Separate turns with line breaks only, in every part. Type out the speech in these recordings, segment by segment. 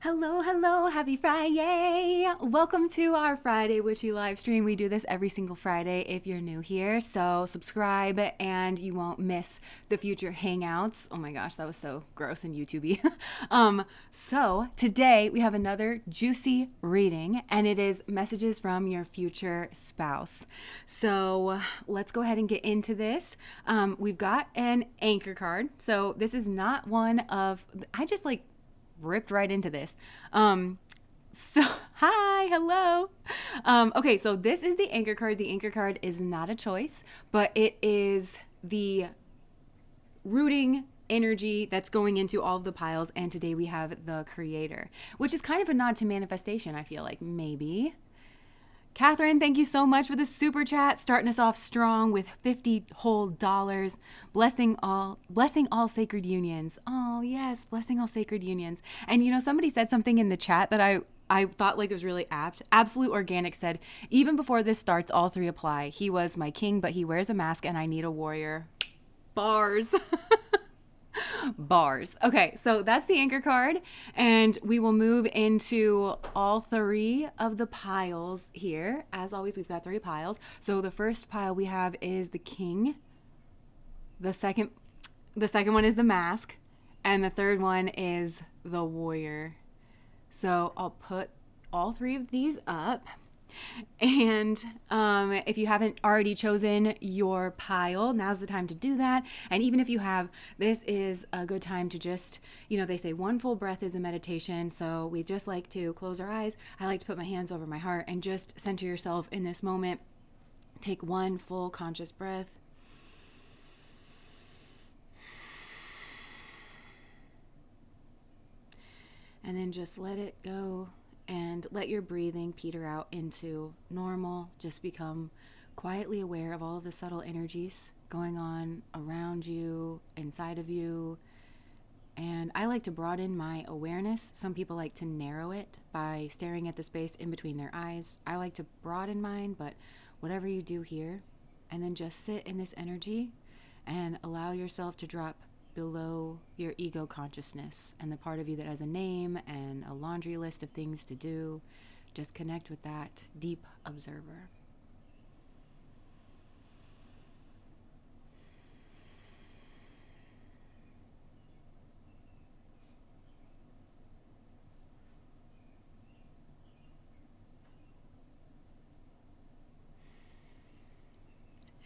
Hello, hello, happy Friday. Welcome to our Friday Witchy live stream. We do this every single Friday if you're new here. So subscribe and you won't miss the future hangouts. Oh my gosh, that was so gross and YouTubey. So today we have another juicy reading and it is messages from your future spouse. So let's go ahead and get into this. We've got an anchor card. So this is not one of, I just ripped right into this. So hi, hello. Okay, so this is the anchor card. The anchor card is not a choice, but it is the rooting energy that's going into all of the piles. And today we have the creator, which is kind of a nod to manifestation. I feel like maybe. Catherine, thank you so much for the super chat, starting us off strong with $50 whole. Blessing all sacred unions. Oh yes, blessing all sacred unions. And you know, somebody said something in the chat that I thought like was really apt. Absolute Organic said, even before this starts, all three apply. He was my king, but he wears a mask and I need a warrior. Bars. Bars. Okay, so that's the anchor card, and we will move into all three of the piles here. As always, we've got three piles. So the first pile we have is the king. The second one is the mask, and the third one is the warrior. So I'll put all three of these up. And if you haven't already chosen your pile, now's the time to do that. And even if you have, this is a good time to just, they say one full breath is a meditation. So we just like to close our eyes. I like to put my hands over my heart and just center yourself in this moment. Take one full conscious breath. And then just let it go. And let your breathing peter out into normal. Just become quietly aware of all of the subtle energies going on around you, inside of you. And I like to broaden my awareness. Some people like to narrow it by staring at the space in between their eyes. I like to broaden mine, but whatever you do here. And then just sit in this energy and allow yourself to drop below your ego consciousness and the part of you that has a name and a laundry list of things to do. Just connect with that deep observer.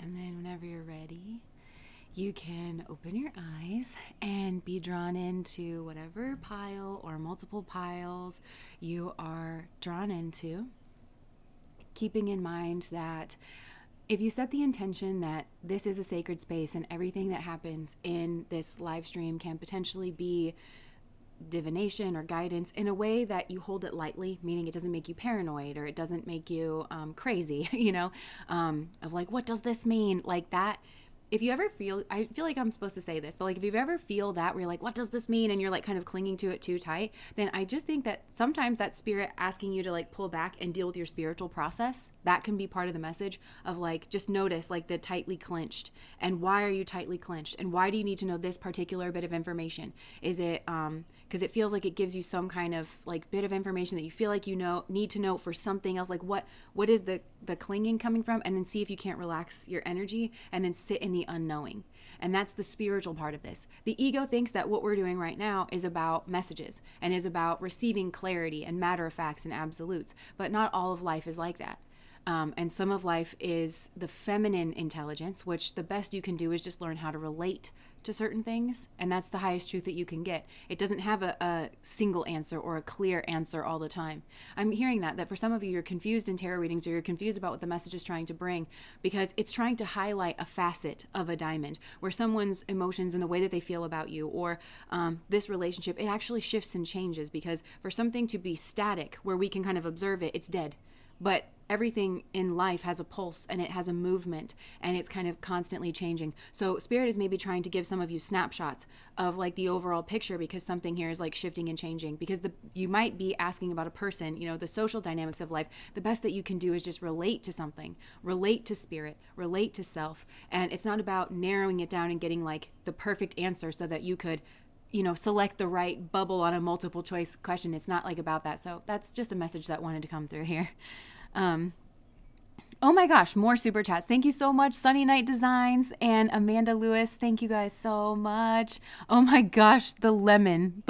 And then whenever you're ready, you can open your eyes and be drawn into whatever pile or multiple piles you are drawn into, keeping in mind that if you set the intention that this is a sacred space and everything that happens in this live stream can potentially be divination or guidance in a way that you hold it lightly, meaning it doesn't make you paranoid or it doesn't make you crazy, of like, what does this mean? Like that. If you ever feel, I feel like I'm supposed to say this, but like if you ever feel that where you're like, what does this mean? And you're like kind of clinging to it too tight, then I just think that sometimes that spirit asking you to like pull back and deal with your spiritual process, that can be part of the message of like, just notice like the tightly clenched and why are you tightly clenched? And why do you need to know this particular bit of information? Is it, because it feels like it gives you some kind of like bit of information that you feel like need to know for something else. Like what is the clinging coming from? And then see if you can't relax your energy and then sit in the unknowing. And that's the spiritual part of this. The ego thinks that what we're doing right now is about messages and is about receiving clarity and matter of facts and absolutes. But not all of life is like that. And some of life is the feminine intelligence, which the best you can do is just learn how to relate to certain things. And that's the highest truth that you can get. It doesn't have a single answer or a clear answer all the time. I'm hearing that for some of you, you're confused in tarot readings or you're confused about what the message is trying to bring because it's trying to highlight a facet of a diamond where someone's emotions and the way that they feel about you or this relationship, it actually shifts and changes because for something to be static where we can kind of observe it, it's dead. But everything in life has a pulse and it has a movement and it's kind of constantly changing. So spirit is maybe trying to give some of you snapshots of like the overall picture because something here is like shifting and changing because you might be asking about a person, the social dynamics of life. The best that you can do is just relate to something, relate to spirit, relate to self. And it's not about narrowing it down and getting like the perfect answer so that you could select the right bubble on a multiple choice question. It's not like about that. So that's just a message that wanted to come through here. Oh my gosh, more super chats. Thank you so much, Sunny Night Designs and Amanda Lewis. Thank you guys so much. Oh my gosh, the lemon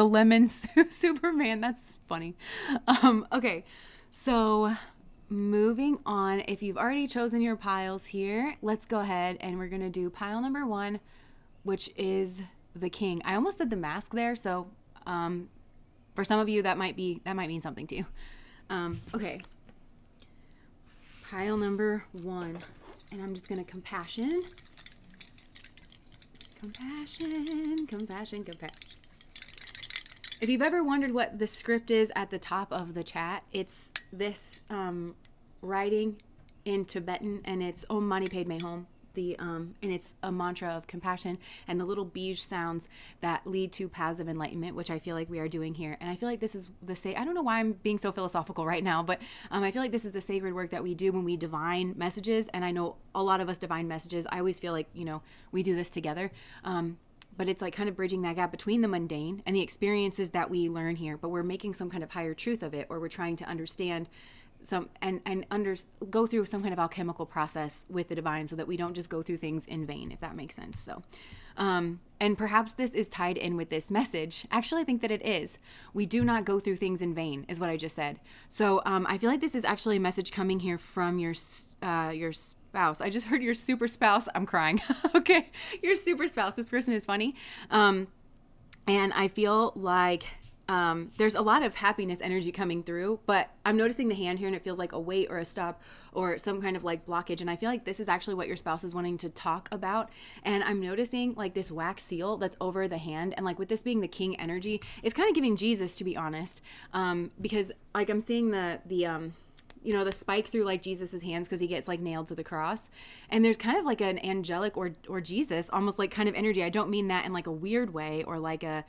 Superman. That's funny. Okay, so moving on. If you've already chosen your piles here, let's go ahead and we're gonna do pile number 1, which is the king. I almost said the mask there, so for some of you that might mean something to you. Okay. Pile number 1, and I'm just gonna compassion. If you've ever wondered what the script is at the top of the chat, it's this writing in Tibetan, and it's Om Mani Padme Hum. And it's a mantra of compassion and the little beige sounds that lead to paths of enlightenment, which I feel like we are doing here. And I feel like this is I don't know why I'm being so philosophical right now, but I feel like this is the sacred work that we do when we divine messages. And I know a lot of us divine messages. I always feel like, we do this together. But it's like kind of bridging that gap between the mundane and the experiences that we learn here, but we're making some kind of higher truth of it, or we're trying to understand go through some kind of alchemical process with the divine, so that we don't just go through things in vain, if that makes sense. So, and perhaps this is tied in with this message. Actually, I think that it is. We do not go through things in vain, is what I just said. So, I feel like this is actually a message coming here from your spouse. I just heard your super spouse. I'm crying. Okay, your super spouse. This person is funny. And I feel like there's a lot of happiness energy coming through, but I'm noticing the hand here, and it feels like a weight or a stop or some kind of like blockage. And I feel like this is actually what your spouse is wanting to talk about. And I'm noticing like this wax seal that's over the hand. And like with this being the king energy, it's kind of giving Jesus, to be honest, because like I'm seeing the spike through like Jesus's hands, because he gets like nailed to the cross, and there's kind of like an angelic or Jesus almost like kind of energy. I don't mean that in like a weird way or like a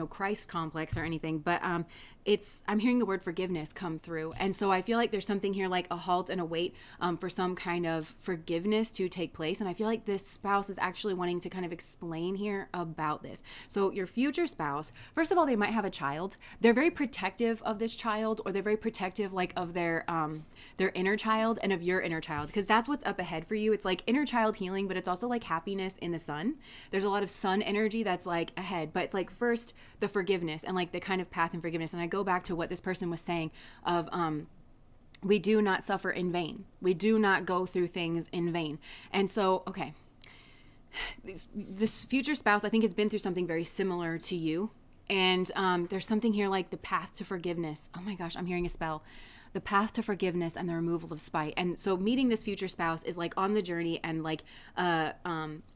Christ complex or anything, but I'm hearing the word forgiveness come through. And so I feel like there's something here like a halt and a wait for some kind of forgiveness to take place. And I feel like this spouse is actually wanting to kind of explain here about this. So your future spouse, first of all, they might have a child. They're very protective of this child, or they're very protective like of their inner child and of your inner child, because that's what's up ahead for you. It's like inner child healing, but it's also like happiness in the sun. There's a lot of sun energy that's like ahead, but it's like first the forgiveness and like the kind of path in forgiveness. And I go back to what this person was saying of we do not suffer in vain. We do not go through things in vain. And so, okay, this future spouse, I think, has been through something very similar to you. And there's something here like the path to forgiveness. Oh my gosh, I'm hearing a spell. The path to forgiveness and the removal of spite. And so meeting this future spouse is like on the journey and like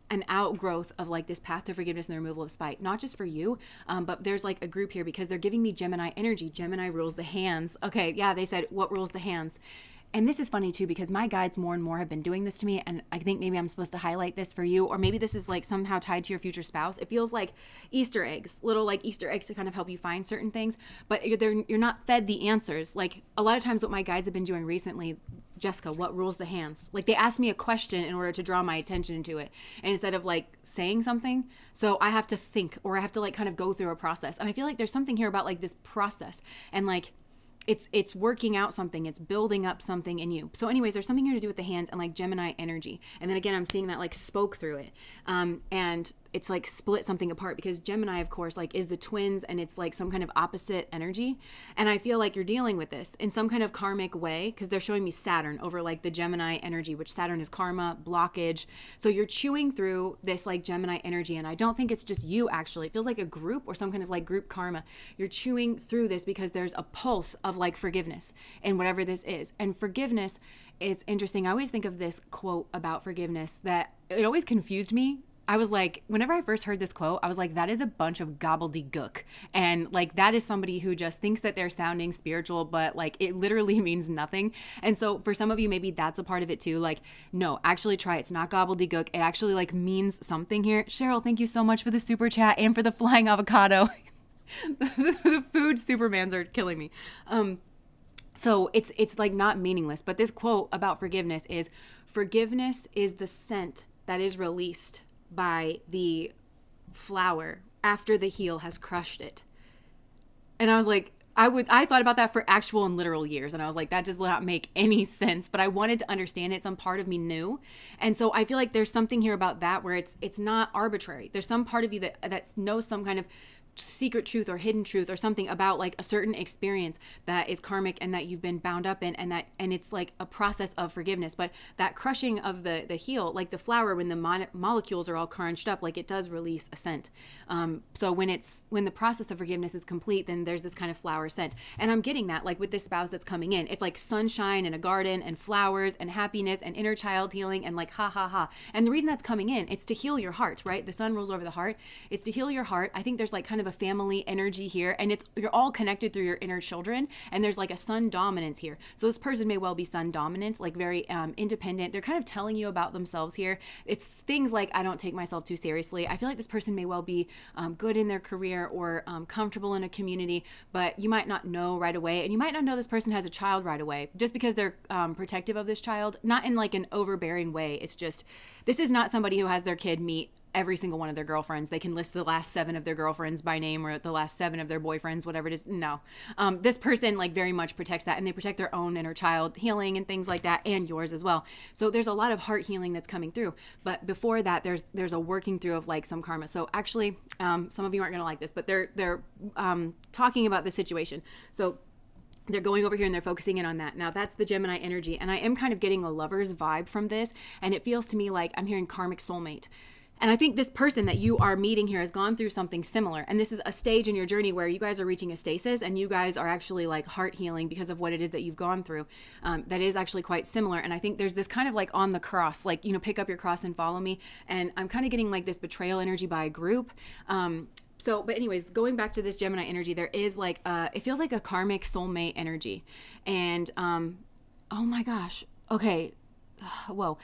an outgrowth of like this path to forgiveness and the removal of spite, not just for you, but there's like a group here, because they're giving me Gemini energy. Gemini rules the hands. Okay, yeah, they said what rules the hands. And this is funny too, because my guides more and more have been doing this to me, and I think maybe I'm supposed to highlight this for you, or maybe this is like somehow tied to your future spouse. It feels like Easter eggs, little like Easter eggs to kind of help you find certain things, but you're not fed the answers. Like a lot of times what my guides have been doing recently, Jessica, what rules the hands? Like they ask me a question in order to draw my attention to it, and instead of like saying something, so I have to think, or I have to like kind of go through a process. And I feel like there's something here about like this process, and like it's working out something, it's building up something in you. So anyways, there's something here to do with the hands and like Gemini energy. And then again, I'm seeing that like spoke through it. And it's like split something apart, because Gemini, of course, like is the twins, and it's like some kind of opposite energy. And I feel like you're dealing with this in some kind of karmic way, because they're showing me Saturn over like the Gemini energy, which Saturn is karma, blockage. So you're chewing through this like Gemini energy. And I don't think it's just you, actually. It feels like a group or some kind of like group karma. You're chewing through this because there's a pulse of like forgiveness and whatever this is. And forgiveness is interesting. I always think of this quote about forgiveness that it always confused me. I was like, whenever I first heard this quote, I was like, that is a bunch of gobbledygook. And like, that is somebody who just thinks that they're sounding spiritual, but like it literally means nothing. And so for some of you, maybe that's a part of it too. Like, no, actually try it. It's not gobbledygook. It actually like means something here. Cheryl, thank you so much for the super chat and for the flying avocado. The food supermans are killing me. So it's like not meaningless, but this quote about forgiveness is the scent that is released by the flower after the heel has crushed it. And I was like, I thought about that for actual and literal years. And I was like, that does not make any sense, but I wanted to understand it. Some part of me knew. And so I feel like there's something here about that where it's not arbitrary. There's some part of you that knows some kind of secret truth or hidden truth or something about like a certain experience that is karmic and that you've been bound up in, and it's like a process of forgiveness. But that crushing of the heel, like the flower, when the molecules are all crunched up, like it does release a scent. So when the process of forgiveness is complete, then there's this kind of flower scent. And I'm getting that like with this spouse that's coming in, it's like sunshine and a garden and flowers and happiness and inner child healing and like ha ha ha. And the reason that's coming in, it's to heal your heart, right? The sun rules over the heart. It's to heal your heart. I think there's like kind of a family energy here, and you're all connected through your inner children, and there's like a sun dominance here. So this person may well be sun dominant, like very independent. They're kind of telling you about themselves here. It's things like, I don't take myself too seriously. I feel like this person may well be good in their career or comfortable in a community, but you might not know right away, and you might not know this person has a child right away just because they're protective of this child, not in like an overbearing way. It's just, this is not somebody who has their kid meet every single one of their girlfriends. They can list the last 7 of their girlfriends by name or the last 7 of their boyfriends, whatever it is. No. This person like very much protects that, and they protect their own inner child healing and things like that, and yours as well. So there's a lot of heart healing that's coming through. But before that, there's a working through of like some karma. So actually, some of you aren't going to like this, but they're talking about the situation. So they're going over here and they're focusing in on that. Now that's the Gemini energy. And I am kind of getting a lover's vibe from this. And it feels to me like I'm hearing karmic soulmate. And I think this person that you are meeting here has gone through something similar. And this is a stage in your journey where you guys are reaching a stasis, and you guys are actually like heart healing because of what it is that you've gone through. That is actually quite similar. And I think there's this kind of like on the cross, like, you know, pick up your cross and follow me. And I'm kind of getting like this betrayal energy by a group. But anyways, going back to this Gemini energy, there is like, it feels like a karmic soulmate energy. And, oh my gosh. Okay. Whoa.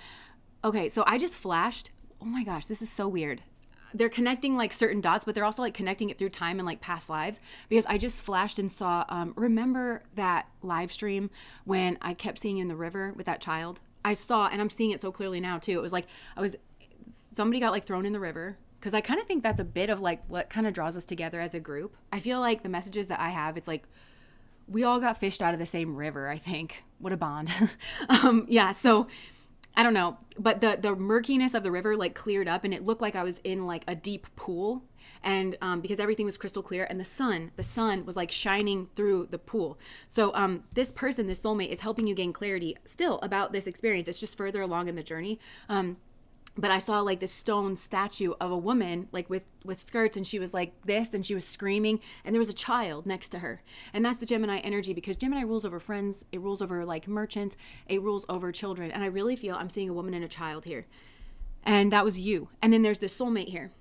Okay. So I just flashed. Oh my gosh, this is so weird. They're connecting like certain dots, but they're also like connecting it through time and like past lives, because I just flashed and saw, remember that live stream when I kept seeing you in the river with that child? I saw, and I'm seeing it so clearly now too. It was like, somebody got like thrown in the river. Cause I kind of think that's a bit of like what kind of draws us together as a group. I feel like the messages that I have, it's like, we all got fished out of the same river, I think. What a bond. Yeah. So I don't know, but the murkiness of the river like cleared up, and it looked like I was in like a deep pool, and because everything was crystal clear, and the sun was like shining through the pool. So this person, this soulmate, is helping you gain clarity still about this experience. It's just further along in the journey. But I saw like this stone statue of a woman like with skirts, and she was like this, and she was screaming, and there was a child next to her. And that's the Gemini energy, because Gemini rules over friends, it rules over like merchants, it rules over children. And I really feel I'm seeing a woman and a child here. And that was you. And then there's this soulmate here.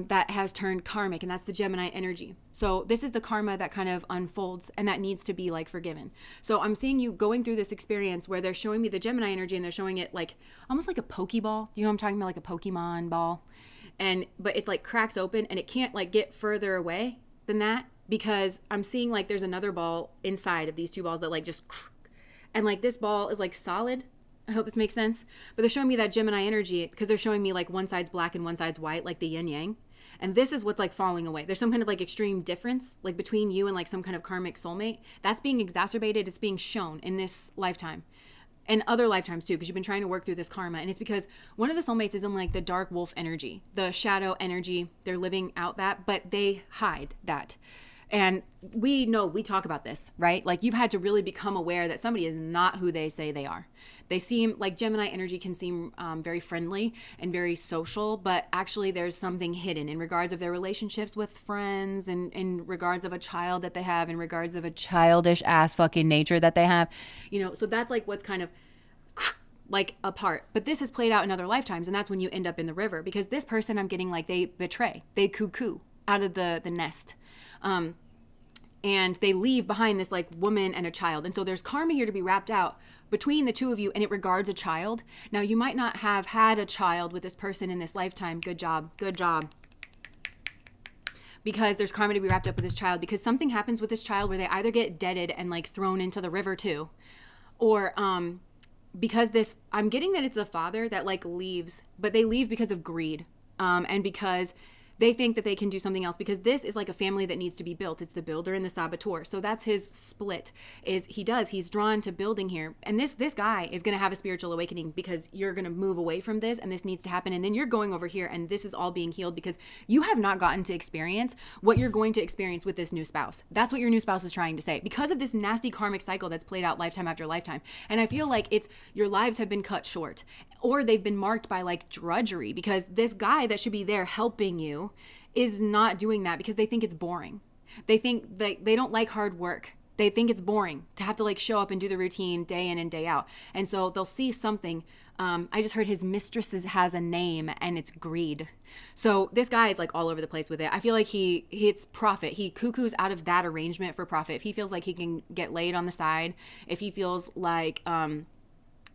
That has turned karmic, and that's the Gemini energy. So this is the karma that kind of unfolds, and that needs to be like forgiven. So I'm seeing you going through this experience where they're showing me the Gemini energy, and they're showing it like almost like a Pokeball. You know what I'm talking about? Like a Pokemon ball. But it's like cracks open, and it can't like get further away than that, because I'm seeing like there's another ball inside of these two balls that like just, and like this ball is like solid. I hope this makes sense. But they're showing me that Gemini energy because they're showing me like one side's black and one side's white, like the yin yang. And this is what's like falling away. There's some kind of like extreme difference like between you and like some kind of karmic soulmate. That's being exacerbated. It's being shown in this lifetime and other lifetimes too, because you've been trying to work through this karma. And it's because one of the soulmates is in like the dark wolf energy, the shadow energy. They're living out that, but they hide that. And we know, we talk about this, right? Like you've had to really become aware that somebody is not who they say they are. They seem like Gemini energy can seem very friendly and very social, but actually there's something hidden in regards of their relationships with friends, and in regards of a child that they have, in regards of a childish ass fucking nature that they have, you know. So that's like what's kind of like apart. But this has played out in other lifetimes, and that's when you end up in the river, because this person, I'm getting like they betray, they cuckoo out of the nest. And they leave behind this like woman and a child. And so there's karma here to be wrapped out between the two of you, and it regards a child. Now you might not have had a child with this person in this lifetime. Good job. Good job. Because there's karma to be wrapped up with this child, because something happens with this child where they either get deaded and like thrown into the river too, or because this, I'm getting that it's the father that like leaves, but they leave because of greed, and because They think that they can do something else because this is like a family that needs to be built. It's the builder and the saboteur. So that's his split. He's drawn to building here. And this guy is going to have a spiritual awakening because you're going to move away from this and this needs to happen. And then you're going over here and this is all being healed because you have not gotten to experience what you're going to experience with this new spouse. That's what your new spouse is trying to say because of this nasty karmic cycle that's played out lifetime after lifetime. And I feel like it's your lives have been cut short or they've been marked by like drudgery because this guy that should be there helping you is not doing that because they think it's boring. They think they don't like hard work. They think it's boring to have to like show up and do the routine day in and day out. And so they'll see something. I just heard his mistress has a name and it's greed. So this guy is like all over the place with it. I feel like it's profit. He cuckoos out of that arrangement for profit. If he feels like he can get laid on the side, if he feels like,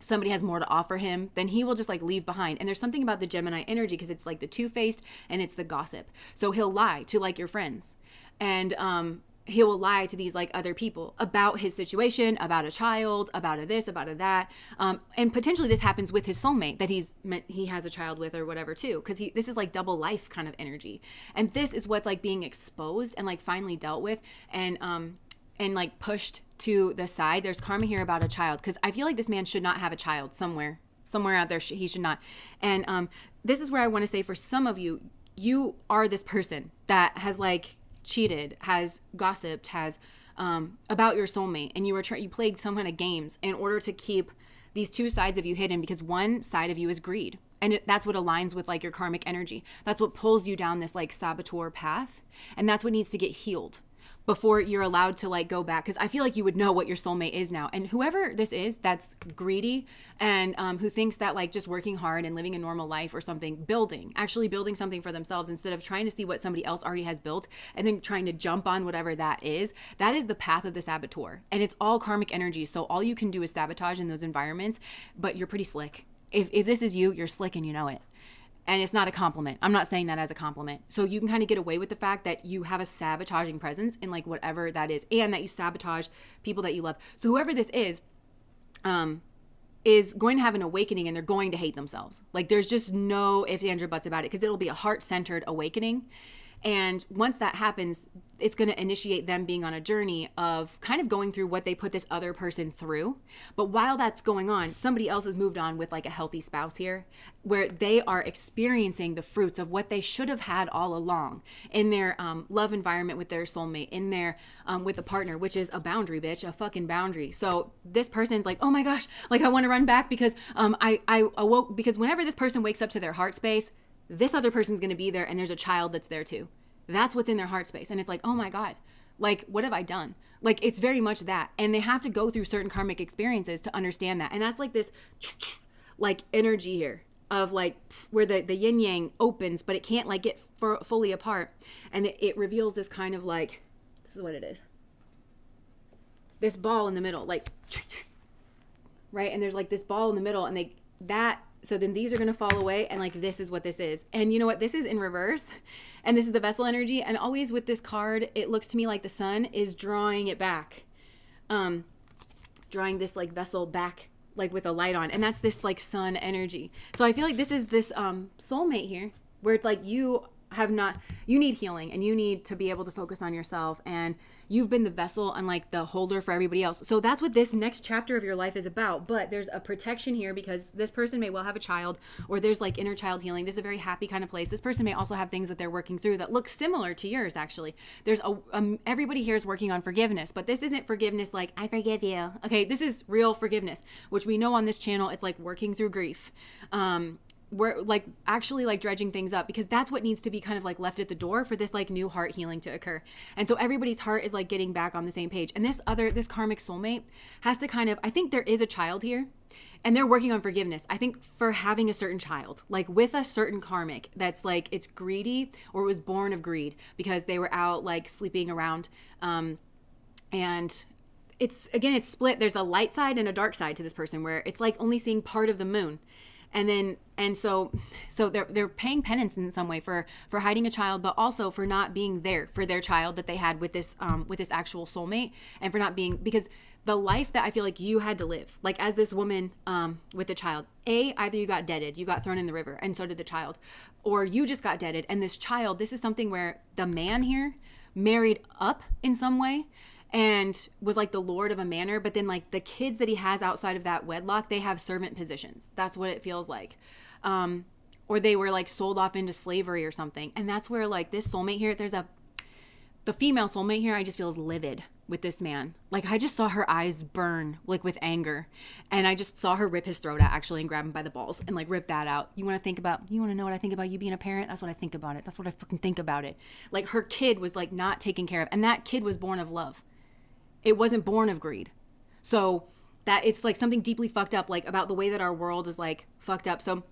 somebody has more to offer him, then he will just like leave behind. And there's something about the Gemini energy because it's like the two-faced and it's the gossip. So he'll lie to like your friends and he will lie to these like other people about his situation, about a child, about a this, about a that. And potentially this happens with his soulmate that he has a child with or whatever too. Cause this is like double life kind of energy. And this is what's like being exposed and like finally dealt with and like pushed to the side. There's karma here about a child because I feel like this man should not have a child somewhere out there. He should not. And this is where I want to say for some of you, you are this person that has like cheated, has gossiped, has about your soulmate, and you played some kind of games in order to keep these two sides of you hidden because one side of you is greed. And that's what aligns with like your karmic energy. That's what pulls you down this like saboteur path. And that's what needs to get healed before you're allowed to like go back. Cause I feel like you would know what your soulmate is now. And whoever this is that's greedy and who thinks that like just working hard and living a normal life or something, actually building something for themselves instead of trying to see what somebody else already has built and then trying to jump on whatever that is the path of the saboteur. And it's all karmic energy. So all you can do is sabotage in those environments, but you're pretty slick. If this is you, you're slick and you know it. And it's not a compliment. I'm not saying that as a compliment. So you can kind of get away with the fact that you have a sabotaging presence in like whatever that is and that you sabotage people that you love. So whoever this is going to have an awakening and they're going to hate themselves. Like there's just no ifs, ands, or buts about it because it'll be a heart-centered awakening. And once that happens, it's going to initiate them being on a journey of kind of going through what they put this other person through. But while that's going on, somebody else has moved on with like a healthy spouse here where they are experiencing the fruits of what they should have had all along in their love environment with their soulmate, in their with a partner, which is a boundary, bitch, a fucking boundary. So this person's like, oh my gosh, like I want to run back because I awoke because whenever this person wakes up to their heart space, this other person's going to be there and there's a child that's there too. That's what's in their heart space. And it's like, oh my God, like, what have I done? Like, it's very much that. And they have to go through certain karmic experiences to understand that. And that's like this, like, energy here of like where the yin yang opens, but it can't like get fully apart. And it reveals this kind of like, this is what it is. This ball in the middle, like, right? And there's like this ball in the middle and so then these are going to fall away and like this is what this is. And you know what? This is in reverse and this is the vessel energy. And always with this card, it looks to me like the sun is drawing it back. Drawing this like vessel back like with a light on. And that's this like sun energy. So I feel like this is this soulmate here where it's like you need healing and you need to be able to focus on yourself and you've been the vessel and like the holder for everybody else. So that's what this next chapter of your life is about. But there's a protection here because this person may well have a child or there's like inner child healing. This is a very happy kind of place. This person may also have things that they're working through that look similar to yours. Actually, there's everybody here is working on forgiveness, but this isn't forgiveness like I forgive you. Okay. This is real forgiveness, which we know on this channel. It's like working through grief. We're like actually like dredging things up because that's what needs to be kind of like left at the door for this like new heart healing to occur. And so everybody's heart is like getting back on the same page. And this karmic soulmate has to kind of, I think there is a child here and they're working on forgiveness. I think for having a certain child, like with a certain karmic that's like, it's greedy or it was born of greed because they were out like sleeping around. And it's split. There's a light side and a dark side to this person where it's like only seeing part of the moon. And so they're paying penance in some way for hiding a child, but also for not being there for their child that they had with this actual soulmate and for not being, because the life that I feel like you had to live, like as this woman with the child, either you got deaded, you got thrown in the river, and so did the child, or you just got deaded. And this child, this is something where the man here married up in some way and was like the lord of a manor, but then like the kids that he has outside of that wedlock, they have servant positions. That's what it feels like. Or they were like sold off into slavery or something. And that's where like this soulmate here, the female soulmate here, I just feel is livid with this man. Like I just saw her eyes burn like with anger, and I just saw her rip his throat out actually and grab him by the balls and like rip that out. You want to know what I think about you being a parent? That's what I think about it. That's what I fucking think about it. Like her kid was like not taken care of, and that kid was born of love. It wasn't born of greed. So that it's like something deeply fucked up, like about the way that our world is like fucked up. So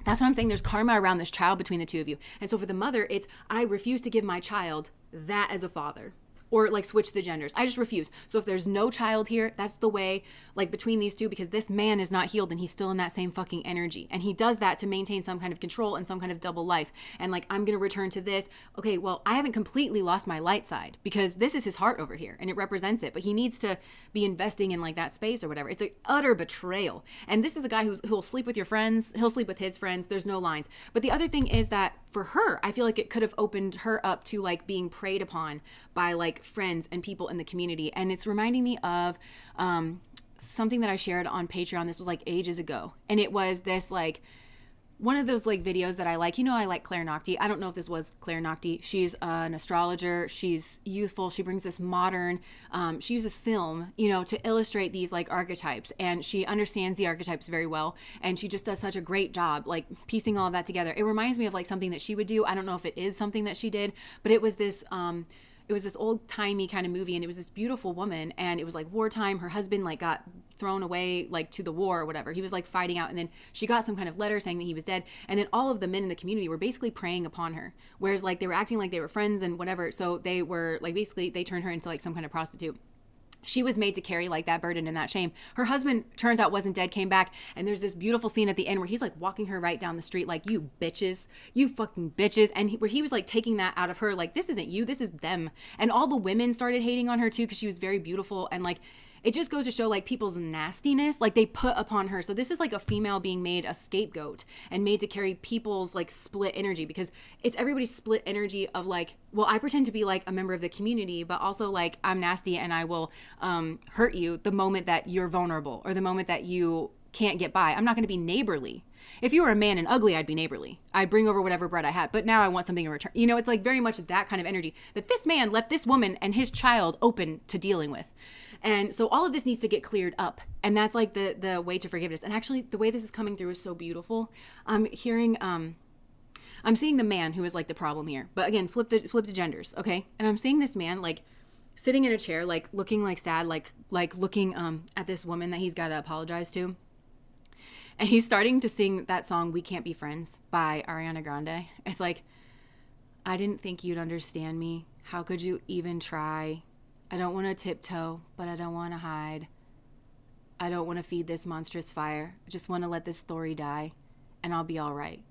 that's what I'm saying. There's karma around this child between the two of you. And so for the mother, it's, I refuse to give my child that as a father, or like switch the genders. I just refuse. So if there's no child here, that's the way, like between these two, because this man is not healed and he's still in that same fucking energy. And he does that to maintain some kind of control and some kind of double life. And like, I'm going to return to this. Okay, well, I haven't completely lost my light side because this is his heart over here and it represents it, but he needs to be investing in like that space or whatever. It's an utter betrayal. And this is a guy who'll sleep with your friends. He'll sleep with his friends. There's no lines. But the other thing is that for her, I feel like it could have opened her up to like being preyed upon by like friends and people in the community. And it's reminding me of something that I shared on Patreon. This was like ages ago. And it was this like one of those like videos that I like. You know, I like Claire Nocte. I don't know if this was Claire Nocte. She's an astrologer. She's youthful. She brings this modern, she uses film, you know, to illustrate these like archetypes. And she understands the archetypes very well. And she just does such a great job, like piecing all of that together. It reminds me of like something that she would do. I don't know if it is something that she did, but it was this old-timey kind of movie, and it was this beautiful woman, and it was like wartime. Her husband like got thrown away like to the war or whatever. He was like fighting out, and then she got some kind of letter saying that he was dead, and then all of the men in the community were basically preying upon her, whereas like they were acting like they were friends and whatever. So they were like, basically they turned her into like some kind of prostitute. She was made to carry like that burden and that shame. Her husband, turns out, wasn't dead, came back, and there's this beautiful scene at the end where he's like walking her right down the street like, you bitches, you fucking bitches. And where he was like taking that out of her, like, this isn't you, this is them. And all the women started hating on her too because she was very beautiful, and like it just goes to show like people's nastiness, like they put upon her. So this is like a female being made a scapegoat and made to carry people's like split energy, because it's everybody's split energy of like, well, I pretend to be like a member of the community, but also like I'm nasty and I will hurt you the moment that you're vulnerable or the moment that you can't get by. I'm not going to be neighborly. If you were a man and ugly, I'd be neighborly. I'd bring over whatever bread I had, but now I want something in return. You know, it's like very much that kind of energy that this man left this woman and his child open to dealing with. And so all of this needs to get cleared up. And that's like the way to forgiveness. And actually the way this is coming through is so beautiful. I'm seeing the man who is like the problem here, but again, flip the genders. Okay. And I'm seeing this man like sitting in a chair, like looking like sad, like looking at this woman that he's got to apologize to. And he's starting to sing that song, We Can't Be Friends by Ariana Grande. It's like, I didn't think you'd understand me. How could you even try? I don't want to tiptoe, but I don't want to hide. I don't want to feed this monstrous fire. I just want to let this story die, and I'll be all right.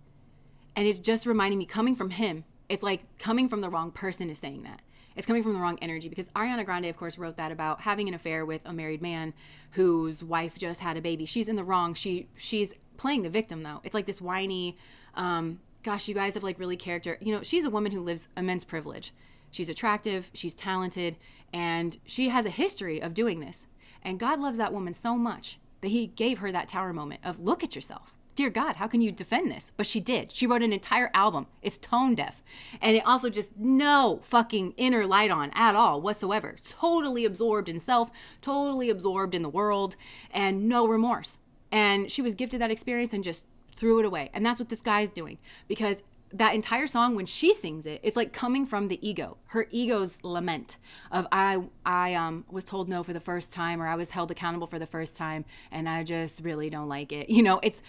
And it's just reminding me, coming from him, it's like coming from the wrong person is saying that. It's coming from the wrong energy, because Ariana Grande, of course, wrote that about having an affair with a married man whose wife just had a baby. She's in the wrong. She's playing the victim, though. It's like this whiny, gosh, you guys have like really character. You know, she's a woman who lives immense privilege. She's attractive, she's talented, and she has a history of doing this. And God loves that woman so much that he gave her that tower moment of, look at yourself. Dear God, how can you defend this? But she did. She wrote an entire album. It's tone deaf. And it also just no fucking inner light on at all whatsoever. Totally absorbed in self, totally absorbed in the world, and no remorse. And she was gifted that experience and just threw it away. And that's what this guy's doing, because that entire song, when she sings it, it's like coming from the ego, her ego's lament of I was told no for the first time, or I was held accountable for the first time, and I just really don't like it. You know, it's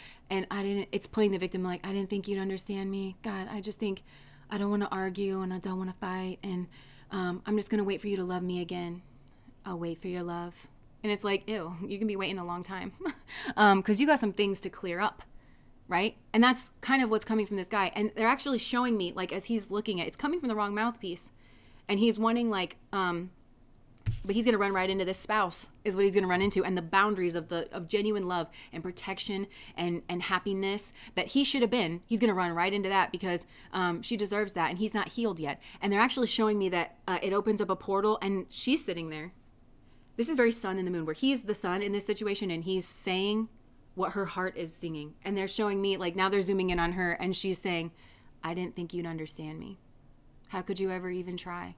playing the victim, like, I didn't think you'd understand me. God, I just think I don't want to argue and I don't want to fight, and I'm just going to wait for you to love me again. I'll wait for your love. And it's like, ew, you can be waiting a long time because you got some things to clear up. Right? And that's kind of what's coming from this guy. And they're actually showing me, like, as he's looking at, it's coming from the wrong mouthpiece. And he's wanting, like, But he's going to run right into this spouse is what he's going to run into, and the boundaries of genuine love and protection and happiness that he should have been. He's going to run right into that because she deserves that, and he's not healed yet. And they're actually showing me that it opens up a portal, and she's sitting there. This is very sun and the moon, where he's the sun in this situation, and he's saying what her heart is singing. And they're showing me, like, now they're zooming in on her, and she's saying, I didn't think you'd understand me. How could you ever even try?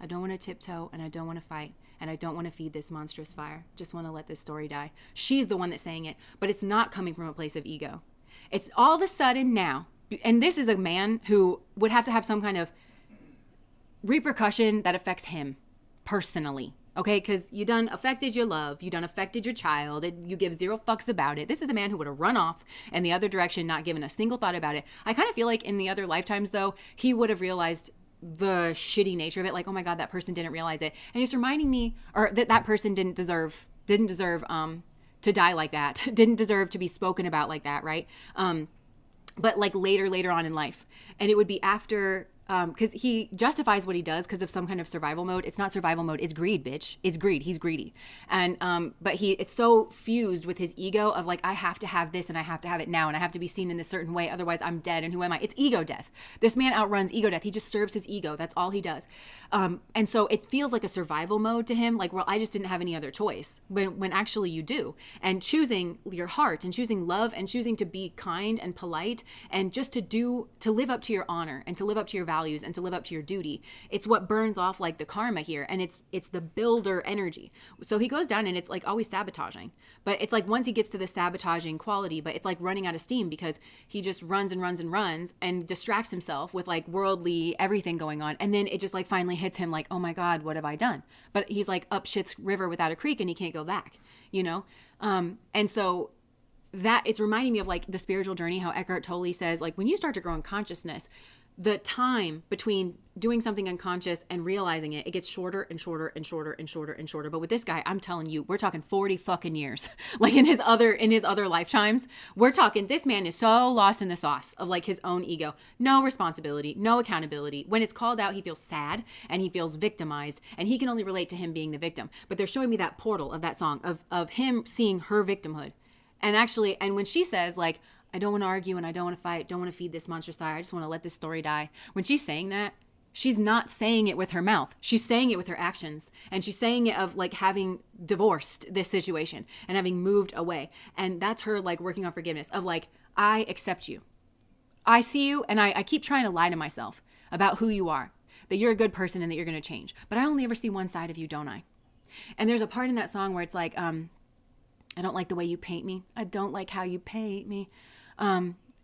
I don't want to tiptoe, and I don't want to fight, and I don't want to feed this monstrous fire. Just want to let this story die. She's the one that's saying it, but it's not coming from a place of ego. It's all of a sudden now, and this is a man who would have to have some kind of repercussion that affects him personally, okay? Because you done affected your love, you done affected your child, you give zero fucks about it. This is a man who would have run off in the other direction, not given a single thought about it. I kind of feel like in the other lifetimes, though, he would have realized the shitty nature of it, like, oh my God, that person didn't realize it. And it's reminding me, or that person didn't deserve to die like that, didn't deserve to be spoken about like that, right? But like later on in life. And it would be after, because he justifies what he does because of some kind of survival mode. It's not survival mode. It's greed, bitch. It's greed. He's greedy. And, but it's so fused with his ego of like, I have to have this and I have to have it now and I have to be seen in this certain way. Otherwise I'm dead. And who am I? It's ego death. This man outruns ego death. He just serves his ego. That's all he does. And so it feels like a survival mode to him. Like, well, I just didn't have any other choice when actually you do. And choosing your heart and choosing love and choosing to be kind and polite and just to live up to your honor and to live up to your values and to live up to your duty. It's what burns off like the karma here. And it's the builder energy. So he goes down and it's like always sabotaging, but it's like once he gets to the sabotaging quality, but it's like running out of steam because he just runs and distracts himself with like worldly everything going on. And then it just like finally hits him like, oh my God, what have I done? But he's like up shit's river without a creek and he can't go back, you know? And so that it's reminding me of like the spiritual journey, how Eckhart Tolle says, like when you start to grow in consciousness, the time between doing something unconscious and realizing it gets shorter and shorter and shorter and shorter and shorter. But with this guy, I'm telling you, we're talking 40 fucking years. Like in his other lifetimes, we're talking, this man is so lost in the sauce of like his own ego. No responsibility, no accountability. When it's called out, he feels sad and he feels victimized and he can only relate to him being the victim. But they're showing me that portal of that song of him seeing her victimhood. And when she says like, I don't want to argue and I don't want to fight, don't want to feed this monstrous fire, I just want to let this story die. When she's saying that, she's not saying it with her mouth. She's saying it with her actions. And she's saying it of like having divorced this situation and having moved away. And that's her like working on forgiveness of like, I accept you. I see you and I keep trying to lie to myself about who you are, that you're a good person and that you're going to change. But I only ever see one side of you, don't I? And there's a part in that song where it's like, I don't like the way you paint me. I don't like how you paint me.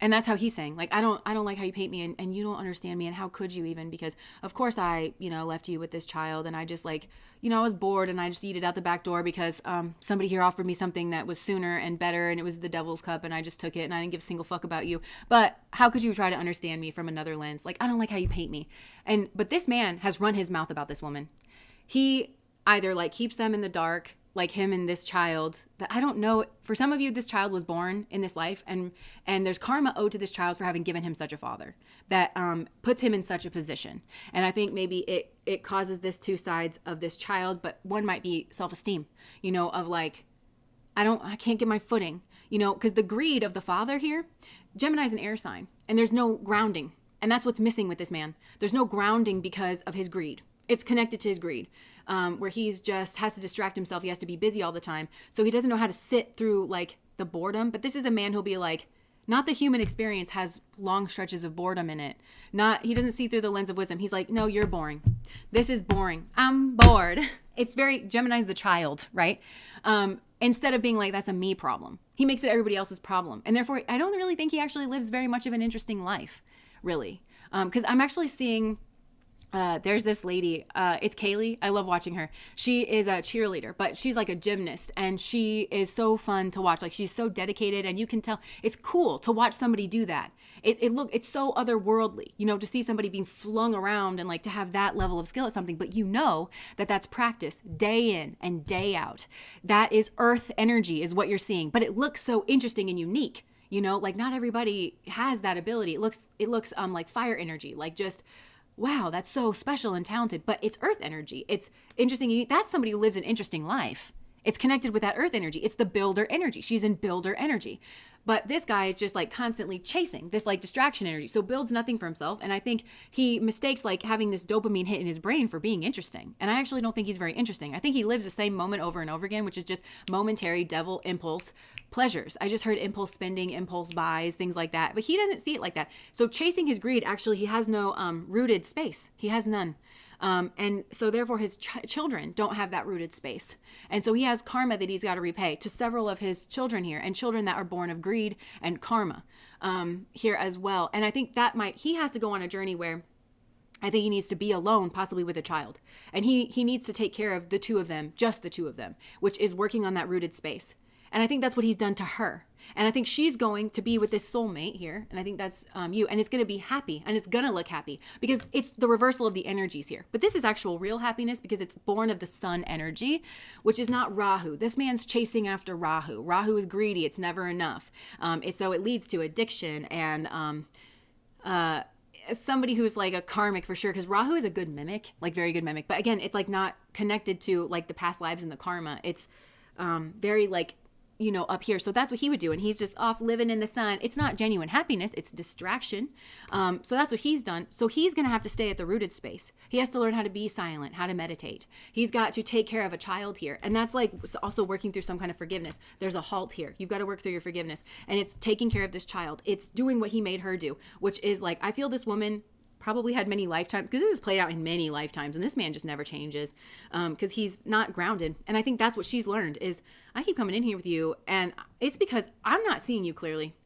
And that's how he's saying, like, I don't like how you paint me and you don't understand me. And how could you even? Because of course I, left you with this child and I just like, I was bored and I just eat it out the back door because, somebody here offered me something that was sooner and better and it was the devil's cup and I just took it and I didn't give a single fuck about you. But how could you try to understand me from another lens? Like, I don't like how you paint me. But this man has run his mouth about this woman. He either like keeps them in the dark, like him and this child that I don't know. For some of you, this child was born in this life and there's karma owed to this child for having given him such a father that puts him in such a position. And I think maybe it causes this two sides of this child, but one might be self-esteem, of like, I can't get my footing, because the greed of the father here, Gemini's an air sign and there's no grounding. And that's what's missing with this man. There's no grounding because of his greed. It's connected to his greed, where he's just has to distract himself. He has to be busy all the time. So he doesn't know how to sit through like the boredom. But this is a man who'll be like, not the human experience has long stretches of boredom in it. He doesn't see through the lens of wisdom. He's like, no, you're boring. This is boring. I'm bored. It's very, Gemini's the child, right? Instead of being like, that's a me problem. He makes it everybody else's problem. And therefore, I don't really think he actually lives very much of an interesting life, really. Because I'm actually seeing... there's this lady, it's Kaylee. I love watching her. She is a cheerleader, but she's like a gymnast and she is so fun to watch. Like she's so dedicated and you can tell it's cool to watch somebody do that. It's so otherworldly, to see somebody being flung around and like to have that level of skill at something, but that's practice day in and day out. That is earth energy is what you're seeing, but it looks so interesting and unique. Like not everybody has that ability. It looks like fire energy, like just wow, that's so special and talented, but it's earth energy. It's interesting. That's somebody who lives an interesting life. It's connected with that earth energy. It's the builder energy. She's in builder energy. But this guy is just like constantly chasing this like distraction energy. So builds nothing for himself. And I think he mistakes like having this dopamine hit in his brain for being interesting. And I actually don't think he's very interesting. I think he lives the same moment over and over again, which is just momentary devil impulse pleasures. I just heard impulse spending, impulse buys, things like that. But he doesn't see it like that. So chasing his greed, actually, he has no rooted space. He has none. And so therefore his children don't have that rooted space. And so he has karma that he's got to repay to several of his children here, and children that are born of greed and karma here as well. And I think that he has to go on a journey where I think he needs to be alone, possibly with a child. And he needs to take care of the two of them, just the two of them, which is working on that rooted space. And I think that's what he's done to her. And I think she's going to be with this soulmate here. And I think that's you. And it's going to be happy. And it's going to look happy because it's the reversal of the energies here. But this is actual real happiness because it's born of the sun energy, which is not Rahu. This man's chasing after Rahu. Rahu is greedy. It's never enough. So it leads to addiction and somebody who's like a karmic for sure, because Rahu is a good mimic, like very good mimic. But again, it's like not connected to like the past lives and the karma. It's very like, up here. So that's what he would do. And he's just off living in the sun. It's not genuine happiness. It's distraction. So that's what he's done. So he's going to have to stay at the rooted space. He has to learn how to be silent, how to meditate. He's got to take care of a child here. And that's like also working through some kind of forgiveness. There's a halt here. You've got to work through your forgiveness. And it's taking care of this child. It's doing what he made her do, which is like, I feel this woman probably had many lifetimes, because this is played out in many lifetimes, and this man just never changes because he's not grounded. And I think that's what she's learned is I keep coming in here with you, and it's because I'm not seeing you clearly.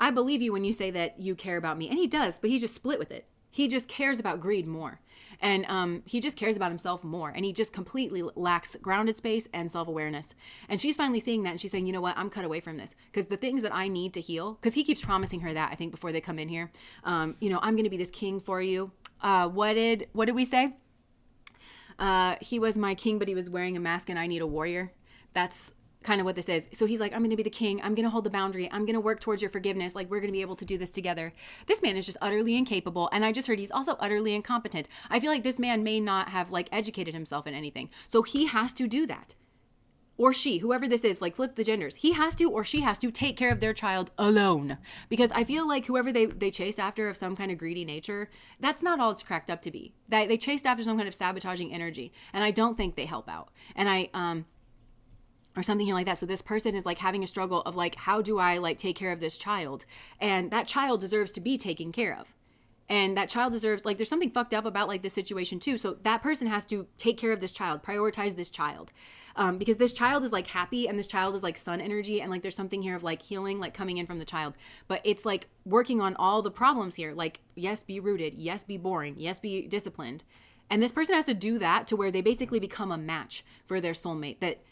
I believe you when you say that you care about me, and he does, but he's just split with it. He just cares about greed more. And he just cares about himself more. And he just completely lacks grounded space and self-awareness. And she's finally seeing that. And she's saying, you know what? I'm cut away from this. Because the things that I need to heal, because he keeps promising her that, I think, before they come in here. I'm going to be this king for you. What did we say? He was my king, but he was wearing a mask and I need a warrior. That's kind of what this is. So he's like, I'm going to be the king. I'm going to hold the boundary. I'm going to work towards your forgiveness. Like, we're going to be able to do this together. This man is just utterly incapable. And I just heard he's also utterly incompetent. I feel like this man may not have like educated himself in anything. So he has to do that. Or she, whoever this is, like flip the genders. He has to, or she has to take care of their child alone. Because I feel like whoever they chased after of some kind of greedy nature, that's not all it's cracked up to be. They chased after some kind of sabotaging energy. And I don't think they help out. And or something here like that. So this person is like having a struggle of like, how do I like take care of this child? And that child deserves to be taken care of. And that child deserves, like, there's something fucked up about like this situation too. So that person has to take care of this child, prioritize this child. Because this child is like happy and this child is like sun energy. And like, there's something here of like healing, like coming in from the child, but it's like working on all the problems here. Like, yes, be rooted. Yes, be boring. Yes, be disciplined. And this person has to do that to where they basically become a match for their soulmate that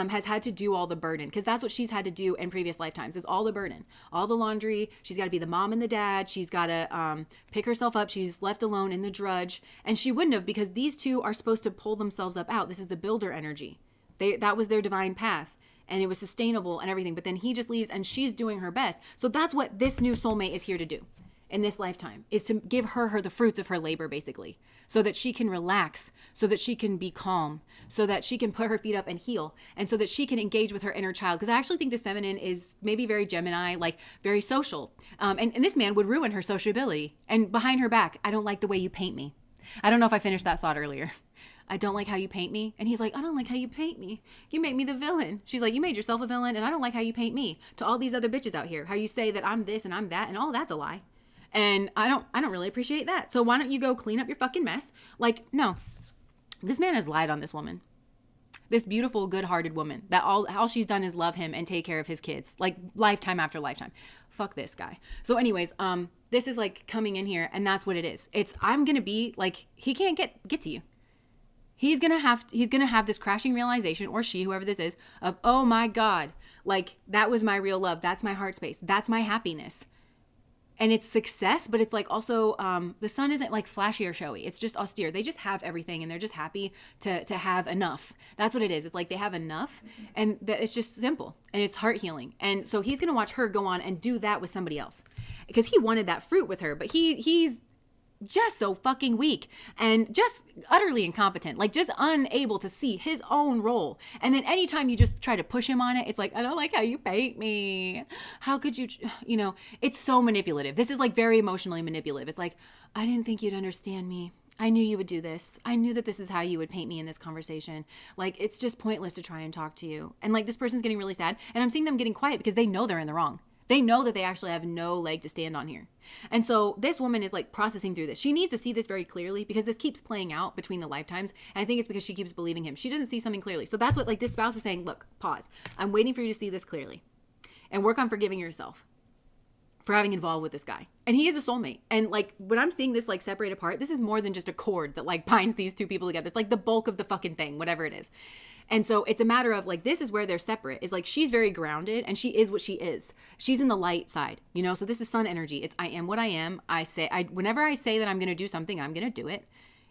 has had to do all the burden, because that's what she's had to do in previous lifetimes is all the burden, all the laundry. She's got to be the mom and the dad. She's got to pick herself up. She's left alone in the drudge, and she wouldn't have, because these two are supposed to pull themselves up out. This is the builder energy. That was their divine path, and it was sustainable and everything. But then he just leaves, and she's doing her best. So that's what this new soulmate is here to do in this lifetime, is to give her the fruits of her labor, basically, so that she can relax, so that she can be calm, so that she can put her feet up and heal, and so that she can engage with her inner child. Because I actually think this feminine is maybe very Gemini, like very social. And this man would ruin her sociability. And behind her back, I don't like the way you paint me. I don't know if I finished that thought earlier. I don't like how you paint me. And he's like, I don't like how you paint me. You make me the villain. She's like, you made yourself a villain, and I don't like how you paint me. To all these other bitches out here, how you say that I'm this and I'm that, and all that's a lie. And I don't really appreciate that. So why don't you go clean up your fucking mess? Like, no, this man has lied on this woman, this beautiful, good-hearted woman that all she's done is love him and take care of his kids, like lifetime after lifetime. Fuck this guy. So anyways, this is like coming in here, and that's what it is. It's, I'm going to be like, he can't get to you. He's going to have this crashing realization, or she, whoever this is, of, oh my God, like that was my real love. That's my heart space. That's my happiness. And it's success, but it's like also the sun isn't like flashy or showy. It's just austere. They just have everything, and they're just happy to have enough. That's what it is. It's like they have enough, and it's just simple, and it's heart healing. And so he's going to watch her go on and do that with somebody else, because he wanted that fruit with her, but he's just so fucking weak and just utterly incompetent, like just unable to see his own role. And then anytime you just try to push him on it, it's like, I don't like how you paint me. How could you, it's so manipulative. This is like very emotionally manipulative. It's like, I didn't think you'd understand me. I knew you would do this. I knew that this is how you would paint me in this conversation. Like, it's just pointless to try and talk to you. And like, this person's getting really sad. And I'm seeing them getting quiet because they know they're in the wrong. They know that they actually have no leg to stand on here. And so this woman is like processing through this. She needs to see this very clearly because this keeps playing out between the lifetimes. And I think it's because she keeps believing him. She doesn't see something clearly. So that's what like this spouse is saying, look, pause. I'm waiting for you to see this clearly and work on forgiving yourself for having involved with this guy. And he is a soulmate. And like when I'm seeing this like separate apart, this is more than just a cord that like binds these two people together. It's like the bulk of the fucking thing, whatever it is. And so it's a matter of like, this is where they're separate. Is like, she's very grounded and she is what she is. She's in the light side, so this is sun energy. It's, I am what I am. Whenever I say that I'm going to do something, I'm going to do it,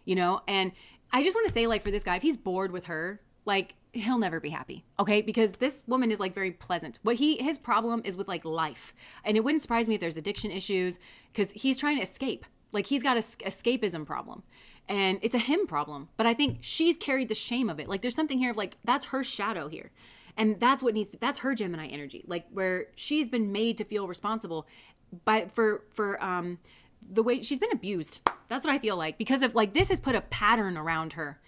and I just want to say like for this guy, if he's bored with her, like he'll never be happy. Okay. Because this woman is like very pleasant. His problem is with like life. And it wouldn't surprise me if there's addiction issues because he's trying to escape. Like he's got a escapism problem. And it's a him problem. But I think she's carried the shame of it. Like there's something here of like, that's her shadow here. And that's that's her Gemini energy. Like where she's been made to feel responsible for the way she's been abused. That's what I feel like. Because of like, this has put a pattern around her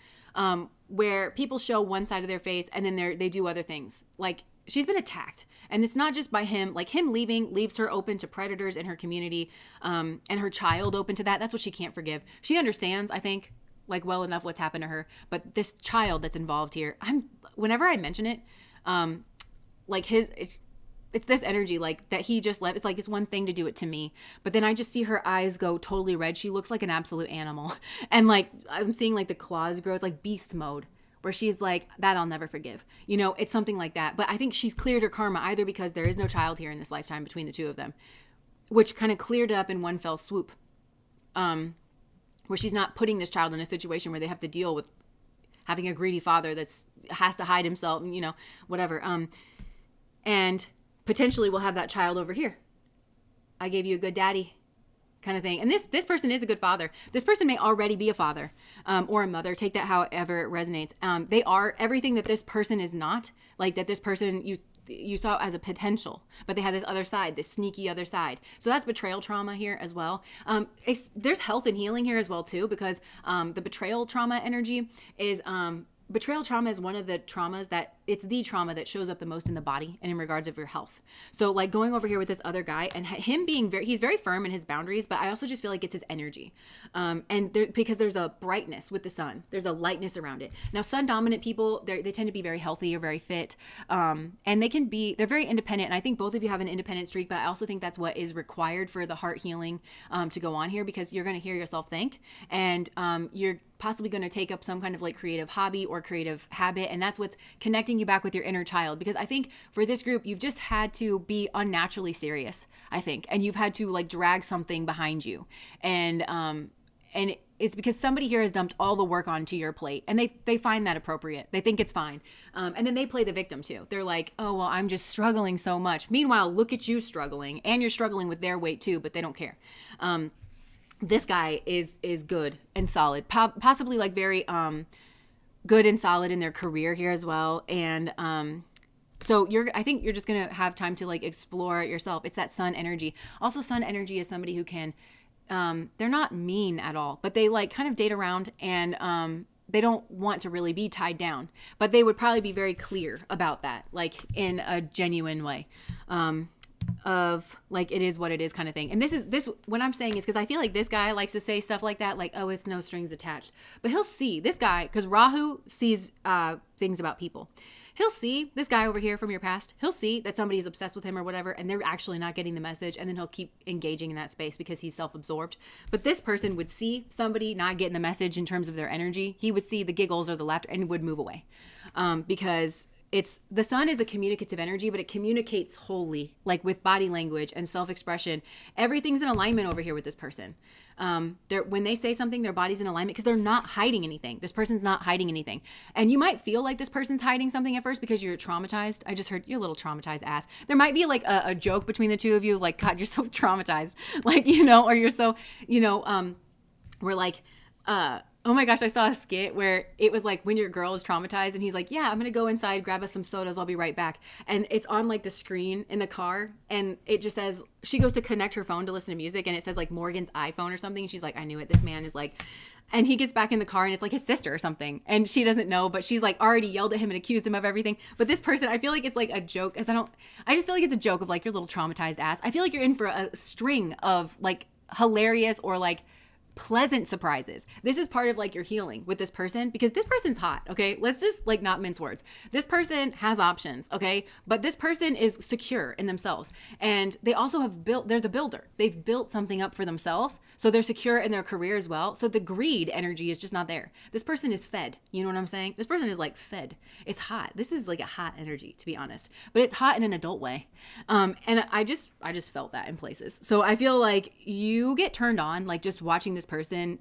where people show one side of their face and then they do other things. Like she's been attacked. And it's not just by him. Like him leaving leaves her open to predators in her community and her child open to that. That's what she can't forgive. She understands, I think, like well enough what's happened to her. But this child that's involved here, whenever I mention it, like it's this energy like that he just left. It's like it's one thing to do it to me. But then I just see her eyes go totally red. She looks like an absolute animal. And like I'm seeing like the claws grow. It's like beast mode. Where she's like, that I'll never forgive. It's something like that. But I think she's cleared her karma either because there is no child here in this lifetime between the two of them, which kind of cleared it up in one fell swoop, where she's not putting this child in a situation where they have to deal with having a greedy father has to hide himself, whatever. And potentially we'll have that child over here. I gave you a good daddy. Kind of thing. And this person is a good father. This person may already be a father or a mother. Take that however it resonates. They are everything that this person is not. Like that this person you saw as a potential, but they have this other side, this sneaky other side. So that's betrayal trauma here as well. There's health and healing here as well too, because the betrayal trauma energy is betrayal trauma is one of the traumas it's the trauma that shows up the most in the body and in regards of your health. So like going over here with this other guy and him being he's very firm in his boundaries, but I also just feel like it's his energy. Because there's a brightness with the sun, there's a lightness around it. Now, sun dominant people, they tend to be very healthy or very fit. And they're very independent. And I think both of you have an independent streak, but I also think that's what is required for the heart healing to go on here, because you're going to hear yourself think and you're possibly going to take up some kind of like creative hobby or creative habit. And that's what's connecting you back with your inner child. Because I think for this group, you've just had to be unnaturally serious, I think. And you've had to like drag something behind you. And it's because somebody here has dumped all the work onto your plate and they find that appropriate. They think it's fine. And then they play the victim too. They're like, oh, well, I'm just struggling so much. Meanwhile, look at you struggling and you're struggling with their weight too, but they don't care. This guy is good and solid, possibly like very good and solid in their career here as well. And so I think you're just gonna have time to like explore it yourself. It's that sun energy. Also, sun energy is somebody who can they're not mean at all, but they like kind of date around and they don't want to really be tied down, but they would probably be very clear about that, like in a genuine way. Of like it is what it is kind of thing. And this what I'm saying is because I feel like this guy likes to say stuff like that, like, oh, it's no strings attached. But he'll see this guy, because Rahu sees things about people. He'll see this guy over here from your past. He'll see that somebody's obsessed with him or whatever, and they're actually not getting the message, and then he'll keep engaging in that space because he's self-absorbed. But this person would see somebody not getting the message in terms of their energy. He would see the giggles or the laughter and would move away because the sun is a communicative energy, but it communicates wholly, like with body language and self-expression. Everything's in alignment over here with this person. When they say something, their body's in alignment because they're not hiding anything. This person's not hiding anything. And you might feel like this person's hiding something at first because you're traumatized. I just heard you're a little traumatized ass. There might be like a joke between the two of you, like, God, you're so traumatized, like, or you're so, where like, oh my gosh, I saw a skit where it was like when your girl is traumatized and he's like, yeah, I'm gonna go inside, grab us some sodas, I'll be right back. And it's on like the screen in the car, and it just says, she goes to connect her phone to listen to music, and it says like Morgan's iPhone or something. And she's like, I knew it, this man is like, and he gets back in the car and it's like his sister or something, and she doesn't know, but she's like already yelled at him and accused him of everything. But this person, I feel like it's like a joke, as I just feel like it's a joke of like your little traumatized ass. I feel like you're in for a string of like hilarious or like pleasant surprises. This is part of like your healing with this person, because this person's hot. Okay. Let's just like not mince words. This person has options. Okay. But this person is secure in themselves. And they also have built, there's a builder. They've built something up for themselves. So they're secure in their career as well. So the greed energy is just not there. This person is fed. You know what I'm saying? This person is like fed. It's hot. This is like a hot energy, to be honest, but it's hot in an adult way. And I just felt that in places. So I feel like you get turned on, like just watching this person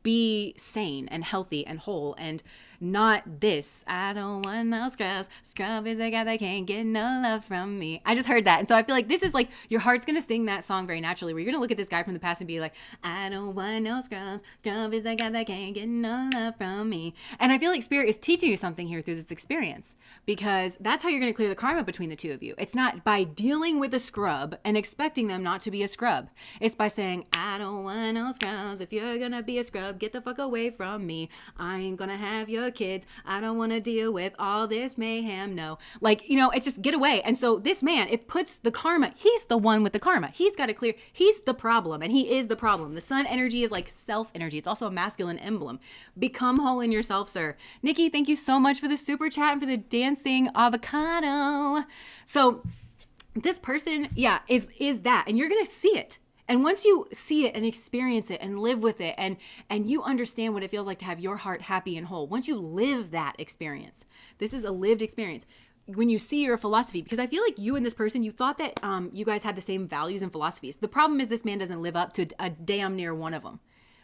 be sane and healthy and whole, and not this, I don't want no scrubs. Scrub is a guy that can't get no love from me. I just heard that. And so I feel like this is like, your heart's going to sing that song very naturally, where you're going to look at this guy from the past and be like, I don't want no scrubs. Scrub is a guy that can't get no love from me. And I feel like Spirit is teaching you something here through this experience, because that's how you're going to clear the karma between the two of you. It's not by dealing with a scrub and expecting them not to be a scrub. It's by saying, I don't want no scrubs. If you're going to be a scrub, get the fuck away from me. I ain't going to have your kids. I don't want to deal with all this mayhem. No, like, you know, it's just get away. And so this man, it puts the karma, he's the one with the karma. He's got to clear, he's the problem, and he is the problem. The sun energy is like self energy. It's also a masculine emblem. Become whole in yourself, sir. Nikki, thank you so much for the super chat and for the dancing avocado. So this person, yeah, is that, and you're going to see it. And once you see it and experience it and live with it, and you understand what it feels like to have your heart happy and whole, once you live that experience, this is a lived experience. When you see your philosophy, because I feel like you and this person, you thought that you guys had the same values and philosophies. The problem is this man doesn't live up to a damn near one of them.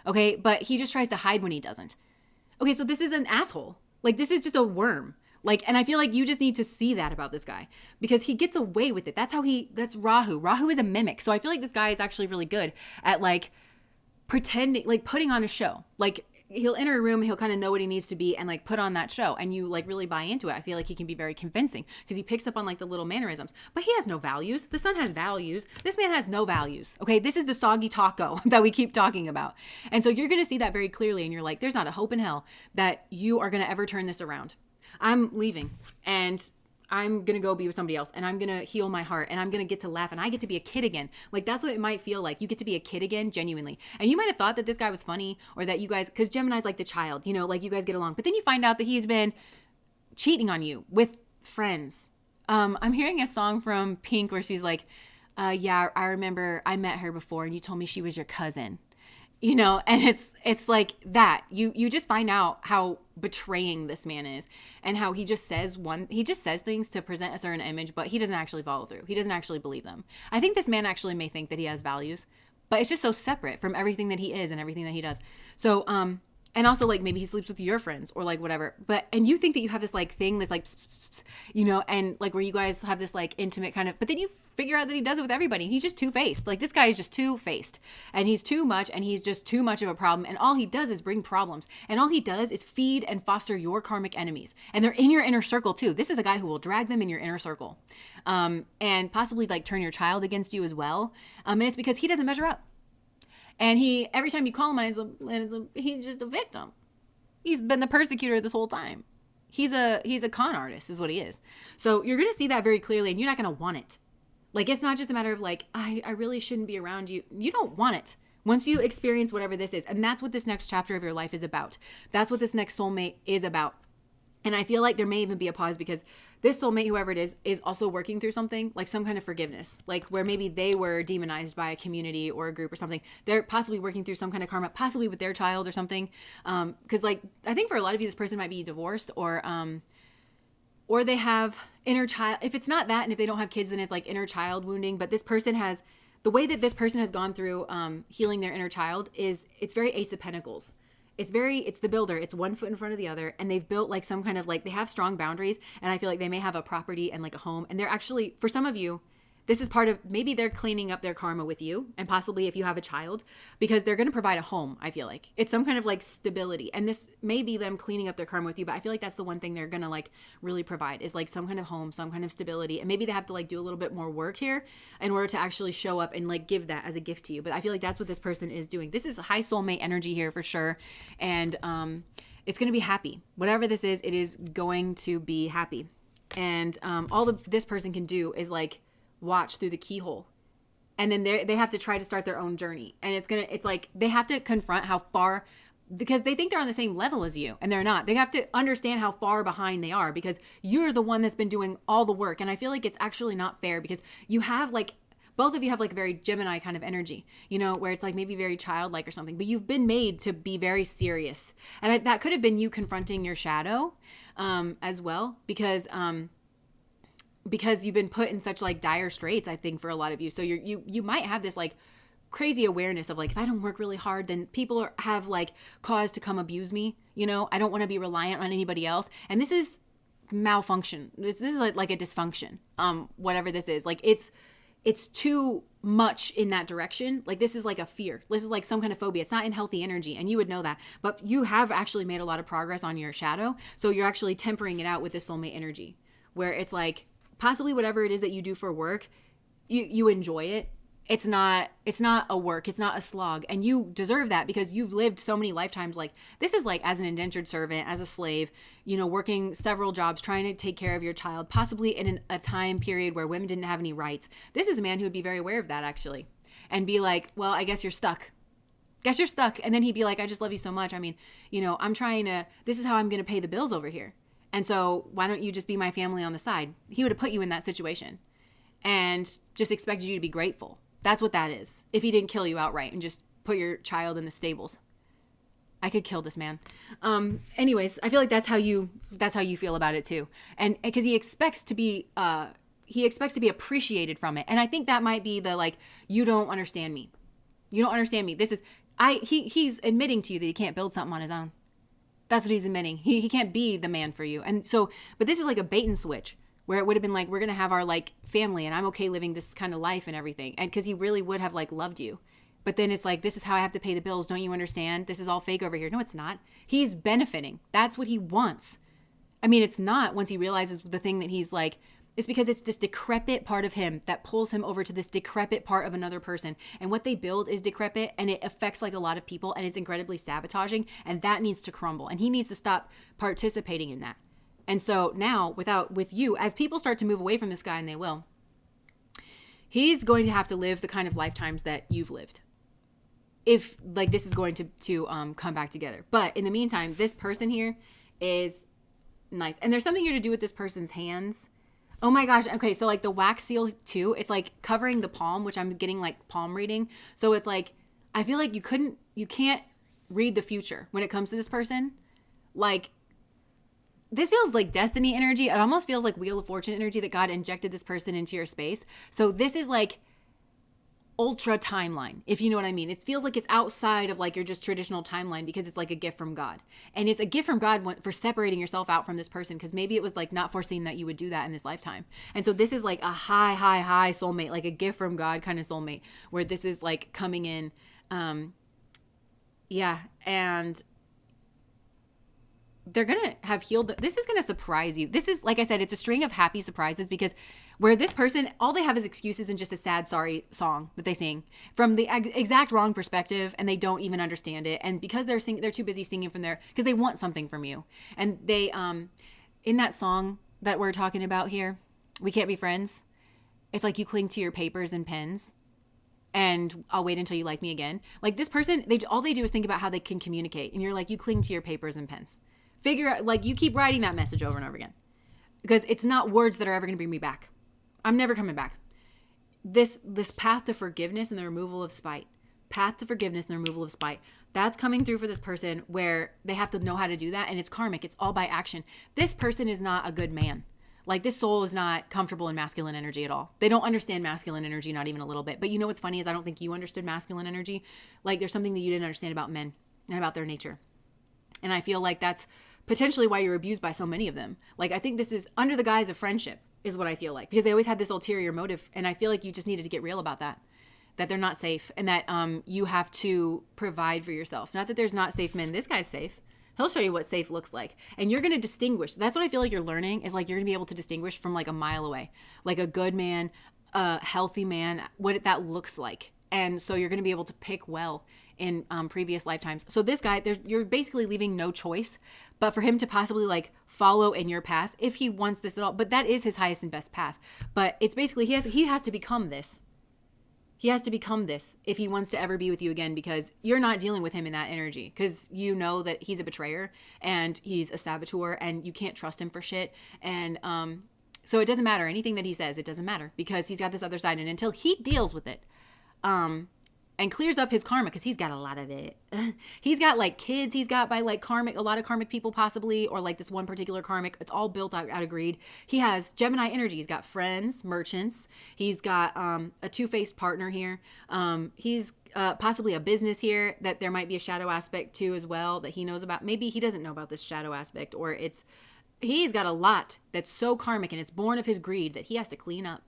Okay. But he just tries to hide when he doesn't. Okay. So this is an asshole. Like, this is just a worm. Like, and I feel like you just need to see that about this guy, because he gets away with it. That's Rahu. Rahu is a mimic. So I feel like this guy is actually really good at like pretending, like putting on a show. Like, he'll enter a room, he'll kind of know what he needs to be and like put on that show, and you like really buy into it. I feel like he can be very convincing because he picks up on like the little mannerisms, but he has no values. The sun has values. This man has no values. Okay. This is the soggy taco that we keep talking about. And so you're going to see that very clearly. And you're like, there's not a hope in hell that you are going to ever turn this around. I'm leaving, and I'm going to go be with somebody else, and I'm going to heal my heart, and I'm going to get to laugh, and I get to be a kid again. Like, that's what it might feel like. You get to be a kid again, genuinely. And you might have thought that this guy was funny, or that you guys, because Gemini's like the child, you know, like you guys get along. But then you find out that he's been cheating on you with friends. I'm hearing a song from Pink where she's like, yeah, I remember I met her before, and you told me she was your cousin. You know, and it's like that. You just find out how betraying this man is, and how he just says things to present a certain image, but he doesn't actually follow through. He doesn't actually believe them. I think this man actually may think that he has values, but it's just so separate from everything that he is and everything that he does. So, and also like maybe he sleeps with your friends or like whatever, and you think that you have this like thing, this like, you know, and like where you guys have this like intimate kind of, but then you figure out that he does it with everybody. He's just two-faced. Like, this guy is just two-faced, and he's too much, and he's just too much of a problem. And all he does is bring problems, and all he does is feed and foster your karmic enemies. And they're in your inner circle too. This is a guy who will drag them in your inner circle, and possibly like turn your child against you as well. And it's because he doesn't measure up. And every time you call him on, he's just a victim. He's been the persecutor this whole time. He's a con artist is what he is. So you're going to see that very clearly, and you're not going to want it. Like, it's not just a matter of like, I really shouldn't be around you. You don't want it once you experience whatever this is. And that's what this next chapter of your life is about. That's what this next soulmate is about. And I feel like there may even be a pause, because this soulmate, whoever it is also working through something, like some kind of forgiveness, like where maybe they were demonized by a community or a group or something. They're possibly working through some kind of karma, possibly with their child or something. Because like, I think for a lot of you, this person might be divorced, or they have inner child. If it's not that, and if they don't have kids, then it's like inner child wounding. But this person has, the way that this person has gone through healing their inner child is, it's very Ace of Pentacles. It's the builder. It's one foot in front of the other. And they've built like some kind of like, they have strong boundaries. And I feel like they may have a property and like a home. And they're actually, for some of you, This is part of, maybe they're cleaning up their karma with you, and possibly if you have a child, because they're going to provide a home. I feel like it's some kind of like stability, and this may be them cleaning up their karma with you, but I feel like that's the one thing they're going to like really provide is like some kind of home, some kind of stability. And maybe they have to like do a little bit more work here in order to actually show up and like give that as a gift to you. But I feel like that's what this person is doing. This is high soulmate energy here for sure. And it's going to be happy. Whatever this is, it is going to be happy. And this person can do is like watch through the keyhole, and then they have to try to start their own journey. And it's like they have to confront how far, because they think they're on the same level as you, and they're not. They have to understand how far behind they are, because you're the one that's been doing all the work. And I feel like it's actually not fair, because you have like, both of you have like a very Gemini kind of energy, you know, where it's like maybe very childlike or something, but you've been made to be very serious. And that could have been you confronting your shadow as well, because you've been put in such like dire straits, I think, for a lot of you. So you might have this like crazy awareness of like, if I don't work really hard, then people have like cause to come abuse me. You know, I don't want to be reliant on anybody else. And this is malfunction. This is like a dysfunction. Whatever this is, like it's too much in that direction. Like this is like a fear. This is like some kind of phobia. It's not in healthy energy, and you would know that. But you have actually made a lot of progress on your shadow. So you're actually tempering it out with this soulmate energy, where it's like, possibly whatever it is that you do for work, you enjoy it. It's not a work. It's not a slog. And you deserve that, because you've lived so many lifetimes. Like this is like as an indentured servant, as a slave, you know, working several jobs, trying to take care of your child, possibly in a time period where women didn't have any rights. This is a man who would be very aware of that, actually, and be like, well, I guess you're stuck. And then he'd be like, I just love you so much. I mean, you know, this is how I'm going to pay the bills over here. And so why don't you just be my family on the side? He would have put you in that situation and just expected you to be grateful. That's what that is. If he didn't kill you outright and just put your child in the stables. I could kill this man. Anyways, I feel like that's how you feel about it too. And because he expects to be appreciated from it. And I think that might be the like, you don't understand me. You don't understand me. He's admitting to you that he can't build something on his own. That's what he's admitting. He can't be the man for you. And so, but this is like a bait and switch, where it would have been like, we're going to have our like family, and I'm okay living this kind of life and everything. And because he really would have like loved you. But then it's like, this is how I have to pay the bills. Don't you understand? This is all fake over here. No, it's not. He's benefiting. That's what he wants. I mean, it's not, once he realizes the thing that he's like, it's because it's this decrepit part of him that pulls him over to this decrepit part of another person. And what they build is decrepit, and it affects like a lot of people, and it's incredibly sabotaging, and that needs to crumble. And he needs to stop participating in that. And so now with you, as people start to move away from this guy, and they will, he's going to have to live the kind of lifetimes that you've lived, if like this is going to come back together. But in the meantime, this person here is nice. And there's something here to do with this person's hands. Oh my gosh. Okay. So like the wax seal too, it's like covering the palm, which I'm getting like palm reading. So it's like, I feel like you can't read the future when it comes to this person. Like this feels like destiny energy. It almost feels like Wheel of Fortune energy, that God injected this person into your space. So this is like ultra timeline, if you know what I mean. It feels like it's outside of like your just traditional timeline, because it's like a gift from God. And it's a gift from God for separating yourself out from this person, because maybe it was like not foreseen that you would do that in this lifetime. And so this is like a high soulmate, like a gift from God kind of soulmate, where this is like coming in. And they're going to have healed. This is going to surprise you. This is, like I said, it's a string of happy surprises, because where this person, all they have is excuses and just a sad, sorry song that they sing from the exact wrong perspective, and they don't even understand it. And because they're too busy singing from there, because they want something from you. And they, in that song that we're talking about here, We Can't Be Friends, it's like you cling to your papers and pens, and I'll wait until you like me again. Like this person, all they do is think about how they can communicate. And you're like, you cling to your papers and pens. Figure out, like, you keep writing that message over and over again, because it's not words that are ever going to bring me back. I'm never coming back. This path to forgiveness and the removal of spite, that's coming through for this person, where they have to know how to do that. And it's karmic. It's all by action. This person is not a good man. Like this soul is not comfortable in masculine energy at all. They don't understand masculine energy, not even a little bit. But you know what's funny is I don't think you understood masculine energy. Like there's something that you didn't understand about men and about their nature. And I feel like that's potentially why you're abused by so many of them. Like I think this is under the guise of friendship. is what I feel like, because they always had this ulterior motive. And I feel like you just needed to get real about that they're not safe, and that you have to provide for yourself. Not that there's not safe men. This guy's safe. He'll show you what safe looks like. And you're going to distinguish. That's what I feel like you're learning, is like you're going to be able to distinguish from like a mile away, like a good man, a healthy man, what that looks like. And so you're going to be able to pick well in previous lifetimes. So this guy, you're basically leaving no choice but for him to possibly like follow in your path if he wants this at all. But that is his highest and best path. But it's basically he has to become this. He has to become this if he wants to ever be with you again, because you're not dealing with him in that energy, because you know that he's a betrayer and he's a saboteur and you can't trust him for shit. And so it doesn't matter. Anything that he says, it doesn't matter, because he's got this other side. And until he deals with it and clears up his karma, because he's got a lot of it. He's got like kids he's got by like a lot of karmic people possibly, or like this one particular karmic. It's all built out of greed. He has Gemini energy. He's got friends, merchants. He's got a two-faced partner here. He's possibly a business here that there might be a shadow aspect to as well that he knows about. Maybe he doesn't know about this shadow aspect, or he's got a lot that's so karmic and it's born of his greed that he has to clean up.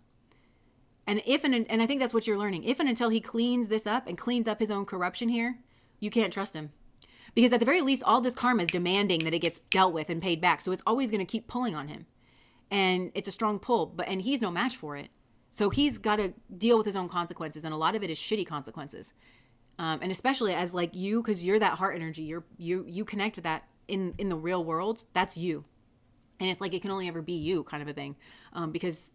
And and I think that's what you're learning. If and until he cleans this up and cleans up his own corruption here, you can't trust him. Because at the very least, all this karma is demanding that it gets dealt with and paid back. So it's always going to keep pulling on him. And it's a strong pull, and he's no match for it. So he's got to deal with his own consequences. And a lot of it is shitty consequences. And especially as like you, because you're that heart energy, you connect with that in the real world. That's you. And it's like it can only ever be you kind of a thing. Because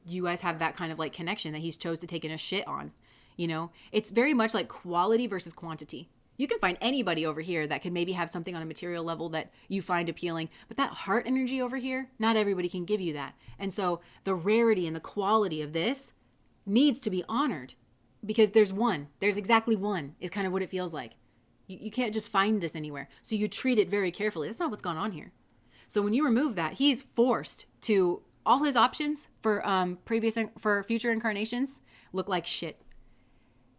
you guys have that kind of like connection that he's chose to take in a shit on. You know, it's very much like quality versus quantity. You can find anybody over here that can maybe have something on a material level that you find appealing, but that heart energy over here, not everybody can give you that. And so the rarity and the quality of this needs to be honored, because there's exactly one is kind of what it feels like. You can't just find this anywhere. So you treat it very carefully. That's not what's gone on here. So when you remove that, he's forced to, all his options for future incarnations look like shit.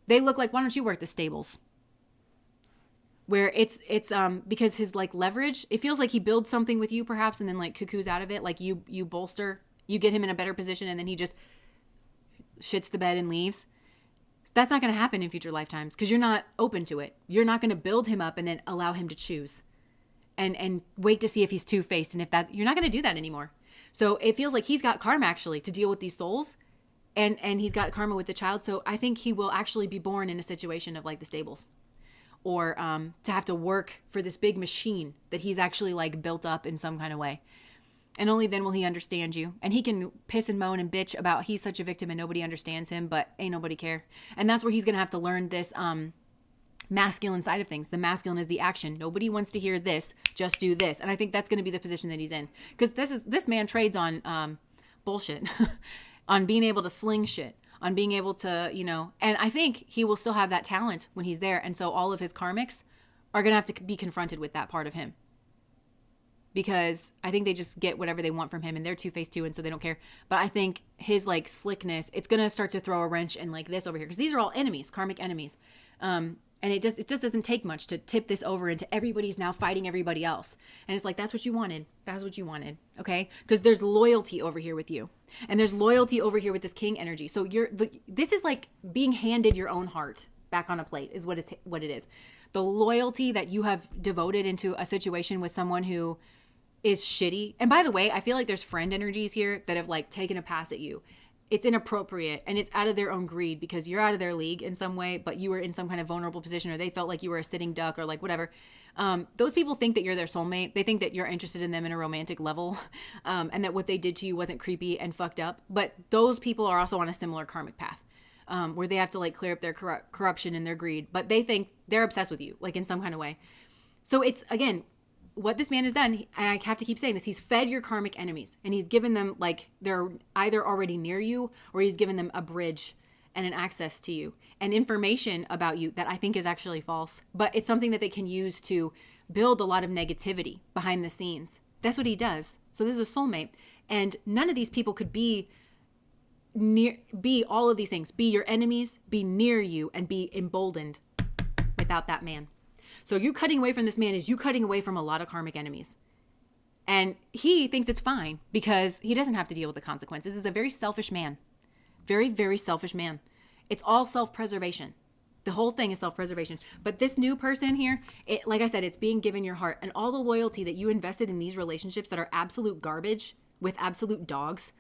They look like, why don't you work the stables? Where it's because his like leverage, it feels like he builds something with you perhaps and then like cuckoos out of it. Like you bolster, you get him in a better position and then he just shits the bed and leaves. That's not going to happen in future lifetimes because you're not open to it. You're not going to build him up and then allow him to choose and wait to see if he's two-faced. And if that, you're not going to do that anymore. So it feels like he's got karma actually to deal with these souls, and he's got karma with the child. So I think he will actually be born in a situation of like the stables, or to have to work for this big machine that he's actually like built up in some kind of way. And only then will he understand you. And he can piss and moan and bitch about he's such a victim and nobody understands him, but ain't nobody care. And that's where he's going to have to learn this masculine side of things. The masculine is the action. Nobody wants to hear this. Just do this. And I think that's going to be the position that he's in, because this man trades on bullshit, on being able to sling shit, on being able to, you know, and I think he will still have that talent when he's there. And so all of his karmics are going to have to be confronted with that part of him, because I think they just get whatever they want from him and they're two-faced too. And so they don't care. But I think his like slickness, it's going to start to throw a wrench in like this over here, because these are all enemies, karmic enemies. And it just doesn't take much to tip this over into everybody's now fighting everybody else. And it's like, that's what you wanted. That's what you wanted. Okay. Because there's loyalty over here with you. And there's loyalty over here with this king energy. So this is like being handed your own heart back on a plate is what it is. The loyalty that you have devoted into a situation with someone who is shitty. And by the way, I feel like there's friend energies here that have like taken a pass at you. It's inappropriate and it's out of their own greed, because you're out of their league in some way, but you were in some kind of vulnerable position, or they felt like you were a sitting duck or like whatever. Those people think that you're their soulmate. They think that you're interested in them in a romantic level, and that what they did to you wasn't creepy and fucked up. But those people are also on a similar karmic path, where they have to like clear up their corruption and their greed, but they think they're obsessed with you, like in some kind of way. So it's, again, what this man has done, and I have to keep saying this, he's fed your karmic enemies, and he's given them like they're either already near you, or he's given them a bridge and an access to you and information about you that I think is actually false, but it's something that they can use to build a lot of negativity behind the scenes. That's what he does. So this is a soulmate, and none of these people could be all of these things, be your enemies, be near you, and be emboldened without that man. So you cutting away from this man is you cutting away from a lot of karmic enemies. And he thinks it's fine because he doesn't have to deal with the consequences. This is a very selfish man. Very, very selfish man. It's all self-preservation. The whole thing is self-preservation. But this new person here, like I said, it's being given your heart. And all the loyalty that you invested in these relationships that are absolute garbage with absolute dogs.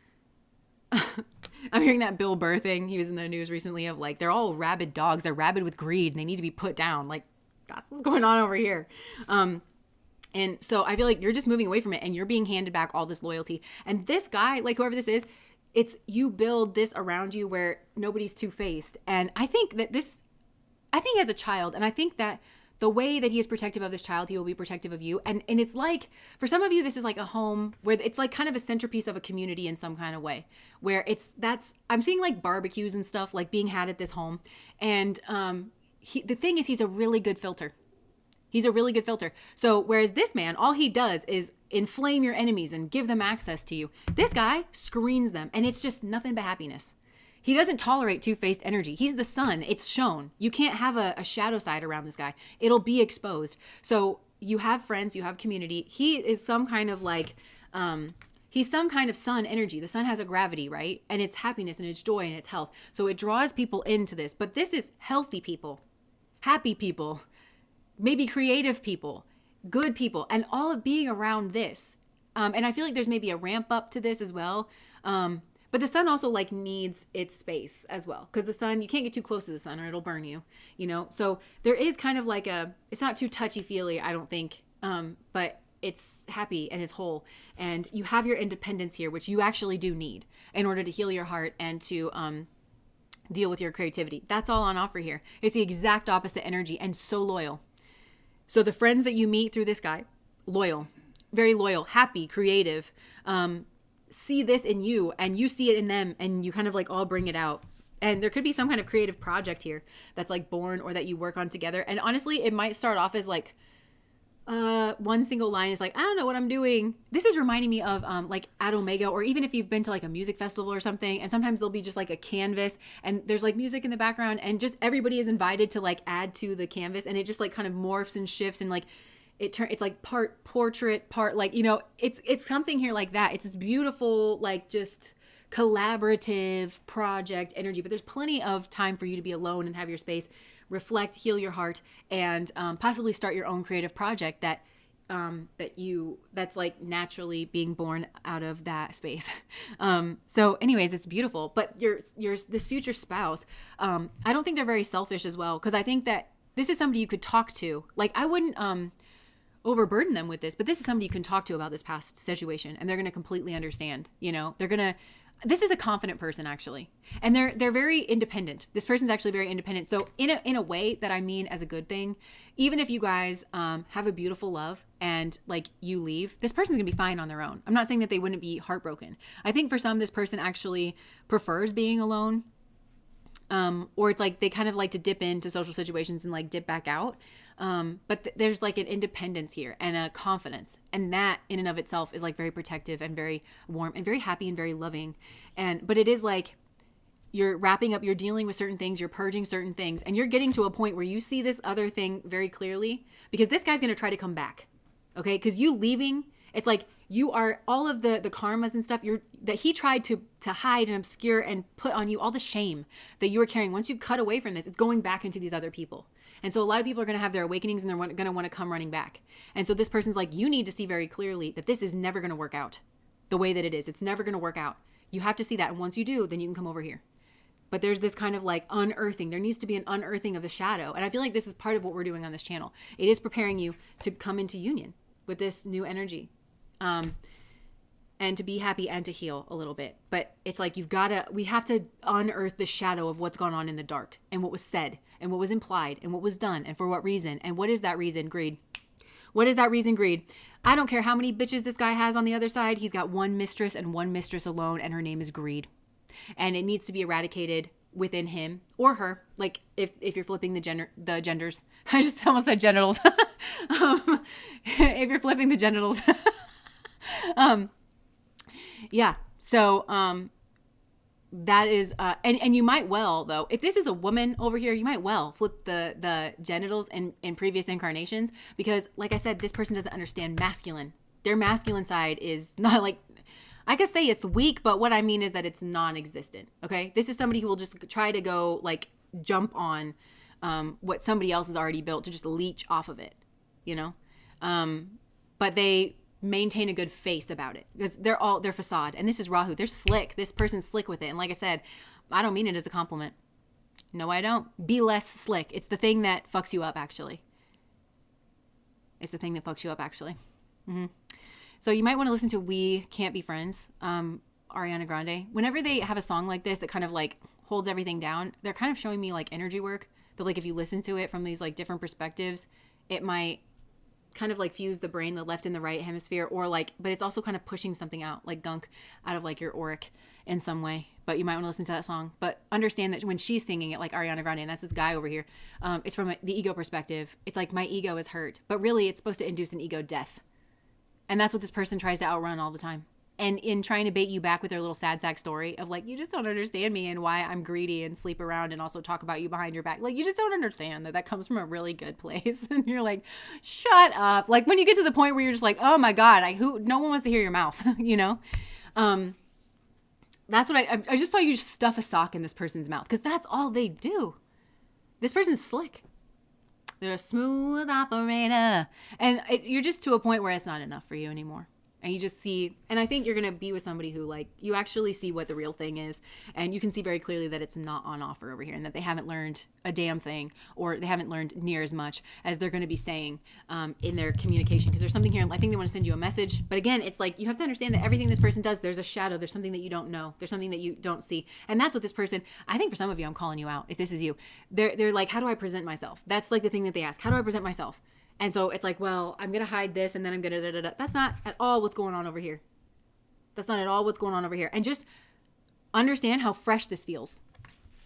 I'm hearing that Bill Burr thing. He was in the news recently of like, they're all rabid dogs. They're rabid with greed and they need to be put down. Like, that's what's going on over here. And so I feel like you're just moving away from it and you're being handed back all this loyalty. And this guy, like whoever this is, it's you build this around you where nobody's two-faced. And I think as a child, and I think that the way that he is protective of this child, he will be protective of you. And it's like, for some of you, this is like a home where it's like kind of a centerpiece of a community in some kind of way, where I'm seeing like barbecues and stuff like being had at this home. And the thing is, he's a really good filter. He's a really good filter. So whereas this man, all he does is inflame your enemies and give them access to you. This guy screens them and it's just nothing but happiness. He doesn't tolerate two-faced energy. He's the sun. It's shown. You can't have a shadow side around this guy. It'll be exposed. So you have friends, you have community. He is some kind of like, he's some kind of sun energy. The sun has a gravity, right? And it's happiness and it's joy and it's health. So it draws people into this. But this is healthy people, happy people, maybe creative people, good people, and all of being around this. And I feel like there's maybe a ramp up to this as well. But the sun also like needs its space as well. Because the sun, you can't get too close to the sun or it'll burn you, you know? So there is kind of like it's not too touchy-feely, I don't think. But it's happy and it's whole. And you have your independence here, which you actually do need in order to heal your heart and to deal with your creativity. That's all on offer here. It's the exact opposite energy and so loyal. So the friends that you meet through this guy, loyal, very loyal, happy, creative, see this in you and you see it in them and you kind of like all bring it out. And there could be some kind of creative project here that's like born or that you work on together. And honestly, it might start off as like one single line is like, I don't know what I'm doing. This is reminding me of like at Omega, or even if you've been to like a music festival or something, and sometimes there'll be just like a canvas and there's like music in the background and just everybody is invited to like add to the canvas and it just like kind of morphs and shifts and like it's like part portrait, part like, you know, it's something here like that. It's this beautiful, like just collaborative project energy, but there's plenty of time for you to be alone and have your space, reflect, heal your heart, and possibly start your own creative project that's like naturally being born out of that space. So anyways, it's beautiful, but your this future spouse, I don't think they're very selfish as well. Cause I think that this is somebody you could talk to. Like I wouldn't, overburden them with this, but this is somebody you can talk to about this past situation and they're going to completely understand, you know, this is a confident person actually. And they're very independent. This person's actually very independent. So in a way that I mean as a good thing, even if you guys have a beautiful love and like you leave, this person's gonna be fine on their own. I'm not saying that they wouldn't be heartbroken. I think for some, this person actually prefers being alone. Or it's like they kind of like to dip into social situations and like dip back out. But there's like an independence here and a confidence. And that in and of itself is like very protective and very warm and very happy and very loving. But it is like you're wrapping up, you're dealing with certain things, you're purging certain things, and you're getting to a point where you see this other thing very clearly because this guy's going to try to come back. Okay. Cause you leaving, it's like you are all of the karmas and stuff that he tried to hide and obscure and put on you, all the shame that you were carrying. Once you cut away from this, it's going back into these other people. And so a lot of people are going to have their awakenings and they're going to want to come running back. And so this person's like, you need to see very clearly that this is never going to work out the way that it is. It's never going to work out. You have to see that. And once you do, then you can come over here. But there's this kind of like unearthing. There needs to be an unearthing of the shadow. And I feel like this is part of what we're doing on this channel. It is preparing you to come into union with this new energy. And to be happy and to heal a little bit. But it's like we have to unearth the shadow of what's gone on in the dark and what was said and what was implied and what was done and for what reason. And what is that reason? Greed. What is that reason? Greed. I don't care how many bitches this guy has on the other side. He's got one mistress and one mistress alone, and her name is greed. And it needs to be eradicated within him or her. Like if you're flipping the genders, I just almost said genitals. If you're flipping the genitals, yeah. So, that is, and you might well though, if this is a woman over here, you might well flip the genitals in previous incarnations, because like I said, this person doesn't understand masculine. Their masculine side is not like, I could say it's weak, but what I mean is that it's non-existent. Okay. This is somebody who will just try to go like jump on what somebody else has already built to just leech off of it, you know? But they maintain a good face about it because they're facade. And this is Rahu. They're slick. This person's slick with it. And like I said, I don't mean it as a compliment. No, I don't. Be less slick. It's the thing that fucks you up, actually. It's the thing that fucks you up, actually. Mm-hmm. So you might want to listen to We Can't Be Friends, Ariana Grande. Whenever they have a song like this that kind of like holds everything down, they're kind of showing me like energy work that like if you listen to it from these like different perspectives, it might kind of like fuse the brain, the left and the right hemisphere, or like, but it's also kind of pushing something out, like gunk out of like your auric in some way. But you might want to listen to that song. But understand that when she's singing it, like Ariana Grande, and that's this guy over here, it's from the ego perspective. It's like my ego is hurt, but really it's supposed to induce an ego death. And that's what this person tries to outrun all the time. And in trying to bait you back with their little sad sack story of like, you just don't understand me and why I'm greedy and sleep around and also talk about you behind your back. Like, you just don't understand that comes from a really good place. And you're like, shut up. Like when you get to the point where you're just like, oh my God, no one wants to hear your mouth, you know? That's what I just saw you stuff a sock in this person's mouth because that's all they do. This person's slick. They're a smooth operator. And you're just to a point where it's not enough for you anymore. And you just see, and I think you're going to be with somebody who like, you actually see what the real thing is. And you can see very clearly that it's not on offer over here and that they haven't learned a damn thing or they haven't learned near as much as they're going to be saying in their communication. Because there's something here, I think they want to send you a message. But again, it's like, you have to understand that everything this person does, there's a shadow. There's something that you don't know. There's something that you don't see. And that's what this person, I think for some of you, I'm calling you out. If this is you, they're like, how do I present myself? That's like the thing that they ask. How do I present myself? And so it's like, well, I'm going to hide this and then I'm going to That's not at all what's going on over here. That's not at all what's going on over here. And just understand how fresh this feels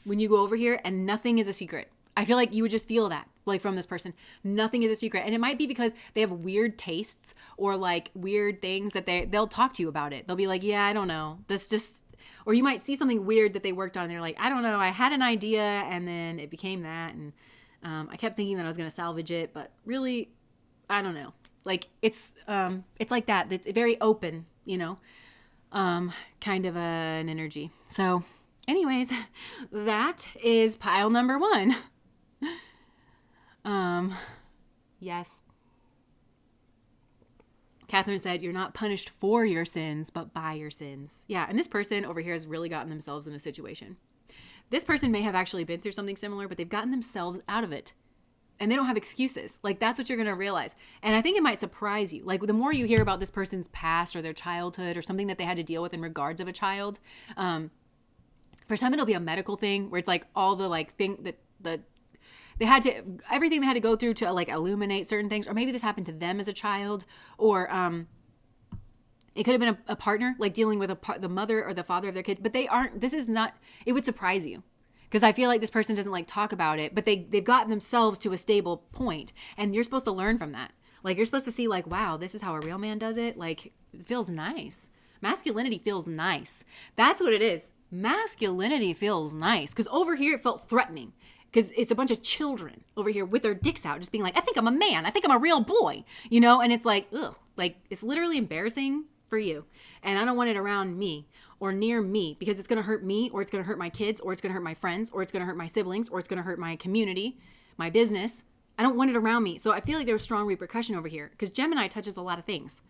when you go over here and nothing is a secret. I feel like you would just feel that, like from this person. Nothing is a secret. And it might be because they have weird tastes or like weird things that they'll talk to you about it. They'll be like, yeah, I don't know. That's just, or you might see something weird that they worked on and they're like, I don't know. I had an idea and then it became that. And I kept thinking that I was going to salvage it, but really, I don't know. Like it's like that. It's very open, you know, kind of an energy. So anyways, that is pile number 1. Yes. Catherine said, you're not punished for your sins, but by your sins. Yeah. And this person over here has really gotten themselves in a situation. This person may have actually been through something similar, but they've gotten themselves out of it. And they don't have excuses. Like, that's what you're going to realize. And I think it might surprise you. Like, the more you hear about this person's past or their childhood or something that they had to deal with in regards of a child, for some it'll be a medical thing where it's like all the like thing that they had to, everything they had to go through to like illuminate certain things. Or maybe this happened to them as a child. Or it could have been a partner, like dealing with the mother or the father of their kid. But they aren't, this is not, it would surprise you. Because I feel like this person doesn't like talk about it, but they've gotten themselves to a stable point. And you're supposed to learn from that. Like, you're supposed to see like, wow, this is how a real man does it. Like, it feels nice. Masculinity feels nice. That's what it is. Masculinity feels nice. Because over here it felt threatening. Because it's a bunch of children over here with their dicks out, just being like, I think I'm a man. I think I'm a real boy. You know? And it's like, ugh. Like, it's literally embarrassing for you. And I don't want it around me or near me because it's going to hurt me or it's going to hurt my kids or it's going to hurt my friends or it's going to hurt my siblings or it's going to hurt my community, my business. I don't want it around me. So I feel like there's strong repercussion over here because Gemini touches a lot of things.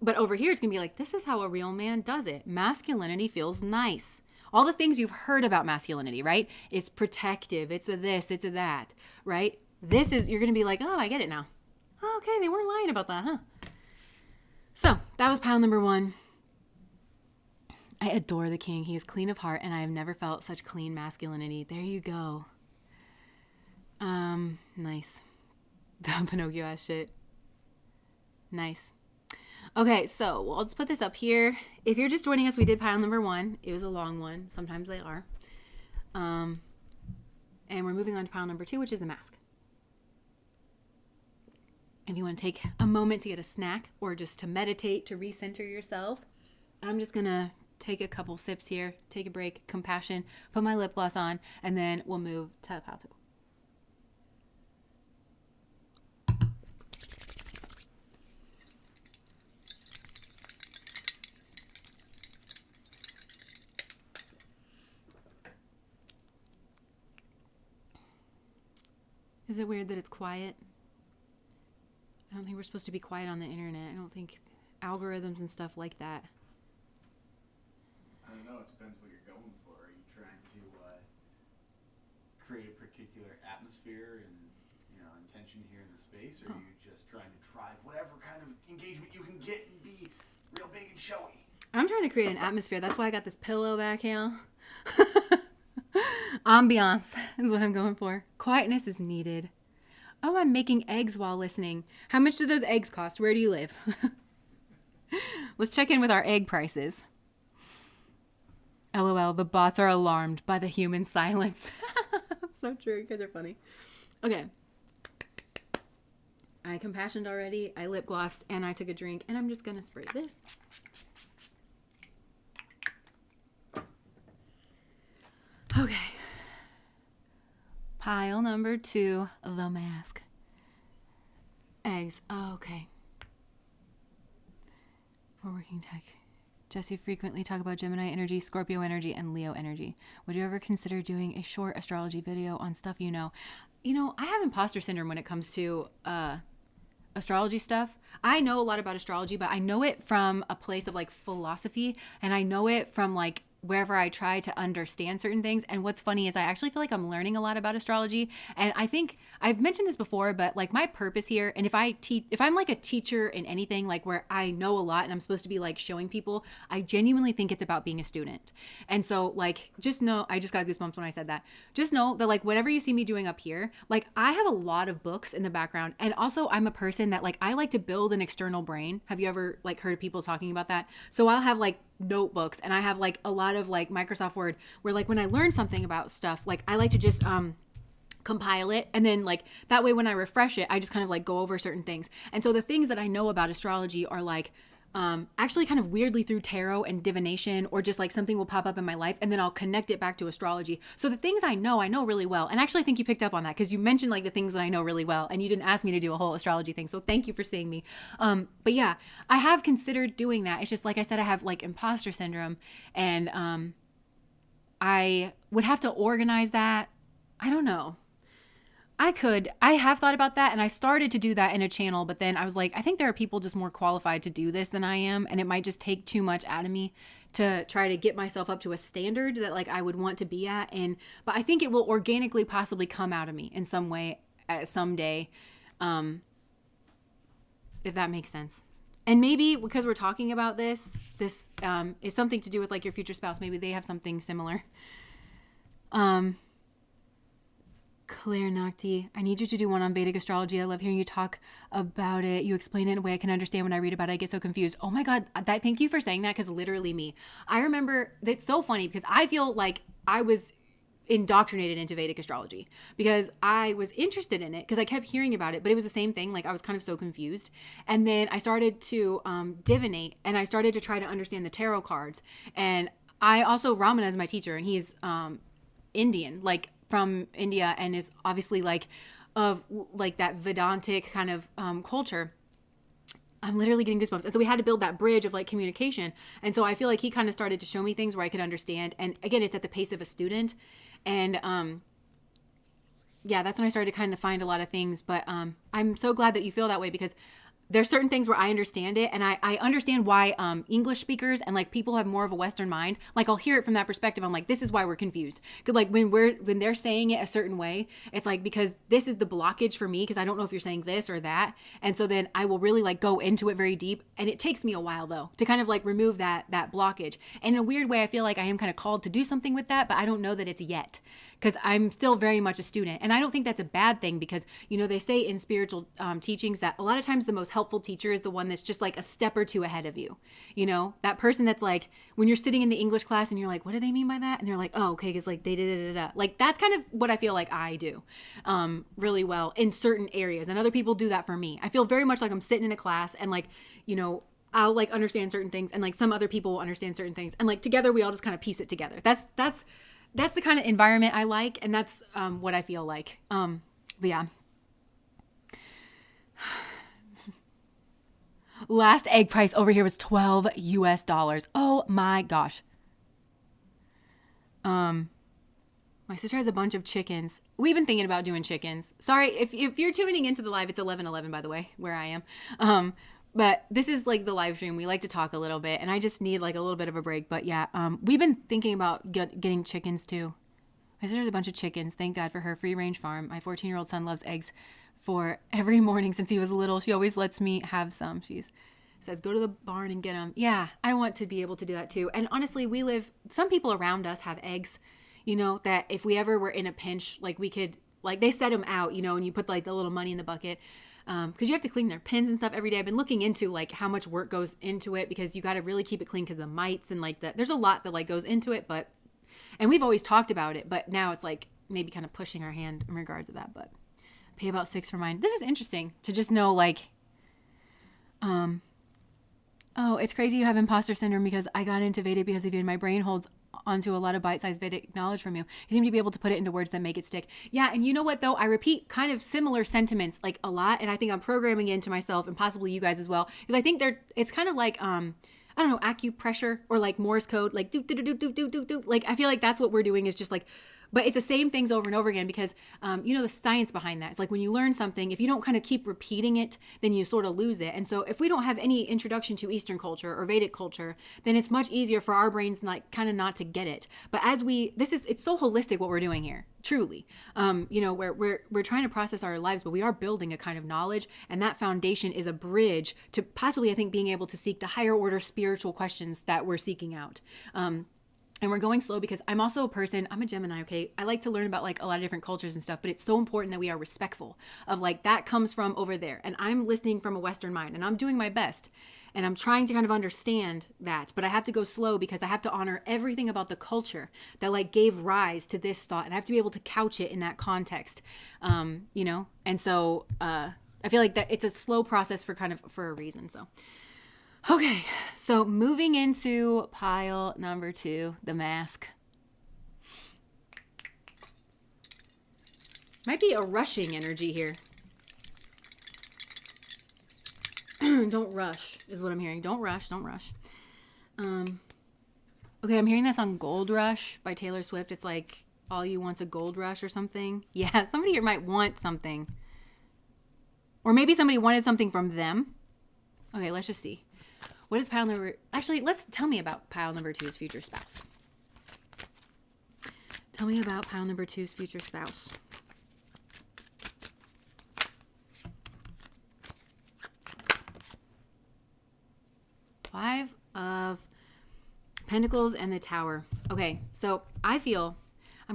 But over here, it's going to be like, this is how a real man does it. Masculinity feels nice. All the things you've heard about masculinity, right? It's protective. It's a this, it's a that, right? This is, you're going to be like, oh, I get it now. Oh, okay, they weren't lying about that, huh? So that was pile number 1. I adore the king. He is clean of heart, and I have never felt such clean masculinity. There you go. Nice. The Pinocchio ass shit. Nice. Okay, so I'll just put this up here. If you're just joining us, we did pile number 1. It was a long one. Sometimes they are. And we're moving on to pile number 2, which is the mask. If you want to take a moment to get a snack or just to meditate, to recenter yourself, I'm just going to take a couple sips here, take a break, compassion, put my lip gloss on, and then we'll move to pile 2. Is it weird that it's quiet? I don't think we're supposed to be quiet on the internet. I don't think algorithms and stuff like that.
I don't know. It depends what you're going for. Are you trying to create a particular atmosphere and intention here in the space, or are you just trying to drive whatever kind of engagement you can get and be real big and showy?
I'm trying to create an atmosphere. That's why I got this pillow back here. Ambiance is what I'm going for. Quietness is needed. Oh, I'm making eggs while listening. How much do those eggs cost? Where do you live? Let's check in with our egg prices. LOL, the bots are alarmed by the human silence. So true. You guys are funny. Okay. I compassioned already. I lip glossed and I took a drink, and I'm just going to spray this. Okay. Pile number 2, the mask. Eggs. Oh, okay. For working tech. Jesse frequently talk about Gemini energy, Scorpio energy, and Leo energy. Would you ever consider doing a short astrology video on stuff you know? I have imposter syndrome when it comes to astrology stuff. I know a lot about astrology, but I know it from a place of like philosophy, and I know it from like wherever I try to understand certain things. And what's funny is I actually feel like I'm learning a lot about astrology. And I think I've mentioned this before, but like my purpose here, and if I'm like a teacher in anything, like where I know a lot and I'm supposed to be like showing people, I genuinely think it's about being a student. And so like, just know, I just got goosebumps when I said that. Just know that like whatever you see me doing up here, like I have a lot of books in the background. And also I'm a person that like, I like to build an external brain. Have you ever like heard people talking about that? So I'll have like notebooks, and I have like a lot of like Microsoft Word where like when I learn something about stuff, like I like to just compile it, and then like that way when I refresh it, I just kind of like go over certain things. And so the things that I know about astrology are like actually kind of weirdly through tarot and divination, or just like something will pop up in my life and then I'll connect it back to astrology. So the things I know really well. And actually I think you picked up on that because you mentioned like the things that I know really well, and you didn't ask me to do a whole astrology thing. So thank you for seeing me. But yeah, I have considered doing that. It's just like I said, I have like imposter syndrome, and I would have to organize that. I don't know. I have thought about that, and I started to do that in a channel, but then I was like, I think there are people just more qualified to do this than I am, and it might just take too much out of me to try to get myself up to a standard that like I would want to be at. But I think it will organically possibly come out of me in some way someday, if that makes sense. And maybe because we're talking about this is something to do with like your future spouse. Maybe they have something similar. Claire Nocti, I need you to do one on Vedic astrology. I love hearing you talk about it. You explain it in a way I can understand. When I read about it, I get so confused. Oh my God. Thank you for saying that, because literally me. I remember, it's so funny because I feel like I was indoctrinated into Vedic astrology because I was interested in it because I kept hearing about it, but it was the same thing. Like I was kind of so confused. And then I started to divinate, and I started to try to understand the tarot cards. And I also, Ramana is my teacher, and he's Indian, like from India, and is obviously like of like that Vedantic kind of culture. I'm literally getting goosebumps. And so we had to build that bridge of like communication. And so I feel like he kind of started to show me things where I could understand. And again, it's at the pace of a student. And yeah, that's when I started to kind of find a lot of things. But I'm so glad that you feel that way, because there's certain things where I understand it, and I understand why English speakers and like people have more of a Western mind. Like I'll hear it from that perspective. I'm like, this is why we're confused. Cause like when they're saying it a certain way, it's like, because this is the blockage for me, because I don't know if you're saying this or that. And so then I will really like go into it very deep. And it takes me a while though to kind of like remove that blockage. And in a weird way, I feel like I am kind of called to do something with that, but I don't know that it's yet, because I'm still very much a student. And I don't think that's a bad thing, because, you know, they say in spiritual teachings that a lot of times the most helpful teacher is the one that's just like a step or two ahead of you. You know, that person that's like, when you're sitting in the English class and you're like, what do they mean by that? And they're like, oh, okay, because like they did da. Like that's kind of what I feel like I do really well in certain areas. And other people do that for me. I feel very much like I'm sitting in a class and like, you know, I'll like understand certain things, and like some other people will understand certain things. And like together we all just kind of piece it together. That's the kind of environment I like, and that's what I feel like. But yeah. Last egg price over here was $12 US. Oh my gosh. My My sister has a bunch of chickens. We've been thinking about doing chickens. Sorry, if you're tuning into the live, it's 11:11 by the way, where I am. But this is like the live stream. We like to talk a little bit, and I just need like a little bit of a break. But yeah, we've been thinking about getting chickens too. My sister has a bunch of chickens. Thank God for her. Free range farm. My 14-year-old son loves eggs for every morning since he was little. She always lets me have some. She says, go to the barn and get them. Yeah, I want to be able to do that too. And honestly, some people around us have eggs, you know, that if we ever were in a pinch, like we could, like they set them out, you know, and you put like the little money in the bucket. Because you have to clean their pens and stuff every day. I've been looking into like how much work goes into it because you got to really keep it clean because the mites and like that. There's a lot that like goes into it, and we've always talked about it, but now it's like maybe kind of pushing our hand in regards to that. But pay about $6 for mine. This is interesting to just know like, oh, it's crazy you have imposter syndrome because I got into Vedic because of you and my brain holds onto a lot of bite-sized Vedic knowledge from you. You seem to be able to put it into words that make it stick. Yeah, and you know what though? I repeat kind of similar sentiments like a lot, and I think I'm programming it into myself and possibly you guys as well. Because I think it's kind of like I don't know, acupressure or like Morse code, like do do do do do do do. Like I feel like that's what we're doing is just like, but it's the same things over and over again because you know the science behind that. It's like when you learn something, if you don't kind of keep repeating it, then you sort of lose it. And so if we don't have any introduction to Eastern culture or Vedic culture, then it's much easier for our brains like kind of not to get it. But as it's so holistic what we're doing here, truly. You know, we're trying to process our lives, but we are building a kind of knowledge, and that foundation is a bridge to possibly, I think, being able to seek the higher order spiritual questions that we're seeking out. And we're going slow because I'm also a person, I'm a Gemini, okay? I like to learn about like a lot of different cultures and stuff, but it's so important that we are respectful of like that comes from over there. And I'm listening from a Western mind and I'm doing my best. And I'm trying to kind of understand that, but I have to go slow because I have to honor everything about the culture that like gave rise to this thought. And I have to be able to couch it in that context, you know? And so I feel like that it's a slow process for a reason, so. Okay, so moving into pile number 2, the mask. Might be a rushing energy here. Don't rush is what I'm hearing. Don't rush, don't rush. Okay, I'm hearing this on Gold Rush by Taylor Swift. It's like, all you want's a gold rush or something. Yeah, somebody here might want something. Or maybe somebody wanted something from them. Okay, let's just see. What is pile number... Actually, tell me about pile number 2's future spouse. Tell me about pile number 2's future spouse. Five of Pentacles and the Tower. Okay, so I'm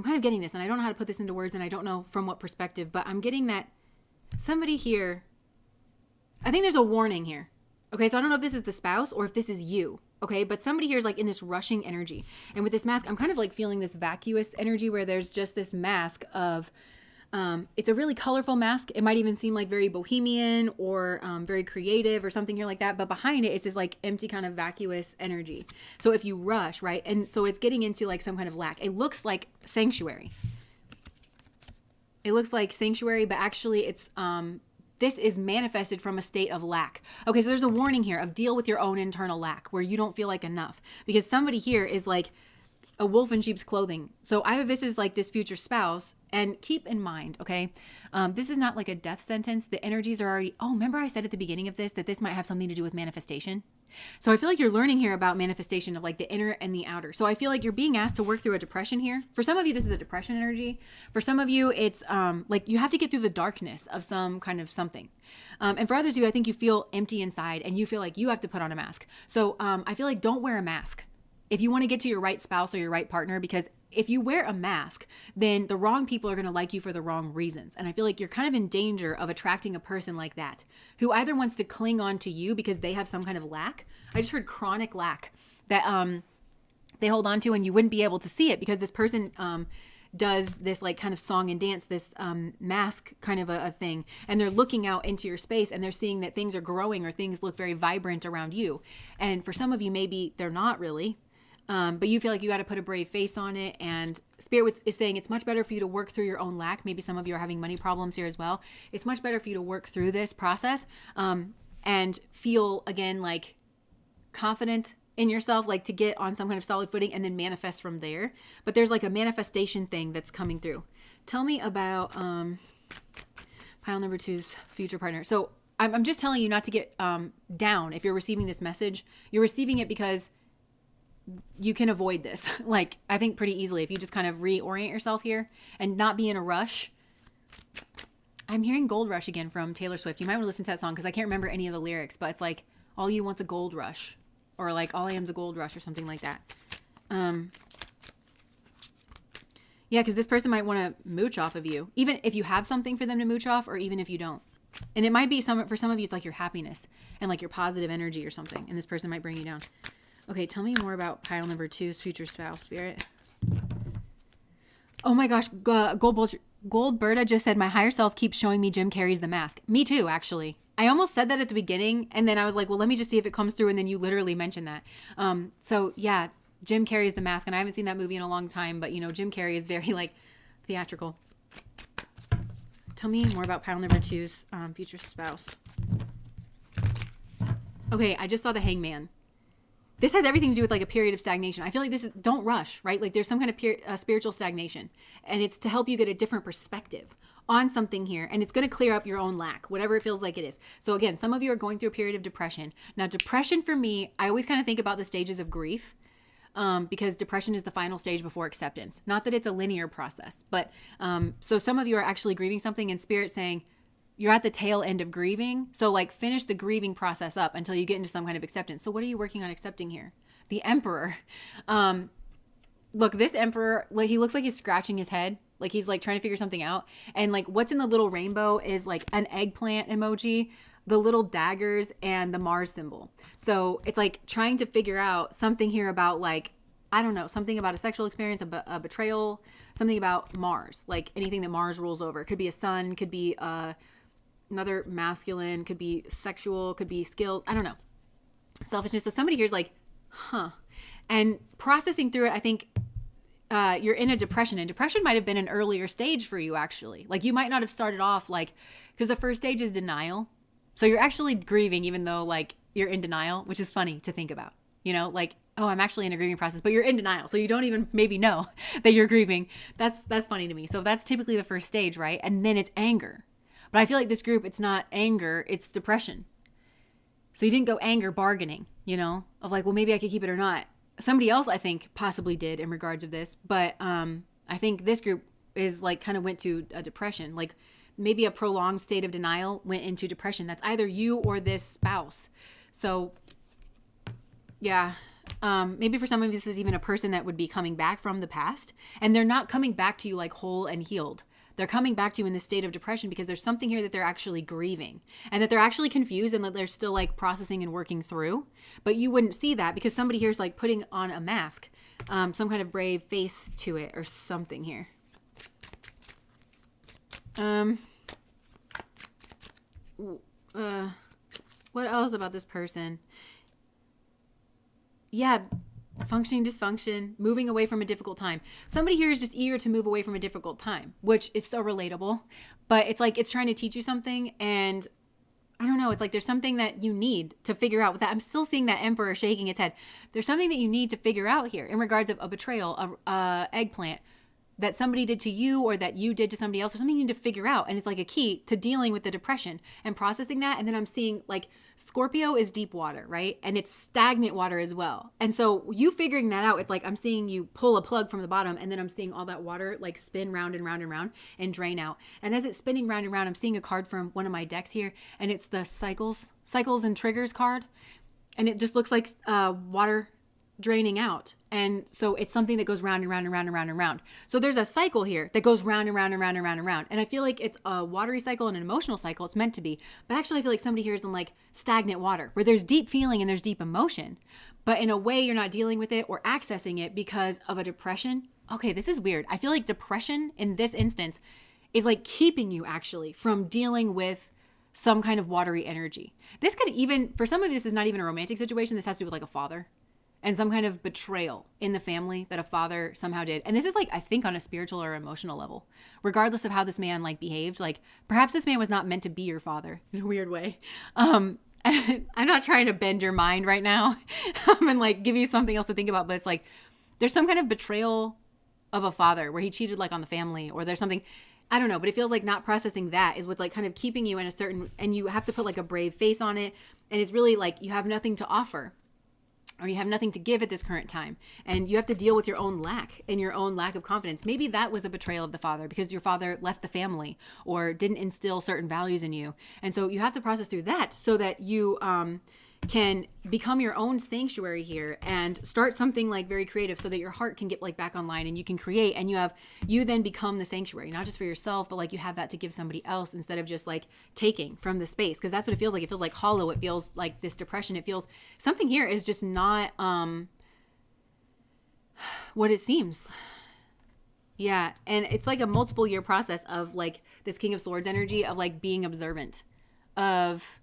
kind of getting this, and I don't know how to put this into words, and I don't know from what perspective, but I'm getting that somebody here... I think there's a warning here. Okay, so I don't know if this is the spouse or if this is you, okay? But somebody here is like in this rushing energy. And with this mask, I'm kind of like feeling this vacuous energy where there's just this mask of, it's a really colorful mask. It might even seem like very bohemian or very creative or something here like that. But behind it, it's this like empty kind of vacuous energy. So if you rush, right? And so it's getting into like some kind of lack. It looks like sanctuary. It looks like sanctuary, but actually it's... this is manifested from a state of lack. Okay, so there's a warning here of deal with your own internal lack where you don't feel like enough. Because somebody here is like a wolf in sheep's clothing. So either this is like this future spouse, and keep in mind, okay, this is not like a death sentence. The energies are already... Oh, remember I said at the beginning of this that this might have something to do with manifestation? So I feel like you're learning here about manifestation of like the inner and the outer. So I feel like you're being asked to work through a depression here. For some of you, this is a depression energy. For some of you, it's like you have to get through the darkness of some kind of something. And for others of you, I think you feel empty inside and you feel like you have to put on a mask. So I feel like don't wear a mask if you want to get to your right spouse or your right partner, because if you wear a mask, then the wrong people are going to like you for the wrong reasons. And I feel like you're kind of in danger of attracting a person like that who either wants to cling on to you because they have some kind of lack. I just heard chronic lack that they hold on to, and you wouldn't be able to see it because this person does this like kind of song and dance, this mask kind of a thing. And they're looking out into your space and they're seeing that things are growing or things look very vibrant around you. And for some of you, maybe they're not really. But you feel like you got to put a brave face on it, and Spirit is saying it's much better for you to work through your own lack. Maybe some of you are having money problems here as well. It's much better for you to work through this process and feel, again, like confident in yourself, like to get on some kind of solid footing and then manifest from there. But there's like a manifestation thing that's coming through. Tell me about pile number 2's future partner. So I'm just telling you not to get down if you're receiving this message. You're receiving it because you can avoid this, like, I think pretty easily if you just kind of reorient yourself here and not be in a rush. I'm hearing Gold Rush again from Taylor Swift. You might want to listen to that song because I can't remember any of the lyrics, but it's like, all you want's a gold rush, or like, all I am's a gold rush, or something like that. Yeah, because this person might want to mooch off of you, even if you have something for them to mooch off, or even if you don't. And it might be for some of you, it's like your happiness and like your positive energy or something, and this person might bring you down. Okay, tell me more about pile number 2's future spouse, Spirit. Oh my gosh, Goldberta just said, my higher self keeps showing me Jim Carrey's The Mask. Me too, actually. I almost said that at the beginning, and then I was like, well, let me just see if it comes through, and then you literally mentioned that. So yeah, Jim Carrey's The Mask, and I haven't seen that movie in a long time, but you know, Jim Carrey is very like theatrical. Tell me more about pile number 2's future spouse. Okay, I just saw the Hangman. This has everything to do with like a period of stagnation. I feel like this is, don't rush, right? Like there's some kind of spiritual stagnation, and it's to help you get a different perspective on something here. And it's going to clear up your own lack, whatever it feels like it is. So again, some of you are going through a period of depression. Now, depression for me, I always kind of think about the stages of grief, because depression is the final stage before acceptance. Not that it's a linear process, but so some of you are actually grieving something, and Spirit saying, you're at the tail end of grieving. So like finish the grieving process up until you get into some kind of acceptance. So what are you working on accepting here? The Emperor. Look, this Emperor, like he looks like he's scratching his head. Like he's like trying to figure something out. And like what's in the little rainbow is like an eggplant emoji, the little daggers, and the Mars symbol. So it's like trying to figure out something here about like, I don't know, something about a sexual experience, a betrayal, something about Mars, like anything that Mars rules over. It could be a sun, could be another masculine, could be sexual, could be skills. I don't know. Selfishness. So somebody here's like, huh. And processing through it, I think you're in a depression. And depression might have been an earlier stage for you, actually. Like you might not have started off like, because the first stage is denial. So you're actually grieving even though like you're in denial, which is funny to think about. You know, like, oh, I'm actually in a grieving process, but you're in denial. So you don't even maybe know that you're grieving. That's funny to me. So that's typically the first stage, right? And then it's anger. But I feel like this group, it's not anger, it's depression. So you didn't go anger bargaining, you know, of like, well, maybe I could keep it or not. Somebody else, I think, possibly did in regards of this. But I think this group is like kind of went to a depression. Like maybe a prolonged state of denial went into depression. That's either you or this spouse. So yeah, maybe for some of you, this is even a person that would be coming back from the past. And they're not coming back to you like whole and healed. They're coming back to you in this state of depression because there's something here that they're actually grieving and that they're actually confused and that they're still like processing and working through. But you wouldn't see that because somebody here is like putting on a mask, some kind of brave face to it or something here. What else about this person? Yeah. Functioning dysfunction, moving away from a difficult time. Somebody here is just eager to move away from a difficult time, which is so relatable, but it's like it's trying to teach you something, and I don't know, it's like there's something that you need to figure out with that. I'm still seeing that Emperor shaking its head. There's something that you need to figure out here in regards of a betrayal, a eggplant that somebody did to you or that you did to somebody else, or something you need to figure out. And it's like a key to dealing with the depression and processing that. And then I'm seeing like Scorpio is deep water, right? And it's stagnant water as well. And so you figuring that out, it's like I'm seeing you pull a plug from the bottom, and then I'm seeing all that water like spin round and round and round and drain out. And as it's spinning round and round, I'm seeing a card from one of my decks here, and it's the cycles and triggers card. And it just looks like water draining out. And so it's something that goes round and round and round and round and round. So there's a cycle here that goes round and round and round and round and round. And I feel like it's a watery cycle and an emotional cycle. It's meant to be. But actually I feel like somebody here is in like stagnant water where there's deep feeling and there's deep emotion. But in a way you're not dealing with it or accessing it because of a depression. Okay, this is weird. I feel like depression in this instance is like keeping you actually from dealing with some kind of watery energy. This could even, for some of this is not even a romantic situation. This has to do with like a father and some kind of betrayal in the family that a father somehow did. And this is like, I think on a spiritual or emotional level, regardless of how this man like behaved, like perhaps this man was not meant to be your father in a weird way. And I'm not trying to bend your mind right now and like give you something else to think about, but it's like there's some kind of betrayal of a father where he cheated like on the family, or there's something, I don't know, but it feels like not processing that is what's like kind of keeping you in a certain, and you have to put like a brave face on it. And it's really like you have nothing to offer, or you have nothing to give at this current time. And you have to deal with your own lack and your own lack of confidence. Maybe that was a betrayal of the father because your father left the family or didn't instill certain values in you. And so you have to process through that so that you can become your own sanctuary here and start something like very creative so that your heart can get like back online and you can create, and you then become the sanctuary, not just for yourself, but like you have that to give somebody else instead of just like taking from the space. Because that's what it feels like. It feels like hollow. It feels like this depression. It feels something here is just not what it seems. Yeah. And it's like a multiple year process of like this King of Swords energy of like being observant of,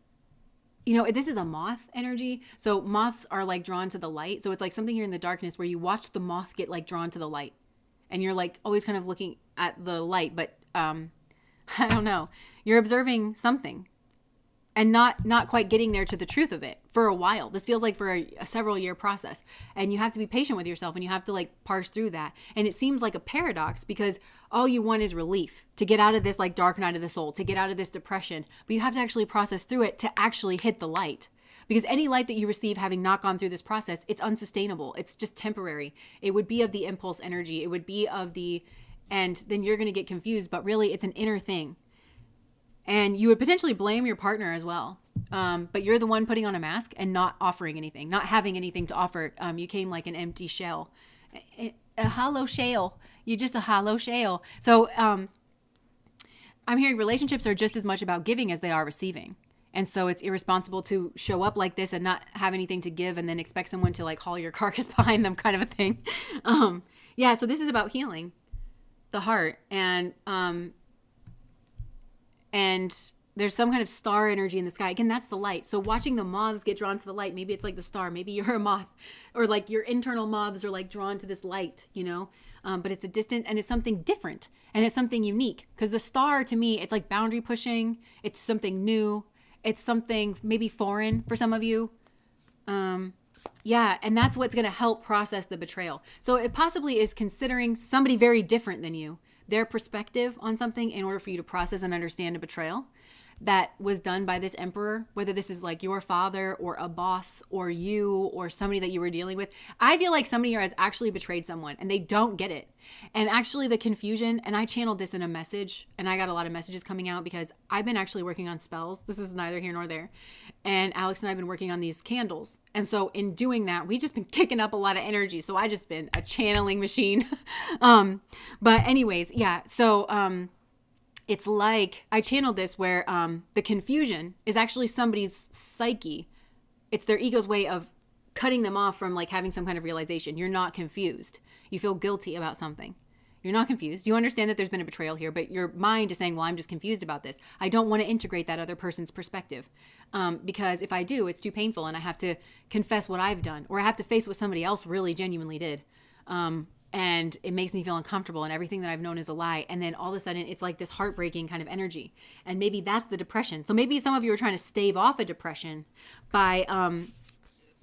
you know, this is a moth energy. So moths are like drawn to the light. So it's like something here in the darkness where you watch the moth get like drawn to the light, and you're like always kind of looking at the light. But I don't know, you're observing something and not quite getting there to the truth of it for a while. This feels like for a several year process, and you have to be patient with yourself, and you have to like parse through that. And it seems like a paradox because all you want is relief to get out of this like dark night of the soul, to get out of this depression, but you have to actually process through it to actually hit the light. Because any light that you receive having not gone through this process, it's unsustainable. It's just temporary. It would be of the impulse energy. It would be of the, and then you're going to get confused, but really it's an inner thing. And you would potentially blame your partner as well. But you're the one putting on a mask and not offering anything, not having anything to offer. You came like an empty shell, a hollow shell. You're just a hollow shell. So I'm hearing relationships are just as much about giving as they are receiving. And so it's irresponsible to show up like this and not have anything to give and then expect someone to like haul your carcass behind them, kind of a thing. Yeah, so this is about healing the heart, and there's some kind of star energy in the sky. Again, that's the light. So watching the moths get drawn to the light, maybe it's like the star, maybe you're a moth, or like your internal moths are like drawn to this light, you know, but it's a distant, and it's something different, and it's something unique. Because the star, to me, it's like boundary pushing. It's something new. It's something maybe foreign for some of you. Yeah, and that's what's going to help process the betrayal. So it possibly is considering somebody very different than you, their perspective on something, in order for you to process and understand a betrayal that was done by this emperor, whether this is like your father or a boss or you or somebody that you were dealing with. I feel like somebody here has actually betrayed someone and they don't get it. And actually the confusion, and I channeled this in a message, and I got a lot of messages coming out because I've been actually working on spells. This is neither here nor there. And Alex and I have been working on these candles. And so in doing that, we just been kicking up a lot of energy. So I just been a channeling machine. But anyways, yeah. So, it's like I channeled this where the confusion is actually somebody's psyche. It's their ego's way of cutting them off from like having some kind of realization. You're not confused. You feel guilty about something. You're not confused. You understand that there's been a betrayal here, but your mind is saying, well, I'm just confused about this. I don't want to integrate that other person's perspective because if I do, it's too painful and I have to confess what I've done, or I have to face what somebody else really genuinely did. And it makes me feel uncomfortable, and everything that I've known is a lie. And then all of a sudden it's like this heartbreaking kind of energy. And maybe that's the depression. So maybe some of you are trying to stave off a depression by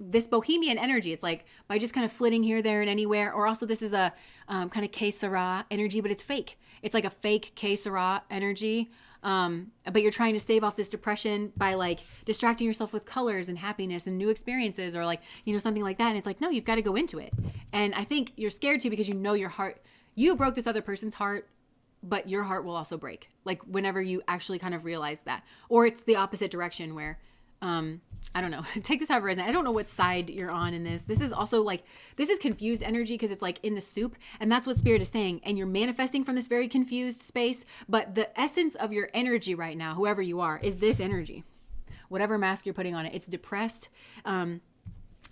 this bohemian energy. It's like by just kind of flitting here, there, and anywhere. Or also this is a kind of que sera energy, but it's fake. It's like a fake que sera energy. But you're trying to stave off this depression by like distracting yourself with colors and happiness and new experiences, or like, you know, something like that. And it's like, no, you've got to go into it. And I think you're scared too because you know your heart, you broke this other person's heart, but your heart will also break. Like whenever you actually kind of realize that, or it's the opposite direction where, I don't know, take this however it is. I don't know what side you're on in this. This is also like, this is confused energy because it's like in the soup, and that's what Spirit is saying. And you're manifesting from this very confused space, but the essence of your energy right now, whoever you are, is this energy. Whatever mask you're putting on it, it's depressed.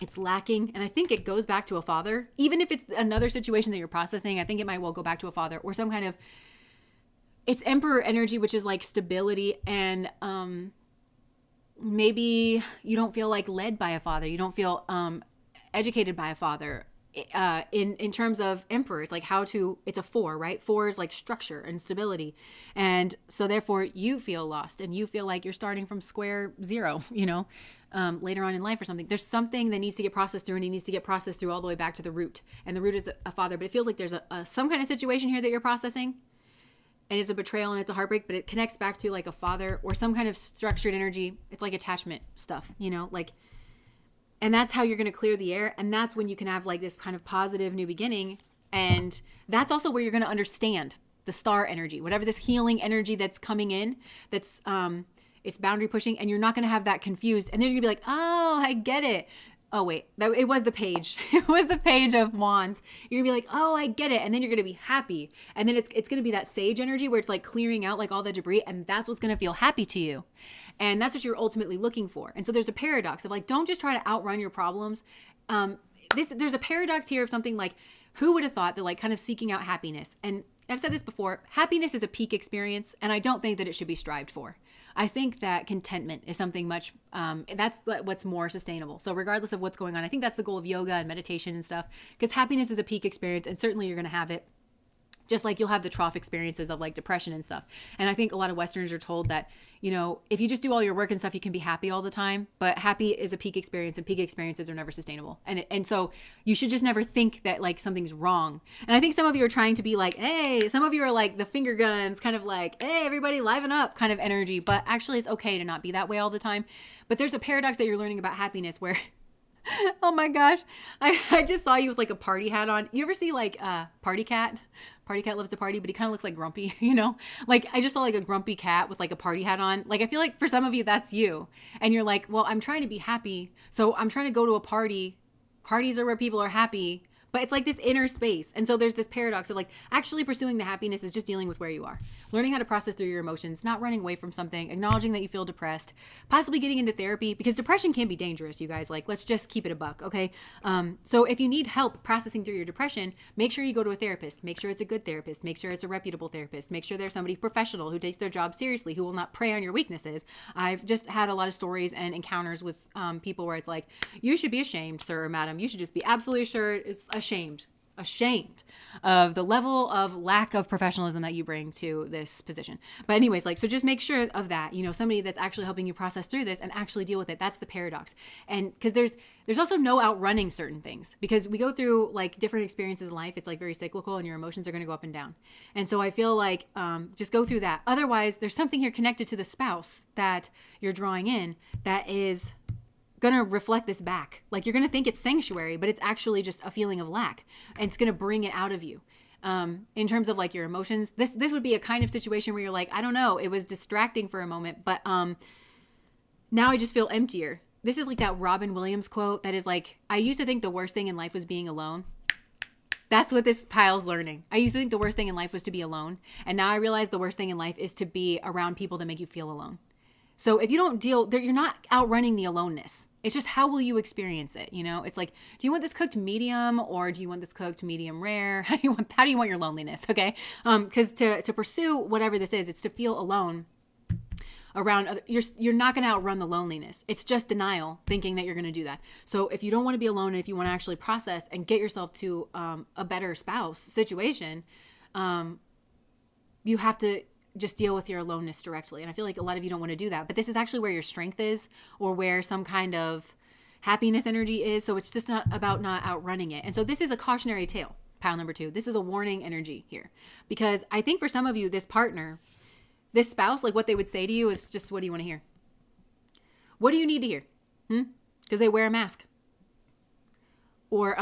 It's lacking. And I think it goes back to a father. Even if it's another situation that you're processing, I think it might well go back to a father or some kind of, it's emperor energy, which is like stability. And, maybe you don't feel like led by a father. You don't feel educated by a father. In terms of emperor, it's like how to, it's a 4, right? 4 is like structure and stability. And so therefore you feel lost and you feel like you're starting from square zero, you know? later on in life or something. There's something that needs to get processed through, and it needs to get processed through all the way back to the root. And the root is a father, but it feels like there's some kind of situation here that you're processing, and it's a betrayal and it's a heartbreak, but it connects back to like a father or some kind of structured energy. It's like attachment stuff, like, and that's how you're going to clear the air. And that's when you can have like this kind of positive new beginning. And that's also where you're going to understand the star energy, whatever this healing energy that's coming in, that's, it's boundary pushing, and you're not going to have that confused. And then you're going to be like, oh, I get it. Oh, wait, it was the page. It was the page of wands. You're gonna be like, oh, I get it. And then you're gonna be happy. And then it's gonna be that sage energy where it's like clearing out like all the debris. And that's what's gonna feel happy to you. And that's what you're ultimately looking for. And so there's a paradox of like, don't just try to outrun your problems. There's a paradox here of something like, who would have thought that like kind of seeking out happiness? And I've said this before, happiness is a peak experience. And I don't think that it should be strived for. I think that contentment is something much, that's what's more sustainable. So regardless of what's going on, I think that's the goal of yoga and meditation and stuff, because happiness is a peak experience, and certainly you're going to have it. Just like you'll have the trough experiences of like depression and stuff. And I think a lot of Westerners are told that, if you just do all your work and stuff, you can be happy all the time. But happy is a peak experience, and peak experiences are never sustainable. And so you should just never think that like something's wrong. And I think some of you are trying to be like, hey, some of you are like the finger guns, kind of like, hey, everybody liven up kind of energy. But actually it's okay to not be that way all the time. But there's a paradox that you're learning about happiness where oh my gosh. I just saw you with like a party hat on. You ever see like Party Cat? Party Cat loves to party, but he kind of looks like Grumpy, Like I just saw like a grumpy cat with like a party hat on. Like I feel like for some of you that's you. And you're like, well, I'm trying to be happy. So I'm trying to go to a party. Parties are where people are happy. But it's like this inner space. And so there's this paradox of like actually pursuing the happiness is just dealing with where you are. Learning how to process through your emotions, not running away from something, acknowledging that you feel depressed, possibly getting into therapy, because depression can be dangerous, you guys. Like, let's just keep it a buck, okay? So if you need help processing through your depression, make sure you go to a therapist. Make sure it's a good therapist. Make sure it's a reputable therapist. Make sure there's somebody professional who takes their job seriously, who will not prey on your weaknesses. I've just had a lot of stories and encounters with people where it's like, you should be ashamed, sir or madam. You should just be absolutely sure it's ashamed of the level of lack of professionalism that you bring to this position. But anyways, so just make sure of that, somebody that's actually helping you process through this and actually deal with it. That's the paradox. And because there's also no outrunning certain things, because we go through like different experiences in life. It's like very cyclical, and your emotions are going to go up and down. And so I feel like just go through that. Otherwise, there's something here connected to the spouse that you're drawing in that is going to reflect this back. Like you're going to think it's sanctuary, but it's actually just a feeling of lack, and it's going to bring it out of you. In terms of like your emotions, this would be a kind of situation where you're like, I don't know, it was distracting for a moment, but now I just feel emptier. This is like that Robin Williams quote that is like, I used to think the worst thing in life was being alone. That's what this pile's learning. I used to think the worst thing in life was to be alone, and now I realize the worst thing in life is to be around people that make you feel alone. So if you don't you're not outrunning the aloneness. It's just how will you experience it? It's like, do you want this cooked medium, or do you want this cooked medium rare? How do you want your loneliness? Okay. Because to pursue whatever this is, it's to feel alone around other, you're not going to outrun the loneliness. It's just denial, thinking that you're going to do that. So if you don't want to be alone, and if you want to actually process and get yourself to a better spouse situation, you have to just deal with your aloneness directly. And I feel like a lot of you don't want to do that, but this is actually where your strength is, or where some kind of happiness energy is. So it's just not about not outrunning it. And so this is a cautionary tale, pile number 2. This is a warning energy here, because I think for some of you, this partner, this spouse, like what they would say to you is just, what do you want to hear? What do you need to hear? Because they wear a mask, or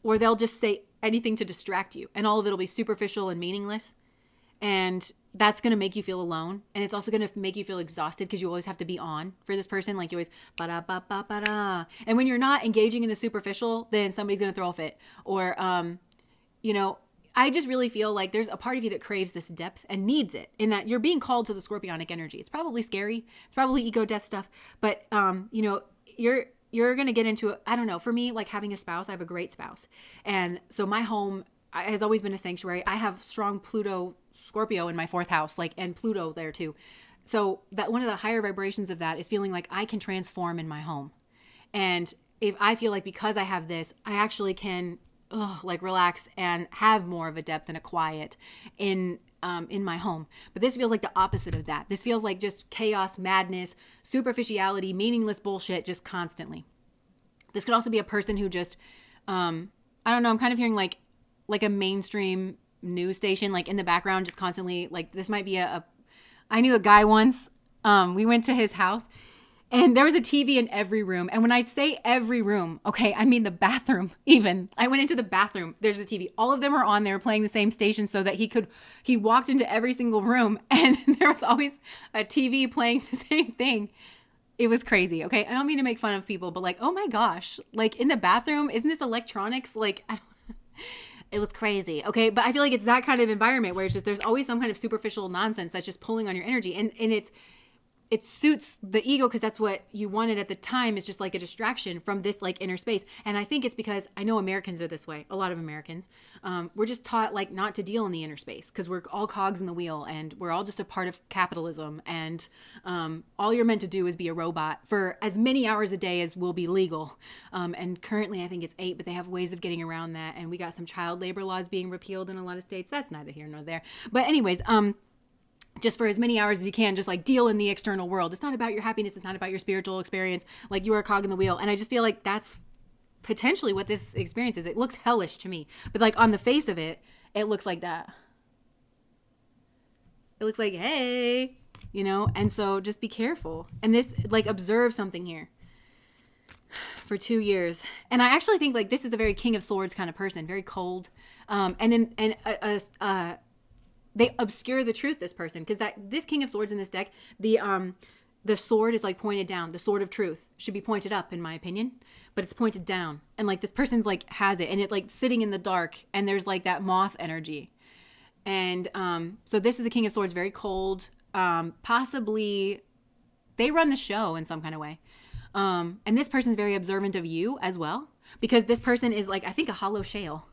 they'll just say anything to distract you, and all of it'll be superficial and meaningless. And that's going to make you feel alone. And it's also going to make you feel exhausted, because you always have to be on for this person. Like you always, ba-da-ba-ba-ba-da. And when you're not engaging in the superficial, then somebody's going to throw a fit. Or, I just really feel like there's a part of you that craves this depth and needs it, in that you're being called to the scorpionic energy. It's probably scary. It's probably ego death stuff. But, you're going to get into it. I don't know. For me, like having a spouse, I have a great spouse. And so my home has always been a sanctuary. I have strong Pluto Scorpio in my 4th house, and Pluto there too. So that one of the higher vibrations of that is feeling like I can transform in my home. And if I feel like because I have this, I actually can relax and have more of a depth and a quiet in in my home. But this feels like the opposite of that. This feels like just chaos, madness, superficiality, meaningless bullshit, just constantly. This could also be a person who just, I don't know, I'm kind of hearing like a mainstream news station, like in the background, just constantly, like this might be I knew a guy once, we went to his house and there was a TV in every room. And when I say every room, okay, I mean the bathroom even. I went into the bathroom, there's a TV. All of them are on there playing the same station so that he walked into every single room and there was always a TV playing the same thing. It was crazy, okay? I don't mean to make fun of people, but like, oh my gosh, like in the bathroom, isn't this electronics? Like, it was crazy, okay? But I feel like it's that kind of environment where it's just, there's always some kind of superficial nonsense that's just pulling on your energy. And it suits the ego because that's what you wanted at the time. It's just like a distraction from this like inner space. And I think it's because I know Americans are this way. A lot of Americans, we're just taught like not to deal in the inner space because we're all cogs in the wheel and we're all just a part of capitalism. And all you're meant to do is be a robot for as many hours a day as will be legal. And currently I think it's 8, but they have ways of getting around that. And we got some child labor laws being repealed in a lot of states. That's neither here nor there. But anyways, just for as many hours as you can, just like deal in the external world. It's not about your happiness. It's not about your spiritual experience. Like you are a cog in the wheel. And I just feel like that's potentially what this experience is. It looks hellish to me, but like on the face of it, it looks like that. It looks like, hey, you know? And so just be careful. And this, like, observe something here for 2 years. And I actually think like this is a very King of Swords kind of person, very cold. They obscure the truth, this person, because this King of Swords in this deck, the sword is like pointed down. The sword of truth should be pointed up, in my opinion, but it's pointed down. And like this person's like has it, and it like sitting in the dark, and there's like that moth energy. And so this is a King of Swords, very cold. Possibly they run the show in some kind of way. And this person's very observant of you as well, because this person is like, I think, a hollow shell.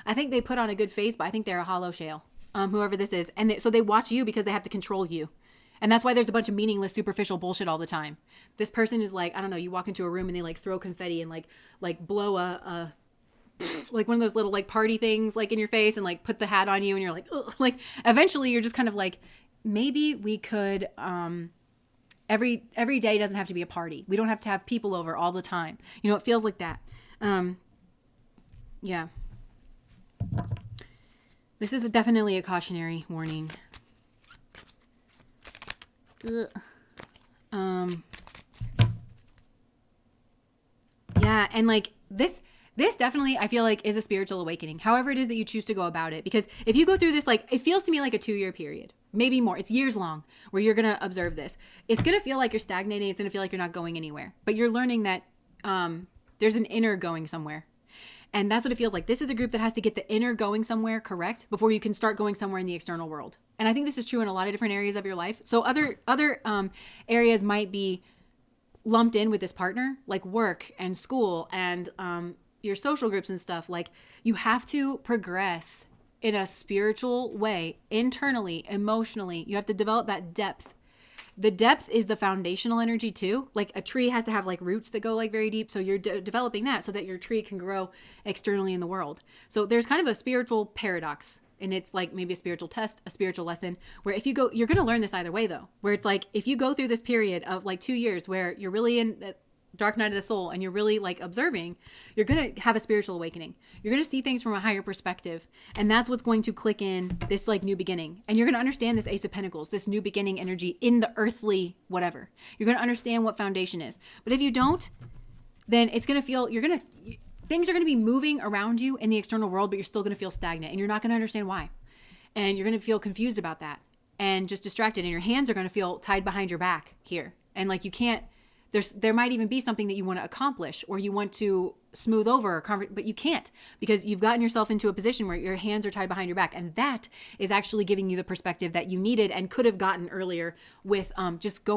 I think they put on a good face, but I think they're a hollow shell. Whoever this is. And so they watch you because they have to control you. And that's why there's a bunch of meaningless, superficial bullshit all the time. This person is like, I don't know, you walk into a room and they like throw confetti and like blow a like one of those little like party things like in your face and like put the hat on you and you're like, ugh. Like eventually you're just kind of like, maybe we could, every day doesn't have to be a party. We don't have to have people over all the time. You know, it feels like that. Yeah. This is definitely a cautionary warning. Ugh. Yeah, and like this definitely I feel like is a spiritual awakening. However it is that you choose to go about it, because if you go through this, like it feels to me like a 2-year period, maybe more. It's years long where you're gonna observe this. It's gonna feel like you're stagnating. It's gonna feel like you're not going anywhere. But you're learning that there's an inner going somewhere. And that's what it feels like. This is a group that has to get the inner going somewhere correct before you can start going somewhere in the external world. And I think this is true in a lot of different areas of your life. So other areas might be lumped in with this partner, like work and school and your social groups and stuff. Like you have to progress in a spiritual way, internally, emotionally. You have to develop that depth. The depth is the foundational energy too. Like a tree has to have like roots that go like very deep. So you're developing that so that your tree can grow externally in the world. So there's kind of a spiritual paradox, and it's like maybe a spiritual test, a spiritual lesson, where if you go, you're going to learn this either way though, where it's like, if you go through this period of like 2 years where you're really in the dark night of the soul and you're really like observing, you're going to have a spiritual awakening. You're going to see things from a higher perspective. And that's what's going to click in this like new beginning. And you're going to understand this Ace of Pentacles, this new beginning energy in the earthly whatever. You're going to understand what foundation is. But if you don't, then it's going to feel, things are going to be moving around you in the external world, but you're still going to feel stagnant and you're not going to understand why. And you're going to feel confused about that and just distracted. And your hands are going to feel tied behind your back here. And like you can't, there might even be something that you want to accomplish or you want to smooth over, but you can't, because you've gotten yourself into a position where your hands are tied behind your back. And that is actually giving you the perspective that you needed and could have gotten earlier with just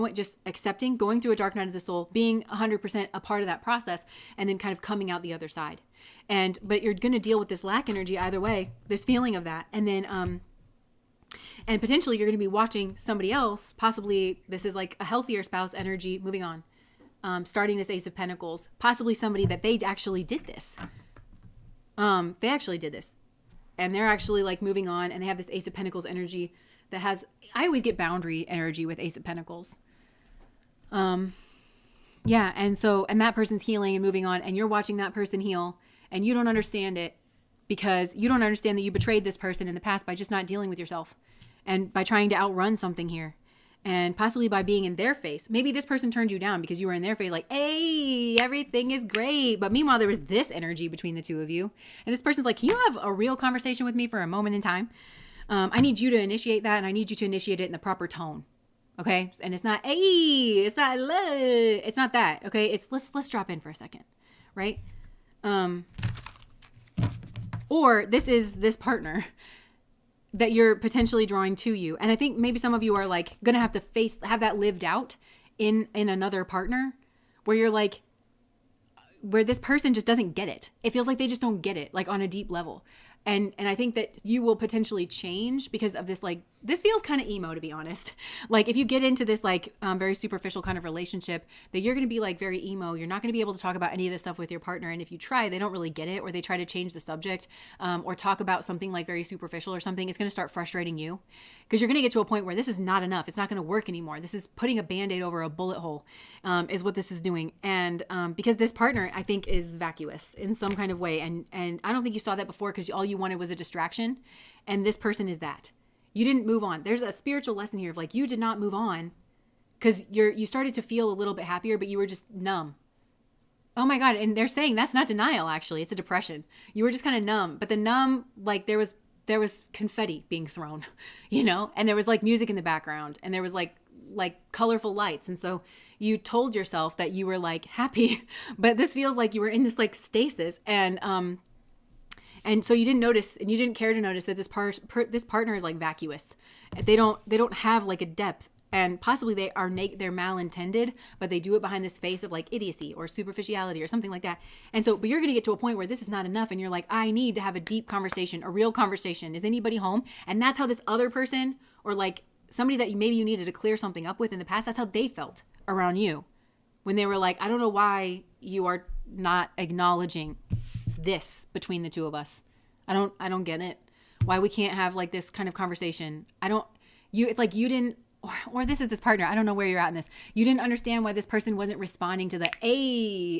accepting, going through a dark night of the soul, being 100% a part of that process, and then kind of coming out the other side. But you're going to deal with this lack energy either way, this feeling of that. And then, and potentially you're going to be watching somebody else, possibly this is like a healthier spouse energy, moving on. Starting this Ace of Pentacles, possibly somebody that they actually did this. They actually did this. and they're actually like moving on, and they have this Ace of Pentacles energy that has, I always get boundary energy with Ace of Pentacles. Yeah. And that person's healing and moving on, and you're watching that person heal, and you don't understand it because you don't understand that you betrayed this person in the past by just not dealing with yourself and by trying to outrun something here. And possibly by being in their face. Maybe this person turned you down because you were in their face like, hey, everything is great. But meanwhile, there was this energy between the two of you. And this person's like, can you have a real conversation with me for a moment in time? I need you to initiate that, and I need you to initiate it in the proper tone. Okay? And it's not, hey, it's not that. Okay? It's let's drop in for a second. Right? Or this is this partner that you're potentially drawing to you. And I think maybe some of you are like going to have to have that lived out in another partner where you're like, where this person just doesn't get it. It feels like they just don't get it, like on a deep level. And I think that you will potentially change because of this, like, this feels kind of emo, to be honest. Like if you get into this like very superficial kind of relationship, that you're going to be like very emo. You're not going to be able to talk about any of this stuff with your partner. And if you try, they don't really get it, or they try to change the subject or talk about something like very superficial or something. It's going to start frustrating you because you're going to get to a point where this is not enough. It's not going to work anymore. This is putting a Band-Aid over a bullet hole is what this is doing. And because this partner, I think, is vacuous in some kind of way. And I don't think you saw that before because all you wanted was a distraction. And this person is that. You didn't move on. There's a spiritual lesson here of like, you did not move on because you started to feel a little bit happier, but you were just numb. Oh my God. And they're saying that's not denial, actually. It's a depression. You were just kind of numb, but the numb, like there was confetti being thrown, you know, and there was like music in the background, and there was like colorful lights. And so you told yourself that you were like happy, but this feels like you were in this like stasis. And so you didn't notice, and you didn't care to notice that this partner is like vacuous. They don't have like a depth, and possibly they're malintended, but they do it behind this face of like idiocy or superficiality or something like that. And so, but you're going to get to a point where this is not enough, and you're like, I need to have a deep conversation, a real conversation. Is anybody home? And that's how this other person, or like somebody that maybe you needed to clear something up with in the past, that's how they felt around you when they were like, I don't know why you are not acknowledging this between the two of us. I don't get it. Why we can't have like this kind of conversation. It's like you didn't, or this is this partner. I don't know where you're at in this. You didn't understand why this person wasn't responding to the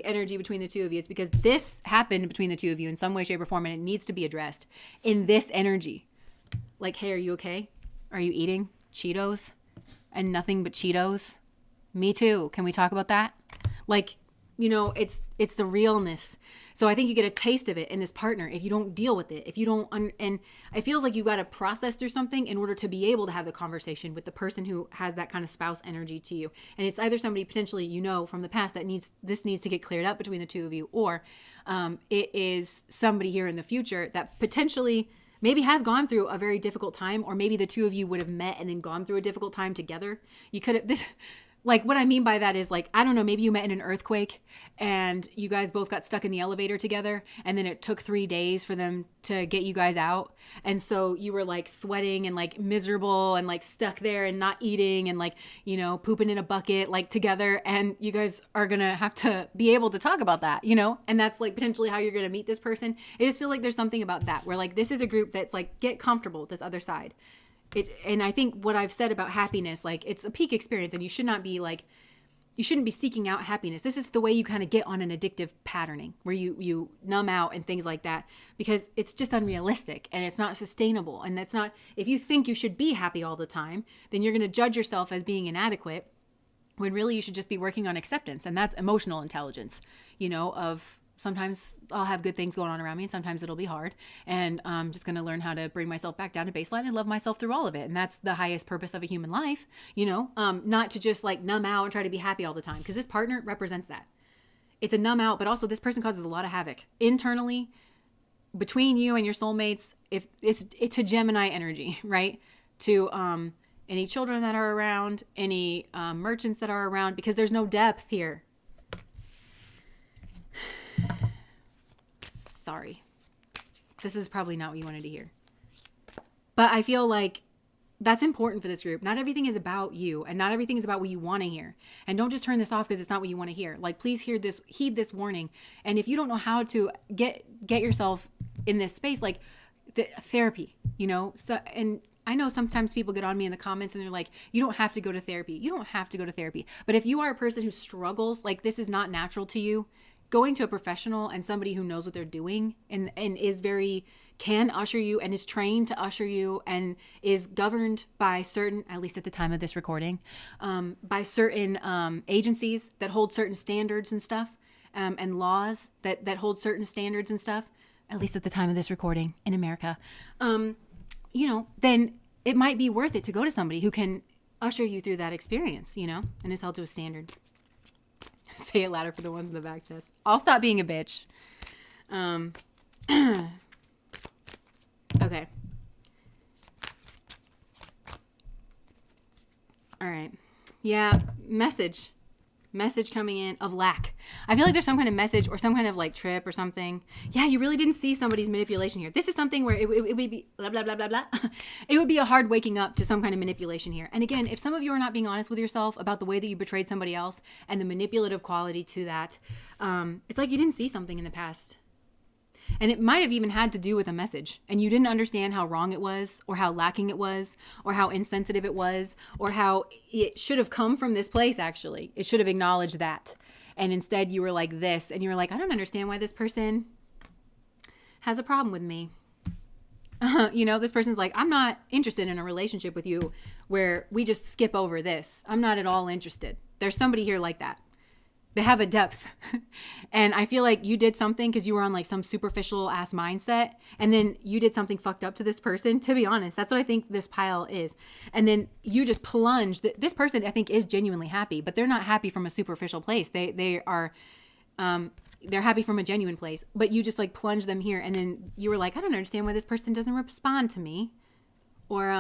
energy between the two of you. It's because this happened between the two of you in some way, shape, or form, and it needs to be addressed in this energy. Like, hey, are you okay? Are you eating Cheetos and nothing but Cheetos? Me too. Can we talk about that? Like, you know, it's the realness. So I think you get a taste of it in this partner if you don't deal with it. If you don't, and it feels like you got to process through something in order to be able to have the conversation with the person who has that kind of spouse energy to you. And it's either somebody potentially, you know, from the past that needs to get cleared up between the two of you, or it is somebody here in the future that potentially maybe has gone through a very difficult time, or maybe the two of you would have met and then gone through a difficult time together. You could have this. Like, what I mean by that is, like, I don't know, maybe you met in an earthquake and you guys both got stuck in the elevator together, and then it took 3 days for them to get you guys out. And so you were like sweating and like miserable and like stuck there and not eating and like, you know, pooping in a bucket like together. And you guys are going to have to be able to talk about that, you know, and that's like potentially how you're going to meet this person. I just feel like there's something about that where like this is a group that's like, get comfortable with this other side. And I think what I've said about happiness, like it's a peak experience, and you shouldn't be seeking out happiness. This is the way you kind of get on an addictive patterning where you numb out and things like that, because it's just unrealistic and it's not sustainable. And that's not, if you think you should be happy all the time, then you're going to judge yourself as being inadequate when really you should just be working on acceptance. And that's emotional intelligence, you know, of sometimes I'll have good things going on around me and sometimes it'll be hard. And I'm just going to learn how to bring myself back down to baseline and love myself through all of it. And that's the highest purpose of a human life, you know, not to just like numb out and try to be happy all the time. Because this partner represents that. It's a numb out, but also this person causes a lot of havoc internally between you and your soulmates. If it's a Gemini energy, right? To any children that are around, any merchants that are around, because there's no depth here. Sorry. This is probably not what you wanted to hear. But I feel like that's important for this group. Not everything is about you, and not everything is about what you want to hear. And don't just turn this off because it's not what you want to hear. Like, please heed this warning. And if you don't know how to get yourself in this space, like, therapy, you know? So, and I know sometimes people get on me in the comments and they're like, you don't have to go to therapy. You don't have to go to therapy. But if you are a person who struggles, like this is not natural to you, going to a professional and somebody who knows what they're doing and is very, can usher you and is trained to usher you and is governed by certain, at least at the time of this recording, by certain agencies that hold certain standards and stuff, and laws that hold certain standards and stuff, at least at the time of this recording in America, you know, then it might be worth it to go to somebody who can usher you through that experience, you know, and is held to a standard. Say it louder for the ones in the back chest. I'll stop being a bitch. Okay. All right. Yeah, message coming in of lack. I feel like there's some kind of message or some kind of like trip or something. Yeah, you really didn't see somebody's manipulation here. This is something where it would be blah, blah, blah, blah, blah. It would be a hard waking up to some kind of manipulation here. And again, if some of you are not being honest with yourself about the way that you betrayed somebody else and the manipulative quality to that, it's like you didn't see something in the past. And it might have even had to do with a message. And you didn't understand how wrong it was, or how lacking it was, or how insensitive it was, or how it should have come from this place, actually. It should have acknowledged that. And instead you were like this, and you were like, I don't understand why this person has a problem with me. You know, this person's like, I'm not interested in a relationship with you where we just skip over this. I'm not at all interested. There's somebody here like that. They have a depth. And I feel like you did something because you were on like some superficial ass mindset. And then you did something fucked up to this person. To be honest, that's what I think this pile is. And then you just plunged. This person I think is genuinely happy, but they're not happy from a superficial place. They are, they're happy from a genuine place, but you just like plunged them here. And then you were like, I don't understand why this person doesn't respond to me. Or,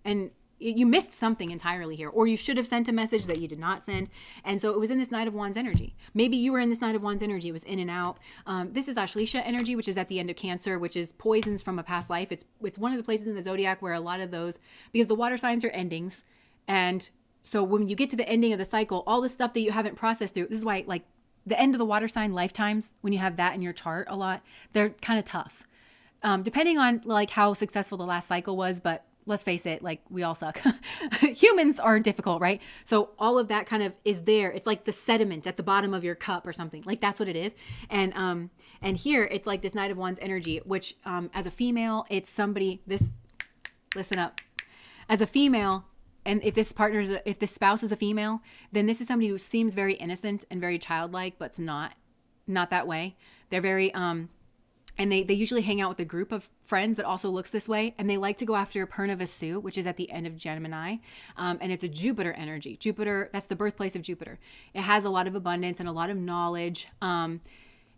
and you missed something entirely here, or you should have sent a message that you did not send. And so it was in this Knight of Wands energy. Maybe you were in this Knight of Wands energy. It was in and out. This is Ashleisha energy, which is at the end of Cancer, which is poisons from a past life. It's one of the places in the zodiac where a lot of those, because the water signs are endings. And so when you get to the ending of the cycle, all the stuff that you haven't processed through, this is why like the end of the water sign lifetimes, when you have that in your chart a lot, they're kind of tough. Depending on like how successful the last cycle was, but let's face it, like we all suck. Humans are difficult, right? So all of that kind of is there. It's like the sediment at the bottom of your cup or something. Like that's what it is. And here it's like this Knight of Wands energy, which as a female, it's somebody, listen up. As a female, and if this spouse is a female, then this is somebody who seems very innocent and very childlike, but it's not that way. They're very, and they usually hang out with a group of friends that also looks this way. And they like to go after Purna-Vasu, which is at the end of Gemini. And it's a Jupiter energy. Jupiter, that's the birthplace of Jupiter. It has a lot of abundance and a lot of knowledge.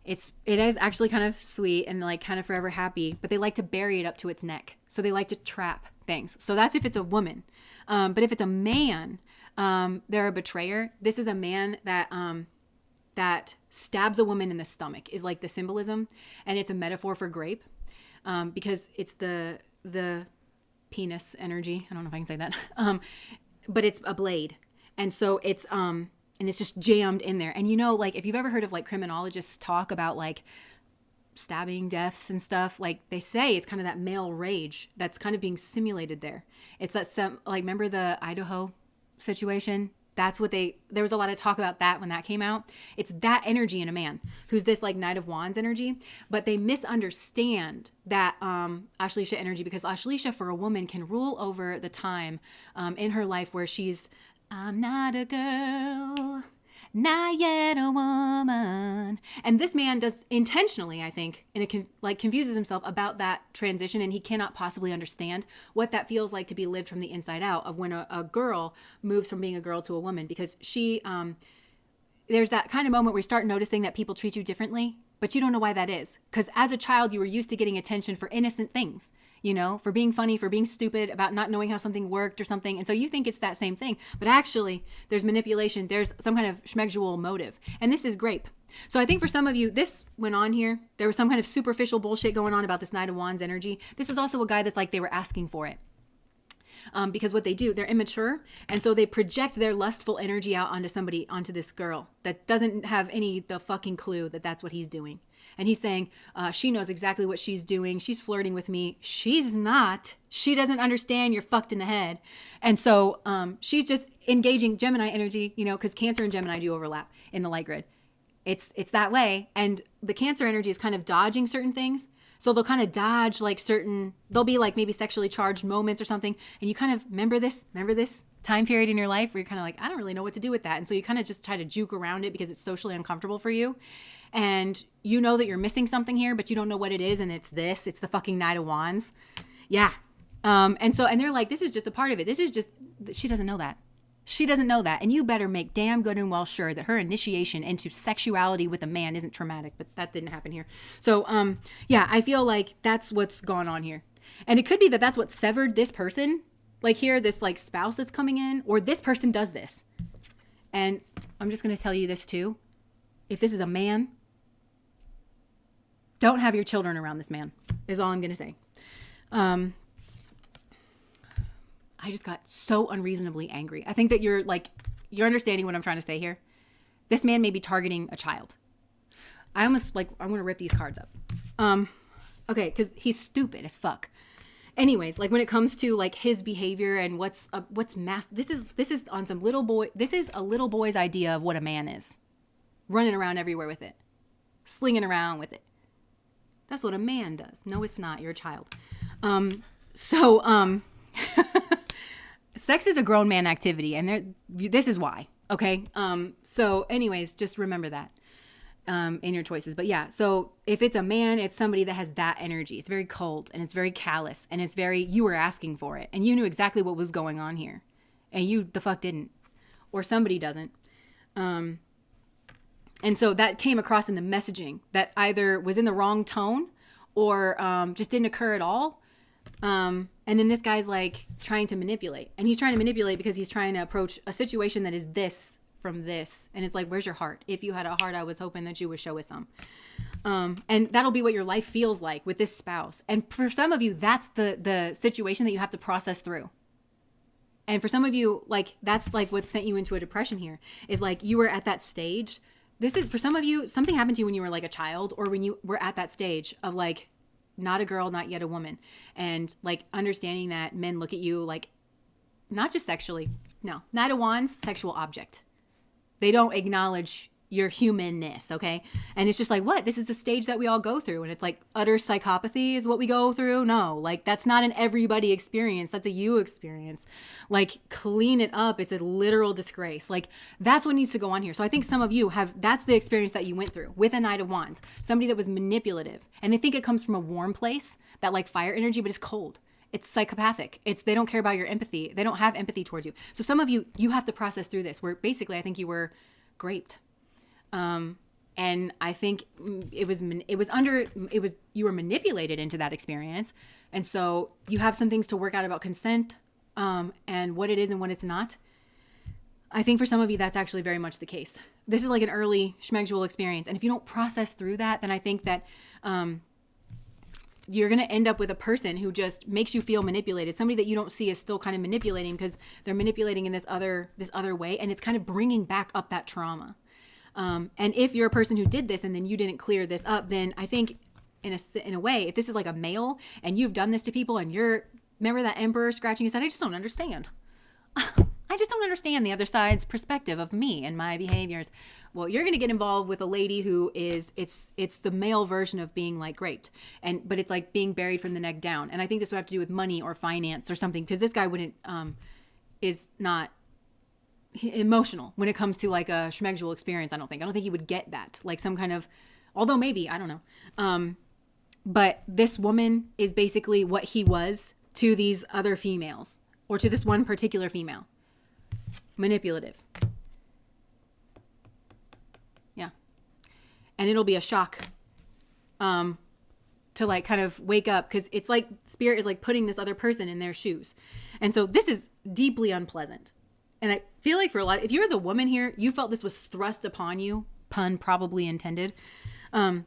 It is actually kind of sweet and like kind of forever happy, but they like to bury it up to its neck. So they like to trap things. So that's if it's a woman. But if it's a man, they're a betrayer. This is a man that stabs a woman in the stomach is like the symbolism. And it's a metaphor for grape, because it's the penis energy. I don't know if I can say that. But it's a blade. And so it's, and it's just jammed in there. And you know, like if you've ever heard of like criminologists talk about like stabbing deaths and stuff, like they say it's kind of that male rage that's kind of being simulated there. It's that like, remember the Idaho situation? That's what there was a lot of talk about that when that came out. It's that energy in a man who's this like Knight of Wands energy, but they misunderstand that Ashleisha energy, because Ashleisha for a woman can rule over the time in her life where she's, I'm not a girl, not yet a woman. And this man does intentionally, I think, and it confuses himself about that transition, and he cannot possibly understand what that feels like to be lived from the inside out of when a girl moves from being a girl to a woman, because she, there's that kind of moment where you start noticing that people treat you differently, but you don't know why that is. Because as a child, you were used to getting attention for innocent things, you know, for being funny, for being stupid, about not knowing how something worked or something. And so you think it's that same thing. But actually, there's manipulation. There's some kind of schmegdual motive. And this is grape. So I think for some of you, this went on here. There was some kind of superficial bullshit going on about this Knight of Wands energy. This is also a guy that's like they were asking for it. Because what they do, they're immature. And so they project their lustful energy out onto somebody, onto this girl that doesn't have the fucking clue that that's what he's doing. And he's saying, she knows exactly what she's doing. She's flirting with me. She's not. She doesn't understand you're fucked in the head. And so she's just engaging Gemini energy, you know, because Cancer and Gemini do overlap in the light grid. It's that way. And the Cancer energy is kind of dodging certain things. So they'll kind of dodge like they'll be like maybe sexually charged moments or something. And you kind of remember this time period in your life where you're kind of like, I don't really know what to do with that. And so you kind of just try to juke around it because it's socially uncomfortable for you. And you know that you're missing something here, but you don't know what it is. And it's the fucking Knight of Wands. Yeah. And they're like, this is just a part of it. This is just, she doesn't know that. She doesn't know that. And you better make damn good and well sure that her initiation into sexuality with a man isn't traumatic, but that didn't happen here. So, yeah, I feel like that's what's gone on here. And it could be that that's what severed this person, like here, this like spouse that's coming in, or this person does this. And I'm just going to tell you this too. If this is a man, don't have your children around this man, is all I'm going to say. I just got so unreasonably angry. I think that you're understanding what I'm trying to say here. This man may be targeting a child. I'm going to rip these cards up. Okay, because he's stupid as fuck. Anyways, like when it comes to like his behavior and what's this is on some little boy. This is a little boy's idea of what a man is. Running around everywhere with it. Slinging around with it. That's what a man does. No, it's not. You're a child. Sex is a grown man activity, and this is why. Okay. So anyways, just remember that in your choices. But yeah, so if it's a man, it's somebody that has that energy. It's very cold and it's very callous and you were asking for it and you knew exactly what was going on here, and you the fuck didn't, or somebody doesn't. And so that came across in the messaging that either was in the wrong tone or just didn't occur at all. And then this guy's like trying to manipulate, and he's trying to manipulate because he's trying to approach a situation that is this from this. And it's like, where's your heart? If you had a heart, I was hoping that you would show us some. And that'll be what your life feels like with this spouse. And for some of you, that's the situation that you have to process through. And for some of you, like, that's like what sent you into a depression here is like, you were at that stage. This is for some of you, something happened to you when you were like a child, or when you were at that stage of like, not a girl, not yet a woman. And like understanding that men look at you like, not just sexually. No, Knight of Wands, sexual object. They don't acknowledge your humanness, okay? And it's just like, what? This is the stage that we all go through. And it's like utter psychopathy is what we go through. No, like that's not an everybody experience. That's a you experience. Like clean it up. It's a literal disgrace. Like that's what needs to go on here. So I think some of you that's the experience that you went through with a Knight of Wands. Somebody that was manipulative. And they think it comes from a warm place, that like fire energy, but it's cold. It's psychopathic. They don't care about your empathy. They don't have empathy towards you. So some of you have to process through this where basically I think you were graped. And I think you were manipulated into that experience. And so you have some things to work out about consent, and what it is and what it's not. I think for some of you, that's actually very much the case. This is like an early schmegdual experience. And if you don't process through that, then I think that, you're going to end up with a person who just makes you feel manipulated. Somebody that you don't see is still kind of manipulating because they're manipulating in this other way. And it's kind of bringing back up that trauma. And if you're a person who did this and then you didn't clear this up, then I think in a way, if this is like a male and you've done this to people and remember that emperor scratching his head? I just don't understand. I just don't understand the other side's perspective of me and my behaviors. Well, you're going to get involved with a lady who it's the male version of being like raped, but it's like being buried from the neck down. And I think this would have to do with money or finance or something, because this guy is not emotional when it comes to like a schmegdual experience. I don't think he would get that, like some kind of, although maybe, I don't know. But this woman is basically what he was to these other females, or to this one particular female. Manipulative. Yeah. And it'll be a shock to like kind of wake up, because it's like spirit is like putting this other person in their shoes. And so this is deeply unpleasant. And I feel like for a lot, if you're the woman here, you felt this was thrust upon you, pun probably intended. And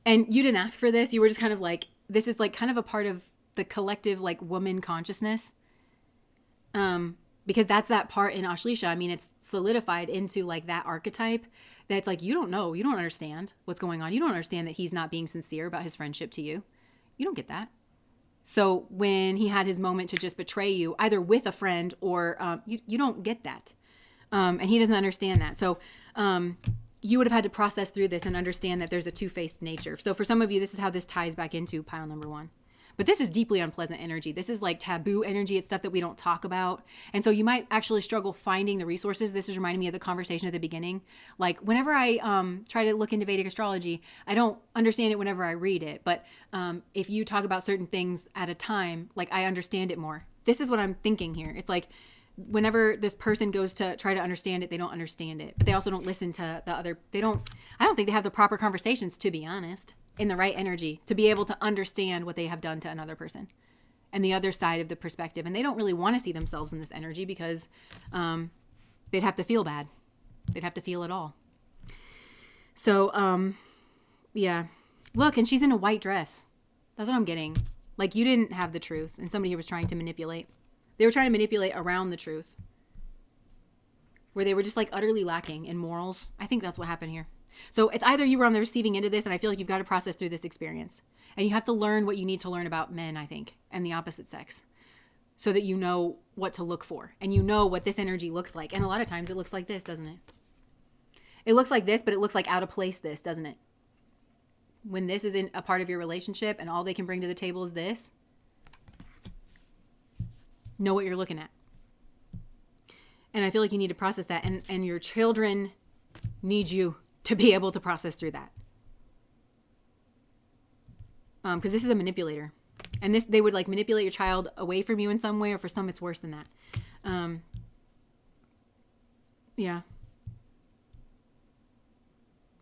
you didn't ask for this. You were just kind of like, this is like kind of a part of the collective like woman consciousness. because that's that part in Ashleisha. I mean, it's solidified into like that archetype that's like, you don't know, you don't understand what's going on. You don't understand that he's not being sincere about his friendship to you. You don't get that. So when he had his moment to just betray you, either with a friend or you don't get that. And he doesn't understand that. So you would have had to process through this and understand that there's a two-faced nature. So for some of you, this is how this ties back into pile number 1. But this is deeply unpleasant energy. This is like taboo energy. It's stuff that we don't talk about. And so you might actually struggle finding the resources. This is reminding me of the conversation at the beginning. Like whenever I try to look into Vedic astrology, I don't understand it whenever I read it. But if you talk about certain things at a time, like I understand it more. This is what I'm thinking here. It's like whenever this person goes to try to understand it, they don't understand it. But they also don't listen to the other. I don't think they have the proper conversations, to be honest, in the right energy to be able to understand what they have done to another person and the other side of the perspective. And they don't really want to see themselves in this energy because they'd have to feel bad. They'd have to feel it all. So, yeah. Look, and she's in a white dress. That's what I'm getting. Like, you didn't have the truth, and somebody here was trying to manipulate. They were trying to manipulate around the truth, where they were just, like, utterly lacking in morals. I think that's what happened here. So it's either you were on the receiving end of this, and I feel like you've got to process through this experience. And you have to learn what you need to learn about men, I think, and the opposite sex, so that you know what to look for, and you know what this energy looks like. And a lot of times it looks like this, doesn't it? It looks like this, but it looks like out of place this, doesn't it? When this isn't a part of your relationship and all they can bring to the table is this, know what you're looking at. And I feel like you need to process that, and your children need you to be able to process through that. Because this is a manipulator. And they would like manipulate your child away from you in some way, or for some it's worse than that. Yeah.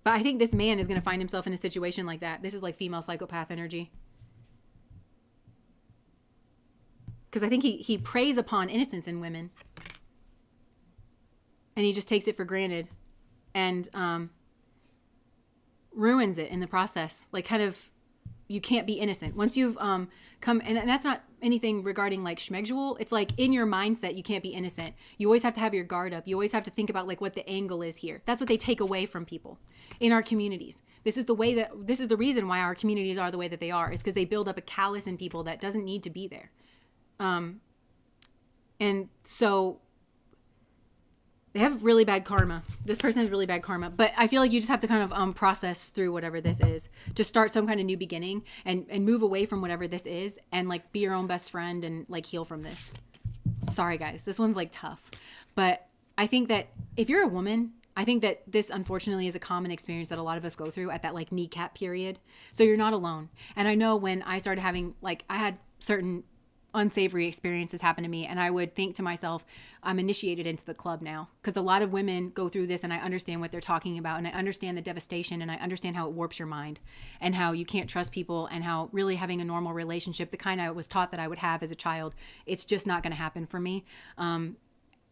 But I think this man is going to find himself in a situation like that. This is like female psychopath energy. Because I think he preys upon innocence in women. And he just takes it for granted. And ruins it in the process. Like kind of, you can't be innocent. Once you've come, and that's not anything regarding like schmegdual. It's like in your mindset, you can't be innocent. You always have to have your guard up. You always have to think about like what the angle is here. That's what they take away from people in our communities. This is the reason why our communities are the way that they are, is because they build up a callous in people that doesn't need to be there. And so they have really bad karma. This person has really bad karma. But I feel like you just have to kind of process through whatever this is. Just start some kind of new beginning and move away from whatever this is and like be your own best friend and like heal from this. Sorry, guys. This one's like tough. But I think that if you're a woman, I think that this unfortunately is a common experience that a lot of us go through at that like kneecap period. So you're not alone. And I know when I started having like, I had certain unsavory experiences happen to me, and I would think to myself, I'm initiated into the club now, because a lot of women go through this, and I understand what they're talking about, and I understand the devastation, and I understand how it warps your mind, and how you can't trust people, and how really having a normal relationship, the kind I was taught that I would have as a child, it's just not going to happen for me.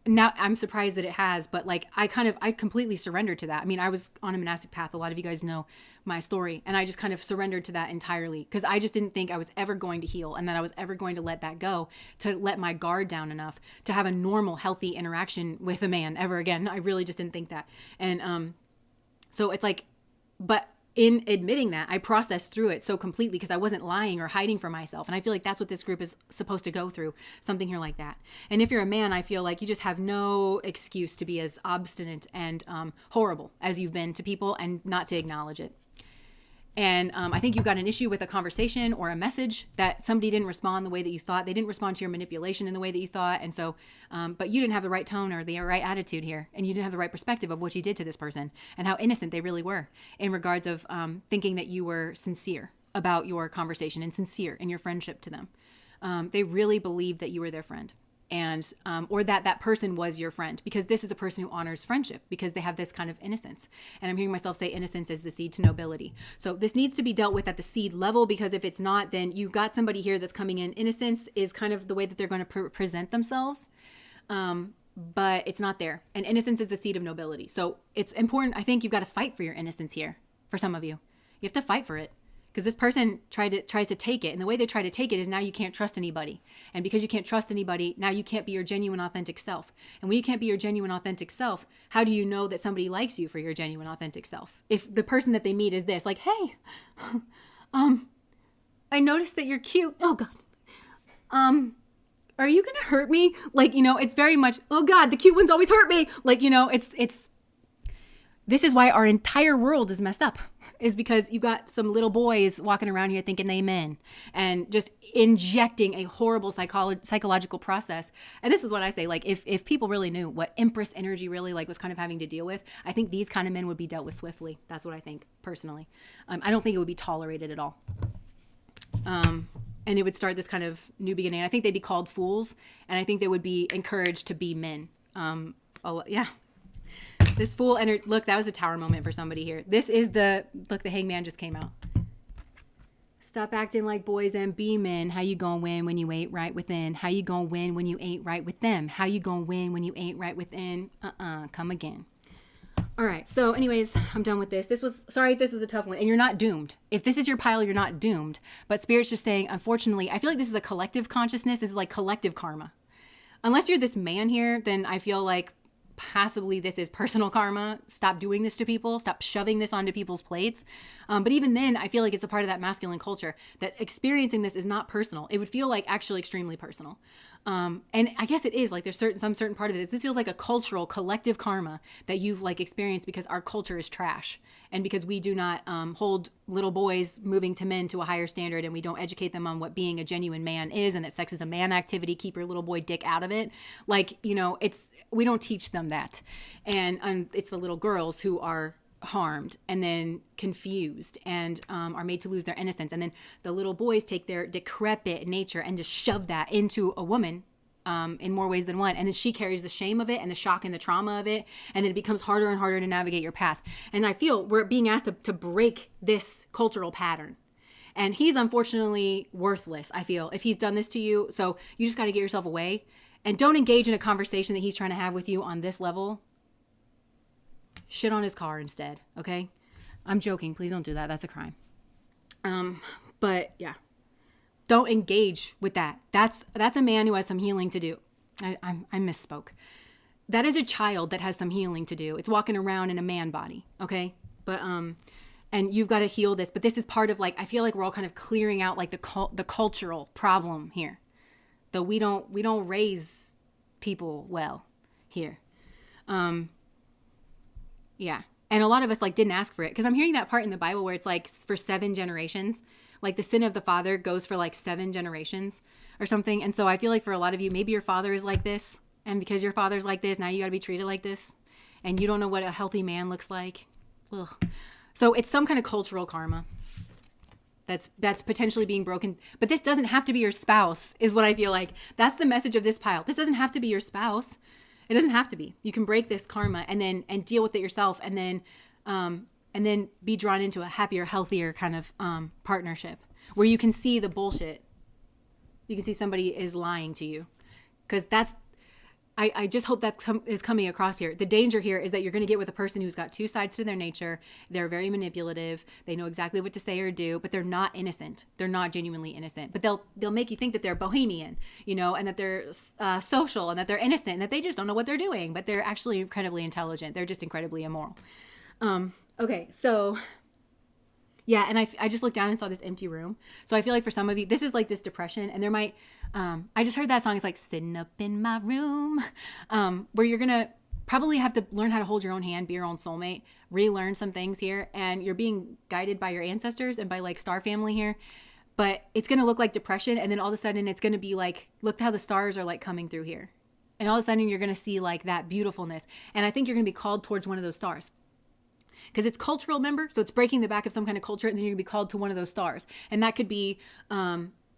Now I'm surprised that it has, but like I completely surrendered to that. I mean, I was on a monastic path. A lot of you guys know my story, and I just kind of surrendered to that entirely because I just didn't think I was ever going to heal and that I was ever going to let that go, to let my guard down enough to have a normal, healthy interaction with a man ever again. I really just didn't think that. And so it's like, but in admitting that, I processed through it so completely because I wasn't lying or hiding from myself. And I feel like that's what this group is supposed to go through, something here like that. And if you're a man, I feel like you just have no excuse to be as obstinate and horrible as you've been to people and not to acknowledge it. And I think you've got an issue with a conversation or a message that somebody didn't respond the way that you thought. They didn't respond to your manipulation in the way that you thought. And so, but you didn't have the right tone or the right attitude here. And you didn't have the right perspective of what you did to this person and how innocent they really were in regards of thinking that you were sincere about your conversation and sincere in your friendship to them. They really believed that you were their friend. And or that person was your friend, because this is a person who honors friendship because they have this kind of innocence. And I'm hearing myself say innocence is the seed to nobility. So this needs to be dealt with at the seed level, because if it's not, then you've got somebody here that's coming in. Innocence is kind of the way that they're going to present themselves, but it's not there. And innocence is the seed of nobility. So it's important. I think you've got to fight for your innocence here. For some of you, you have to fight for it. because this person tries to take it, and the way they try to take it is now you can't trust anybody, and because you can't trust anybody, now you can't be your genuine authentic self. And when you can't be your genuine authentic self, how do you know that somebody likes you for your genuine authentic self? If the person that they meet is this, like, hey, I noticed that you're cute. Oh God. Are you gonna hurt me? Like, it's very much, oh God, the cute ones always hurt me. Like, this is why our entire world is messed up, is because you got some little boys walking around here thinking they men and just injecting a horrible psychological process. And this is what I say, like, if people really knew what Empress energy really like was kind of having to deal with, I think these kind of men would be dealt with swiftly. That's what I think personally. I don't think it would be tolerated at all. And it would start this kind of new beginning. I think they'd be called fools, and I think they would be encouraged to be men. Yeah. This fool entered. Look, that was a tower moment for somebody here. This is the hangman just came out. Stop acting like boys and be men. How you gonna win when you ain't right within? How you gonna win when you ain't right with them? How you gonna win when you ain't right within? Come again. All right. So anyways, I'm done with this. Sorry if this was a tough one, and you're not doomed. If this is your pile, you're not doomed. But Spirit's just saying, unfortunately, I feel like this is a collective consciousness. This is like collective karma. Unless you're this man here, then I feel like possibly this is personal karma. Stop doing this to people. Stop shoving this onto people's plates. But even then, I feel like it's a part of that masculine culture that experiencing this is not personal. It would feel like actually extremely personal. And I guess it is like there's some certain part of this. This feels like a cultural collective karma that you've like experienced because our culture is trash. And because we do not hold little boys moving to men to a higher standard, and we don't educate them on what being a genuine man is, and that sex is a man activity, keep your little boy dick out of it. Like, we don't teach them that. And it's the little girls who are harmed and then confused and are made to lose their innocence. And then the little boys take their decrepit nature and just shove that into a woman in more ways than one. And then she carries the shame of it and the shock and the trauma of it. And then it becomes harder and harder to navigate your path. And I feel we're being asked to break this cultural pattern. And he's unfortunately worthless, I feel, if he's done this to you. So you just got to get yourself away and don't engage in a conversation that he's trying to have with you on this level. Shit on his car instead, okay? I'm joking. Please don't do that. That's a crime. But yeah. Don't engage with that. That's a man who has some healing to do. I misspoke. That is a child that has some healing to do. It's walking around in a man body, okay? But and you've got to heal this. But this is part of like, I feel like we're all kind of clearing out like the cultural problem here. Though we don't raise people well here. Yeah. And a lot of us like didn't ask for it, because I'm hearing that part in the Bible where it's like for 7 generations. Like the sin of the father goes for like 7 generations or something. And so I feel like for a lot of you, maybe your father is like this. And because your father's like this, now you got to be treated like this. And you don't know what a healthy man looks like. Ugh. So it's some kind of cultural karma that's potentially being broken. But this doesn't have to be your spouse, is what I feel like. That's the message of this pile. This doesn't have to be your spouse. It doesn't have to be. You can break this karma and deal with it yourself, and then be drawn into a happier, healthier kind of partnership where you can see the bullshit. You can see somebody is lying to you, because I just hope that is coming across here. The danger here is that you're going to get with a person who's got 2 sides to their nature. They're very manipulative. They know exactly what to say or do, but they're not innocent. They're not genuinely innocent. But they'll make you think that they're bohemian, and that they're social, and that they're innocent, and that they just don't know what they're doing. But they're actually incredibly intelligent. They're just incredibly immoral. Okay, so yeah, and I just looked down and saw this empty room. So I feel like for some of you, this is like this depression, and there might, I just heard that song. It's like sitting up in my room, where you're going to probably have to learn how to hold your own hand, be your own soulmate, relearn some things here. And you're being guided by your ancestors and by like star family here, but it's going to look like depression. And then all of a sudden it's going to be like, look how the stars are like coming through here. And all of a sudden you're going to see like that beautifulness. And I think you're going to be called towards one of those stars. Because it's cultural, remember? So it's breaking the back of some kind of culture, and then you're going to be called to one of those stars. And that could be,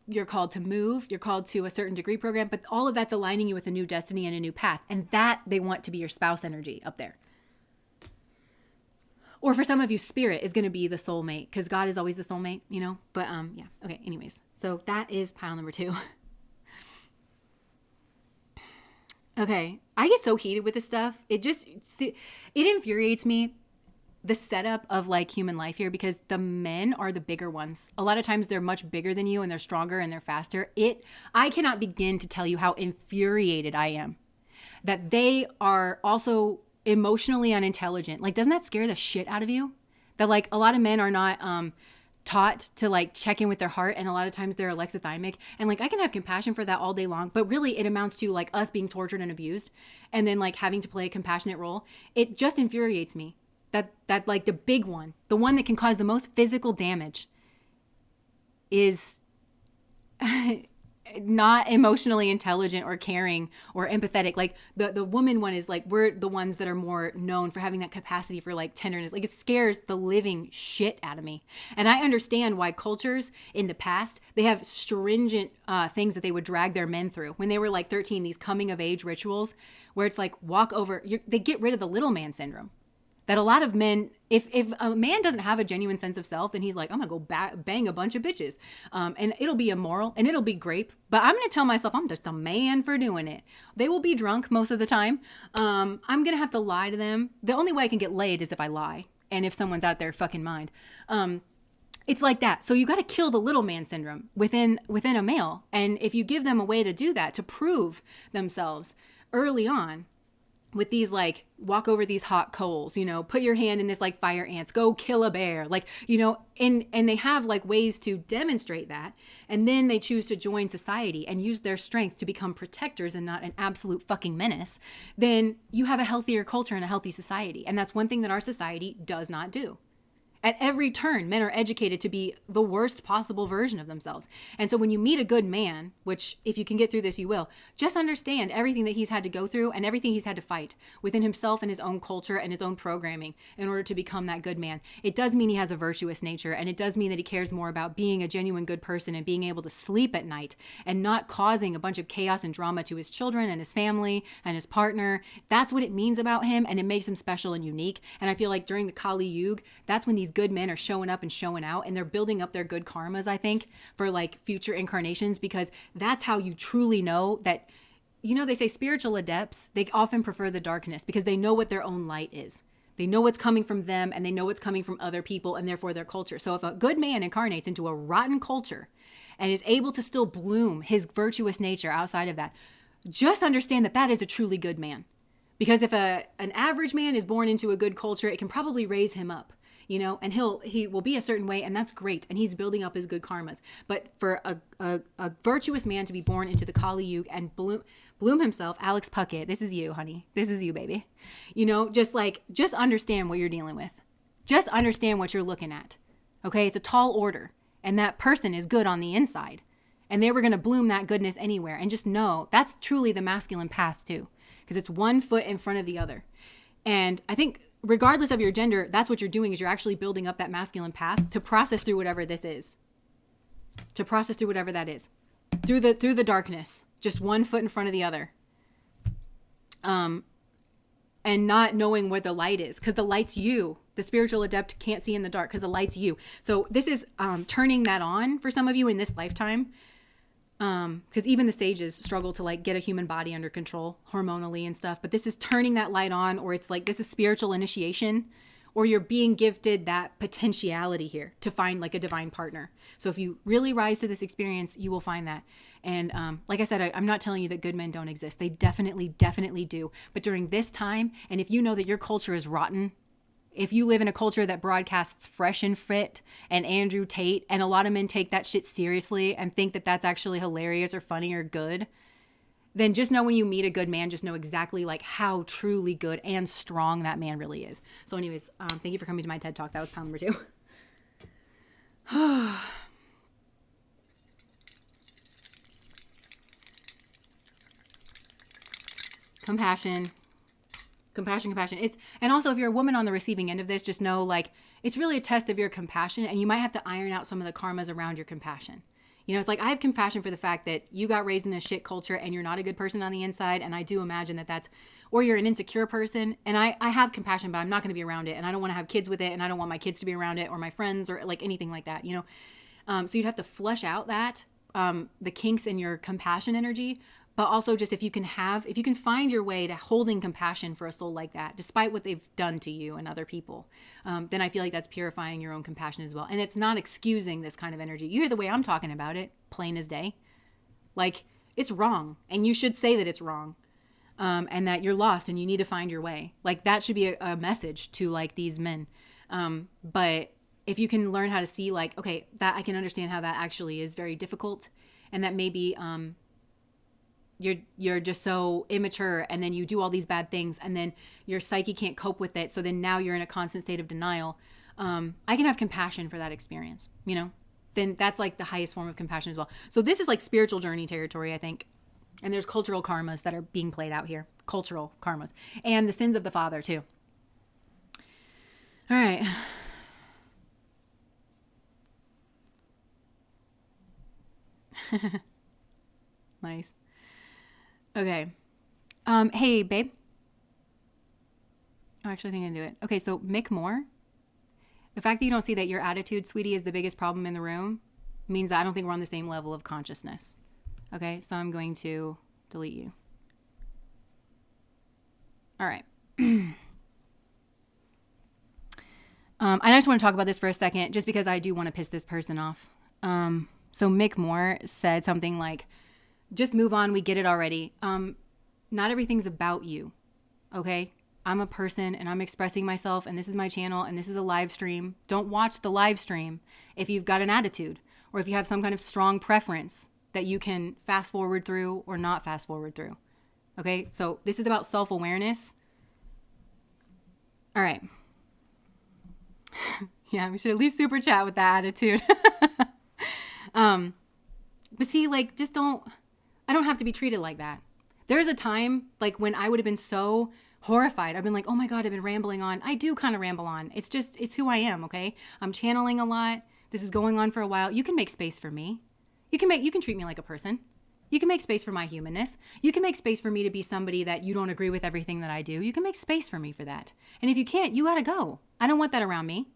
you're called to move, you're called to a certain degree program, but all of that's aligning you with a new destiny and a new path. And that they want to be your spouse energy up there. Or for some of you, spirit is going to be the soulmate, because God is always the soulmate, But yeah, okay, anyways. So that is pile number 2. Okay, I get so heated with this stuff. It infuriates me. the setup of like human life here, because the men are the bigger ones. A lot of times they're much bigger than you and they're stronger and they're faster. I cannot begin to tell you how infuriated I am that they are also emotionally unintelligent. Like, doesn't that scare the shit out of you? That like a lot of men are not taught to like check in with their heart, and a lot of times they're alexithymic, and like I can have compassion for that all day long, but really it amounts to like us being tortured and abused and then like having to play a compassionate role. It just infuriates me that like the big one, the one that can cause the most physical damage, is not emotionally intelligent or caring or empathetic. Like the woman one is like, we're the ones that are more known for having that capacity for like tenderness. Like it scares the living shit out of me. And I understand why cultures in the past, they have stringent things that they would drag their men through when they were like 13, these coming of age rituals where it's like walk over, they get rid of the little man syndrome. That a lot of men, if a man doesn't have a genuine sense of self, then he's like, I'm gonna go bang a bunch of bitches. And it'll be immoral and it'll be grape, but I'm gonna tell myself I'm just a man for doing it. They will be drunk most of the time. I'm gonna have to lie to them. The only way I can get laid is if I lie and if someone's out their fucking mind. It's like that. So you got to kill the little man syndrome within a male. And if you give them a way to do that, to prove themselves early on, with these like walk over these hot coals, you know, put your hand in this like fire ants, go kill a bear, like, you know, and they have like ways to demonstrate that. And then they choose to join society and use their strength to become protectors and not an absolute fucking menace. Then you have a healthier culture and a healthy society. And that's one thing that our society does not do. At every turn, men are educated to be the worst possible version of themselves. And so when you meet a good man, which if you can get through this, you will, just understand everything that he's had to go through and everything he's had to fight within himself and his own culture and his own programming in order to become that good man. It does mean he has a virtuous nature, and it does mean that he cares more about being a genuine good person and being able to sleep at night and not causing a bunch of chaos and drama to his children and his family and his partner. That's what it means about him, and it makes him special and unique. And I feel like during the Kali Yuga, that's when these good men are showing up and showing out, and they're building up their good karmas, I think, for like future incarnations, because that's how you truly know that, you know, they say spiritual adepts, they often prefer the darkness because they know what their own light is. They know what's coming from them, and they know what's coming from other people, and therefore their culture. So if a good man incarnates into a rotten culture and is able to still bloom his virtuous nature outside of that, just understand that that is a truly good man. Because if an average man is born into a good culture, it can probably raise him up. You know, and he will be a certain way, and that's great, and he's building up his good karmas. But for a virtuous man to be born into the Kali Yuga and bloom himself, Alex Puckett, this is you, honey. This is you, baby. You know, just understand what you're dealing with. Just understand what you're looking at. Okay, it's a tall order, and that person is good on the inside, and they were going to bloom that goodness anywhere. And just know that's truly the masculine path too, because it's one foot in front of the other. And I think, regardless of your gender, that's what you're doing, is you're actually building up that masculine path to process through whatever this is. To process through whatever that is. Through the darkness. Just one foot in front of the other. And not knowing where the light is. Because the light's you. The spiritual adept can't see in the dark because the light's you. So this is turning that on for some of you in this lifetime. Because even the sages struggle to like get a human body under control hormonally and stuff, but this is turning that light on, or it's like this is spiritual initiation, or you're being gifted that potentiality here to find like a divine partner. So if you really rise to this experience, you will find that. And like I said, I'm not telling you that good men don't exist. They definitely do. But during this time, and if you know that your culture is rotten, if you live in a culture that broadcasts Fresh and Fit and Andrew Tate, and a lot of men take that shit seriously and think that that's actually hilarious or funny or good, then just know when you meet a good man, just know exactly like how truly good and strong that man really is. So anyways, thank you for coming to my TED Talk. That was pound number 2. Compassion. And also, if you're a woman on the receiving end of this, just know like it's really a test of your compassion, and you might have to iron out some of the karmas around your compassion. You know, it's like I have compassion for the fact that you got raised in a shit culture and you're not a good person on the inside. And I do imagine that that's, or you're an insecure person. And I have compassion, but I'm not going to be around it. And I don't want to have kids with it. And I don't want my kids to be around it, or my friends, or like anything like that, you know? So you'd have to flesh out that, the kinks in your compassion energy. But also just if you can find your way to holding compassion for a soul like that, despite what they've done to you and other people, then I feel like that's purifying your own compassion as well. And it's not excusing this kind of energy. You hear the way I'm talking about it, plain as day. Like, it's wrong. And you should say that it's wrong. And that you're lost and you need to find your way. Like, that should be a message to like these men. But if you can learn how to see like, okay, that I can understand how that actually is very difficult, and that maybe, you're just so immature, and then you do all these bad things, and then your psyche can't cope with it. So then now you're in a constant state of denial. I can have compassion for that experience, you know, then that's like the highest form of compassion as well. So this is like spiritual journey territory, I think. And there's cultural karmas that are being played out here, cultural karmas, and the sins of the father too. All right. Nice. Okay. Hey, babe. Oh, actually, I think I can do it. Okay, so Mick Moore. The fact that you don't see that your attitude, sweetie, is the biggest problem in the room means that I don't think we're on the same level of consciousness. Okay, so I'm going to delete you. All right. I just want to talk about this for a second, just because I do want to piss this person off. So Mick Moore said something like, just move on, we get it already. Not everything's about you, okay? I'm a person and I'm expressing myself, and this is my channel and this is a live stream. Don't watch the live stream if you've got an attitude or if you have some kind of strong preference that you can fast forward through or not fast forward through. Okay, so this is about self-awareness. All right. Yeah, we should at least super chat with that attitude. But see, like, I don't have to be treated like that. There's a time like when I would have been so horrified. I've been like, oh my God, I've been rambling on. I do kind of ramble on. It's who I am. Okay. I'm channeling a lot. This is going on for a while. You can make space for me. You can treat me like a person. You can make space for my humanness. You can make space for me to be somebody that you don't agree with everything that I do. You can make space for me for that. And if you can't, you got to go. I don't want that around me.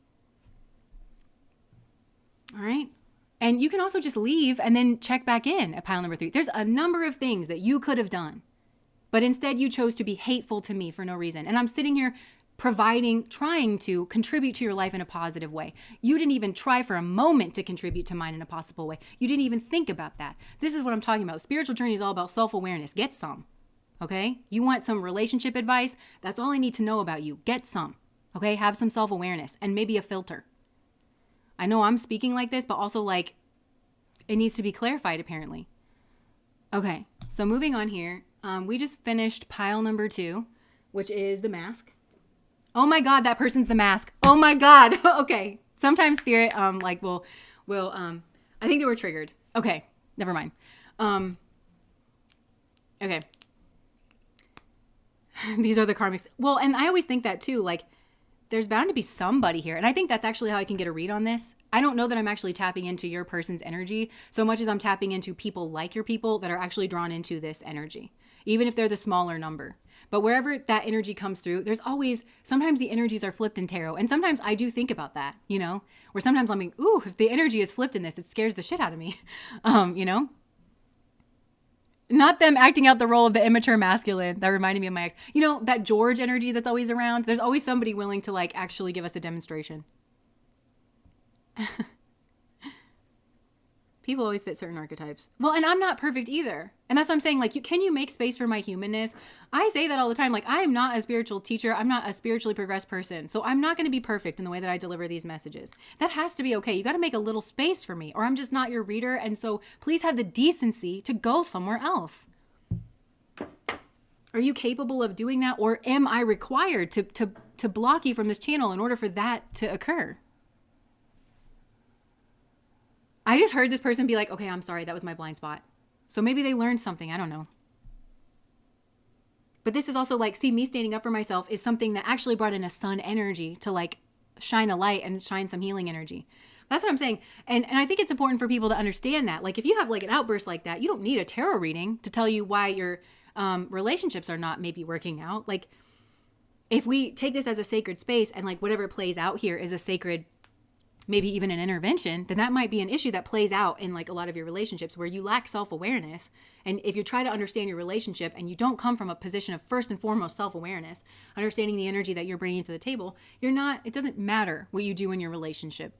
All right. And you can also just leave and then check back in at pile number 3. There's a number of things that you could have done, but instead you chose to be hateful to me for no reason. And I'm sitting here trying to contribute to your life in a positive way. You didn't even try for a moment to contribute to mine in a possible way. You didn't even think about that. This is what I'm talking about. Spiritual journey is all about self-awareness. Get some, okay? You want some relationship advice? That's all I need to know about you. Get some, okay? Have some self-awareness and maybe a filter. I know I'm speaking like this, but also like it needs to be clarified apparently. Okay, so moving on here. We just finished pile number 2, which is the mask. Oh my God, that person's the mask. Oh my God. Okay. Sometimes spirit, will, I think they were triggered. Okay. Never mind. Okay. These are the karmics. Well, and I always think that too, like, there's bound to be somebody here. And I think that's actually how I can get a read on this. I don't know that I'm actually tapping into your person's energy so much as I'm tapping into people like your people that are actually drawn into this energy, even if they're the smaller number. But wherever that energy comes through, sometimes the energies are flipped in tarot. And sometimes I do think about that, you know, where sometimes I'm like, ooh, if the energy is flipped in this, it scares the shit out of me, you know? Not them acting out the role of the immature masculine. That reminded me of my ex. You know, that George energy that's always around. There's always somebody willing to like actually give us a demonstration. People always fit certain archetypes. Well, and I'm not perfect either. And that's what I'm saying. Like, can you make space for my humanness? I say that all the time. Like, I am not a spiritual teacher. I'm not a spiritually progressed person. So I'm not going to be perfect in the way that I deliver these messages. That has to be okay. You got to make a little space for me or I'm just not your reader. And so please have the decency to go somewhere else. Are you capable of doing that? Or am I required to block you from this channel in order for that to occur? I just heard this person be like, okay, I'm sorry, that was my blind spot. So maybe they learned something. I don't know. But this is also like, see, me standing up for myself is something that actually brought in a sun energy to like shine a light and shine some healing energy. That's what I'm saying. And I think it's important for people to understand that. Like if you have like an outburst like that, you don't need a tarot reading to tell you why your relationships are not maybe working out. Like if we take this as a sacred space and like whatever plays out here is a sacred maybe even an intervention, then that might be an issue that plays out in like a lot of your relationships where you lack self-awareness. And if you try to understand your relationship and you don't come from a position of first and foremost self-awareness, understanding the energy that you're bringing to the table, it doesn't matter what you do in your relationship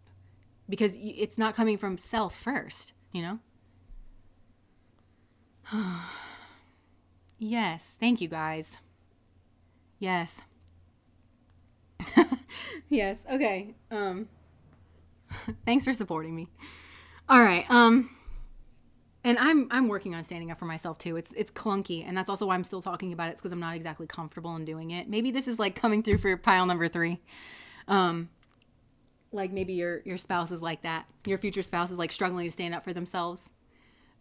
because it's not coming from self first, you know? Yes. Thank you, guys. Yes. Yes. Okay. Thanks for supporting me. All right. And I'm working on standing up for myself too. It's clunky, and that's also why I'm still talking about it. It's because I'm not exactly comfortable in doing it. Maybe this is like coming through for pile number 3. Like maybe your spouse is like that. Your future spouse is like struggling to stand up for themselves.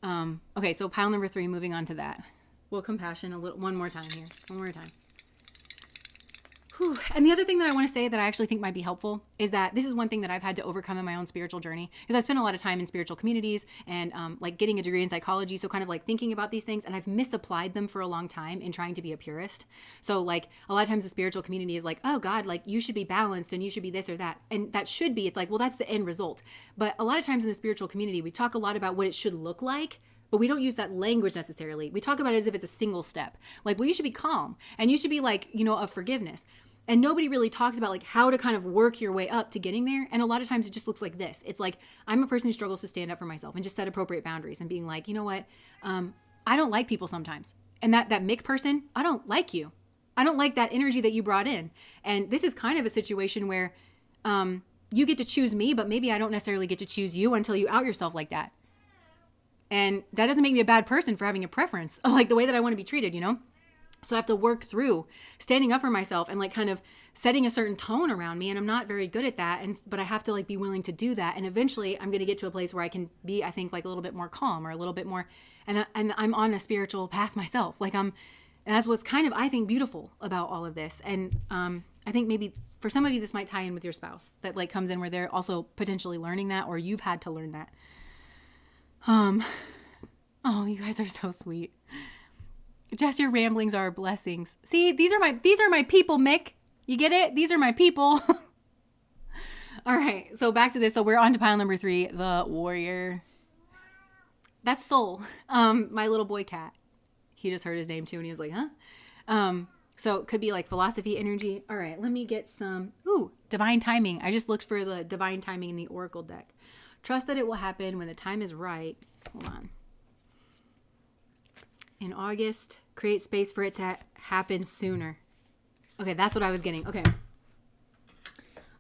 Okay, so pile number 3, moving on to that. Well, compassion one more time here. One more time. Whew. And the other thing that I want to say that I actually think might be helpful is that this is one thing that I've had to overcome in my own spiritual journey, because I've spent a lot of time in spiritual communities and like getting a degree in psychology. So kind of like thinking about these things, and I've misapplied them for a long time in trying to be a purist. So like a lot of times the spiritual community is like, oh God, like you should be balanced and you should be this or that. And that should be, it's like, well, that's the end result. But a lot of times in the spiritual community, we talk a lot about what it should look like, but we don't use that language necessarily. We talk about it as if it's a single step. Like, well, you should be calm and you should be like, of forgiveness. And nobody really talks about like how to kind of work your way up to getting there. And a lot of times it just looks like this. It's like, I'm a person who struggles to stand up for myself and just set appropriate boundaries and being like, you know what? I don't like people sometimes. And that Mick person, I don't like you. I don't like that energy that you brought in. And this is kind of a situation where you get to choose me, but maybe I don't necessarily get to choose you until you out yourself like that. And that doesn't make me a bad person for having a preference, like the way that I want to be treated, So I have to work through standing up for myself and like kind of setting a certain tone around me. And I'm not very good at that. But I have to like be willing to do that. And eventually I'm going to get to a place where I can be, I think, like a little bit more calm or a little bit more. And I'm on a spiritual path myself. And that's what's kind of, I think, beautiful about all of this. And I think maybe for some of you, this might tie in with your spouse that like comes in where they're also potentially learning that, or you've had to learn that. Oh, you guys are so sweet. Jess, your ramblings are blessings. See, these are my people, Mick. You get it? These are my people. All right. So back to this. So we're on to pile number 3, the warrior. That's Soul. My little boy cat. He just heard his name too and he was like, huh? So it could be like philosophy energy. All right. Let me get some, divine timing. I just looked for the divine timing in the Oracle deck. Trust that it will happen when the time is right. Hold on. In August, create space for it to happen sooner. Okay, that's what I was getting. Okay.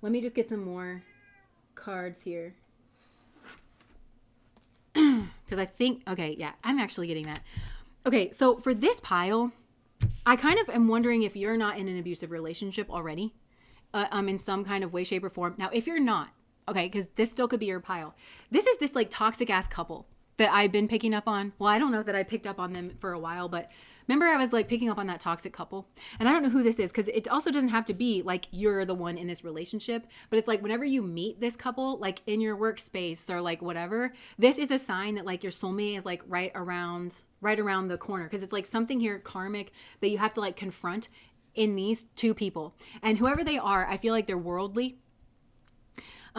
Let me just get some more cards here. Because I think, okay, yeah, I'm actually getting that. Okay, so for this pile, I kind of am wondering if you're not in an abusive relationship already, in some kind of way, shape, or form. Now, if you're not, okay, because this still could be your pile. This is this like toxic ass couple that I've been picking up on. Well, I don't know that I picked up on them for a while, but remember I was like picking up on that toxic couple? And I don't know who this is, because it also doesn't have to be like you're the one in this relationship, but it's like whenever you meet this couple, like in your workspace or like whatever, this is a sign that like your soulmate is like right around the corner, because it's like something here karmic that you have to like confront in these two people. And whoever they are, I feel like they're worldly.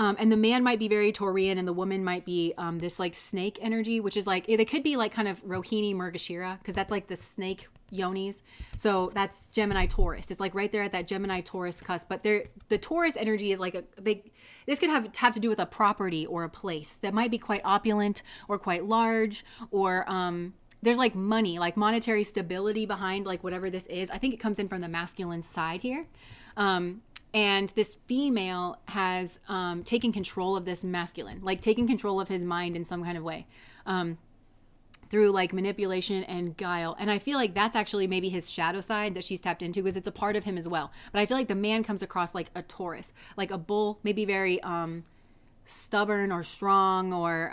And the man might be very Taurian and the woman might be this like snake energy, which is like, they could be like kind of Rohini Mrgashira, because that's like the snake yonis. So that's Gemini Taurus. It's like right there at that Gemini Taurus cusp. But the Taurus energy is like this could have to do with a property or a place that might be quite opulent or quite large, or there's like money, like monetary stability behind like whatever this is. I think it comes in from the masculine side here. And this female has taken control of this masculine, like taking control of his mind in some kind of way, through like manipulation and guile. And I feel like that's actually maybe his shadow side that she's tapped into, because it's a part of him as well. But I feel like the man comes across like a Taurus, like a bull, maybe very stubborn or strong, or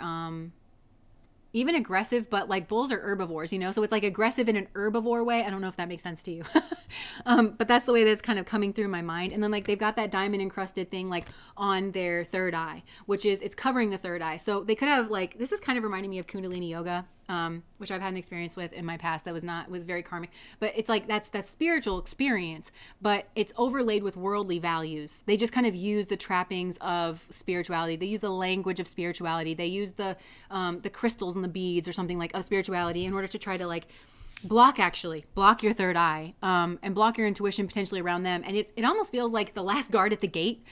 even aggressive, but like bulls are herbivores, so it's like aggressive in an herbivore way. I don't know if that makes sense to you. But that's the way that's kind of coming through my mind. And then like they've got that diamond encrusted thing like on their third eye, which is, it's covering the third eye. So they could have like, this is kind of reminding me of Kundalini yoga. which I've had an experience with in my past that was very karmic. But it's like that's spiritual experience, but it's overlaid with worldly values. They just kind of use the trappings of spirituality. They use the language of spirituality. They use the crystals and the beads or something like of spirituality in order to try to like block your third eye, and block your intuition potentially around them. And it almost feels like the last guard at the gate,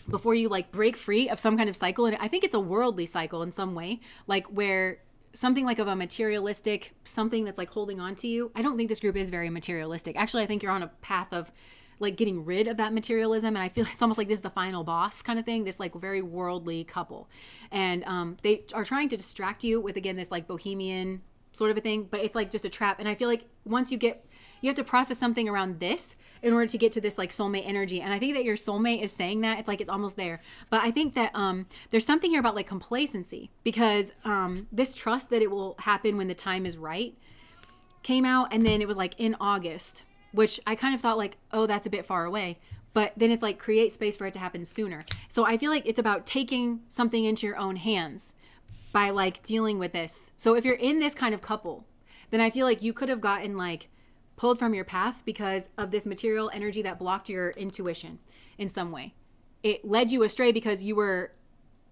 before you like break free of some kind of cycle. And I think it's a worldly cycle in some way, like where something like of a materialistic, something that's like holding on to you. I don't think this group is very materialistic. Actually, I think you're on a path of like getting rid of that materialism. And I feel it's almost like this is the final boss kind of thing, this like very worldly couple. And they are trying to distract you with, again, this like bohemian sort of a thing, but it's like just a trap. And I feel like once you have to process something around this in order to get to this like soulmate energy. And I think that your soulmate is saying that. It's like it's almost there. But I think that there's something here about like complacency, because this trust that it will happen when the time is right came out. And then it was like in August, which I kind of thought like, oh, that's a bit far away. But then it's like create space for it to happen sooner. So I feel like it's about taking something into your own hands by like dealing with this. So if you're in this kind of couple, then I feel like you could have gotten like pulled from your path because of this material energy that blocked your intuition in some way. It led you astray because you were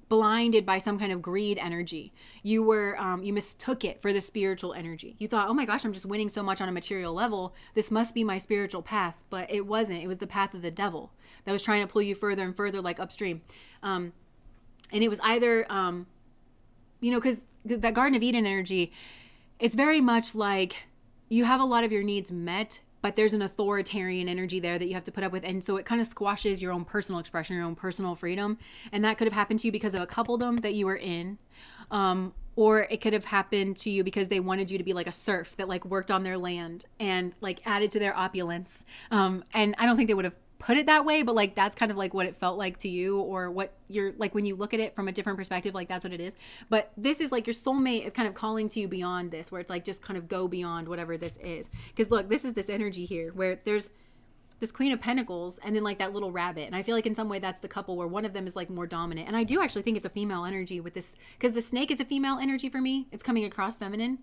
blinded by some kind of greed energy. You were, you mistook it for the spiritual energy. You thought, oh my gosh, I'm just winning so much on a material level. This must be my spiritual path. But it wasn't. It was the path of the devil that was trying to pull you further and further, like upstream. And it was either, because that Garden of Eden energy, it's very much like you have a lot of your needs met, but there's an authoritarian energy there that you have to put up with. And so it kind of squashes your own personal expression, your own personal freedom. And that could have happened to you because of a coupledom that you were in. Or it could have happened to you because they wanted you to be like a serf that like worked on their land and like added to their opulence. And I don't think they would have put it that way, but like that's kind of like what it felt like to you, or what you're like when you look at it from a different perspective, like that's what it is. But this is like your soulmate is kind of calling to you beyond this, where it's like just kind of go beyond whatever this is. Because look, this is this energy here where there's this Queen of Pentacles and then like that little rabbit. And I feel like in some way that's the couple where one of them is like more dominant. And I do actually think it's a female energy with this, because the snake is a female energy for me. It's coming across feminine.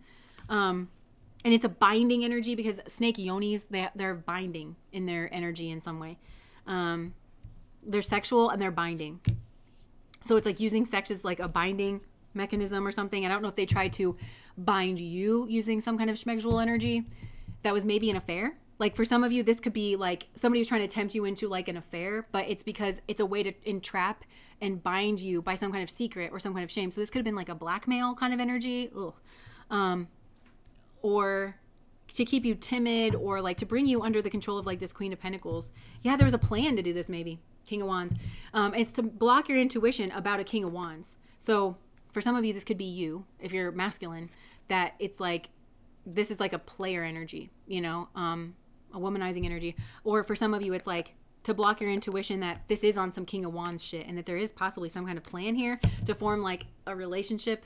And it's a binding energy because snake yonis, they're binding in their energy in some way. They're sexual and they're binding. So it's like using sex as like a binding mechanism or something. I don't know if they tried to bind you using some kind of schmegsual energy that was maybe an affair. Like for some of you, this could be like somebody was trying to tempt you into like an affair, but it's because it's a way to entrap and bind you by some kind of secret or some kind of shame. So this could have been like a blackmail kind of energy. Or to keep you timid, or like to bring you under the control of like this Queen of Pentacles. Yeah, there was a plan to do this maybe. King of Wands. It's to block your intuition about a King of Wands. So for some of you, this could be you, if you're masculine, that it's like, this is like a player energy, a womanizing energy. Or for some of you, it's like to block your intuition that this is on some King of Wands shit, and that there is possibly some kind of plan here to form like a relationship.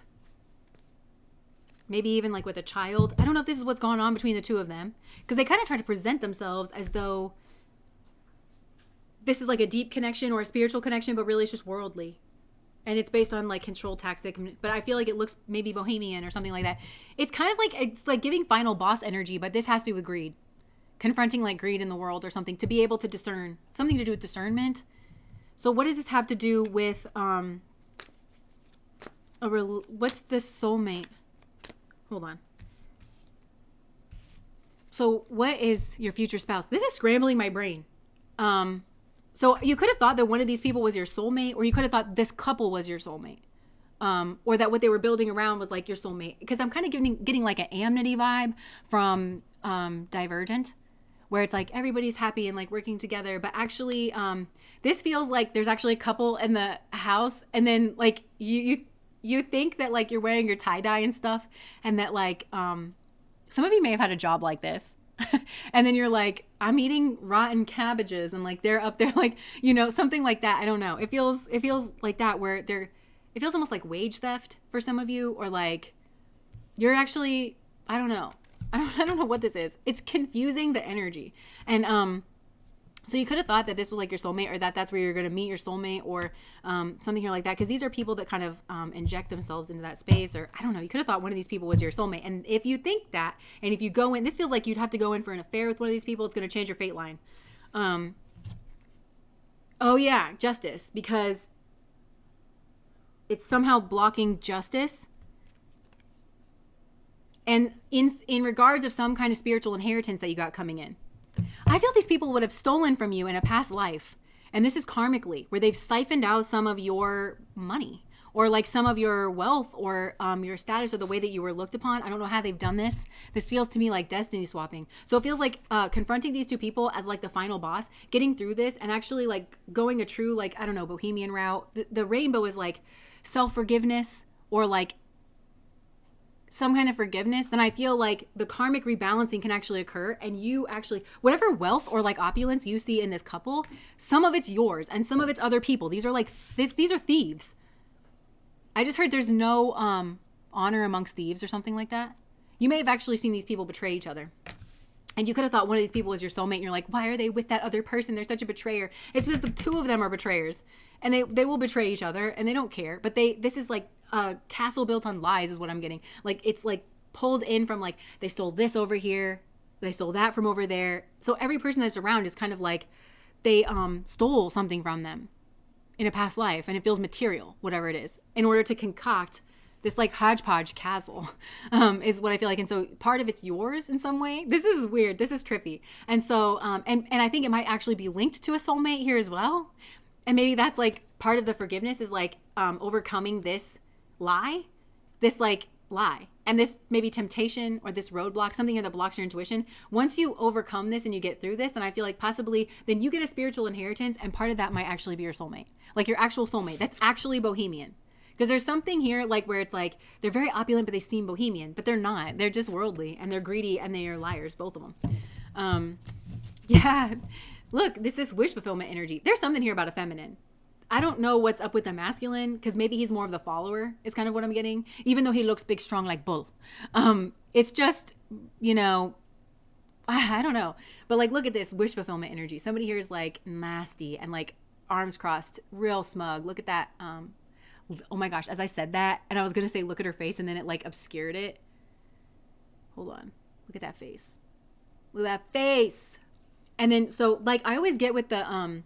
Maybe even like with a child. I don't know if this is what's going on between the two of them, because they kind of try to present themselves as though this is like a deep connection or a spiritual connection, but really it's just worldly. And it's based on like control tactic. But I feel like it looks maybe bohemian or something like that. It's kind of like, it's like giving final boss energy, but this has to do with greed. Confronting like greed in the world or something, to be able to discern. Something to do with discernment. So what does this have to do with, what's this soulmate? Hold on. So what is your future spouse? This is scrambling my brain. So you could have thought that one of these people was your soulmate, or you could have thought this couple was your soulmate. Or that what they were building around was like your soulmate. Because I'm kind of getting like an Amity vibe from Divergent, where it's like everybody's happy and like working together. But actually, this feels like there's actually a couple in the house, and then like you think that like you're wearing your tie-dye and stuff, and that like some of you may have had a job like this. And then you're like, I'm eating rotten cabbages, and like they're up there like, something like that. I don't know. It feels like that, where it feels almost like wage theft for some of you, or like you're actually, I don't know what this is. It's confusing the energy. And So you could have thought that this was like your soulmate, or that that's where you're going to meet your soulmate, or something here like that. Because these are people that kind of inject themselves into that space, or I don't know. You could have thought one of these people was your soulmate. And if you think that, and if you go in, this feels like you'd have to go in for an affair with one of these people. It's going to change your fate line. Oh yeah, justice, because it's somehow blocking justice. And in regards of some kind of spiritual inheritance that you got coming in. I feel these people would have stolen from you in a past life. And this is karmically, where they've siphoned out some of your money, or like some of your wealth, or your status, or the way that you were looked upon. I don't know how they've done this. This feels to me like destiny swapping. So it feels like confronting these two people as like the final boss, getting through this, and actually like going a true, like, I don't know, bohemian route. The rainbow is like self-forgiveness, or like some kind of forgiveness. Then I feel like the karmic rebalancing can actually occur, and you actually, whatever wealth or like opulence you see in this couple, some of it's yours and some of it's other people. These are like these are thieves. I just heard there's no honor amongst thieves, or something like that. You may have actually seen these people betray each other, and you could have thought one of these people was your soulmate, and you're like, why are they with that other person? They're such a betrayer. It's because the two of them are betrayers, and they will betray each other, and they don't care. But this is like a castle built on lies is what I'm getting. Like, it's like pulled in from, like, they stole this over here, they stole that from over there. So every person that's around is kind of like they stole something from them in a past life, and it feels material, whatever it is, in order to concoct this like hodgepodge castle, is what I feel like. And so part of it's yours in some way. This is weird. This is trippy. And so, and I think it might actually be linked to a soulmate here as well. And maybe that's like part of the forgiveness is like overcoming this lie, and this maybe temptation, or this roadblock, something here that blocks your intuition. Once you overcome this and you get through this, then I feel like possibly then you get a spiritual inheritance, and part of that might actually be your soulmate, like your actual soulmate that's actually bohemian. Because there's something here like where it's like they're very opulent, but they seem bohemian, but they're not. They're just worldly, and they're greedy, and they are liars, both of them. Yeah, look, this is wish fulfillment energy. There's something here about a feminine. I don't know what's up with the masculine, because maybe he's more of the follower is kind of what I'm getting, even though he looks big, strong, like bull. It's just, you know, I don't know. But like, look at this wish fulfillment energy. Somebody here is like nasty and like arms crossed, real smug. Look at that. Oh my gosh, as I said that, and I was going to say look at her face, and then it like obscured it. Hold on. Look at that face. Look at that face. And then, so like I always get with the,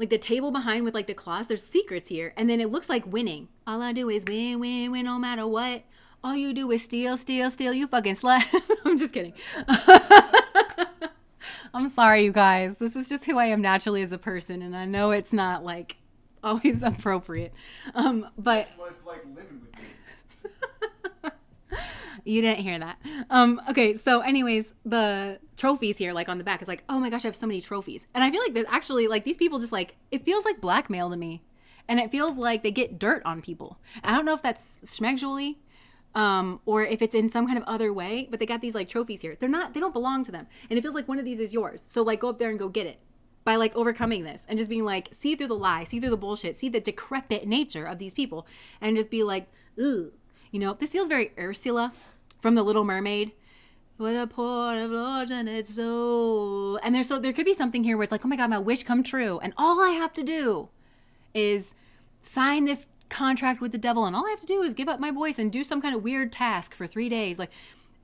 like the table behind with like the cloths, there's secrets here. And then it looks like winning. All I do is win, win, win, no matter what. All you do is steal, steal, steal. You fucking slut. I'm just kidding. I'm sorry, you guys. This is just who I am naturally as a person. And I know it's not like always appropriate. But
What it's like living with you.
you didn't hear that. Okay, so anyways, the trophies here, like on the back, is like, oh my gosh, I have so many trophies. And I feel like that actually, like, these people just like, it feels like blackmail to me. And it feels like they get dirt on people. I don't know if that's schmegzually, or if it's in some kind of other way, but they got these like trophies here. They don't belong to them. And it feels like one of these is yours. So like go up there and go get it by like overcoming this and just being like, see through the lie, see through the bullshit, see the decrepit nature of these people, and just be like, ooh, you know, this feels very Ursula from The Little Mermaid. What a poor unfortunate soul. And there could be something here where it's like, oh my God, my wish come true. And all I have to do is sign this contract with the devil. And all I have to do is give up my voice and do some kind of weird task for 3 days. Like,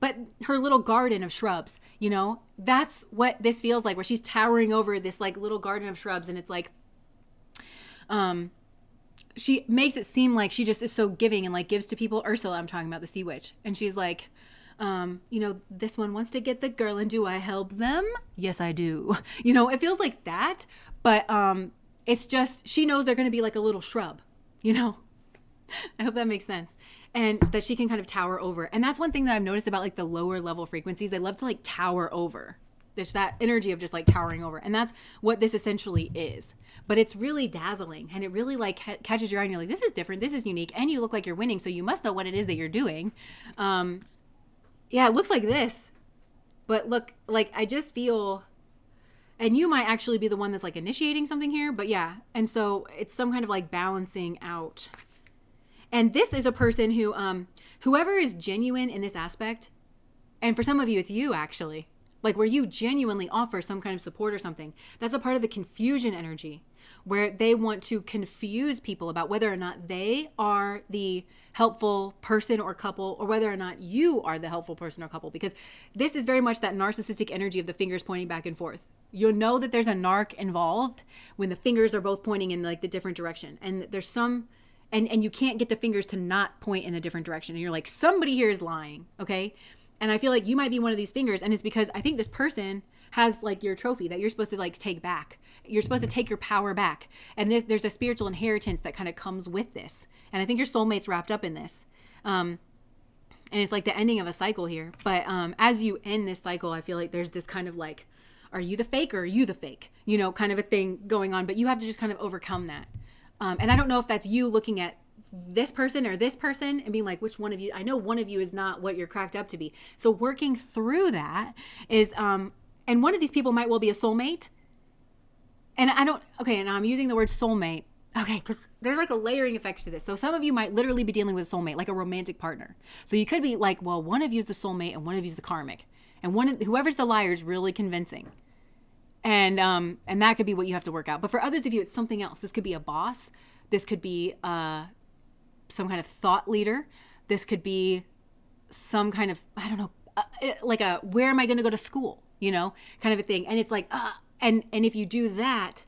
but her little garden of shrubs, you know, that's what this feels like, where she's towering over this like little garden of shrubs. And it's like, she makes it seem like she just is so giving and like gives to people. Ursula, I'm talking about, the sea witch. And she's like, you know, this one wants to get the girl, and do I help them? Yes, I do. You know, it feels like that, but it's just, she knows they're going to be like a little shrub, you know? I hope that makes sense. And that she can kind of tower over. And that's one thing that I've noticed about like the lower level frequencies. They love to like tower over. There's that energy of just like towering over. And that's what this essentially is. But it's really dazzling, and it really like catches your eye, and you're like, this is different. This is unique. And you look like you're winning. So you must know what it is that you're doing. Yeah, it looks like this. But look, like I just feel, and you might actually be the one that's like initiating something here. But yeah. And so it's some kind of like balancing out. And this is a person who, whoever is genuine in this aspect, and for some of you, it's you actually. like where you genuinely offer some kind of support or something. That's a part of the confusion energy, where they want to confuse people about whether or not they are the helpful person or couple, or whether or not you are the helpful person or couple, because this is very much that narcissistic energy of the fingers pointing back and forth. You'll know that there's a narc involved when the fingers are both pointing in like the different direction, and there's some, and you can't get the fingers to not point in a different direction, and you're like, somebody here is lying, okay? And I feel like you might be one of these fingers, and it's because I think this person has like your trophy that you're supposed to like take back. You're supposed to take your power back. And there's a spiritual inheritance that kind of comes with this. And I think your soulmate's wrapped up in this. And it's like the ending of a cycle here. But as you end this cycle, I feel like there's this kind of like, are you the fake or are you the fake? You know, kind of a thing going on. But you have to just kind of overcome that. And I don't know if that's you looking at this person or this person and being like, which one of you? I know one of you is not what you're cracked up to be. So working through that is, and one of these people might well be a soulmate. And and I'm using the word soulmate. Okay, because there's like a layering effect to this. So some of you might literally be dealing with a soulmate, like a romantic partner. So you could be like, well, one of you is the soulmate and one of you is the karmic. And whoever's the liar is really convincing. And that could be what you have to work out. But for others of you, it's something else. This could be a boss. This could be some kind of thought leader. This could be some kind of, I don't know, like where am I going to go to school? You know, kind of a thing. And it's like, and if you do that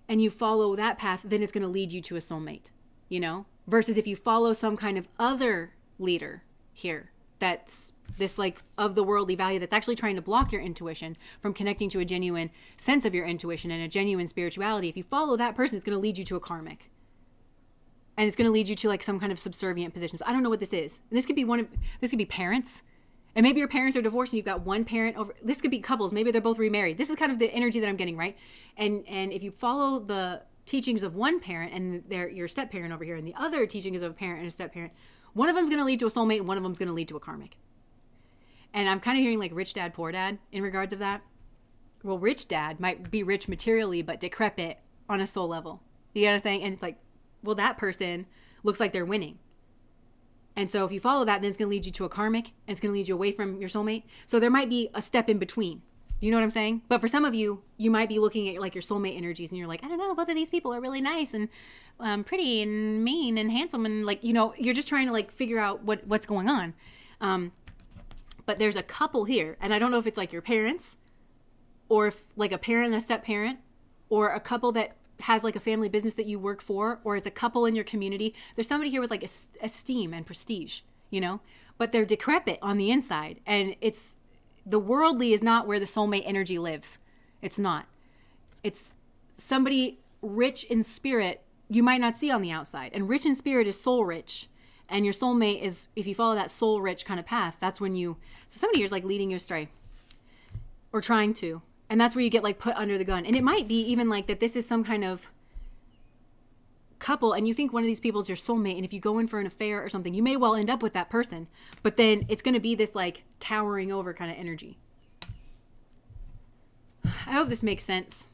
and you follow that path, then it's going to lead you to a soulmate, you know, versus if you follow some kind of other leader here, that's this like of the worldly value that's actually trying to block your intuition from connecting to a genuine sense of your intuition and a genuine spirituality. If you follow that person, it's going to lead you to a karmic. And it's going to lead you to like some kind of subservient position. So I don't know what this is. And this could be parents. And maybe your parents are divorced and you've got one parent over. This could be couples. Maybe they're both remarried. This is kind of the energy that I'm getting, right? And if you follow the teachings of one parent and they're your step parent over here, and the other teaching is of a parent and a step parent, one of them is going to lead to a soulmate and one of them is going to lead to a karmic. And I'm kind of hearing like rich dad, poor dad in regards of that. Well, rich dad might be rich materially, but decrepit on a soul level. You know what I'm saying? And it's like, well, that person looks like they're winning. And so if you follow that, then it's going to lead you to a karmic and it's going to lead you away from your soulmate. So there might be a step in between. You know what I'm saying? But for some of you, you might be looking at like your soulmate energies and you're like, I don't know, both of these people are really nice and pretty and mean and handsome. And like, you know, you're just trying to like figure out what's going on. But there's a couple here. And I don't know if it's like your parents or if like a parent and a step parent or a couple that has like a family business that you work for, or it's a couple in your community. There's somebody here with like esteem and prestige, you know, but they're decrepit on the inside. And it's the worldly is not where the soulmate energy lives. It's not. It's somebody rich in spirit you might not see on the outside. And rich in spirit is soul rich. And your soulmate is, if you follow that soul rich kind of path, that's when so somebody here is like leading you astray or trying to. And that's where you get like put under the gun. And it might be even like that this is some kind of couple and you think one of these people is your soulmate. And if you go in for an affair or something, you may well end up with that person. But then it's going to be this like towering over kind of energy. I hope this makes sense.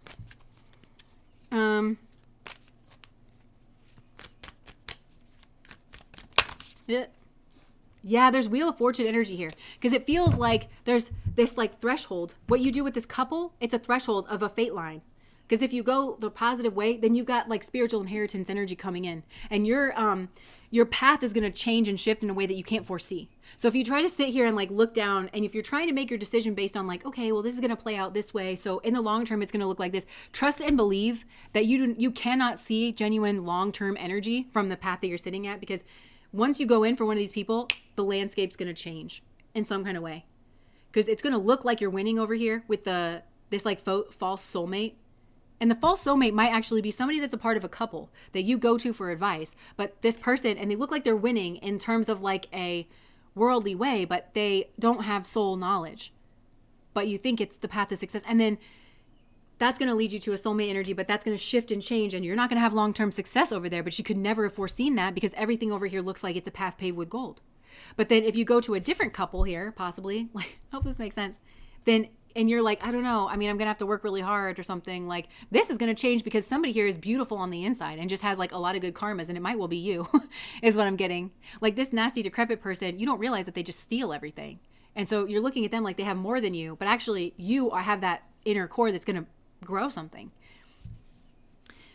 Yeah, there's Wheel of Fortune energy here because it feels like there's this like threshold. What you do with this couple, it's a threshold of a fate line. Because if you go the positive way, then you've got like spiritual inheritance energy coming in, and your path is going to change and shift in a way that you can't foresee. So if you try to sit here and like look down, and if you're trying to make your decision based on like, okay, well, this is going to play out this way, so in the long term, it's going to look like this. Trust and believe that you cannot see genuine long-term energy from the path that you're sitting at, because once you go in for one of these people, the landscape's going to change in some kind of way. Because it's going to look like you're winning over here with this like false soulmate. And the false soulmate might actually be somebody that's a part of a couple that you go to for advice. But this person, and they look like they're winning in terms of like a worldly way, but they don't have soul knowledge. But you think it's the path to success. And then that's going to lead you to a soulmate energy, but that's going to shift and change, and you're not going to have long-term success over there, but you could never have foreseen that because everything over here looks like it's a path paved with gold. But then if you go to a different couple here, possibly, like, I hope this makes sense, then, and you're like, I don't know, I mean, I'm going to have to work really hard or something, like, this is going to change because somebody here is beautiful on the inside and just has like a lot of good karmas, and it might well be you, is what I'm getting. Like this nasty, decrepit person, you don't realize that they just steal everything. And so you're looking at them like they have more than you, but actually you have that inner core that's going to grow something.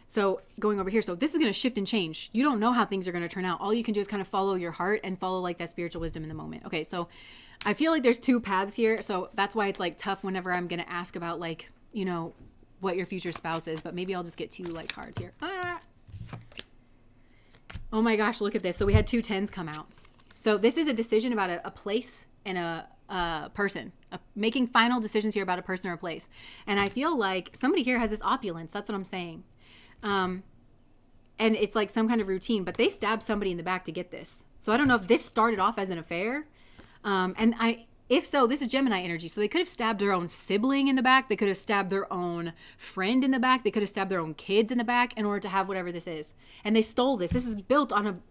So going over here, so this is going to shift and change. You don't know how things are going to turn out. All you can do is kind of follow your heart and follow like that spiritual wisdom in the moment. Okay, so I feel like there's two paths here. So that's why it's like tough whenever I'm going to ask about like, you know, what your future spouse is. But maybe I'll just get two like cards here. Oh my gosh, look at this. So we had 2 tens come out. So this is a decision about a place and a person. Making final decisions here about a person or a place. And I feel like somebody here has this opulence. That's what I'm saying. And it's like some kind of routine, but they stabbed somebody in the back to get this. So I don't know if this started off as an affair. If so, this is Gemini energy. So they could have stabbed their own sibling in the back. They could have stabbed their own friend in the back. They could have stabbed their own kids in the back in order to have whatever this is. And they stole this. This is built on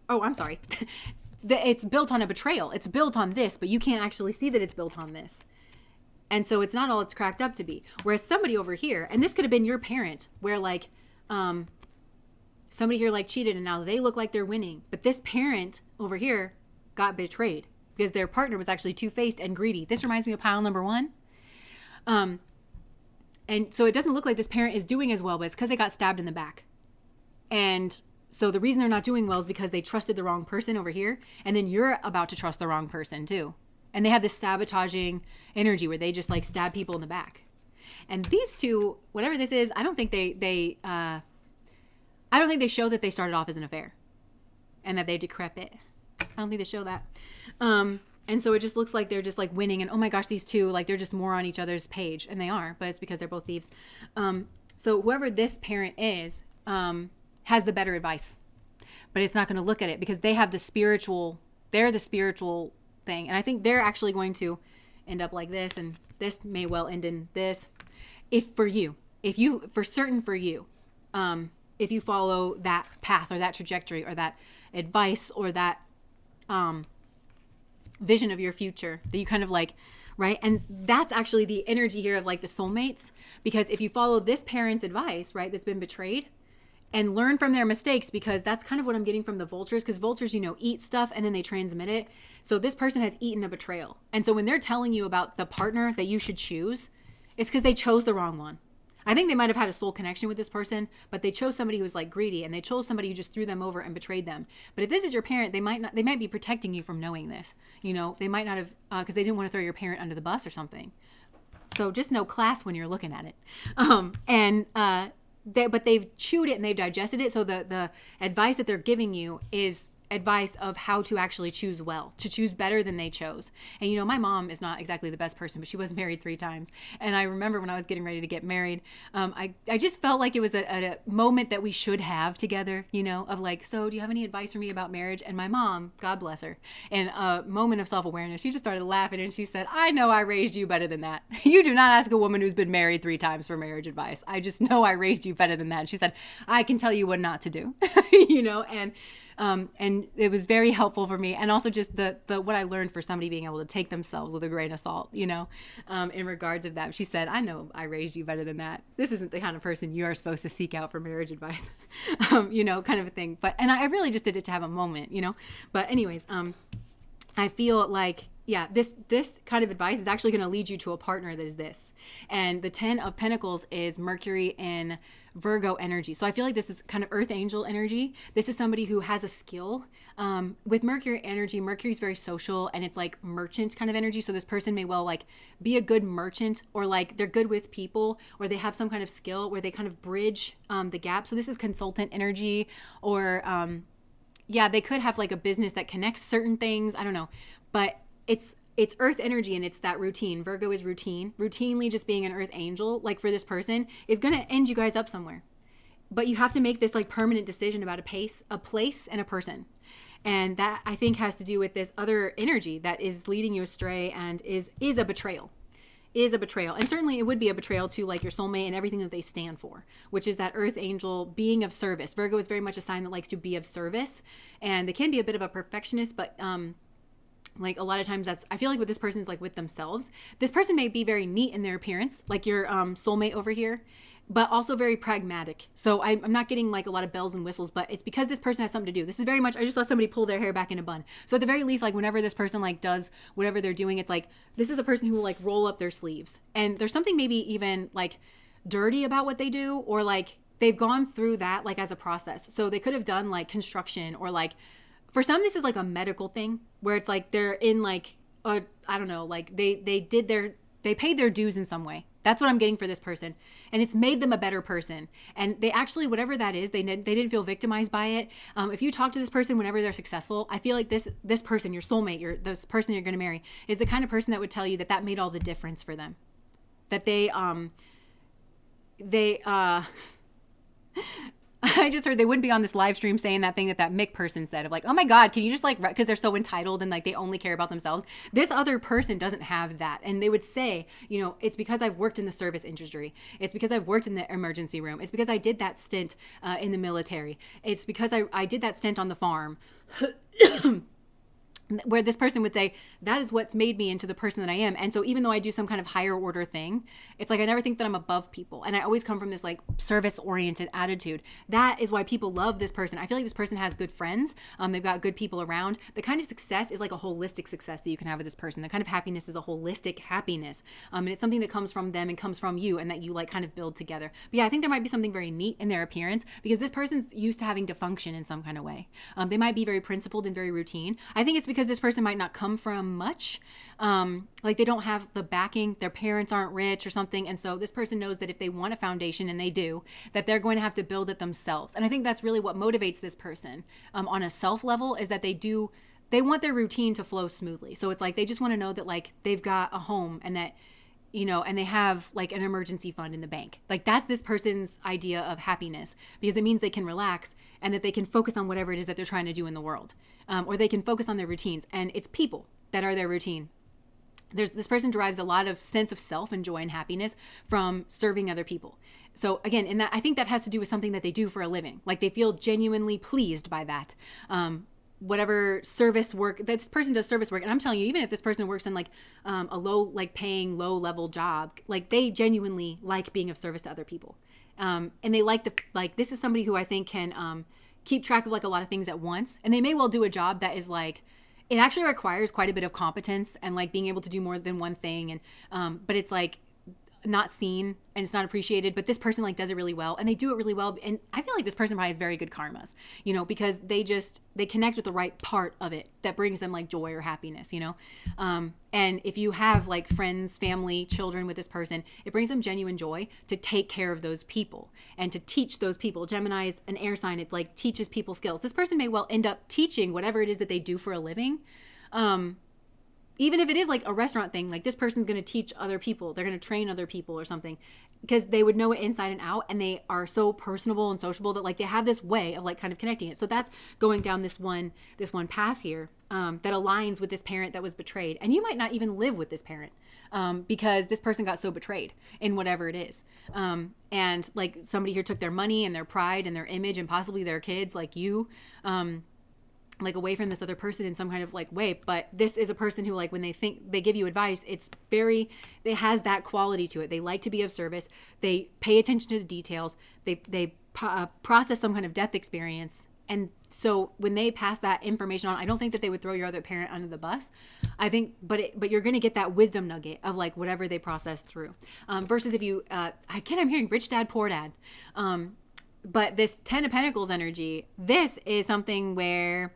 it's built on a betrayal. It's built on this, but you can't actually see that it's built on this. And so it's not all it's cracked up to be. Whereas somebody over here, and this could have been your parent, where like, somebody here like cheated and now they look like they're winning. But this parent over here got betrayed because their partner was actually two-faced and greedy. This reminds me of pile number 1. And so it doesn't look like this parent is doing as well, but it's because they got stabbed in the back. And so the reason they're not doing well is because they trusted the wrong person over here. And then you're about to trust the wrong person too. And they have this sabotaging energy where they just like stab people in the back. And these two, whatever this is, I don't think they show that they started off as an affair and that they decrepit. I don't think they show that. And so it just looks like they're just like winning and oh my gosh, these two, like they're just more on each other's page, and they are, but it's because they're both thieves. So whoever this parent is, has the better advice, but it's not going to look at it because they have they're the spiritual thing. And I think they're actually going to end up like this, and this may well end in this. If you follow that path or that trajectory or that advice or that vision of your future that you kind of like, right? And that's actually the energy here of like the soulmates, because if you follow this parent's advice, right, that's been betrayed, and learn from their mistakes, because that's kind of what I'm getting from the vultures, because vultures, eat stuff and then they transmit it. So this person has eaten a betrayal. And so when they're telling you about the partner that you should choose, it's because they chose the wrong one. I think they might have had a soul connection with this person, but they chose somebody who was like greedy, and they chose somebody who just threw them over and betrayed them. But if this is your parent, they might be protecting you from knowing this. They might not have, because they didn't want to throw your parent under the bus or something. So just know class when you're looking at it. But they've chewed it and they've digested it. So the advice that they're giving you is advice of how to actually choose well, to choose better than they chose. And my mom is not exactly the best person, but she was married 3 times. And I remember when I was getting ready to get married, I just felt like it was a moment that we should have together, of like, so do you have any advice for me about marriage? And my mom, God bless her, in a moment of self-awareness, she just started laughing and she said, I know I raised you better than that. You do not ask a woman who's been married 3 times for marriage advice. I just know I raised you better than that. And she said, I can tell you what not to do, and it was very helpful for me. And also just the what I learned for somebody being able to take themselves with a grain of salt, in regards of that. She said, I know I raised you better than that. This isn't the kind of person you are supposed to seek out for marriage advice, kind of a thing. And I really just did it to have a moment, But anyways, I feel like, yeah, this kind of advice is actually going to lead you to a partner that is this. And the 10 of Pentacles is Mercury in Virgo energy. So I feel like this is kind of earth angel energy. This is somebody who has a skill. With Mercury energy, Mercury's very social, and it's like merchant kind of energy. So this person may well like be a good merchant, or like they're good with people, or they have some kind of skill where they kind of bridge the gap. So this is consultant energy, or they could have like a business that connects certain things. I don't know, but it's earth energy, and it's that routine. Virgo is routine. Routinely just being an earth angel, like for this person, is going to end you guys up somewhere. But you have to make this like permanent decision about a place, and a person. And that, I think, has to do with this other energy that is leading you astray and is a betrayal. And certainly it would be a betrayal to like your soulmate and everything that they stand for, which is that earth angel being of service. Virgo is very much a sign that likes to be of service, and they can be a bit of a perfectionist, but like a lot of times I feel like with this person is like with themselves. This person may be very neat in their appearance, like your soulmate over here. but also very pragmatic. So I'm not getting like a lot of bells and whistles, but it's because this person has something to do. This is very much, I just saw somebody pull their hair back in a bun. So at the very least, like whenever this person like does whatever they're doing, it's like, this is a person who will like roll up their sleeves. And there's something maybe even like dirty about what they do, or like they've gone through that like as a process. So they could have done like construction, or like for some, this is like a medical thing where it's like they're in like, I don't know, like they paid their dues in some way. That's what I'm getting for this person. And it's made them a better person. And they actually, whatever that is, they didn't feel victimized by it. If you talk to this person whenever they're successful, I feel like this person, your soulmate, this person you're going to marry, is the kind of person that would tell you that made all the difference for them. That I just heard they wouldn't be on this live stream saying that thing that Mick person said of like, oh my God, can you just like, because they're so entitled and like they only care about themselves. This other person doesn't have that. And they would say, you know, it's because I've worked in the service industry. It's because I've worked in the emergency room. It's because I did that stint in the military. It's because I did that stint on the farm. Where this person would say, that is what's made me into the person that I am. And so even though I do some kind of higher order thing, it's like I never think that I'm above people. And I always come from this like service-oriented attitude. That is why people love this person. I feel like this person has good friends. They've got good people around. The kind of success is like a holistic success that you can have with this person. The kind of happiness is a holistic happiness. And it's something that comes from them and comes from you, and that you like kind of build together. But yeah, I think there might be something very neat in their appearance, because this person's used to having to function in some kind of way. They might be very principled and very routine. I think it's because this person might not come from much. Like they don't have the backing, their parents aren't rich or something. And so this person knows that if they want a foundation, and they do, that they're going to have to build it themselves. And I think that's really what motivates this person on a self level, is that they want their routine to flow smoothly. So it's like, they just want to know that like they've got a home, and that, you know, and they have like an emergency fund in the bank. Like that's this person's idea of happiness, because it means they can relax and that they can focus on whatever it is that they're trying to do in the world. Or they can focus on their routines, and it's people that are their routine. This person derives a lot of sense of self and joy and happiness from serving other people. So again, and that, I think that has to do with something that they do for a living. Like they feel genuinely pleased by that. Whatever service work, this person does service work. And I'm telling you, even if this person works in like a low, like paying low level job, like they genuinely like being of service to other people. And they like this is somebody who I think can keep track of like a lot of things at once. And they may well do a job that is like, it actually requires quite a bit of competence and like being able to do more than one thing. And, but it's like not seen and it's not appreciated, but this person like does it really well, and they do it really well. And I feel like this person probably has very good karmas, you know, because they connect with the right part of it that brings them like joy or happiness, you know? And if you have like friends, family, children with this person, it brings them genuine joy to take care of those people and to teach those people. Gemini's an air sign. It like teaches people skills. This person may well end up teaching whatever it is that they do for a living. Even if it is like a restaurant thing, like this person's going to teach other people. They're going to train other people or something, because they would know it inside and out, and they are so personable and sociable that like they have this way of like kind of connecting it. So that's going down this one path here that aligns with this parent that was betrayed. And you might not even live with this parent because this person got so betrayed in whatever it is. And like somebody here took their money and their pride and their image and possibly their kids, like you, like away from this other person in some kind of like way. But this is a person who like when they think they give you advice, it has that quality to it. They like to be of service. They pay attention to the details. They process some kind of death experience. And so when they pass that information on, I don't think that they would throw your other parent under the bus. I think, but you're going to get that wisdom nugget of like whatever they process through. Versus if you, I'm hearing rich dad, poor dad. But this 10 of Pentacles energy, this is something where,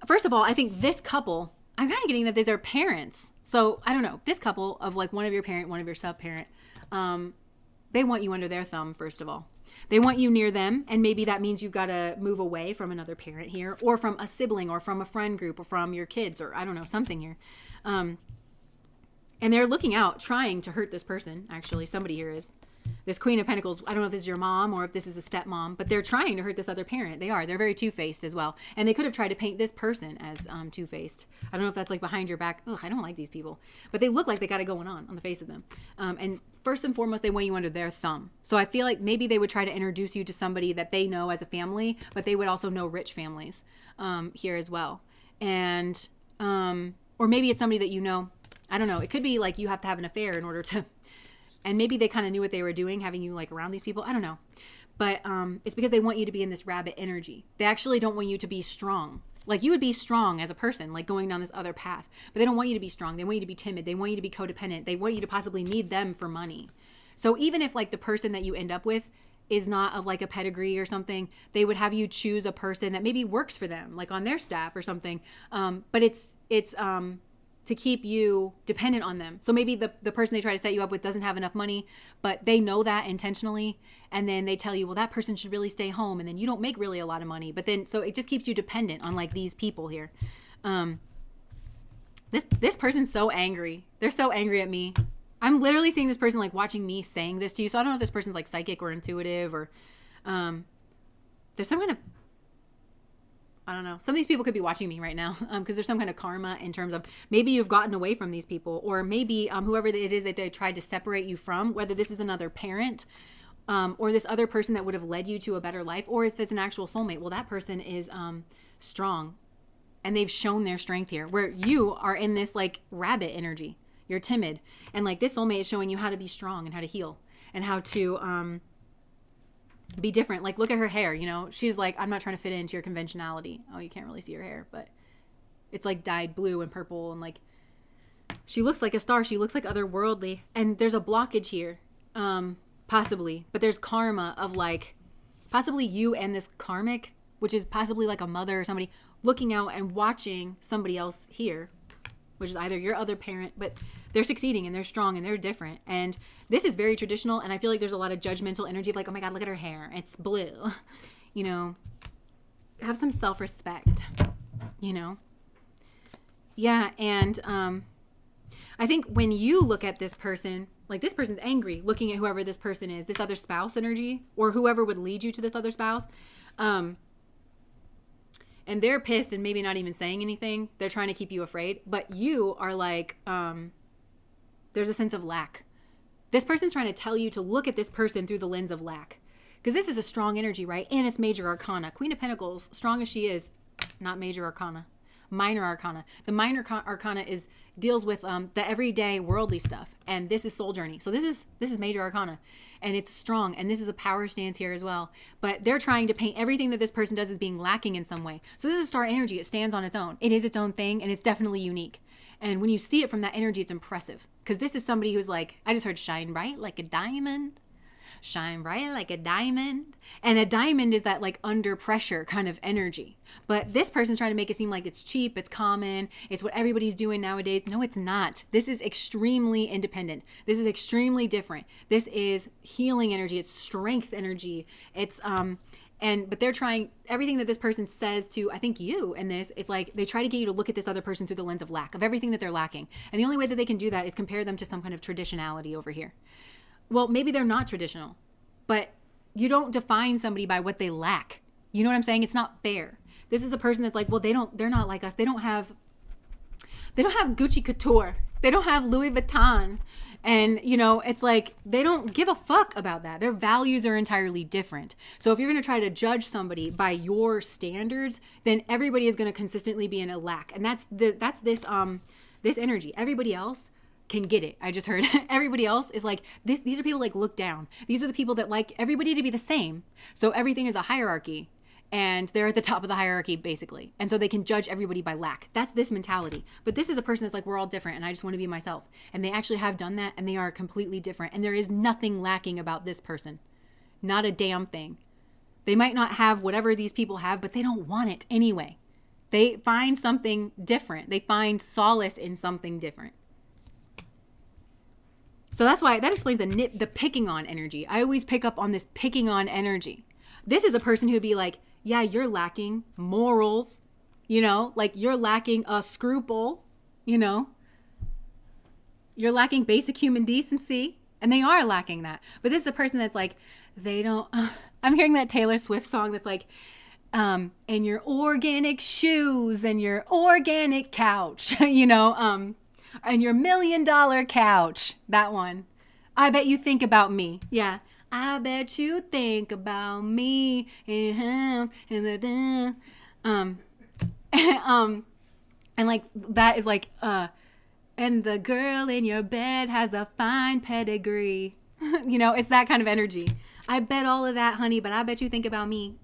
first of all, I think this couple, I'm kind of getting that these are parents. So I don't know, this couple of like one of your parent, one of your sub-parent, they want you under their thumb, first of all. They want you near them, and maybe that means you've got to move away from another parent here, or from a sibling, or from a friend group, or from your kids, or I don't know, something here. And they're looking out, trying to hurt this person. Actually, somebody here is. This Queen of Pentacles, I don't know if this is your mom or if this is a stepmom, but they're trying to hurt this other parent. They're very two-faced as well. And they could have tried to paint this person as two-faced. I don't know if that's like behind your back. Ugh, I don't like these people. But they look like they got it going on the face of them. And first and foremost, they want you under their thumb. So I feel like maybe they would try to introduce you to somebody that they know as a family, but they would also know rich families here as well. And, or maybe it's somebody that you know. I don't know. It could be like you have to have an affair in order to And maybe they kind of knew what they were doing, having you like around these people. I don't know. But it's because they want you to be in this rabbit energy. They actually don't want you to be strong. Like you would be strong as a person, like going down this other path. But they don't want you to be strong. They want you to be timid. They want you to be codependent. They want you to possibly need them for money. So even if like the person that you end up with is not of like a pedigree or something, they would have you choose a person that maybe works for them, like on their staff or something. But it's to keep you dependent on them. So maybe the person they try to set you up with doesn't have enough money, but they know that intentionally. And then they tell you, well, that person should really stay home. And then you don't make really a lot of money. But then, so it just keeps you dependent on like these people here. This person's so angry. They're so angry at me. I'm literally seeing this person like watching me saying this to you. So I don't know if this person's like psychic or intuitive or there's some kind of, I don't know. Some of these people could be watching me right now because there's some kind of karma in terms of maybe you've gotten away from these people, or maybe whoever it is that they tried to separate you from, whether this is another parent or this other person that would have led you to a better life, or if it's an actual soulmate. Well, that person is strong and they've shown their strength here, where you are in this like rabbit energy. You're timid. And like this soulmate is showing you how to be strong and how to heal and how to be different. Like, look at her hair, you know, she's like, I'm not trying to fit into your conventionality. Oh, you can't really see her hair, but it's like dyed blue and purple. And like, she looks like a star. She looks like otherworldly. And there's a blockage here, possibly, but there's karma of like, possibly you and this karmic, which is possibly like a mother or somebody looking out and watching somebody else here, which is either your other parent, but they're succeeding and they're strong and they're different. And this is very traditional. And I feel like there's a lot of judgmental energy of like, oh my God, look at her hair. It's blue. You know, have some self-respect, you know? Yeah. And I think when you look at this person, like this person's angry looking at whoever this person is, this other spouse energy, or whoever would lead you to this other spouse. And they're pissed and maybe not even saying anything. They're trying to keep you afraid. But you are like, there's a sense of lack. This person's trying to tell you to look at this person through the lens of lack. Because this is a strong energy, right? And it's major arcana. Queen of Pentacles, strong as she is, not major arcana. Minor arcana. The minor arcana deals with the everyday worldly stuff. And this is soul journey. So this is major arcana. And it's strong. And this is a power stance here as well. But they're trying to paint everything that this person does as being lacking in some way. So this is star energy. It stands on its own. It is its own thing. And it's definitely unique. And when you see it from that energy, it's impressive. Because this is somebody who's like, I just heard shine bright like a diamond. Shine bright like a diamond. And a diamond is that like under pressure kind of energy. But this person's trying to make it seem like it's cheap, it's common, it's what everybody's doing nowadays. No, it's not. This is extremely independent. This is extremely different. This is healing energy. It's strength energy. It's but they're trying everything that this person says to, I think you in this, it's like they try to get you to look at this other person through the lens of lack, of everything that they're lacking. And the only way that they can do that is compare them to some kind of traditionality over here. Well, maybe they're not traditional, but you don't define somebody by what they lack. You know what I'm saying? It's not fair. This is a person that's like, well, they're not like us. They don't have Gucci Couture. They don't have Louis Vuitton. And, you know, it's like, they don't give a fuck about that. Their values are entirely different. So if you're going to try to judge somebody by your standards, then everybody is going to consistently be in a lack. And that's this energy. Everybody else can get it. I just heard everybody else is like this. These are people like look down. These are the people that like everybody to be the same. So everything is a hierarchy and they're at the top of the hierarchy basically. And so they can judge everybody by lack. That's this mentality. But this is a person that's like, we're all different and I just want to be myself. And they actually have done that and they are completely different. And there is nothing lacking about this person. Not a damn thing. They might not have whatever these people have, but they don't want it anyway. They find something different. They find solace in something different. So that's why that explains the picking on energy. I always pick up on this picking on energy. This is a person who'd be like, yeah, you're lacking morals, you know, like you're lacking a scruple, you know, you're lacking basic human decency. And they are lacking that. But this is a person that's like, they don't, I'm hearing that Taylor Swift song that's like, and your organic shoes and your organic couch, you know, and your $1 million couch, that one. I bet you think about me. Yeah. I bet you think about me. And like that is like, and and the girl in your bed has a fine pedigree. You know, it's that kind of energy. I bet all of that, honey, but I bet you think about me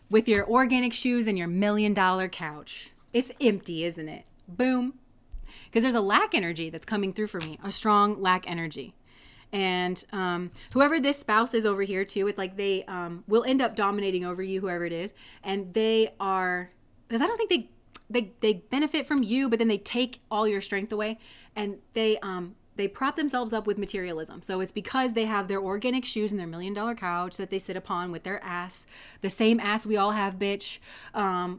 with your organic shoes and your $1 million couch. It's empty, isn't it? Boom. Because there's a lack energy that's coming through for me, a strong lack energy. And whoever this spouse is over here too, it's like they will end up dominating over you, whoever it is. And they are, because I don't think they benefit from you, but then they take all your strength away, and they prop themselves up with materialism. So it's because they have their organic shoes and their $1 million couch that they sit upon with their ass, the same ass we all have, bitch,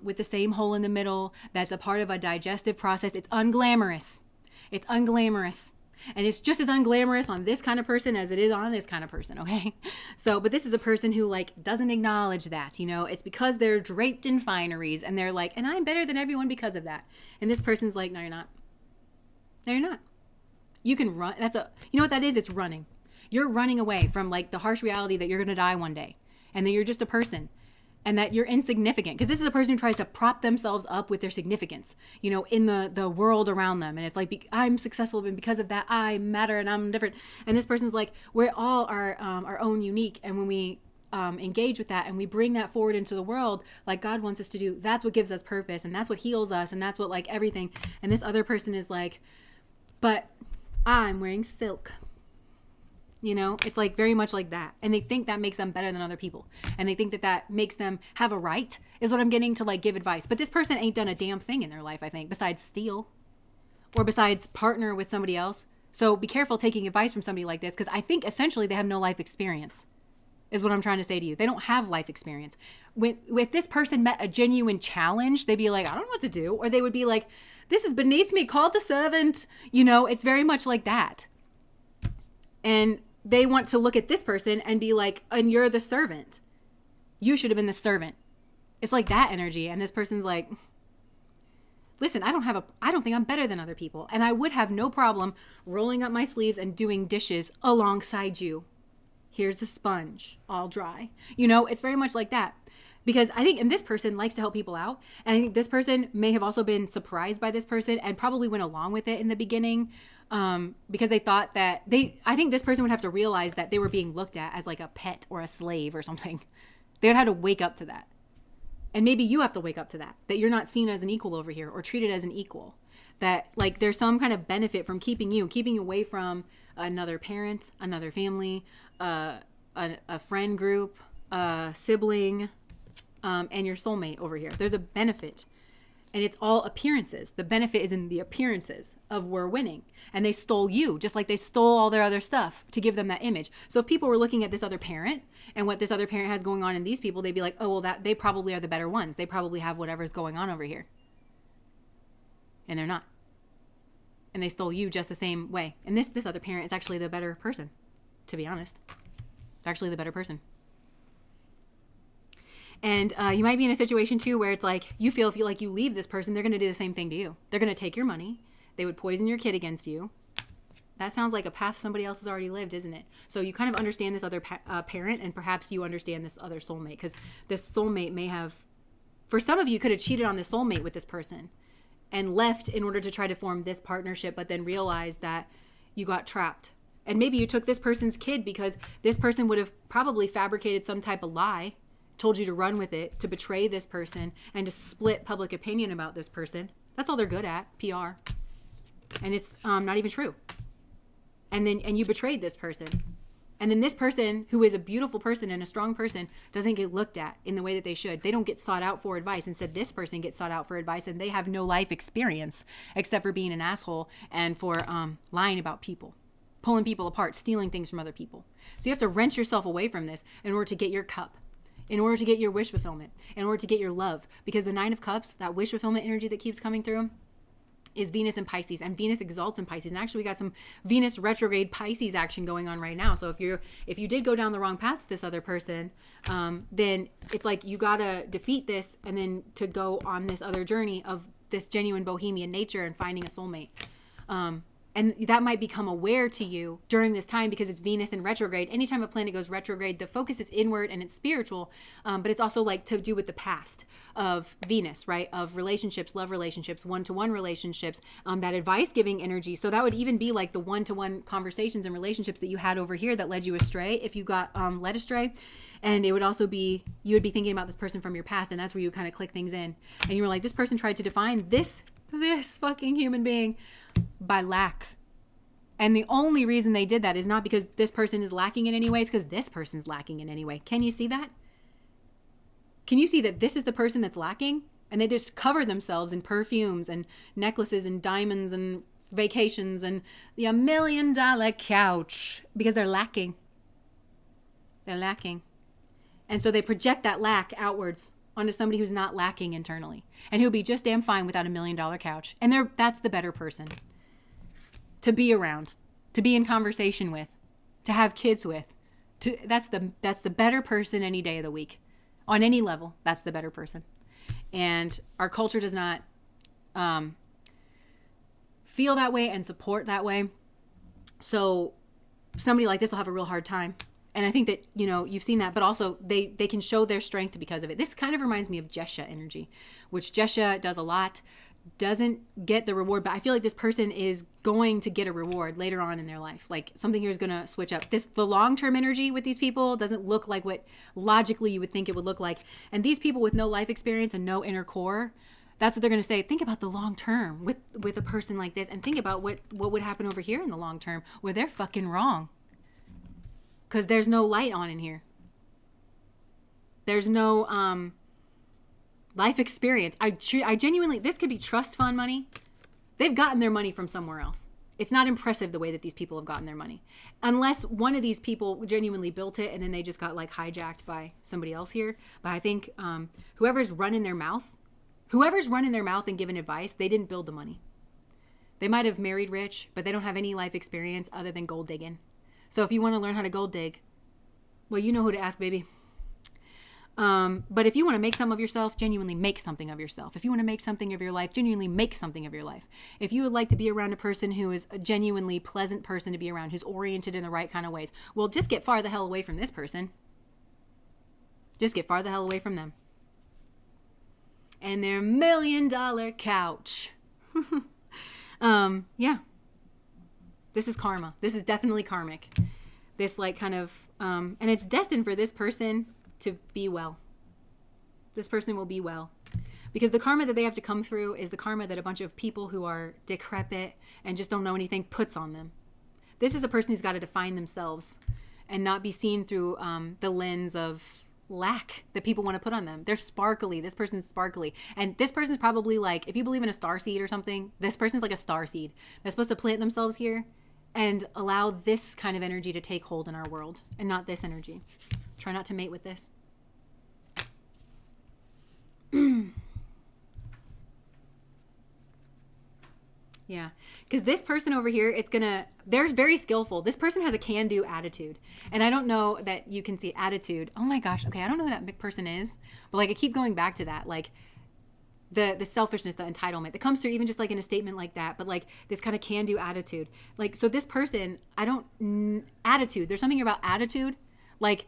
with the same hole in the middle. That's a part of a digestive process. It's unglamorous. It's unglamorous. And it's just as unglamorous on this kind of person as it is on this kind of person, okay? So, but this is a person who, like, doesn't acknowledge that, you know? It's because they're draped in fineries, and they're like, and I'm better than everyone because of that. And this person's like, no, you're not. No, you're not. You can run. You know what that is? It's running. You're running away from, like, the harsh reality that you're going to die one day, and that you're just a person, and that you're insignificant. Because this is a person who tries to prop themselves up with their significance, you know, in the world around them. And it's like, I'm successful, and because of that, I matter, and I'm different. And this person's like, we're all our own unique. And when we engage with that and we bring that forward into the world, like God wants us to do, that's what gives us purpose, and that's what heals us, and that's what, like, everything. And this other person is like, but I'm wearing silk. You know, it's like very much like that. And they think that makes them better than other people. And they think that that makes them have a right, is what I'm getting to, like, give advice. But this person ain't done a damn thing in their life, I think, besides steal or besides partner with somebody else. So be careful taking advice from somebody like this, because I think essentially they have no life experience, is what I'm trying to say to you. They don't have life experience. If this person met a genuine challenge, they'd be like, I don't know what to do. Or they would be like, this is beneath me, call the servant. You know, it's very much like that. And they want to look at this person and be like, and you're the servant. You should have been the servant. It's like that energy. And this person's like, listen, I don't think I'm better than other people. And I would have no problem rolling up my sleeves and doing dishes alongside you. Here's the sponge, all dry. You know, it's very much like that. Because I think, and this person likes to help people out. And I think this person may have also been surprised by this person and probably went along with it in the beginning, because they thought that I think this person would have to realize that they were being looked at as like a pet or a slave or something. They would have to wake up to that. And maybe you have to wake up to that you're not seen as an equal over here or treated as an equal. That, like, there's some kind of benefit from keeping you away from another parent, another family, a friend group, a sibling, and your soulmate over here. There's a benefit, and it's all appearances. The benefit is in the appearances of we're winning, and they stole you just like they stole all their other stuff to give them that image. So if people were looking at this other parent and what this other parent has going on in these people, they'd be like, oh, well, that they probably are the better ones. They probably have whatever's going on over here, and they're not. And they stole you just the same way. And this other parent is actually the better person, to be honest. They're actually the better person. And you might be in a situation too where it's like you feel if you leave this person, they're going to do the same thing to you. They're going to take your money. They would poison your kid against you. That sounds like a path somebody else has already lived, isn't it? So you kind of understand this other parent, and perhaps you understand this other soulmate, because this soulmate may have, for some of you, could have cheated on this soulmate with this person and left in order to try to form this partnership, but then realized that you got trapped. And maybe you took this person's kid because this person would have probably fabricated some type of lie, told you to run with it, to betray this person and to split public opinion about this person. That's all they're good at, PR. And it's not even true. And you betrayed this person. And then this person, who is a beautiful person and a strong person, doesn't get looked at in the way that they should. They don't get sought out for advice. Instead, this person gets sought out for advice, and they have no life experience except for being an asshole and for lying about people, pulling people apart, stealing things from other people. So you have to wrench yourself away from this in order to get your cup, in order to get your wish fulfillment, in order to get your love. Because the Nine of Cups, that wish fulfillment energy that keeps coming through, is Venus in Pisces, and Venus exalts in Pisces. And actually we got some Venus retrograde Pisces action going on right now. So if you did go down the wrong path with this other person, then it's like you gotta defeat this and then to go on this other journey of this genuine bohemian nature and finding a soulmate. And that might become aware to you during this time because it's Venus in retrograde. Anytime a planet goes retrograde, the focus is inward and it's spiritual, but it's also like to do with the past of Venus, right? Of relationships, love relationships, one-to-one relationships, that advice-giving energy. So that would even be like the one-to-one conversations and relationships that you had over here that led you astray if you got led astray. And it would also be, you would be thinking about this person from your past, and that's where you kind of click things in. And you were like, this person tried to define this fucking human being by lack. And the only reason they did that is not because this person is lacking in any way, it's because this person's lacking in any way. Can you see that? Can you see that this is the person that's lacking? And they just cover themselves in perfumes and necklaces and diamonds and vacations and the $1 million couch because they're lacking. They're lacking. And so they project that lack outwards onto somebody who's not lacking internally and who'll be just damn fine without $1 million couch. And that's the better person to be around, to be in conversation with, to have kids with. That's the better person any day of the week. On any level, that's the better person. And our culture does not feel that way and support that way. So somebody like this will have a real hard time. And I think that, you know, you've seen that, but also they can show their strength because of it. This kind of reminds me of Jesha energy, which Jesha does a lot, doesn't get the reward, but I feel like this person is going to get a reward later on in their life. Like something here is going to switch up. The long-term energy with these people doesn't look like what logically you would think it would look like. And these people with no life experience and no inner core, that's what they're going to say. Think about the long term with a person like this, and think about what would happen over here in the long term where they're fucking wrong. Because there's no light on in here. There's no life experience. I genuinely, this could be trust fund money. They've gotten their money from somewhere else. It's not impressive the way that these people have gotten their money. Unless one of these people genuinely built it and then they just got like hijacked by somebody else here. But I think whoever's running their mouth and giving advice, they didn't build the money. They might have married rich, but they don't have any life experience other than gold digging. So if you want to learn how to gold dig, well, you know who to ask, baby. But if you want to make something of yourself, genuinely make something of yourself. If you want to make something of your life, genuinely make something of your life. If you would like to be around a person who is a genuinely pleasant person to be around, who's oriented in the right kind of ways, well, just get far the hell away from this person. Just get far the hell away from them. And their $1 million couch. Yeah. This is karma. This is definitely karmic. This like kind of, and it's destined for this person to be well. This person will be well. Because the karma that they have to come through is the karma that a bunch of people who are decrepit and just don't know anything puts on them. This is a person who's got to define themselves and not be seen through the lens of lack that people want to put on them. They're sparkly. This person's sparkly. And this person's probably like, if you believe in a star seed or something, this person's like a star seed. They're supposed to plant themselves here and allow this kind of energy to take hold in our world and not this energy. Try not to mate with this. Yeah. Because this person over here, they're very skillful. This person has a can-do attitude. And I don't know that you can see attitude. Oh my gosh. Okay. I don't know who that big person is, but like I keep going back to that. Like the selfishness, the entitlement that comes through even just like in a statement like that, but like this kind of can-do attitude. Like, so this person, attitude, there's something about attitude, like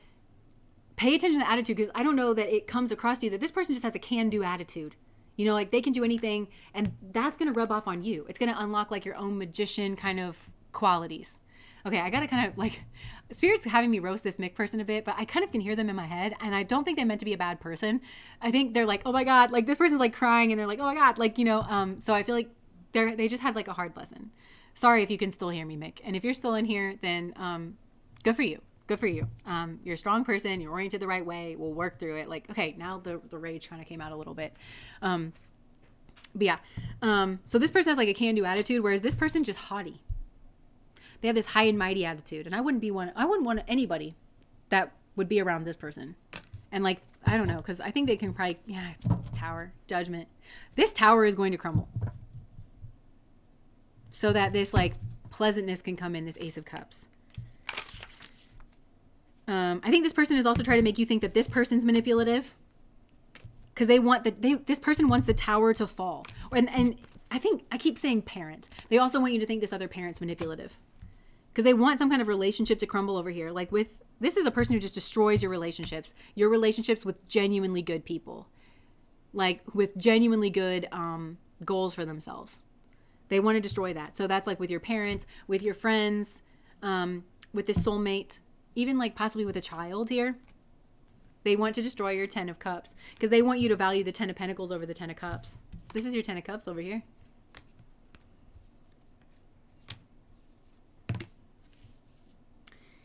pay attention to the attitude, because I don't know that it comes across to you that this person just has a can-do attitude. You know, like they can do anything and that's going to rub off on you. It's going to unlock like your own magician kind of qualities. Okay, I got to kind of like, Spirit's having me roast this Mick person a bit, but I kind of can hear them in my head, and I don't think they're meant to be a bad person. I think they're like, oh my God, like this person's like crying, and they're like, oh my God, like, you know, so I feel like they just had like a hard lesson. Sorry if you can still hear me, Mick. And if you're still in here, then good for you. Good for you. You're a strong person. You're oriented the right way. We'll work through it. Like, okay, now the rage kind of came out a little bit. But yeah. So this person has like a can-do attitude, whereas this person just haughty. They have this high and mighty attitude, and I wouldn't want anybody that would be around this person. And like, I don't know, because I think they can probably, tower, judgment. This tower is going to crumble. So that this like pleasantness can come in, this Ace of Cups. I think this person is also trying to make you think that this person's manipulative, because they want this person wants the tower to fall, and I think I keep saying parent. They also want you to think this other parent's manipulative because they want some kind of relationship to crumble over here. Like this is a person who just destroys your relationships with genuinely good people, like with genuinely good goals for themselves. They want to destroy that. So that's like with your parents, with your friends, with this soulmate, even like possibly with a child here. They want to destroy your 10 of Cups because they want you to value the 10 of Pentacles over the 10 of Cups. This is your 10 of Cups over here.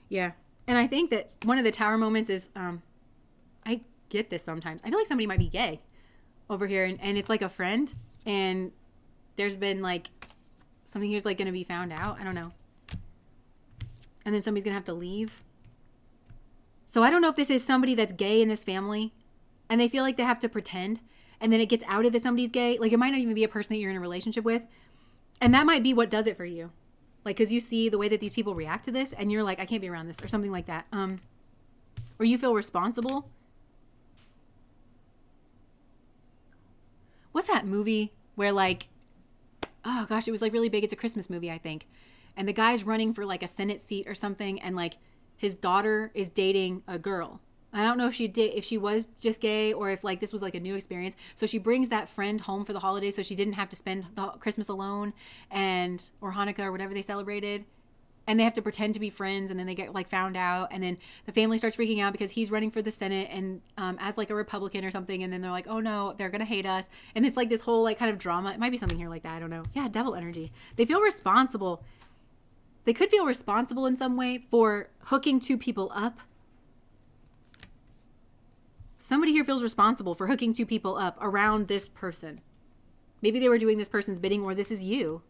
Yeah. And I think that one of the Tower moments is, I get this sometimes. I feel like somebody might be gay over here and it's like a friend and there's been like something here's like going to be found out. I don't know. And then somebody's going to have to leave. So I don't know if this is somebody that's gay in this family and they feel like they have to pretend and then it gets outed that somebody's gay. Like it might not even be a person that you're in a relationship with. And that might be what does it for you. Like, cause you see the way that these people react to this and you're like, I can't be around this or something like that. Or you feel responsible. What's that movie where like, oh gosh, it was like really big. It's a Christmas movie, I think. And the guy's running for like a Senate seat or something. And like his daughter is dating a girl. I don't know if she was just gay or if like this was like a new experience. So she brings that friend home for the holidays so she didn't have to spend the Christmas alone or Hanukkah or whatever they celebrated. And they have to pretend to be friends and then they get like found out and then the family starts freaking out because he's running for the Senate and as like a Republican or something. And then they're like, oh no, they're going to hate us. And it's like this whole like kind of drama. It might be something here like that. I don't know. Yeah. Devil energy. They feel responsible. They could feel responsible in some way for hooking two people up. Somebody here feels responsible for hooking two people up around this person. Maybe they were doing this person's bidding or this is you.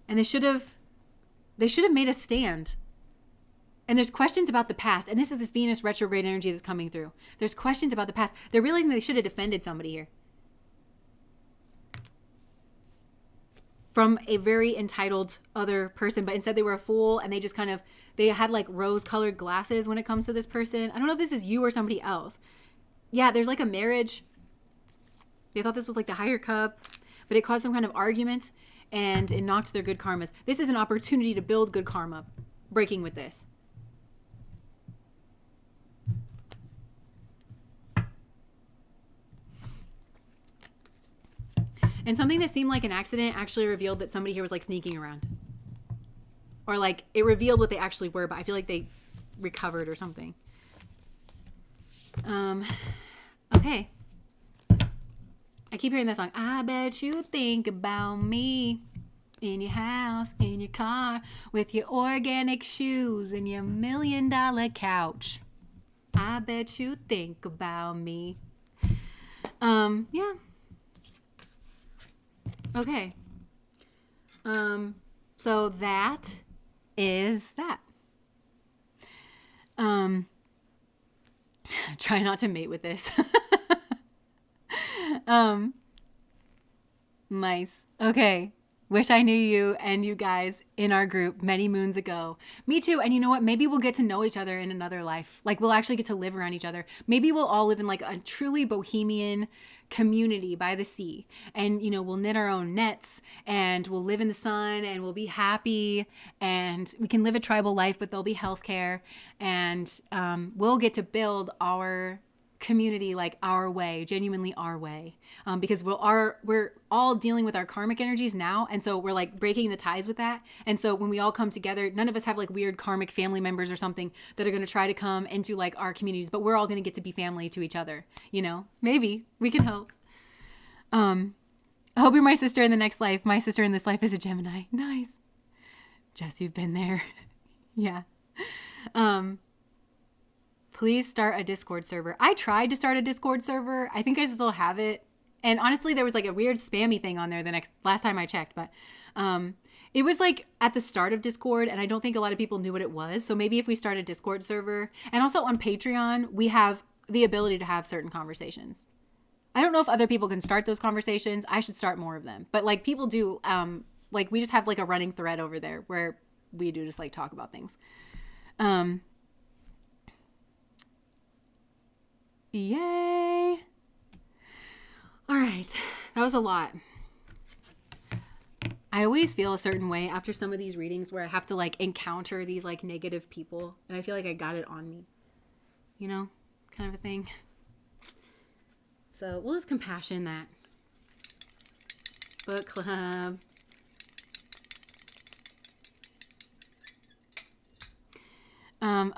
And they should have made a stand. And there's questions about the past. And this is this Venus retrograde energy that's coming through. There's questions about the past. They're realizing they should have defended somebody here. From a very entitled other person, but instead they were a fool and they just kind of, they had like rose-colored glasses when it comes to this person. I don't know if this is you or somebody else. Yeah, there's like a marriage. They thought this was like the higher cup, but it caused some kind of argument and it knocked their good karmas. This is an opportunity to build good karma, breaking with this. And something that seemed like an accident actually revealed that somebody here was like sneaking around. Or like it revealed what they actually were, but I feel like they recovered or something. Okay. I keep hearing that song. I bet you think about me in your house, in your car, with your organic shoes and your $1 million couch. I bet you think about me. Yeah. Okay. So that is that. Try not to mate with this. Nice. Okay. Wish I knew you and you guys in our group many moons ago. Me too. And you know what? Maybe we'll get to know each other in another life. Like we'll actually get to live around each other. Maybe we'll all live in like a truly bohemian community by the sea. And, you know, we'll knit our own nets and we'll live in the sun and we'll be happy and we can live a tribal life, but there'll be healthcare and we'll get to build our community like our way, genuinely our way, because we're all dealing with our karmic energies now, and so we're like breaking the ties with that. And so when we all come together, none of us have like weird karmic family members or something that are going to try to come into like our communities, but we're all going to get to be family to each other, you know. Maybe we can hope. I hope you're my sister in the next life. My sister in this life is a Gemini. Nice. Jess, you've been there. Yeah. Please start a Discord server. I tried to start a Discord server. I think I still have it. And honestly, there was like a weird spammy thing on there last time I checked, but it was like at the start of Discord and I don't think a lot of people knew what it was. So maybe if we start a Discord server, and also on Patreon, we have the ability to have certain conversations. I don't know if other people can start those conversations. I should start more of them. But like people do, like we just have like a running thread over there where we do just like talk about things. Yay. All right. That was a lot. I always feel a certain way after some of these readings where I have to like encounter these like negative people, and I feel like I got it on me, you know, kind of a thing. So we'll just compassion that. Book club.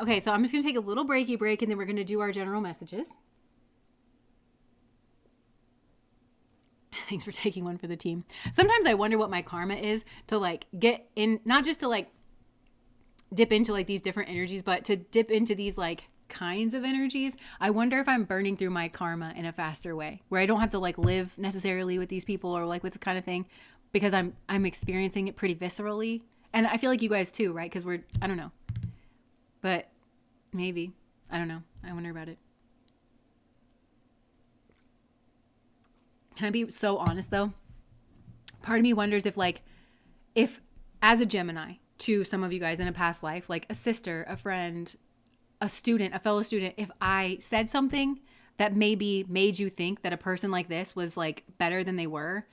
Okay, so I'm just going to take a little breaky break, and then we're going to do our general messages. Thanks for taking one for the team. Sometimes I wonder what my karma is to like get in, not just to like dip into like these different energies, but to dip into these like kinds of energies. I wonder if I'm burning through my karma in a faster way where I don't have to like live necessarily with these people or like with this kind of thing, because I'm experiencing it pretty viscerally. And I feel like you guys too, right? Because I don't know. But maybe. I don't know. I wonder about it. Can I be so honest though? Part of me wonders if as a Gemini to some of you guys in a past life, like a sister, a friend, a student, a fellow student, if I said something that maybe made you think that a person like this was like better than they were,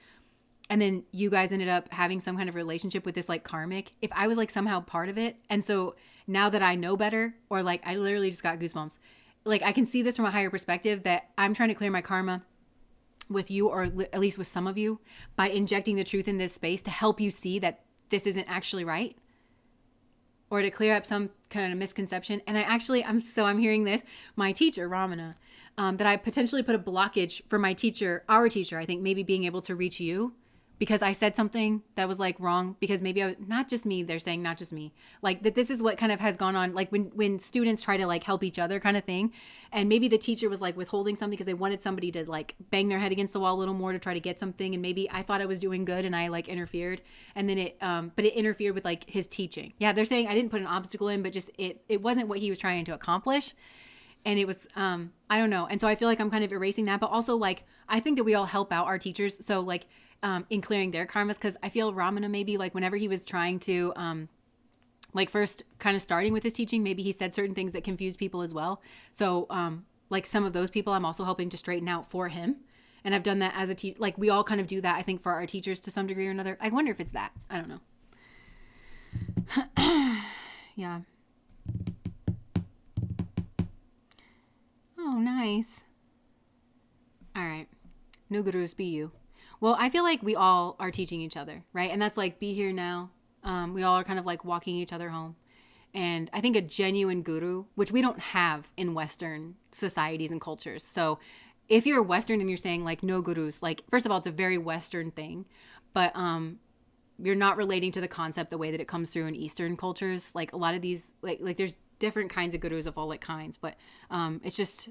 and then you guys ended up having some kind of relationship with this like karmic, if I was like somehow part of it. And so now that I know better, or like I literally just got goosebumps, like I can see this from a higher perspective that I'm trying to clear my karma with you, or at least with some of you, by injecting the truth in this space to help you see that this isn't actually right, or to clear up some kind of misconception. And I'm hearing this, my teacher, Ramana, that I potentially put a blockage for my teacher, our teacher, I think maybe being able to reach you, because I said something that was like wrong, because maybe not just me, they're saying not just me, like that this is what kind of has gone on, like when students try to like help each other kind of thing. And maybe the teacher was like withholding something because they wanted somebody to like bang their head against the wall a little more to try to get something. And maybe I thought I was doing good and I like interfered. And then but it interfered with like his teaching. Yeah, they're saying I didn't put an obstacle in, but just it wasn't what he was trying to accomplish. And it was, I don't know. And so I feel like I'm kind of erasing that, but also like, I think that we all help out our teachers. So like, in clearing their karmas, because I feel Ramana maybe like whenever he was trying to like first kind of starting with his teaching, maybe he said certain things that confused people as well. So like some of those people I'm also helping to straighten out for him. And I've done that as a teacher. Like we all kind of do that, I think, for our teachers to some degree or another. I wonder if it's that. I don't know. Yeah. Oh, nice. All right. New gurus, be you. Well, I feel like we all are teaching each other, right? And that's like, be here now. We all are kind of like walking each other home. And I think a genuine guru, which we don't have in Western societies and cultures. So if you're Western and you're saying like no gurus, like first of all, it's a very Western thing, but you're not relating to the concept the way that it comes through in Eastern cultures. Like a lot of these, like there's different kinds of gurus of all like kinds, but it's just,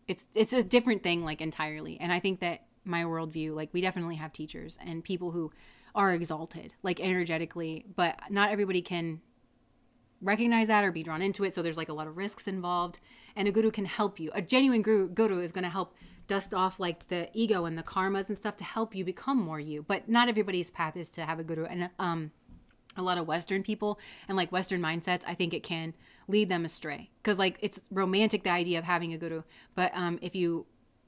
it's a different thing like entirely. And I think that my worldview, like we definitely have teachers and people who are exalted, like energetically, but not everybody can recognize that or be drawn into it. So there's like a lot of risks involved, and a guru can help you. A genuine guru is going to help dust off like the ego and the karmas and stuff to help you become more you. But not everybody's path is to have a guru. And a lot of Western people and like Western mindsets, I think it can lead them astray, because like it's romantic, the idea of having a guru. But if you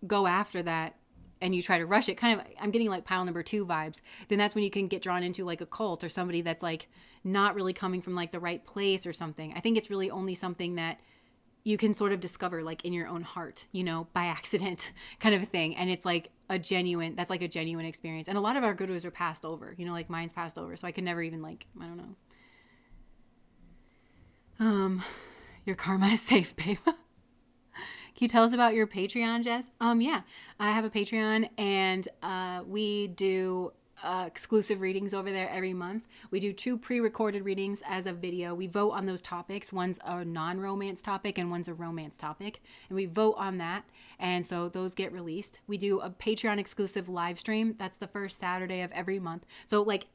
go after that and you try to rush it, kind of, I'm getting like pile number 2 vibes, then that's when you can get drawn into like a cult or somebody that's like not really coming from like the right place or something. I think it's really only something that you can sort of discover like in your own heart, you know, by accident kind of a thing. And it's like that's like a genuine experience. And a lot of our gurus are passed over, you know, like mine's passed over. So I could never even like, I don't know. Your karma is safe, babe. Can you tell us about your Patreon, Jess? Yeah, I have a Patreon, and we do exclusive readings over there every month. We do 2 pre-recorded readings as a video. We vote on those topics. One's a non-romance topic and one's a romance topic, and we vote on that. And so those get released. We do a Patreon exclusive live stream. That's the first Saturday of every month. So like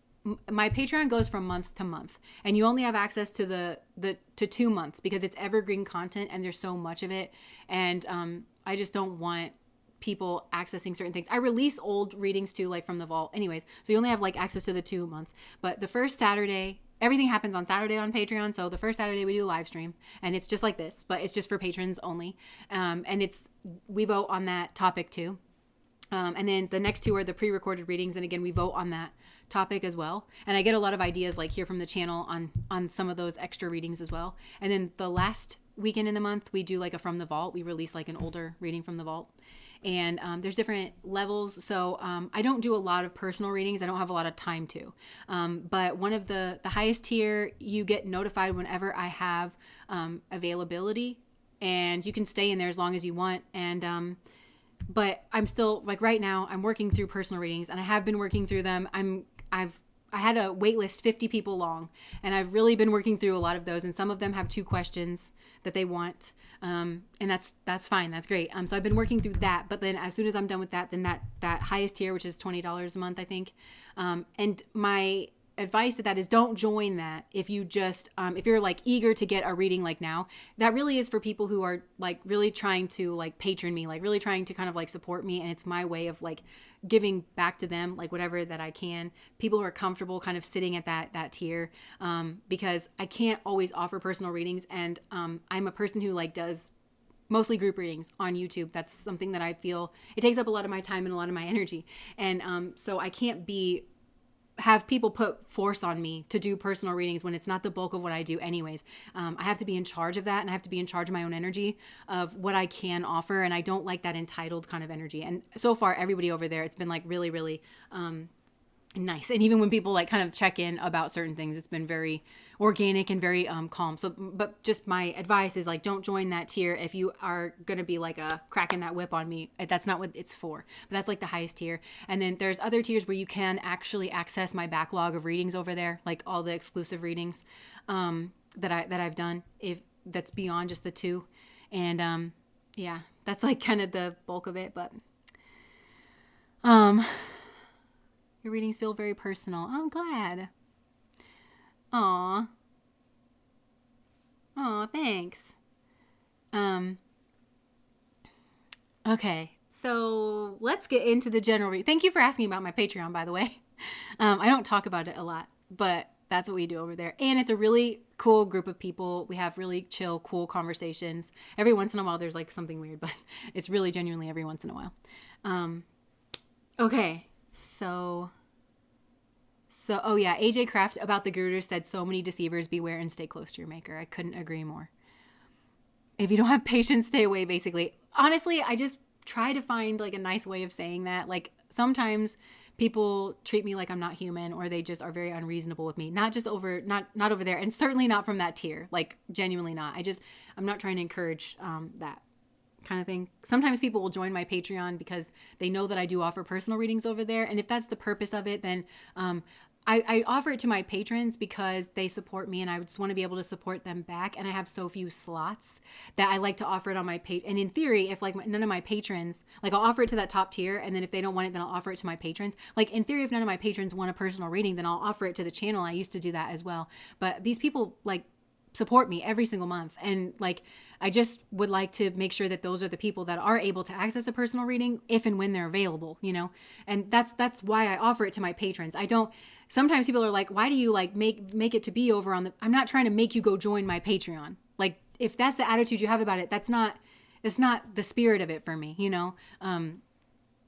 my Patreon goes from month to month, and you only have access to the 2 months because it's evergreen content and there's so much of it. And I just don't want people accessing certain things. I release old readings too, like from the vault anyways. So you only have like access to the 2 months, but the first Saturday, everything happens on Saturday on Patreon. So the first Saturday we do a live stream, and it's just like this, but it's just for patrons only. And we vote on that topic too. And then the next two are the pre-recorded readings. And again, we vote on that topic as well. And I get a lot of ideas like here from the channel on some of those extra readings as well. And then the last weekend in the month, we do like a From the Vault. We release like an older reading from the vault. And there's different levels. So I don't do a lot of personal readings. I don't have a lot of time to. But one of the highest tier, you get notified whenever I have availability. And you can stay in there as long as you want. And but I'm still, like right now, I'm working through personal readings. And I have been working through them. I had a wait list 50 people long, and I've really been working through a lot of those, and some of them have 2 questions that they want, and that's fine, that's great. So I've been working through that, but then as soon as I'm done with that, then that highest tier, which is $20 a month, I think, and my advice to that is don't join that if you just if you're like eager to get a reading like now. That really is for people who are like really trying to like patron me, like really trying to kind of like support me, and it's my way of like giving back to them, like whatever that I can. People who are comfortable kind of sitting at that tier, because I can't always offer personal readings, and I'm a person who like does mostly group readings on YouTube. That's something that I feel it takes up a lot of my time and a lot of my energy, and so I can't have people put force on me to do personal readings when it's not the bulk of what I do anyways. I have to be in charge of that, and I have to be in charge of my own energy of what I can offer. And I don't like that entitled kind of energy. And so far, everybody over there, it's been like really, really nice. And even when people like kind of check in about certain things, it's been very organic and very calm. So, but just my advice is like, don't join that tier if you are going to be like cracking that whip on me. That's not what it's for, but that's like the highest tier. And then there's other tiers where you can actually access my backlog of readings over there, like all the exclusive readings that I've done, if that's beyond just the 2. And yeah, that's like kind of the bulk of it. But your readings feel very personal. I'm glad. Aw, thanks. Okay, so let's get into the general Thank you for asking about my Patreon, by the way. I don't talk about it a lot, but that's what we do over there. And it's a really cool group of people. We have really chill, cool conversations. Every once in a while, there's like something weird, but it's really genuinely every once in a while. Okay, so oh yeah, AJ Craft about the girders said, so many deceivers, beware and stay close to your maker. I couldn't agree more. If you don't have patience, stay away, basically. Honestly, I just try to find like a nice way of saying that. Like sometimes people treat me like I'm not human, or they just are very unreasonable with me. Not over there, and certainly not from that tier. Like genuinely not. I'm not trying to encourage that kind of thing. Sometimes people will join my Patreon because they know that I do offer personal readings over there. And if that's the purpose of it, then I offer it to my patrons because they support me, and I just want to be able to support them back. And I have so few slots that I like to offer it on my page. And in theory, if like none of my patrons, like I'll offer it to that top tier, and then if they don't want it, then I'll offer it to my patrons. Like in theory, if none of my patrons want a personal reading, then I'll offer it to the channel. I used to do that as well. But these people like support me every single month, and like I just would like to make sure that those are the people that are able to access a personal reading if and when they're available, you know. And that's why I offer it to my patrons. I don't. Sometimes people are like, why do you like make it to be over on the? I'm not trying to make you go join my Patreon. Like if that's the attitude you have about it, it's not the spirit of it for me, you know.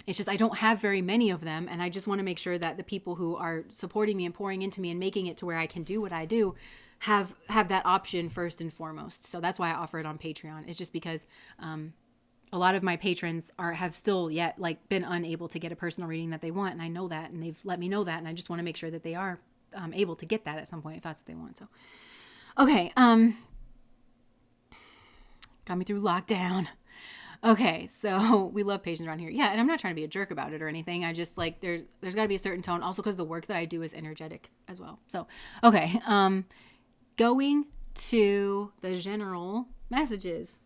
It's just I don't have very many of them, and I just want to make sure that the people who are supporting me and pouring into me and making it to where I can do what I do have that option first and foremost. So that's why I offer it on Patreon. It's just because a lot of my patrons have still yet like been unable to get a personal reading that they want, and I know that, and they've let me know that, and I just want to make sure that they are able to get that at some point if that's what they want. So okay, got me through lockdown. Okay, so we love patience around here. Yeah, and I'm not trying to be a jerk about it or anything. I just like there's got to be a certain tone, also because the work that I do is energetic as well. So okay, going to the general messages.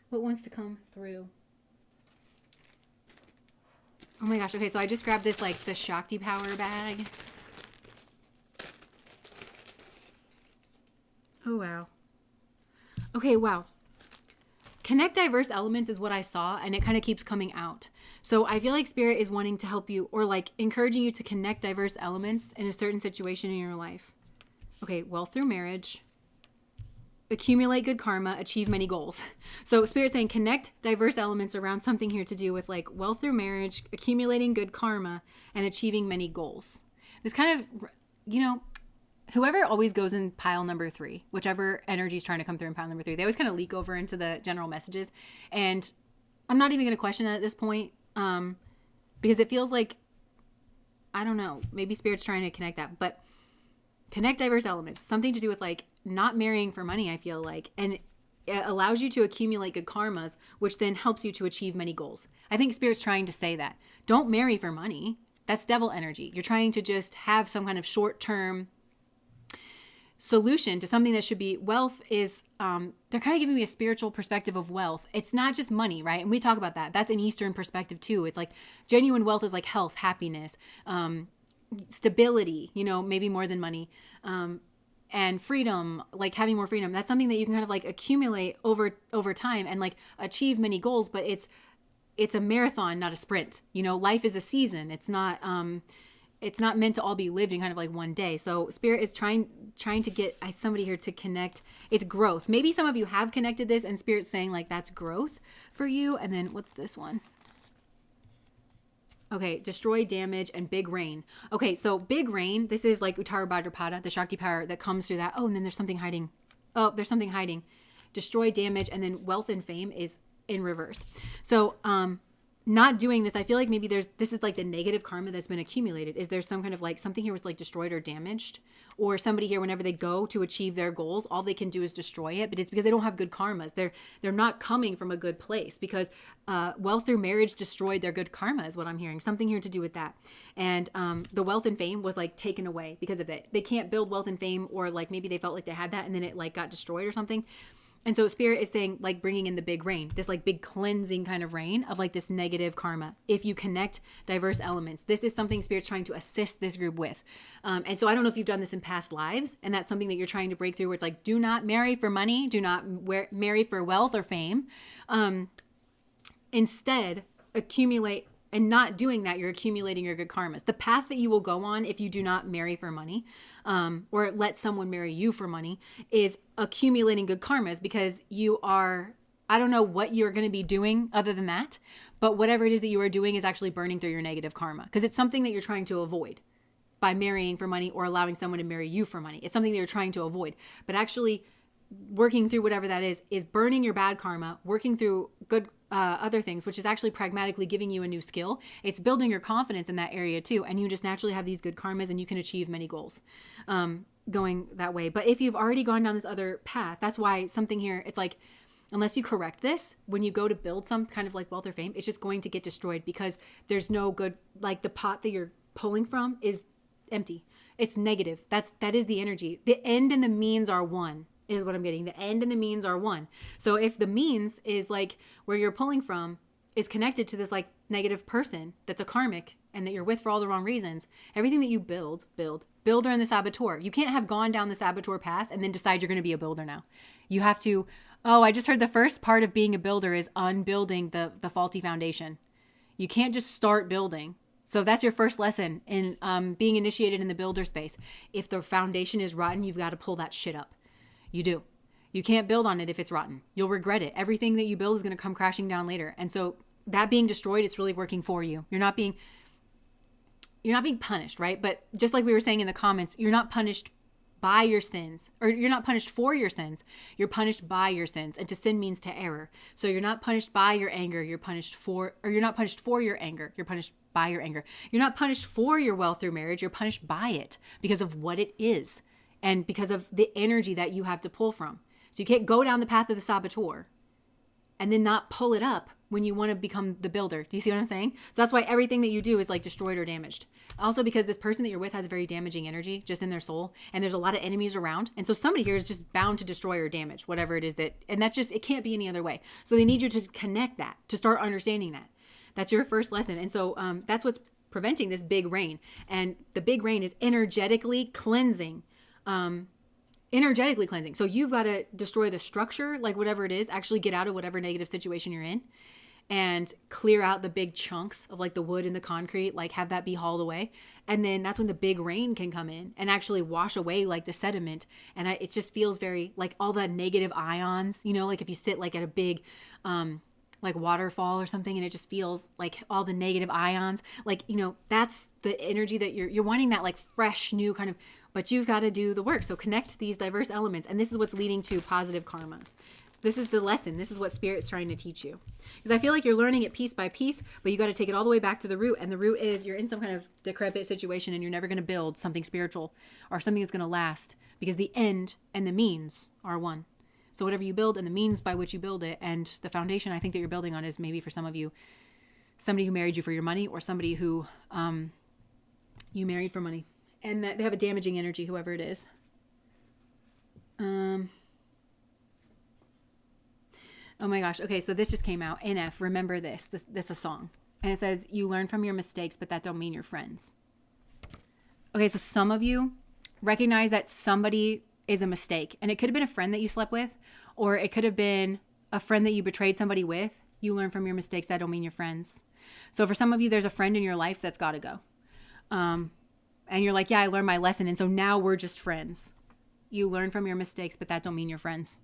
What wants to come through? Oh my gosh. Okay, so I just grabbed this like the Shakti Power bag. Oh wow. Okay, wow. Connect diverse elements is what I saw, and it kind of keeps coming out. So I feel like Spirit is wanting to help you, or like encouraging you to connect diverse elements in a certain situation in your life. Okay, wealth through marriage. accumulate good karma, achieve many goals. So Spirit's saying connect diverse elements around something here to do with like wealth through marriage, accumulating good karma, and achieving many goals. This kind of, whoever always goes in pile number 3, whichever energy is trying to come through in pile number 3, they always kind of leak over into the general messages. And I'm not even going to question that at this point, because it feels like, I don't know, maybe Spirit's trying to connect that, but connect diverse elements, something to do with like not marrying for money, I feel like, and it allows you to accumulate good karmas, which then helps you to achieve many goals. I think Spirit's trying to say that. Don't marry for money. That's devil energy. You're trying to just have some kind of short-term solution to something that should be wealth. Is they're kind of giving me a spiritual perspective of wealth. It's not just money, right? And we talk about that. That's an Eastern perspective too. It's like genuine wealth is like health, happiness, stability, maybe more than money, and freedom, like having more freedom. That's something that you can kind of like accumulate over time and like achieve many goals, but it's a marathon, not a sprint. Life is a season. It's not meant to all be lived in kind of like one day. So Spirit is trying to get somebody here to connect. It's growth. Maybe some of you have connected this and Spirit's saying like that's growth for you. And then what's this one? Okay, destroy, damage, and big rain. Okay, so big rain, this is like Uttara Bhadrapada, the Shakti power that comes through that. Oh, and then there's something hiding. Destroy, damage, and then wealth and fame is in reverse. So, not doing this, I feel like maybe this is like the negative karma that's been accumulated. Is there some kind of like something here was like destroyed or damaged? Or somebody here, whenever they go to achieve their goals, all they can do is destroy it, but it's because they don't have good karmas. They're not coming from a good place because wealth through marriage destroyed their good karma is what I'm hearing. Something here to do with that. And the wealth and fame was like taken away because of that. They can't build wealth and fame, or like maybe they felt like they had that and then it like got destroyed or something. And so Spirit is saying like bringing in the big rain, this like big cleansing kind of rain of like this negative karma. If you connect diverse elements, this is something Spirit's trying to assist this group with. And so I don't know if you've done this in past lives and that's something that you're trying to break through where it's like, do not marry for money. Do not marry for wealth or fame. Instead, accumulate. And not doing that, you're accumulating your good karmas. The path that you will go on if you do not marry for money, or let someone marry you for money, is accumulating good karmas because you are, I don't know what you're going to be doing other than that, but whatever it is that you are doing is actually burning through your negative karma because it's something that you're trying to avoid by marrying for money or allowing someone to marry you for money. It's something that you're trying to avoid, but actually working through whatever that is burning your bad karma, working through good other things, which is actually pragmatically giving you a new skill. It's building your confidence in that area too. And you just naturally have these good karmas and you can achieve many goals going that way. But if you've already gone down this other path, that's why something here, it's like, unless you correct this, when you go to build some kind of like wealth or fame, it's just going to get destroyed because there's no good, like the pot that you're pulling from is empty. It's negative. That is the energy. The end and the means are one. Is what I'm getting. The end and the means are one. So if the means is like where you're pulling from is connected to this like negative person that's a karmic and that you're with for all the wrong reasons, everything that you builder and the saboteur. You can't have gone down the saboteur path and then decide you're going to be a builder now. You have to, I just heard the first part of being a builder is unbuilding the faulty foundation. You can't just start building. So that's your first lesson in being initiated in the builder space. If the foundation is rotten, you've got to pull that shit up. You do. You can't build on it if it's rotten. You'll regret it. Everything that you build is going to come crashing down later. And so that being destroyed, it's really working for you. You're not being punished, right? But just like we were saying in the comments, you're not punished by your sins, or you're not punished for your sins. You're punished by your sins. And to sin means to error. So you're not punished by your anger. You're not punished for your anger. You're punished by your anger. You're not punished for your wealth through marriage. You're punished by it because of what it is. And because of the energy that you have to pull from. So you can't go down the path of the saboteur and then not pull it up when you want to become the builder. Do you see what I'm saying? So that's why everything that you do is like destroyed or damaged. Also because this person that you're with has very damaging energy just in their soul. And there's a lot of enemies around. And so somebody here is just bound to destroy or damage whatever it is and that's just, it can't be any other way. So they need you to connect that, to start understanding that. That's your first lesson. And so that's what's preventing this big rain. And the big rain is energetically cleansing. Energetically cleansing. So you've got to destroy the structure, like whatever it is, actually get out of whatever negative situation you're in. and clear out the big chunks of like the wood and the concrete, like have that be hauled away. And then that's when the big rain can come in and actually wash away like the sediment. And it just feels very like all the negative ions, you know, like if you sit like at a big, like waterfall or something, and it just feels like all the negative ions, like, you know, that's the energy that you're wanting, that like fresh new kind of, but you've got to do the work. So connect these diverse elements. And this is what's leading to positive karmas. This is the lesson. This is what Spirit's trying to teach you. Because I feel like you're learning it piece by piece, but you got to take it all the way back to the root. And the root is you're in some kind of decrepit situation and you're never going to build something spiritual or something that's going to last, because the end and the means are one. So whatever you build and the means by which you build it, and the foundation I think that you're building on is maybe for some of you, somebody who married you for your money, or somebody who you married for money. And that they have a damaging energy, whoever it is. Oh my gosh. Okay, so this just came out. NF, remember this. This is a song. And it says, you learn from your mistakes, but that don't mean you're friends. Okay, so some of you recognize that somebody is a mistake. And it could have been a friend that you slept with, or it could have been a friend that you betrayed somebody with. You learn from your mistakes. That don't mean you're friends. So for some of you, there's a friend in your life that's got to go. And you're like, yeah, I learned my lesson. And so now we're just friends. You learn from your mistakes, but that don't mean you're friends.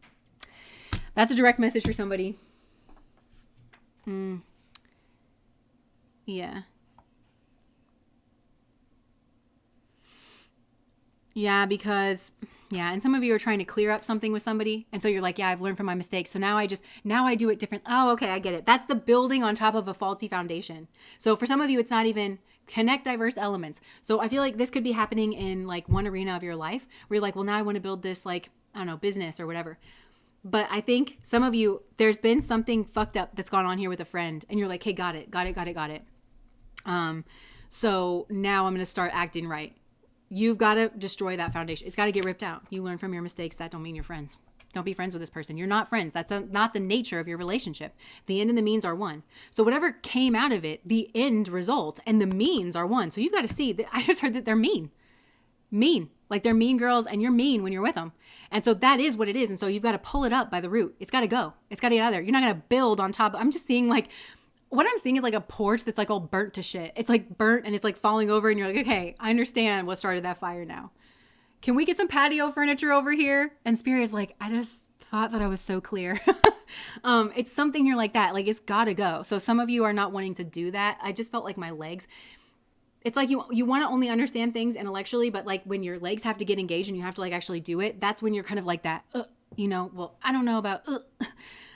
That's a direct message for somebody. Yeah. Yeah, because, and some of you are trying to clear up something with somebody. And so you're like, yeah, I've learned from my mistakes. So now I do it different. Oh, okay, I get it. That's the building on top of a faulty foundation. So for some of you, it's not even connect diverse elements. So I feel like this could be happening in like one arena of your life where you're like, well, now I want to build this, like, I don't know, business or whatever. But I think some of you, there's been something fucked up that's gone on here with a friend, and you're like, hey, got it. So now I'm going to start acting right. You've got to destroy that foundation. It's got to get ripped out. You learn from your mistakes. That don't mean you're friends. Don't be friends with this person. You're not friends. That's not the nature of your relationship. The end and the means are one. So whatever came out of it, the end result and the means are one. So you've got to see that. I just heard that they're mean. Like they're mean girls, and you're mean when you're with them. And so that is what it is. And so you've got to pull it up by the root. It's got to go. It's got to get out of there. You're not going to build on top. I'm just seeing like, what I'm seeing is like a porch that's like all burnt to shit. It's like burnt and it's like falling over, and you're like, okay, I understand what started that fire now. Can we get some patio furniture over here? And Spirit is like, I just thought that I was so clear. It's something here like that. Like it's got to go. So some of you are not wanting to do that. I just felt like my legs. It's like you want to only understand things intellectually, but like when your legs have to get engaged and you have to like actually do it, that's when you're kind of like that, well, I don't know about,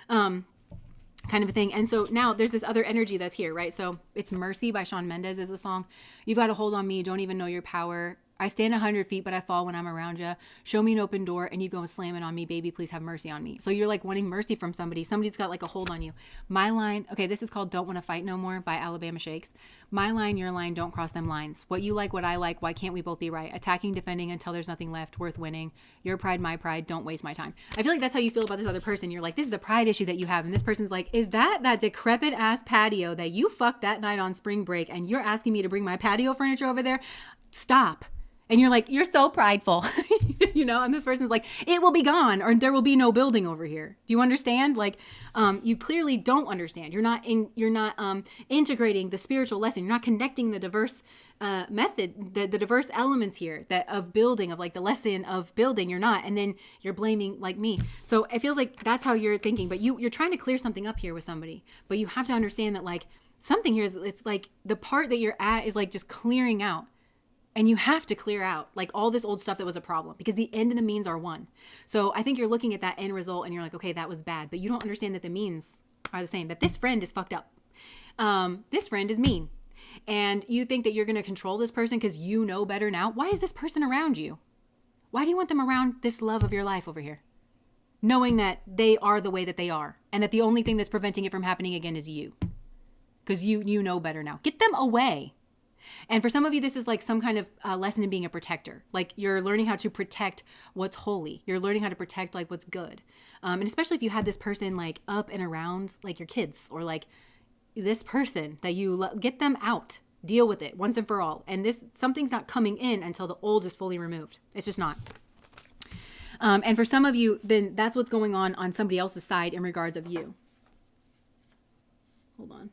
kind of a thing. And so now there's this other energy that's here, right? So it's Mercy by Shawn Mendes is the song. You've got to hold on me. You don't even know your power. I stand 100 feet, but I fall when I'm around you. Show me an open door and you go slamming on me. Baby, please have mercy on me. So you're like wanting mercy from somebody. Somebody's got like a hold on you. My line, okay, this is called Don't Want to Fight No More by Alabama Shakes. My line, your line, don't cross them lines. What you like, what I like, why can't we both be right? Attacking, defending until there's nothing left worth winning. Your pride, my pride, don't waste my time. I feel like that's how you feel about this other person. You're like, this is a pride issue that you have. And this person's like, is that decrepit ass patio that you fucked that night on spring break and you're asking me to bring my patio furniture over there? Stop. And you're like, you're so prideful, and this person's like, it will be gone or there will be no building over here. Do you understand? Like, you clearly don't understand. You're not integrating the spiritual lesson. You're not connecting the diverse method, the diverse elements here of building, of like the lesson of building. You're not. And then you're blaming like me. So it feels like that's how you're thinking, but you're trying to clear something up here with somebody, but you have to understand that like something here is, it's like the part that you're at is like just clearing out. And you have to clear out like all this old stuff that was a problem, because the end and the means are one. So I think you're looking at that end result and you're like, okay, that was bad. But you don't understand that the means are the same, that this friend is fucked up. This friend is mean. And you think that you're going to control this person because you know better now. Why is this person around you? Why do you want them around this love of your life over here? Knowing that they are the way that they are and that the only thing that's preventing it from happening again is you. Because you know better now. Get them away. And for some of you, this is like some kind of lesson in being a protector. Like you're learning how to protect what's holy. You're learning how to protect like what's good. And especially if you had this person like up and around like your kids or like this person that you get them out, deal with it once and for all. And something's not coming in until the old is fully removed. It's just not. And for some of you, then that's what's going on somebody else's side in regards of you. Hold on.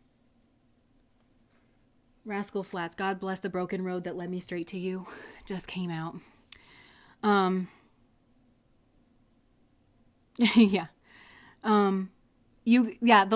Rascal Flats. God bless the broken road that led me straight to you. Just came out. Yeah. The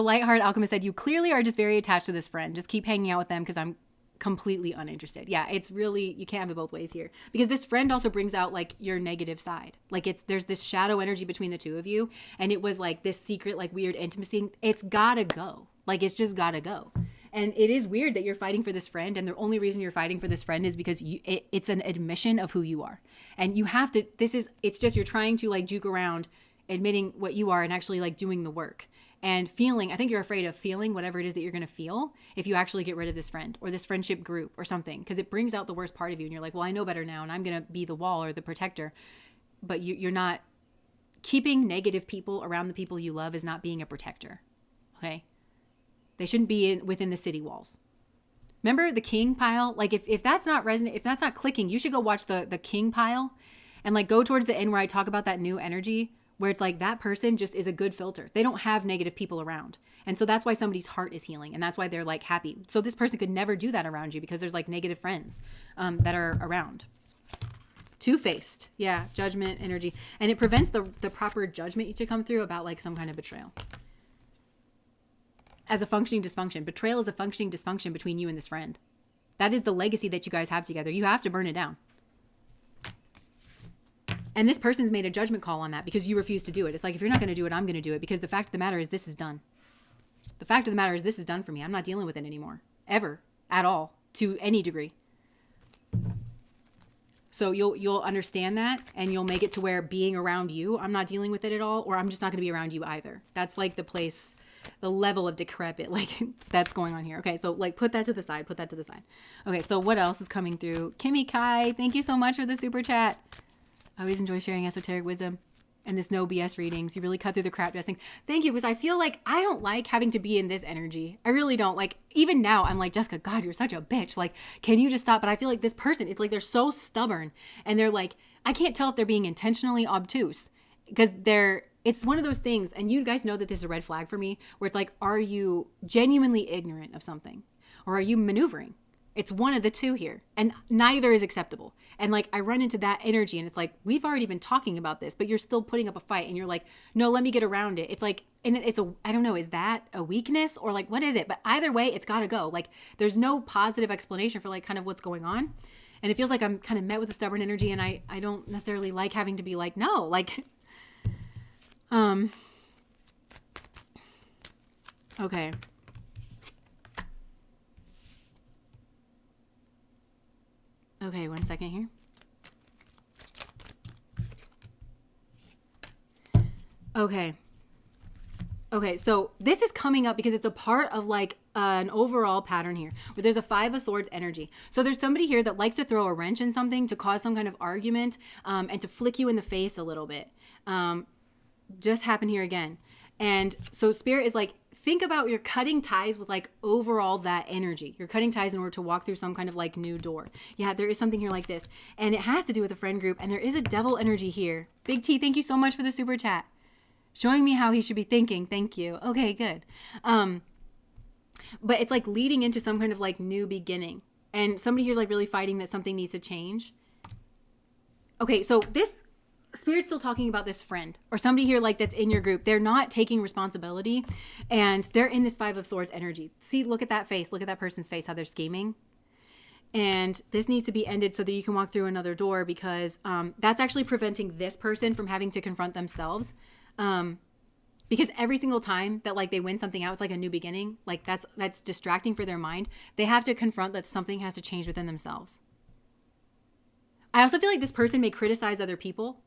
Lighthearted Alchemist said, you clearly are just very attached to this friend. Just keep hanging out with them because I'm completely uninterested. Yeah, it's really, you can't have it both ways here. Because this friend also brings out like your negative side. Like there's this shadow energy between the two of you. And it was like this secret, like weird intimacy. It's gotta go. Like it's just gotta go. And it is weird that you're fighting for this friend. And the only reason you're fighting for this friend is because it's an admission of who you are. And you have to, it's just, you're trying to like juke around admitting what you are and actually like doing the work. And feeling, I think you're afraid of feeling whatever it is that you're going to feel if you actually get rid of this friend or this friendship group or something, because it brings out the worst part of you. And you're like, well, I know better now and I'm going to be the wall or the protector. But you're not, keeping negative people around the people you love is not being a protector. Okay. They shouldn't be within the city walls. Remember the king pile? Like if that's not resonant, if that's not clicking, you should go watch the king pile and like go towards the end where I talk about that new energy, where it's like that person just is a good filter. They don't have negative people around. And so that's why somebody's heart is healing. And that's why they're like happy. So this person could never do that around you because there's like negative friends that are around. Two-faced. Yeah. Judgment energy. And it prevents the proper judgment to come through about like some kind of betrayal. As a functioning dysfunction. Betrayal is a functioning dysfunction between you and this friend. That is the legacy that you guys have together. You have to burn it down. And this person's made a judgment call on that because you refuse to do it. It's like, if you're not going to do it, I'm going to do it, because the fact of the matter is this is done. The fact of the matter is this is done for me. I'm not dealing with it anymore. Ever. At all. To any degree. So you'll understand that and you'll make it to where being around you, I'm not dealing with it at all, or I'm just not going to be around you either. That's like the place, the level of decrepit, like that's going on here. Okay. So like put that to the side, Okay. So what else is coming through? Kimmy Kai, thank you so much for the super chat. I always enjoy sharing esoteric wisdom and this no BS readings. You really cut through the crap dressing. Thank you, because I feel like I don't like having to be in this energy. I really don't. Like, even now, I'm like, Jessica, God, you're such a bitch. Like, can you just stop? But I feel like this person, it's like they're so stubborn. And they're like, I can't tell if they're being intentionally obtuse. Because it's one of those things, and you guys know that this is a red flag for me, where it's like, are you genuinely ignorant of something? Or are you maneuvering? It's one of the two here, and neither is acceptable. And like, I run into that energy and it's like, we've already been talking about this, but you're still putting up a fight and you're like, no, let me get around it. It's like, and I don't know, is that a weakness or like, what is it? But either way, it's got to go. Like, there's no positive explanation for like kind of what's going on. And it feels like I'm kind of met with a stubborn energy, and I don't necessarily like having to be like, no, like, okay. Okay, 1 second here. Okay, so this is coming up because it's a part of like an overall pattern here where there's a 5 of Swords energy. So there's somebody here that likes to throw a wrench in something to cause some kind of argument and to flick you in the face a little bit. Just happened here again. And so Spirit is like, think about you're cutting ties with like overall that energy. You're cutting ties in order to walk through some kind of like new door. Yeah, there is something here like this. And it has to do with a friend group. And there is a devil energy here. Big T, thank you so much for the super chat. Showing me how he should be thinking. Thank you. Okay, good. But it's like leading into some kind of like new beginning. And somebody here's like really fighting that something needs to change. Okay, so this Spirit's still talking about this friend or somebody here like that's in your group. They're not taking responsibility and they're in this 5 of Swords energy. See, look at that face. Look at that person's face, how they're scheming. And this needs to be ended so that you can walk through another door, because that's actually preventing this person from having to confront themselves. Because every single time that like they win something out, it's like a new beginning. Like that's distracting for their mind. They have to confront that something has to change within themselves. I also feel like this person may criticize other people.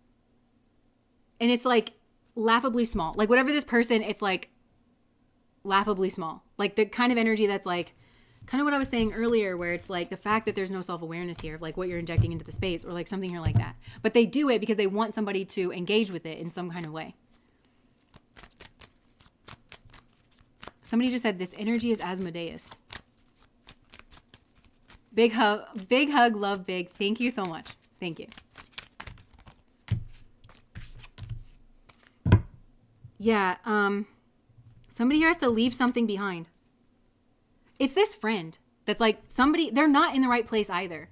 And it's like laughably small. Like whatever this person, it's like laughably small. Like the kind of energy that's like kind of what I was saying earlier, where it's like the fact that there's no self-awareness here of like what you're injecting into the space, or like something here like that. But they do it because they want somebody to engage with it in some kind of way. Somebody just said this energy is Asmodeus. Big hug, love big. Thank you so much. Thank you. Yeah, somebody here has to leave something behind. It's this friend that's like somebody, they're not in the right place either.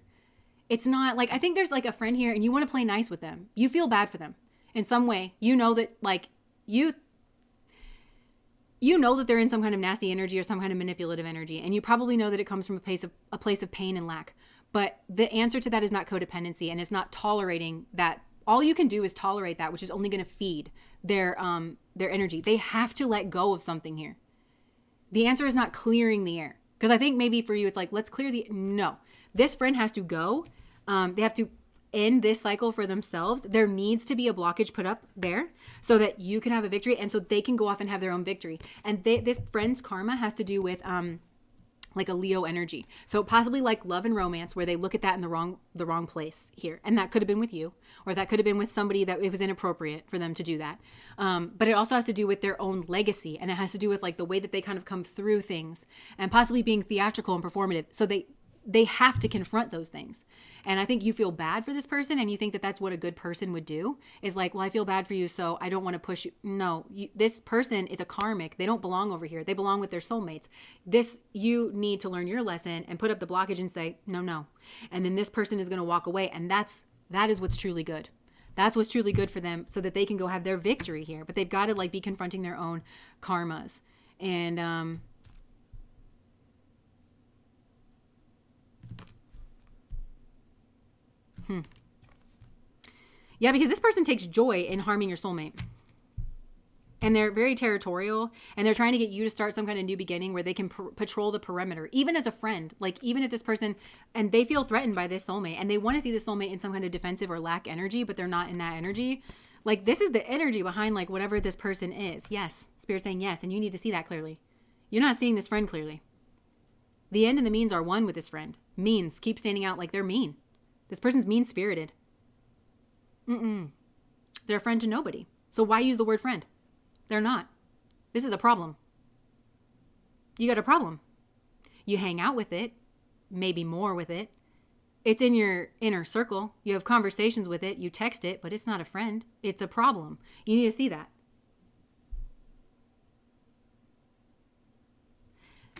It's not like, I think there's like a friend here and you want to play nice with them. You feel bad for them in some way. You know that like you know that they're in some kind of nasty energy or some kind of manipulative energy. And you probably know that it comes from a place of pain and lack. But the answer to that is not codependency, and it's not tolerating that. All you can do is tolerate that, which is only going to feed their energy. They have to let go of something here. The answer is not clearing the air. Because I think maybe for you, it's like, let's clear no. This friend has to go. They have to end this cycle for themselves. There needs to be a blockage put up there so that you can have a victory and so they can go off and have their own victory. And this friend's karma has to do with like a Leo energy. So possibly like love and romance, where they look at that in the wrong place here. And that could have been with you, or that could have been with somebody that it was inappropriate for them to do that. But it also has to do with their own legacy. And it has to do with like the way that they kind of come through things and possibly being theatrical and performative. So they have to confront those things. And I think you feel bad for this person, and you think that that's what a good person would do, is like, well, I feel bad for you, so I don't want to push you. No, this person is a karmic. They don't belong over here. They belong with their soulmates. You need to learn your lesson and put up the blockage and say, no. And then this person is going to walk away. And that is what's truly good. That's what's truly good for them, so that they can go have their victory here. But they've got to like be confronting their own karmas. And, yeah, because this person takes joy in harming your soulmate. And they're very territorial, and they're trying to get you to start some kind of new beginning where they can patrol the perimeter, even as a friend. Like, even if this person, and they feel threatened by this soulmate, and they want to see this soulmate in some kind of defensive or lack energy, but they're not in that energy. Like, this is the energy behind like whatever this person is. Yes, Spirit's saying yes, and you need to see that clearly. You're not seeing this friend clearly. The end and the means are one with this friend. Means keep standing out like they're mean. This person's mean-spirited. They're a friend to nobody. So why use the word friend? They're not. This is a problem. You got a problem. You hang out with it, maybe more with it. It's in your inner circle. You have conversations with it. You text it, but it's not a friend. It's a problem. You need to see that.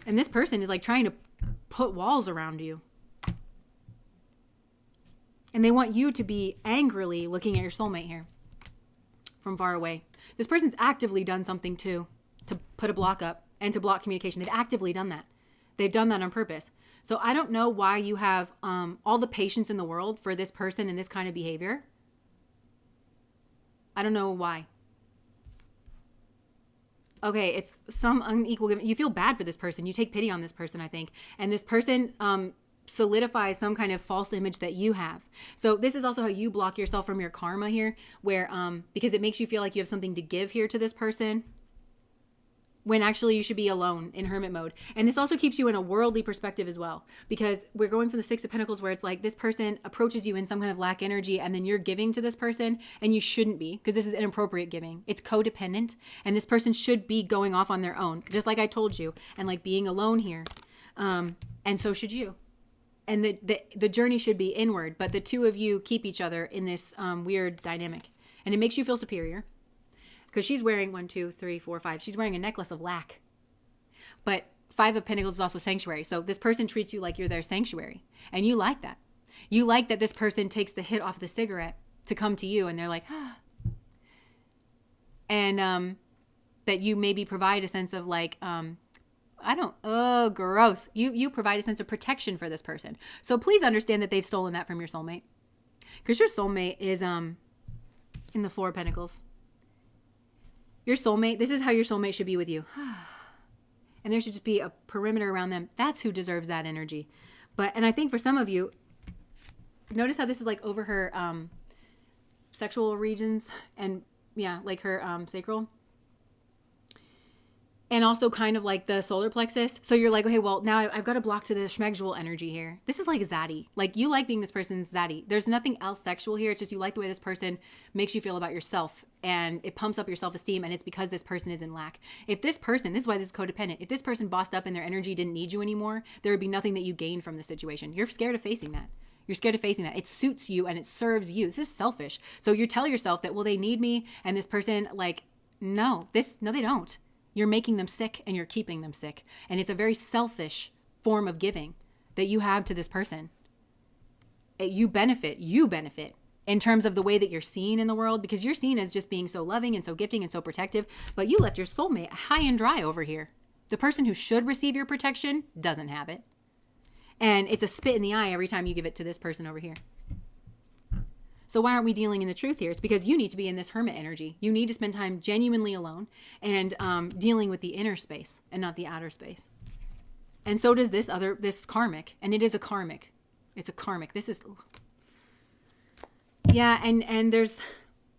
And this person is like trying to put walls around you. And they want you to be angrily looking at your soulmate here from far away. This person's actively done something too, to put a block up and to block communication. They've actively done that. They've done that on purpose. So I don't know why you have all the patience in the world for this person and this kind of behavior. I don't know why. Okay, it's some unequal. You feel bad for this person. You take pity on this person, I think. And this person solidifies some kind of false image that you have. So this is also how you block yourself from your karma here, where because it makes you feel like you have something to give here to this person, when actually you should be alone in hermit mode. And this also keeps you in a worldly perspective as well, because we're going from the Six of Pentacles, where it's like this person approaches you in some kind of lack energy, and then you're giving to this person, and you shouldn't be, because this is inappropriate giving. It's codependent, and this person should be going off on their own, just like I told you, and like being alone here. And so should you. And the journey should be inward, but the two of you keep each other in this weird dynamic. And it makes you feel superior. Because she's wearing 1, 2, 3, 4, 5. She's wearing a necklace of lack. But 5 of Pentacles is also sanctuary. So this person treats you like you're their sanctuary. And you like that. You like that this person takes the hit off the cigarette to come to you. And they're like, ah. And that you maybe provide a sense of like, gross. You provide a sense of protection for this person. So please understand that they've stolen that from your soulmate. Because your soulmate is in the 4 of Pentacles. Your soulmate, this is how your soulmate should be with you. And there should just be a perimeter around them. That's who deserves that energy. And I think for some of you, notice how this is like over her sexual regions, and yeah, like her sacral. And also kind of like the solar plexus. So you're like, okay, well, now I've got to block to the schmegdual energy here. This is like zaddy. Like, you like being this person's zaddy. There's nothing else sexual here. It's just you like the way this person makes you feel about yourself. And it pumps up your self-esteem. And it's because this person is in lack. If this person, this is why this is codependent. If this person bossed up and their energy didn't need you anymore, there would be nothing that you gained from the situation. You're scared of facing that. You're scared of facing that. It suits you and it serves you. This is selfish. So you tell yourself that, well, they need me. And this person, like, no, they don't. You're making them sick and you're keeping them sick. And it's a very selfish form of giving that you have to this person. You benefit in terms of the way that you're seen in the world, because you're seen as just being so loving and so gifting and so protective, but you left your soulmate high and dry over here. The person who should receive your protection doesn't have it. And it's a spit in the eye every time you give it to this person over here. So why aren't we dealing in the truth here? It's because you need to be in this hermit energy. You need to spend time genuinely alone and dealing with the inner space and not the outer space. And so does this karmic. And it is a karmic. It's a karmic. This is... Yeah, and there's...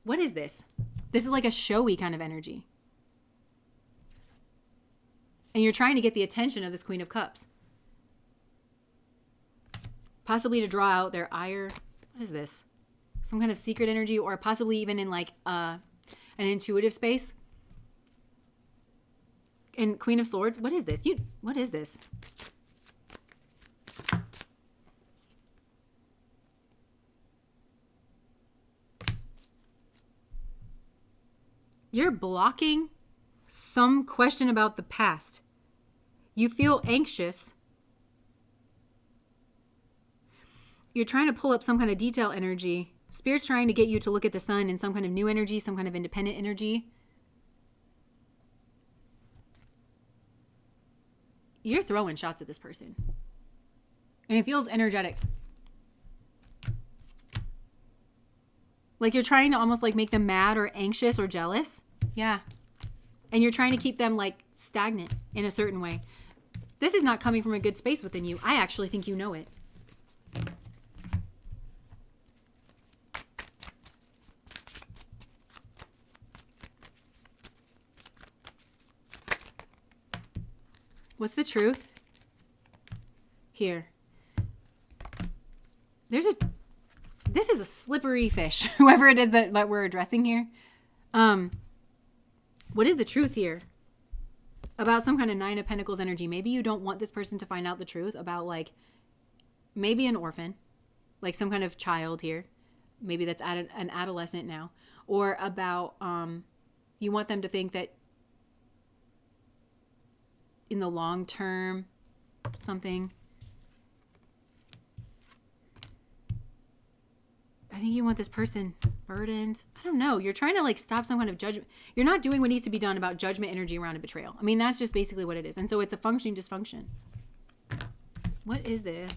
What is this? This is like a showy kind of energy. And you're trying to get the attention of this Queen of Cups. Possibly to draw out their ire. What is this? Some kind of secret energy, or possibly even in like an intuitive space. And Queen of Swords, what is this? What is this? You're blocking some question about the past. You feel anxious. You're trying to pull up some kind of detail energy. Spirit's trying to get you to look at the sun in some kind of new energy, some kind of independent energy. You're throwing shots at this person. And it feels energetic. Like you're trying to almost like make them mad or anxious or jealous. Yeah. And you're trying to keep them like stagnant in a certain way. This is not coming from a good space within you. I actually think you know it. What's the truth? Here. This is a slippery fish, whoever it is that we're addressing here. What is the truth here? About some kind of Nine of Pentacles energy. Maybe you don't want this person to find out the truth about like, maybe an orphan, like some kind of child here. Maybe that's an adolescent now. Or about, you want them to think that in the long term, something. I think you want this person burdened. I don't know. You're trying to like stop some kind of judgment. You're not doing what needs to be done about judgment energy around a betrayal. I mean, that's just basically what it is. And so it's a functioning dysfunction. What is this?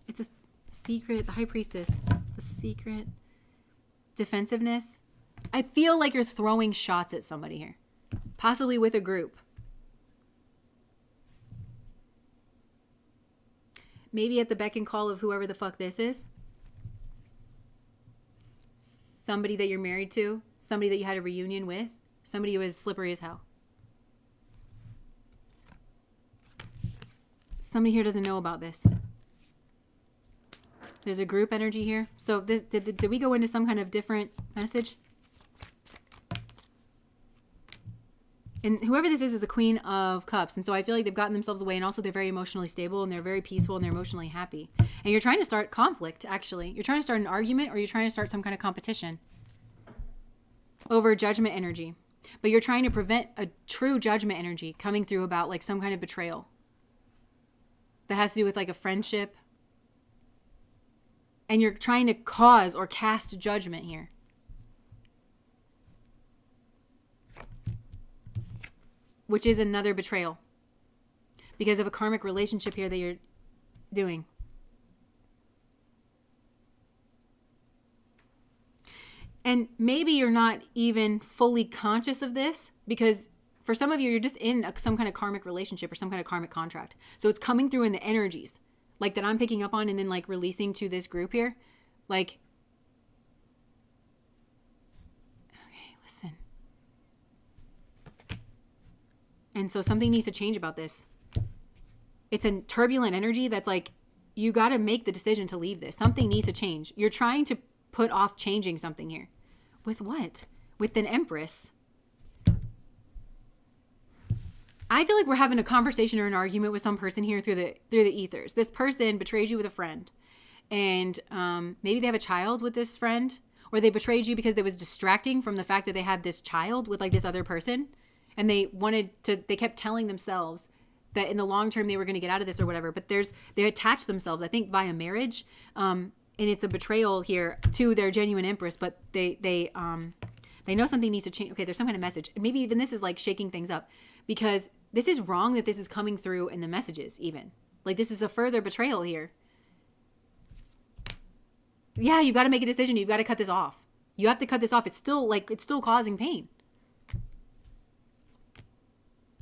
It's a secret. The High Priestess. The secret. Defensiveness. I feel like you're throwing shots at somebody here. Possibly with a group. Maybe at the beck and call of whoever the fuck this is. Somebody that you're married to. Somebody that you had a reunion with. Somebody who is slippery as hell. Somebody here doesn't know about this. There's a group energy here. So this, did we go into some kind of different message? And whoever this is a Queen of Cups. And so I feel like they've gotten themselves away, and also they're very emotionally stable and they're very peaceful and they're emotionally happy. And you're trying to start conflict, actually. You're trying to start an argument, or you're trying to start some kind of competition over judgment energy. But you're trying to prevent a true judgment energy coming through about like some kind of betrayal that has to do with like a friendship. And you're trying to cause or cast judgment here. Which is another betrayal. Because of a karmic relationship here that you're doing. And maybe you're not even fully conscious of this, because for some of you, you're just in some kind of karmic relationship or some kind of karmic contract. So it's coming through in the energies, like that I'm picking up on and then like releasing to this group here. Like, okay, listen. And so something needs to change about this. It's a turbulent energy that's like, you got to make the decision to leave this. Something needs to change. You're trying to put off changing something here. With what? With an Empress. I feel like we're having a conversation or an argument with some person here through the ethers. This person betrayed you with a friend. And maybe they have a child with this friend. Or they betrayed you because they was distracting from the fact that they had this child with like this other person. And they kept telling themselves that in the long term they were going to get out of this or whatever. But they attach themselves, I think, via marriage. And it's a betrayal here to their genuine empress, but they know something needs to change. Okay, there's some kind of message. Maybe even this is like shaking things up, because this is wrong that this is coming through in the messages even. Like, this is a further betrayal here. Yeah, you've got to make a decision. You've got to cut this off. You have to cut this off. It's still causing pain.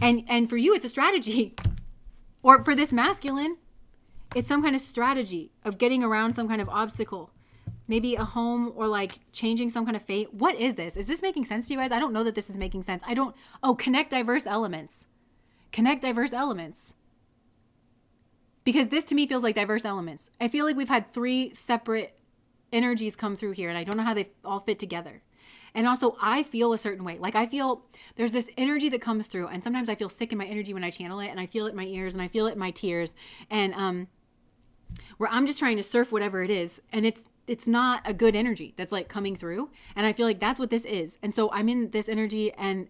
And for you, it's a strategy. Or for this masculine, it's some kind of strategy of getting around some kind of obstacle. Maybe a home, or like changing some kind of fate. What is this? Is this making sense to you guys? I don't know that this is making sense. Connect diverse elements. Connect diverse elements. Because this to me feels like diverse elements. I feel like we've had 3 separate energies come through here, and I don't know how they all fit together. And also, I feel a certain way. Like, I feel there's this energy that comes through, and sometimes I feel sick in my energy when I channel it, and I feel it in my ears, and I feel it in my tears, and where I'm just trying to surf whatever it is, and it's not a good energy that's like coming through, and I feel like that's what this is. And so I'm in this energy, and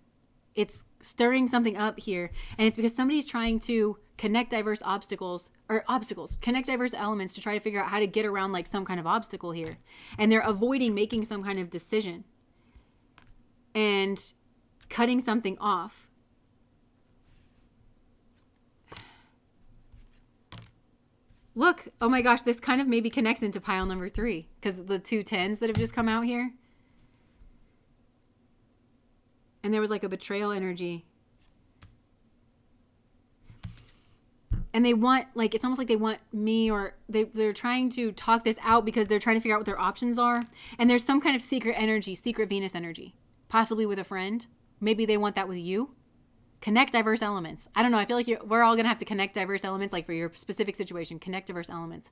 it's stirring something up here, and it's because somebody's trying to connect diverse connect diverse elements to try to figure out how to get around like some kind of obstacle here, and they're avoiding making some kind of decision and cutting something off. Look, oh my gosh, this kind of maybe connects into pile number 3, because the 2 10s that have just come out here. And there was like a betrayal energy. And they want, like, it's almost like they want me, or they're trying to talk this out because they're trying to figure out what their options are. And there's some kind of secret energy, secret Venus energy, possibly with a friend. Maybe they want that with you. Connect diverse elements. I don't know. I feel like we're all going to have to connect diverse elements, like for your specific situation. Connect diverse elements.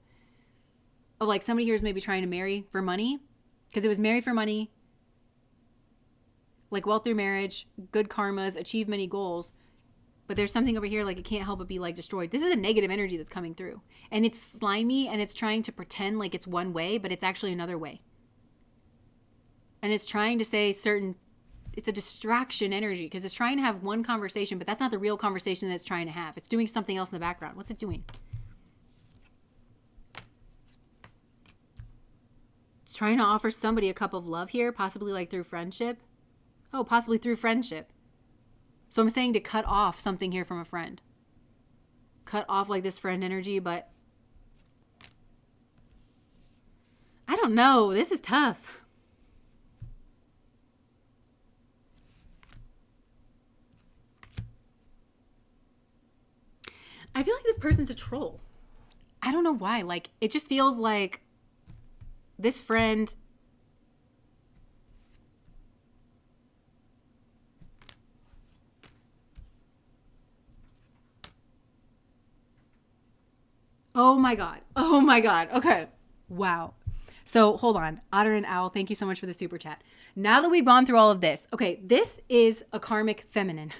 Oh, like somebody here is maybe trying to marry for money, because it was married for money, like wealth through marriage, good karmas, achieve many goals. But there's something over here, like it can't help but be like destroyed. This is a negative energy that's coming through. And it's slimy, and it's trying to pretend like it's one way, but it's actually another way. And it's trying to say it's a distraction energy, because it's trying to have one conversation, but that's not the real conversation that it's trying to have. It's doing something else in the background. What's it doing? It's trying to offer somebody a cup of love here, possibly like through friendship. Oh, possibly through friendship. So I'm saying to cut off something here from a friend. Cut off like this friend energy, but I don't know. This is tough. I feel like this person's a troll. I don't know why. Like, it just feels like this friend... Oh my God. Oh my God. Okay. Wow. So hold on. Otter and Owl, thank you so much for the super chat. Now that we've gone through all of this, okay, this is a karmic feminine.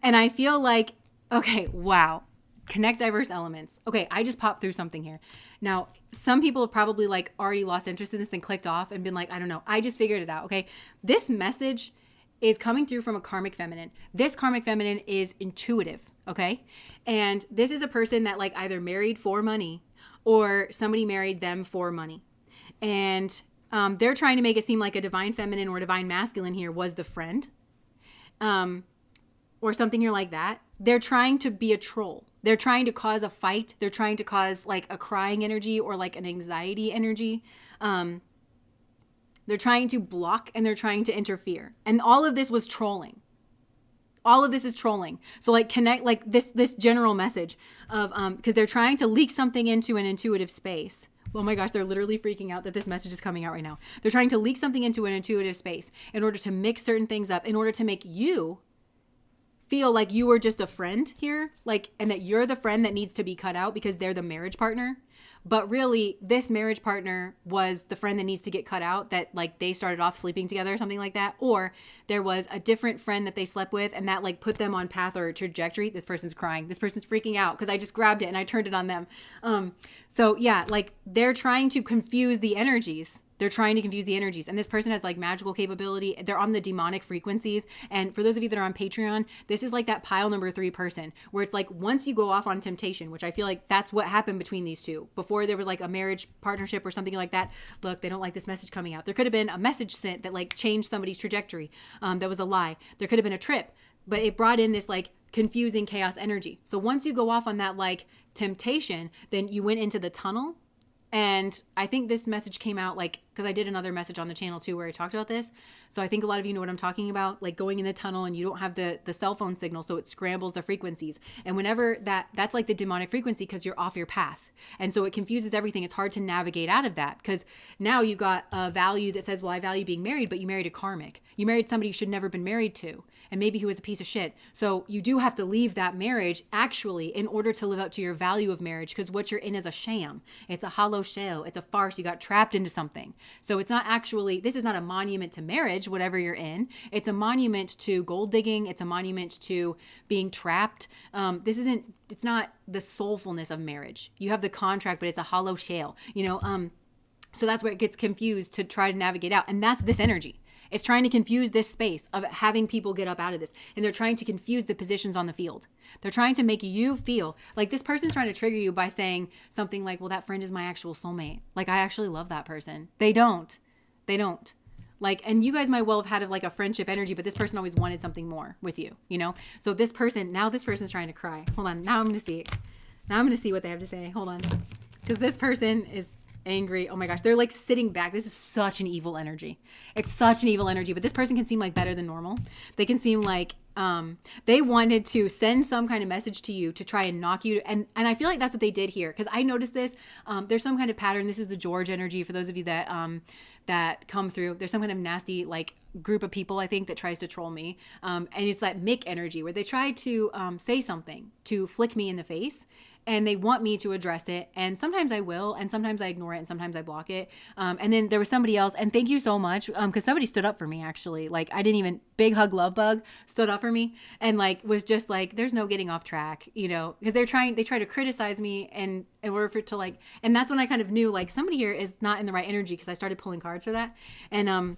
And I feel like, okay, wow. Connect diverse elements. Okay, I just popped through something here. Now, some people have probably like already lost interest in this and clicked off and been like, I don't know. I just figured it out, okay? This message is coming through from a karmic feminine. This karmic feminine is intuitive, okay? And this is a person that like either married for money or somebody married them for money. And they're trying to make it seem like a divine feminine or divine masculine here was the friend, or something here like that. They're trying to be a troll. They're trying to cause a fight. They're trying to cause like a crying energy or like an anxiety energy. They're trying to block and they're trying to interfere. And all of this was trolling. All of this is trolling. So like connect like this general message of because they're trying to leak something into an intuitive space. Oh my gosh, they're literally freaking out that this message is coming out right now. They're trying to leak something into an intuitive space in order to mix certain things up, in order to make you feel like you were just a friend here, like, and that you're the friend that needs to be cut out because they're the marriage partner. But really, this marriage partner was the friend that needs to get cut out, that like they started off sleeping together or something like that. Or there was a different friend that they slept with and that like put them on path or trajectory. This person's crying. This person's freaking out because I just grabbed it and I turned it on them. So yeah, like they're trying to confuse the energies They're trying to confuse the energies. And this person has like magical capability. They're on the demonic frequencies. And for those of you that are on Patreon, this is like that pile number 3 person where it's like once you go off on temptation, which I feel like that's what happened between these two. Before there was like a marriage partnership or something like that. Look, they don't like this message coming out. There could have been a message sent that like changed somebody's trajectory. That was a lie. There could have been a trip, but it brought in this like confusing chaos energy. So once you go off on that like temptation, then you went into the tunnel. And I think this message came out like, because I did another message on the channel too where I talked about this. So I think a lot of you know what I'm talking about, like going in the tunnel and you don't have the cell phone signal, so it scrambles the frequencies. And whenever that's like the demonic frequency because you're off your path. And so it confuses everything. It's hard to navigate out of that because now you've got a value that says, well, I value being married, but you married a karmic. You married somebody you should never been married to. And maybe he was a piece of shit. So you do have to leave that marriage actually in order to live up to your value of marriage because what you're in is a sham. It's a hollow shell. It's a farce. You got trapped into something. So it's not actually, this is not a monument to marriage, whatever you're in. It's a monument to gold digging. It's a monument to being trapped. It's not the soulfulness of marriage. You have the contract, but it's a hollow shell, so that's where it gets confused to try to navigate out. And that's this energy. It's trying to confuse this space of having people get up out of this. And they're trying to confuse the positions on the field. They're trying to make you feel like this person's trying to trigger you by saying something like, well, that friend is my actual soulmate. Like, I actually love that person. They don't. Like, and you guys might well have had like a friendship energy, but this person always wanted something more with you, So this person's trying to cry. Hold on. Now I'm going to see it. Now I'm going to see what they have to say. Hold on. Because this person is angry. Oh my gosh. They're like sitting back. This is such an evil energy. It's such an evil energy, but this person can seem like better than normal. They can seem like they wanted to send some kind of message to you to try and knock you. And I feel like that's what they did here. Cause I noticed this, there's some kind of pattern. This is the George energy for those of you that come through. There's some kind of nasty, like group of people, I think, that tries to troll me. And it's that Mick energy where they try to say something to flick me in the face. And they want me to address it. And sometimes I will. And sometimes I ignore it. And sometimes I block it. And then there was somebody else. And thank you so much. Because somebody stood up for me, actually. Like, I didn't even, big hug love bug stood up for me. And like, was just like, there's no getting off track, because they try to criticize me. And in order for it to like, and that's when I kind of knew like somebody here is not in the right energy. Because I started pulling cards for that. And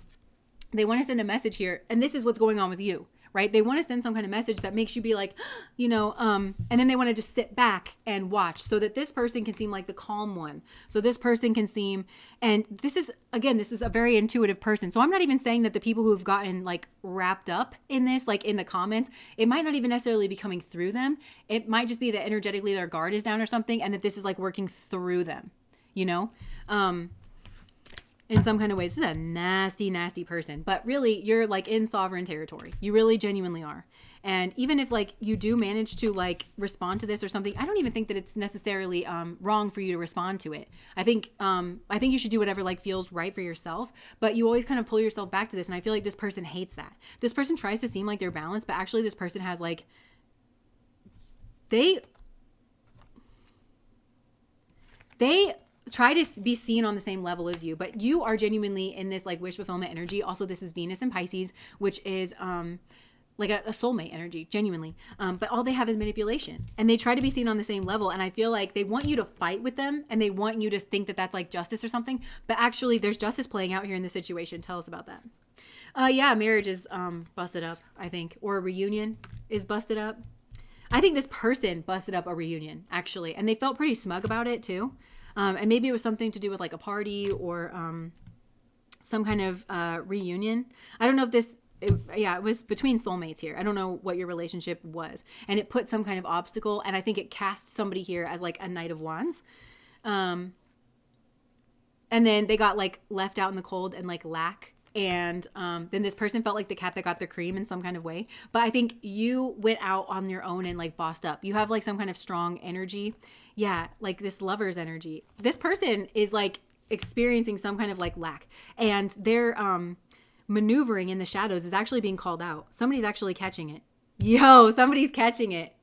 they want to send a message here. And this is what's going on with you. Right? They want to send some kind of message that makes you be like, and then they want to just sit back and watch so that this person can seem like the calm one. So this person can seem, and this is a very intuitive person. So I'm not even saying that the people who have gotten like wrapped up in this, like in the comments, it might not even necessarily be coming through them. It might just be that energetically their guard is down or something. And that this is like working through them, in some kind of way. This is a nasty, nasty person, but really you're like in sovereign territory. You really genuinely are. And even if like you do manage to like respond to this or something, I don't even think that it's necessarily wrong for you to respond to it. I think you should do whatever like feels right for yourself, but you always kind of pull yourself back to this. And I feel like this person hates that. This person tries to seem like they're balanced, but actually this person has like, they try to be seen on the same level as you, but you are genuinely in this like wish fulfillment energy. Also, this is Venus and Pisces, which is like a soulmate energy, genuinely. But all they have is manipulation, and they try to be seen on the same level. And I feel like they want you to fight with them, and they want you to think that that's like justice or something. But actually, there's justice playing out here in this situation. Tell us about that. Yeah, marriage is busted up, I think, or a reunion is busted up. I think this person busted up a reunion actually, and they felt pretty smug about it too. And maybe it was something to do with like a party or some kind of reunion. I don't know if it was between soulmates here. I don't know what your relationship was. And it put some kind of obstacle. And I think it cast somebody here as like a Knight of Wands. And then they got like left out in the cold and like lack. And then this person felt like the cat that got the cream in some kind of way. But I think you went out on your own and like bossed up. You have like some kind of strong energy. Yeah, like this lover's energy. This person is like experiencing some kind of like lack. And their maneuvering in the shadows is actually being called out. Somebody's actually catching it. Somebody's catching it.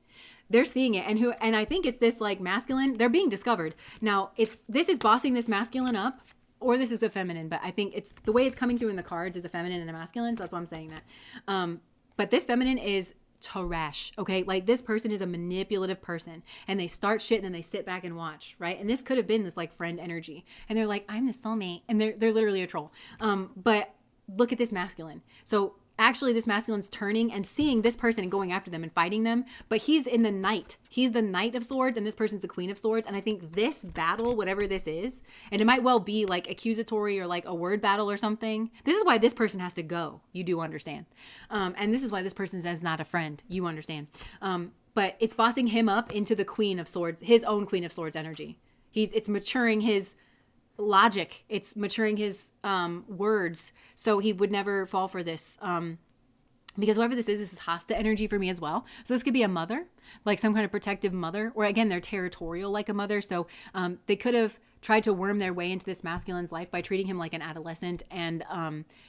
They're seeing it. And I think it's this like masculine. They're being discovered. Now, this is bossing this masculine up. Or this is a feminine, but I think it's the way it's coming through in the cards is a feminine and a masculine. So that's why I'm saying that. But this feminine is trash. Okay. Like this person is a manipulative person and they start shit and then they sit back and watch. Right. And this could have been this like friend energy. And they're like, I'm the soulmate. And they're literally a troll. But look at this masculine. So actually this masculine's turning and seeing this person and going after them and fighting them. But he's in the knight. He's the knight of swords and this person's the queen of swords. And I think this battle, whatever this is, and it might well be like accusatory or like a word battle or something. This is why this person has to go. You do understand. And this is why this person says not a friend. You understand. But it's bossing him up into the queen of swords, his own queen of swords energy. It's maturing his logic. It's maturing his words, so he would never fall for this. Because whoever this is hasta energy for me as well. So this could be a mother, like some kind of protective mother, or again, they're territorial like a mother. So they could have tried to worm their way into this masculine's life by treating him like an adolescent and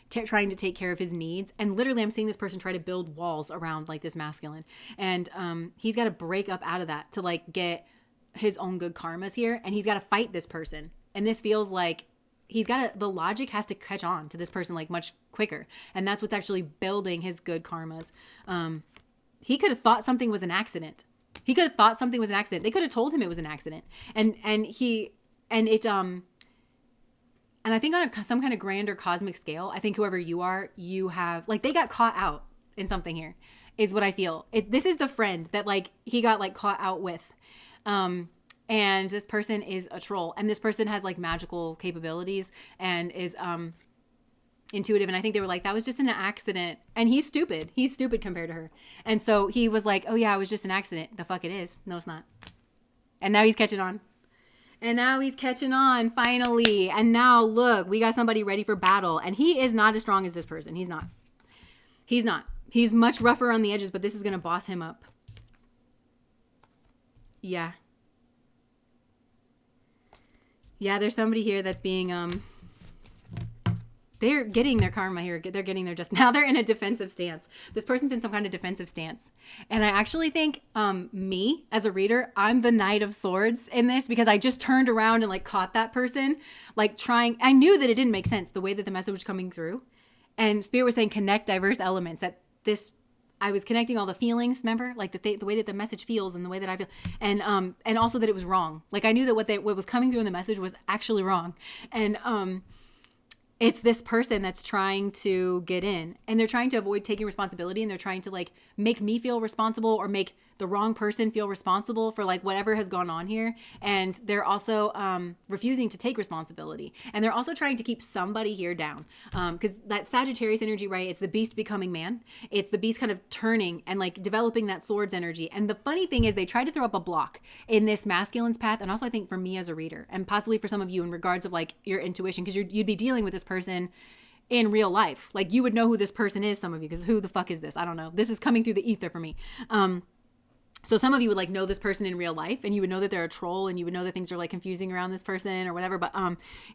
trying to take care of his needs. And literally I'm seeing this person try to build walls around like this masculine. And he's got to break up out of that to like get his own good karmas here. And he's got to fight this person. And this feels like the logic has to catch on to this person like much quicker. And that's what's actually building his good karmas. He could have thought something was an accident. They could have told him it was an accident. And I think on some kind of grander cosmic scale, I think whoever you are, you have like, they got caught out in something here is what I feel. This is the friend that like he got like caught out with. And this person is a troll. And this person has like magical capabilities and is intuitive. And I think they were like, that was just an accident. And he's stupid. He's stupid compared to her. And so he was like, oh yeah, it was just an accident. The fuck it is. No, it's not. And now he's catching on. Finally. And now look, we got somebody ready for battle. And he is not as strong as this person. He's not. He's much rougher on the edges, but this is going to boss him up. Yeah. Yeah, there's somebody here that's being, they're getting their karma here. They're getting their just, now they're in a defensive stance. This person's in some kind of defensive stance. And I actually think, me as a reader, I'm the Knight of Swords in this because I just turned around and like caught that person, like I knew that it didn't make sense the way that the message was coming through. And Spirit was saying connect diverse elements I was connecting all the feelings, remember? Like the way that the message feels and the way that I feel. And also that it was wrong. Like I knew that what was coming through in the message was actually wrong. And it's this person that's trying to get in. And they're trying to avoid taking responsibility. And they're trying to like make me feel responsible or make the wrong person feel responsible for like whatever has gone on here. And they're also refusing to take responsibility. And they're also trying to keep somebody here down. Because that Sagittarius energy, right? It's the beast becoming man. It's the beast kind of turning and like developing that swords energy. And the funny thing is they tried to throw up a block in this masculine's path. And also I think for me as a reader and possibly for some of you in regards of like your intuition, because you'd be dealing with this person in real life. Like you would know who this person is, some of you, because who the fuck is this? I don't know. This is coming through the ether for me. So some of you would like know this person in real life and you would know that they're a troll and you would know that things are like confusing around this person or whatever. But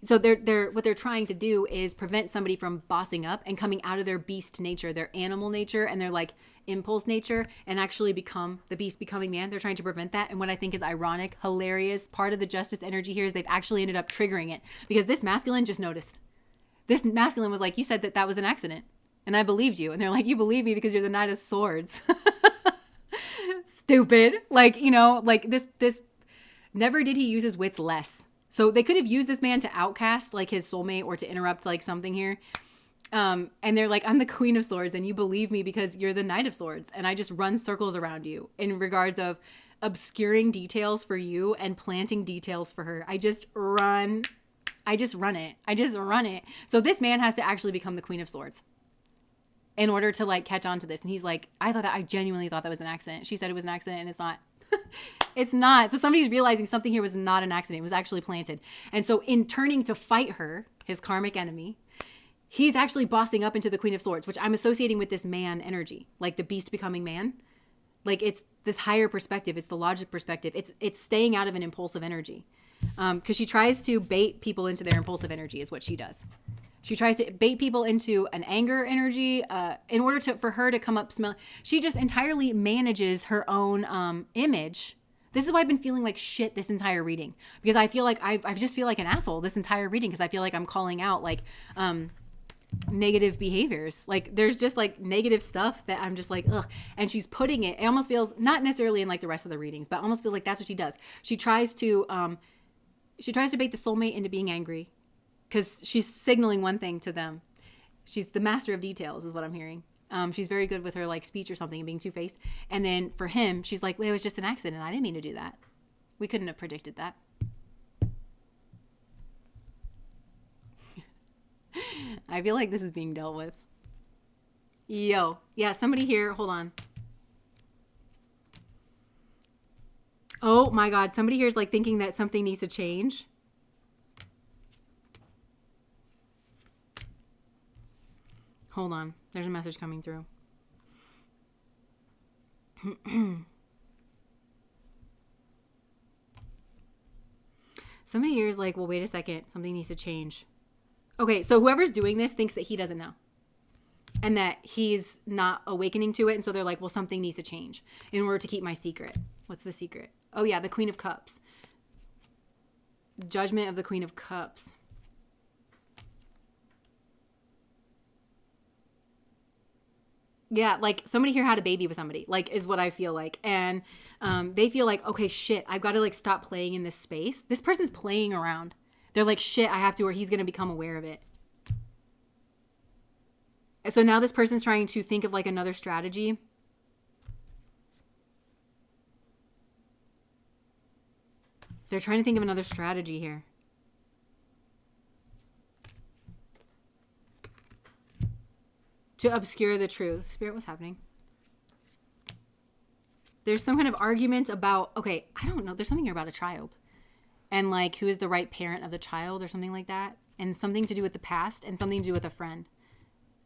so they're what they're trying to do is prevent somebody from bossing up and coming out of their beast nature, their animal nature and their like impulse nature and actually become the beast becoming man. They're trying to prevent that. And what I think is ironic, hilarious part of the justice energy here is they've actually ended up triggering it because this masculine just noticed. This masculine was like, you said that was an accident and I believed you. And they're like, you believe me because you're the Knight of Swords. Stupid. Like, you know, like this never did he use his wits less. So they could have used this man to outcast like his soulmate or to interrupt like something here. And they're like, I'm the Queen of Swords and you believe me because you're the Knight of Swords. And I just run circles around you in regards of obscuring details for you and planting details for her. I just run it. So this man has to actually become the Queen of Swords in order to like catch on to this. And he's like, I genuinely thought that was an accident. She said it was an accident and it's not. It's not. So somebody's realizing something here was not an accident. It was actually planted. And so in turning to fight her, his karmic enemy, he's actually bossing up into the Queen of Swords, which I'm associating with this man energy, like the beast becoming man. Like it's this higher perspective. It's the logic perspective. It's staying out of an impulsive energy. Because she tries to bait people into their impulsive energy is what she does. She tries to bait people into an anger energy in order for her to come up smell. She just entirely manages her own image. This is why I've been feeling like shit this entire reading. Because I feel like I just feel like an asshole this entire reading because I feel like I'm calling out like negative behaviors. Like there's just like negative stuff that I'm just like, ugh. And she's putting it almost feels not necessarily in like the rest of the readings, but almost feels like that's what she does. She tries to bait the soulmate into being angry because she's signaling one thing to them. She's the master of details is what I'm hearing. She's very good with her like speech or something and being two-faced. And then for him, she's like, well, it was just an accident. I didn't mean to do that. We couldn't have predicted that. I feel like this is being dealt with. Yo. Yeah, somebody here. Hold on. Oh my God. Somebody here is like thinking that something needs to change. Hold on. There's a message coming through. Somebody here is like, well, wait a second. Something needs to change. Okay, so whoever's doing this thinks that he doesn't know. And that he's not awakening to it. And so they're like, well, something needs to change in order to keep my secret. What's the secret? Oh, yeah, the Queen of Cups. Judgment of the Queen of Cups. Yeah, like somebody here had a baby with somebody, like is what I feel like. And they feel like, okay, shit, I've got to like stop playing in this space. This person's playing around. They're like, shit, I have to, or he's going to become aware of it. So now this person's trying to think of like another strategy. They're trying to think of another strategy here. To obscure the truth. Spirit, what's happening? There's some kind of argument about, okay, I don't know. There's something here about a child. And like, who is the right parent of the child or something like that. And something to do with the past and something to do with a friend.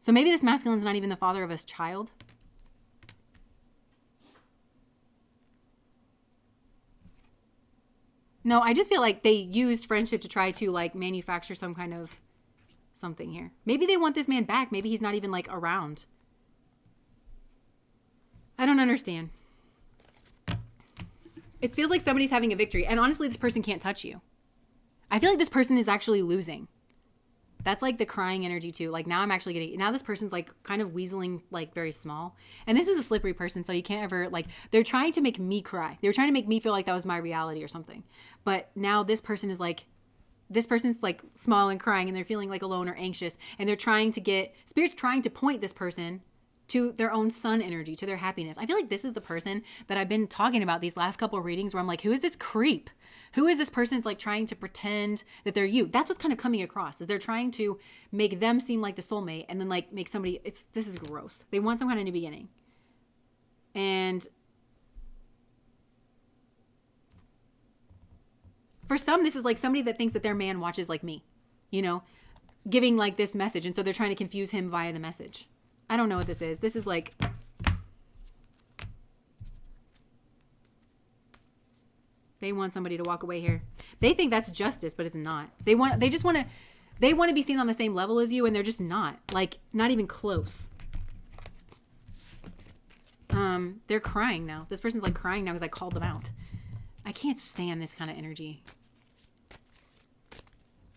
So maybe this masculine's not even the father of his child. No, I just feel like they used friendship to try to like manufacture some kind of something here. Maybe they want this man back. Maybe he's not even like around. I don't understand. It feels like somebody's having a victory. And honestly, this person can't touch you. I feel like this person is actually losing. That's like the crying energy too. Like now I'm actually getting, now this person's like kind of weaseling like very small. And this is a slippery person. So you can't ever like, they're trying to make me cry. They're trying to make me feel like that was my reality or something. But now this person's like small and crying and they're feeling like alone or anxious. And they're trying to get, Spirit's trying to point this person to their own sun energy, to their happiness. I feel like this is the person that I've been talking about these last couple of readings where I'm like, who is this creep? Who is this person that's like trying to pretend that they're you? That's what's kind of coming across is they're trying to make them seem like the soulmate and then like make somebody, this is gross. They want some kind of new beginning. And for some, this is like somebody that thinks that their man watches like me, you know, giving like this message. And so they're trying to confuse him via the message. I don't know what this is. This is like, they want somebody to walk away here. They think that's justice, but it's not. They want to be seen on the same level as you, and they're just not. Like, not even close. They're crying now. This person's like crying now because I called them out. I can't stand this kind of energy.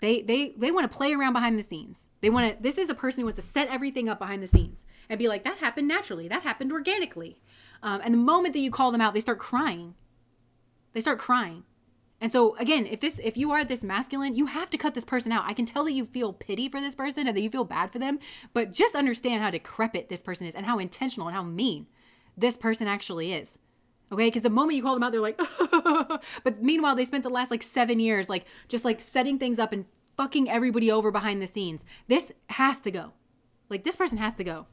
They want to play around behind the scenes. This is a person who wants to set everything up behind the scenes and be like, that happened naturally. That happened organically. And the moment that you call them out, they start crying. They start crying. And so again, if you are this masculine, you have to cut this person out. I can tell that you feel pity for this person and that you feel bad for them, but just understand how decrepit this person is and how intentional and how mean this person actually is. Okay, because the moment you call them out, they're like, but meanwhile, they spent the last like 7 years, like just like setting things up and fucking everybody over behind the scenes. This has to go. Like this person has to go.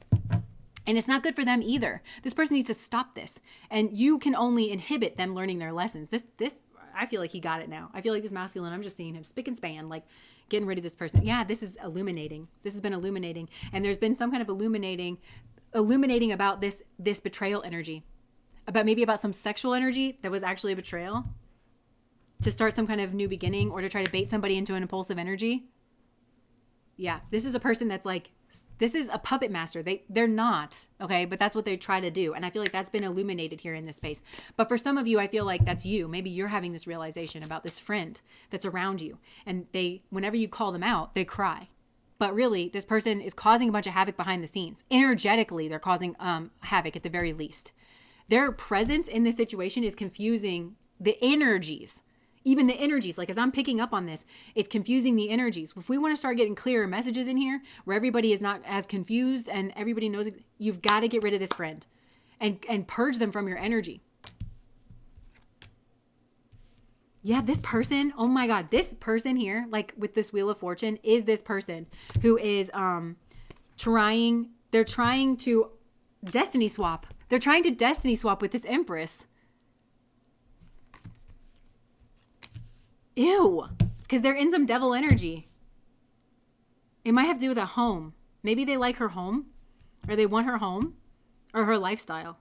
And it's not good for them either. This person needs to stop this. And you can only inhibit them learning their lessons. This, I feel like he got it now. I feel like this masculine, I'm just seeing him spick and span, like getting rid of this person. Yeah, this is illuminating. This has been illuminating. And there's been some kind of illuminating about this betrayal energy. About some sexual energy that was actually a betrayal to start some kind of new beginning or to try to bait somebody into an impulsive energy. Yeah, this is a person that's like, this is a puppet master. They're not, okay? But that's what they try to do. And I feel like that's been illuminated here in this space. But for some of you, I feel like that's you. Maybe you're having this realization about this friend that's around you. And whenever you call them out, they cry. But really, this person is causing a bunch of havoc behind the scenes. Energetically, they're causing havoc at the very least. Their presence in this situation is confusing the energies. Even the energies, like as I'm picking up on this, it's confusing the energies. If we want to start getting clearer messages in here where everybody is not as confused and everybody knows, you've got to get rid of this friend and purge them from your energy. Yeah, this person, oh my God, this person here, like with this Wheel of Fortune, is this person who is they're trying to destiny swap. They're trying to destiny swap with this Empress. Ew, because they're in some devil energy. It might have to do with a home. Maybe they like her home, or they want her home, or her lifestyle.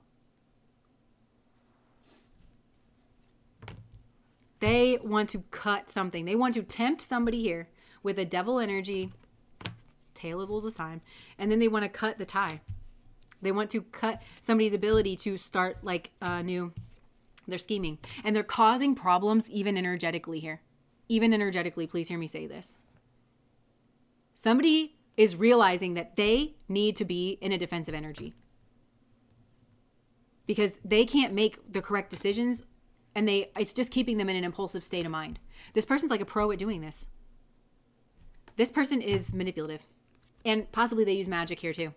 They want to cut something. They want to tempt somebody here with a devil energy, tail as old as time, and then they want to cut the tie. They want to cut somebody's ability to start like new. They're scheming. And they're causing problems even energetically here. Even energetically, please hear me say this. Somebody is realizing that they need to be in a defensive energy. Because they can't make the correct decisions, and it's just keeping them in an impulsive state of mind. This person's like a pro at doing this. This person is manipulative. And possibly they use magic here too.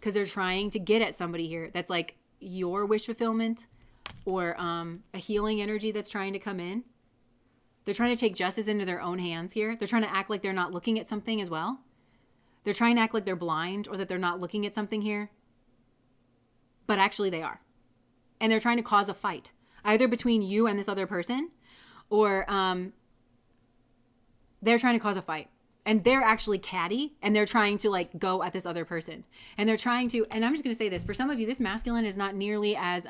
Because they're trying to get at somebody here that's like your wish fulfillment or a healing energy that's trying to come in. They're trying to take justice into their own hands here. They're trying to act like they're not looking at something as well. They're trying to act like they're blind or that they're not looking at something here. But actually they are. And they're trying to cause a fight, either between you and this other person, or they're trying to cause a fight. And they're actually catty, and they're trying to like go at this other person. And they're trying to, and I'm just going to say this, for some of you, this masculine is not nearly as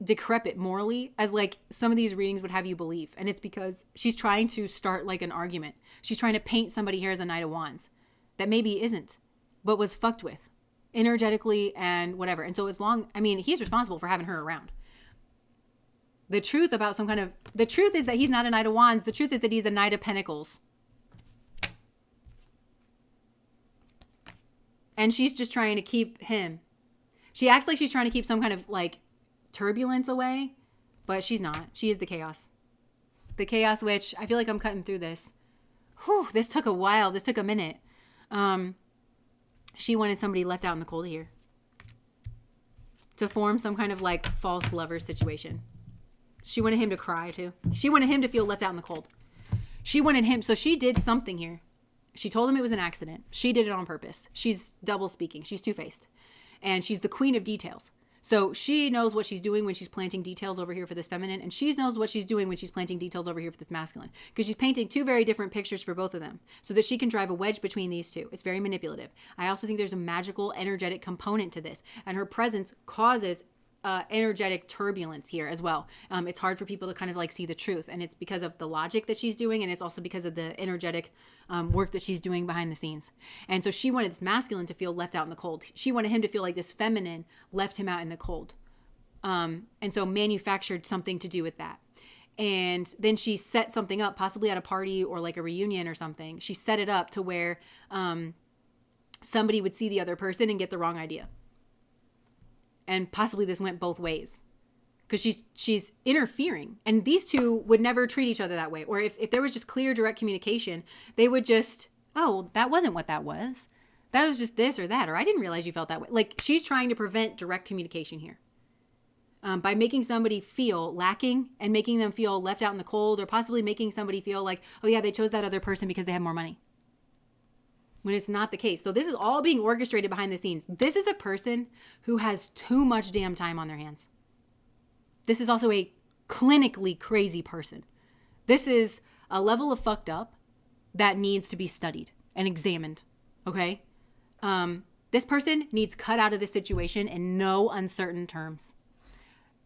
decrepit morally as like some of these readings would have you believe. And it's because she's trying to start like an argument. She's trying to paint somebody here as a Knight of Wands that maybe isn't, but was fucked with energetically and whatever. And so he's responsible for having her around. The truth is that he's not a Knight of Wands. The truth is that he's a Knight of Pentacles. And she's just trying to keep him. She acts like she's trying to keep some kind of like turbulence away, but she's not. She is the chaos. The chaos witch. I feel like I'm cutting through this. Whew, this took a while. This took a minute. She wanted somebody left out in the cold here to form some kind of like false lover situation. She wanted him to cry too. She wanted him to feel left out in the cold. She wanted him. So she did something here. She told him it was an accident. She did it on purpose. She's double speaking. She's two-faced. And she's the queen of details. So she knows what she's doing when she's planting details over here for this feminine. And she knows what she's doing when she's planting details over here for this masculine. Because she's painting two very different pictures for both of them. So that she can drive a wedge between these two. It's very manipulative. I also think there's a magical, energetic component to this. And her presence causes energetic turbulence here as well. It's hard for people to kind of like see the truth, and it's because of the logic that she's doing, and it's also because of the energetic work that she's doing behind the scenes. And so she wanted this masculine to feel left out in the cold. She wanted him to feel like this feminine left him out in the cold, and so manufactured something to do with that. And then she set something up, possibly at a party or like a reunion or something. She set it up to where somebody would see the other person and get the wrong idea. And possibly this went both ways because she's interfering, and these two would never treat each other that way. Or if there was just clear, direct communication, they would just, oh, that wasn't what that was. That was just this or that, or I didn't realize you felt that way. Like she's trying to prevent direct communication here by making somebody feel lacking and making them feel left out in the cold, or possibly making somebody feel like, oh yeah, they chose that other person because they have more money. When it's not the case. So this is all being orchestrated behind the scenes. This is a person who has too much damn time on their hands. This is also a clinically crazy person. This is a level of fucked up that needs to be studied and examined. Okay? This person needs cut out of this situation in no uncertain terms.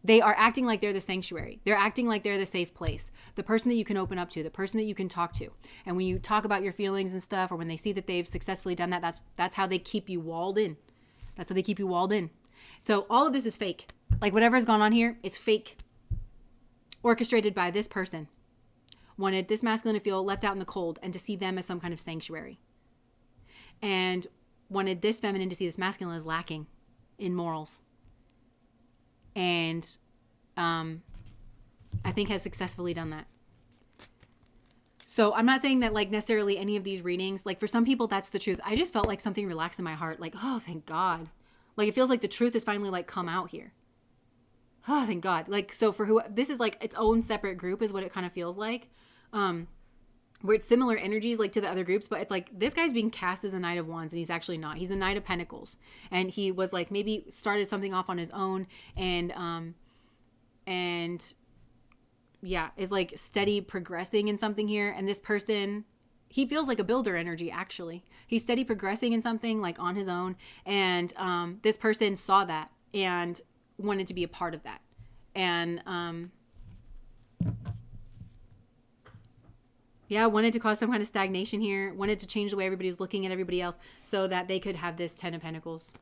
They are acting like they're the sanctuary. They're acting like they're the safe place. The person that you can open up to, the person that you can talk to. And when you talk about your feelings and stuff, or when they see that they've successfully done that, that's how they keep you walled in. That's how they keep you walled in. So all of this is fake. Like whatever's gone on here, it's fake. Orchestrated by this person. wanted this masculine to feel left out in the cold and to see them as some kind of sanctuary. And wanted this feminine to see this masculine as lacking in morals. And I think has successfully done that. So I'm not saying that like necessarily any of these readings, like for some people, that's the truth. I just felt like something relaxed in my heart. Like, oh, thank God. Like, it feels like the truth has finally like come out here. Oh, thank God. Like, so for who, this is like its own separate group is what it kind of feels like. Where it's similar energies like to the other groups, but it's like this guy's being cast as a Knight of Wands and he's actually not. He's a Knight of Pentacles. And he was like maybe started something off on his own and yeah, is like steady progressing in something here. And this person, he feels like a builder energy, actually. He's steady progressing in something like on his own. And this person saw that and wanted to be a part of that. And yeah, wanted to cause some kind of stagnation here. Wanted to change the way everybody was looking at everybody else so that they could have this 10 of Pentacles.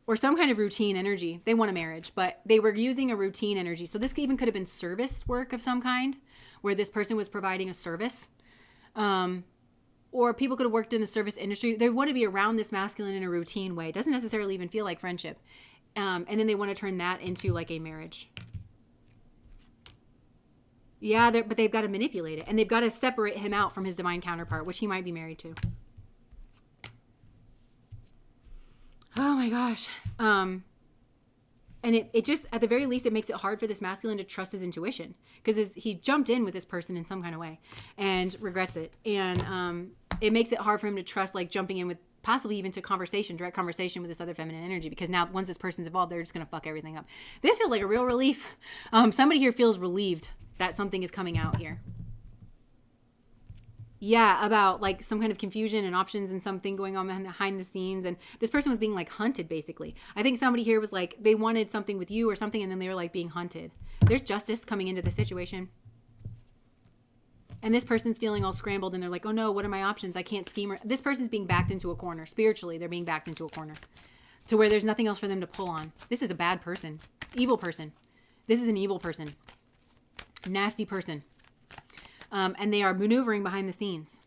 Or some kind of routine energy. They want a marriage, but they were using a routine energy. So this even could have been service work of some kind, where this person was providing a service. Or people could have worked in the service industry. They want to be around this masculine in a routine way. It doesn't necessarily even feel like friendship. And then they want to turn that into like a marriage. Yeah, but they've got to manipulate it. And they've got to separate him out from his divine counterpart, which he might be married to. Oh my gosh. And it just, at the very least, it makes it hard for this masculine to trust his intuition. Because he jumped in with this person in some kind of way and regrets it. And it makes it hard for him to trust, like jumping in with possibly even to conversation, direct conversation with this other feminine energy. Because now once this person's involved, they're just going to fuck everything up. This feels like a real relief. Somebody here feels relieved that something is coming out here. Yeah, about like some kind of confusion and options and something going on behind the scenes. And this person was being like hunted, basically. I think somebody here was like, they wanted something with you or something, and then they were like being hunted. There's justice coming into the situation. And this person's feeling all scrambled and they're like, oh no, what are my options? I can't scheme. This person's being backed into a corner. Spiritually, they're being backed into a corner to where there's nothing else for them to pull on. This is a bad person. Evil person. This is an evil person. Nasty person. And they are maneuvering behind the scenes.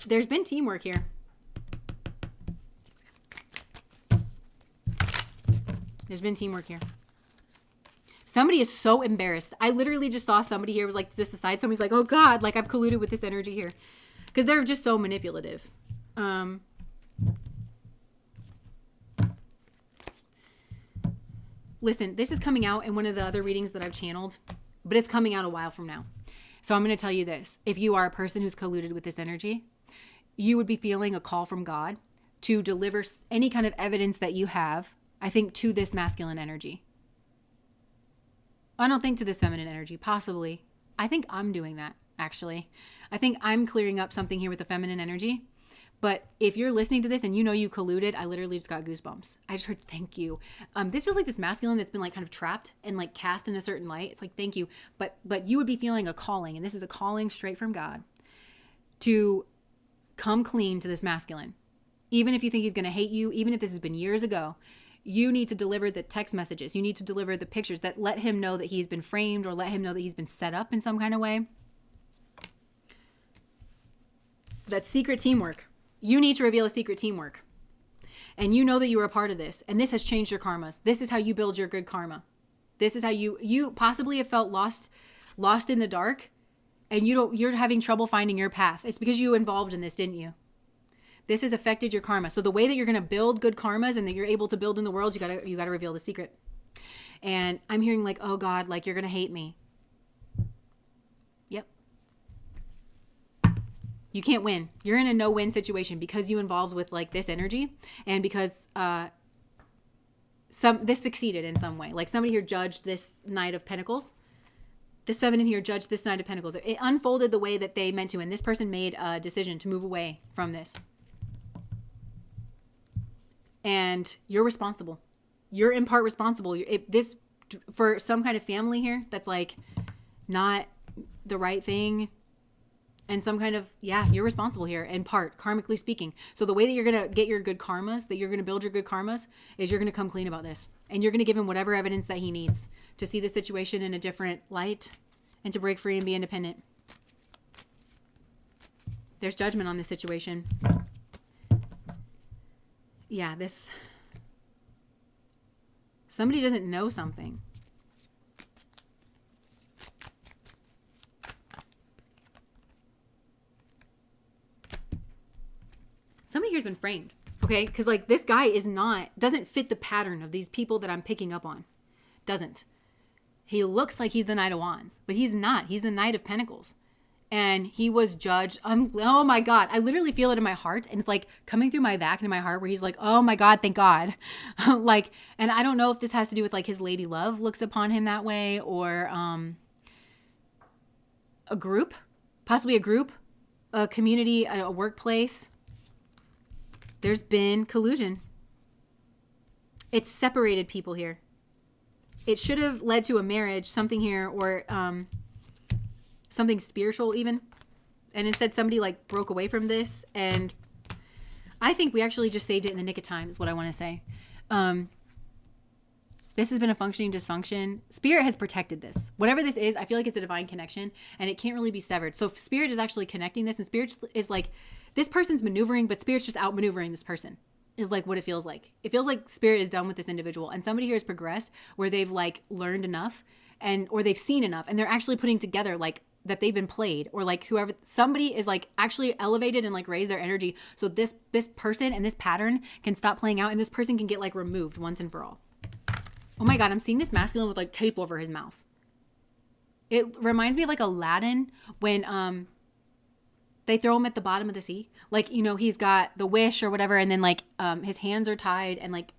There's been teamwork here. There's been teamwork here. Somebody is so embarrassed. I literally just saw somebody here was like just aside. Somebody's like, oh God, like I've colluded with this energy here. Because they're just so manipulative. Listen, this is coming out in one of the other readings that I've channeled, but it's coming out a while from now. So I'm going to tell you this. If you are a person who's colluded with this energy, you would be feeling a call from God to deliver any kind of evidence that you have, I think, to this masculine energy. I don't think to this feminine energy, possibly. I think I'm doing that, actually. I think I'm clearing up something here with the feminine energy. But if you're listening to this and you know you colluded, I literally just got goosebumps. I just heard thank you. This feels like this masculine that's been like kind of trapped and like cast in a certain light. It's like thank you. But you would be feeling a calling, and this is a calling straight from God to come clean to this masculine. Even if you think he's going to hate you, even if this has been years ago, you need to deliver the text messages. You need to deliver the pictures that let him know that he's been framed or let him know that he's been set up in some kind of way. That's secret teamwork. You need to reveal a secret teamwork. And you know that you were a part of this. And this has changed your karmas. This is how you build your good karma. This is how you possibly have felt lost in the dark. And you're having trouble finding your path. It's because you were involved in this, didn't you? This has affected your karma. So the way that you're going to build good karmas and that you're able to build in the world, you got to reveal the secret. And I'm hearing like, oh God, like you're going to hate me. Yep. You can't win. You're in a no-win situation because you involved with like this energy and because this succeeded in some way. Like somebody here judged this Knight of Pentacles. This feminine here judged this Knight of Pentacles. It unfolded the way that they meant to, and this person made a decision to move away from this. And you're responsible. You're in part responsible. This for some kind of family here that's like not the right thing. And some kind of, yeah, you're responsible here in part, karmically speaking. So the way that you're going to get your good karmas, that you're going to build your good karmas, is you're going to come clean about this. And you're going to give him whatever evidence that he needs to see the situation in a different light and to break free and be independent. There's judgment on this situation. Yeah, somebody doesn't know something. Somebody here's been framed, okay? Because like this guy doesn't fit the pattern of these people that I'm picking up on. Doesn't. He looks like he's the Knight of Wands, but he's not. He's the Knight of Pentacles. And he was judged. Oh my God. I literally feel it in my heart. And it's like coming through my back into my heart where he's like, oh my God, thank God. Like, and I don't know if this has to do with like his lady love looks upon him that way, or a group, possibly a community, a workplace. There's been collusion. It's separated people here. It should have led to a marriage, something here, or something spiritual even. And instead somebody like broke away from this. And I think we actually just saved it in the nick of time is what I want to say. This has been a functioning dysfunction. Spirit has protected this. Whatever this is, I feel like it's a divine connection and it can't really be severed. So Spirit is actually connecting this, and Spirit is like, this person's maneuvering, but Spirit's just outmaneuvering this person, is like what it feels like. It feels like Spirit is done with this individual, and somebody here has progressed where they've like learned enough or they've seen enough, and they're actually putting together like that they've been played, or like whoever, somebody is like actually elevated and like raised their energy. So this person and this pattern can stop playing out, and this person can get like removed once and for all. Oh my God, I'm seeing this masculine with like tape over his mouth. It reminds me of like Aladdin when they throw him at the bottom of the sea. Like, you know, he's got the wish or whatever, and then like his hands are tied and like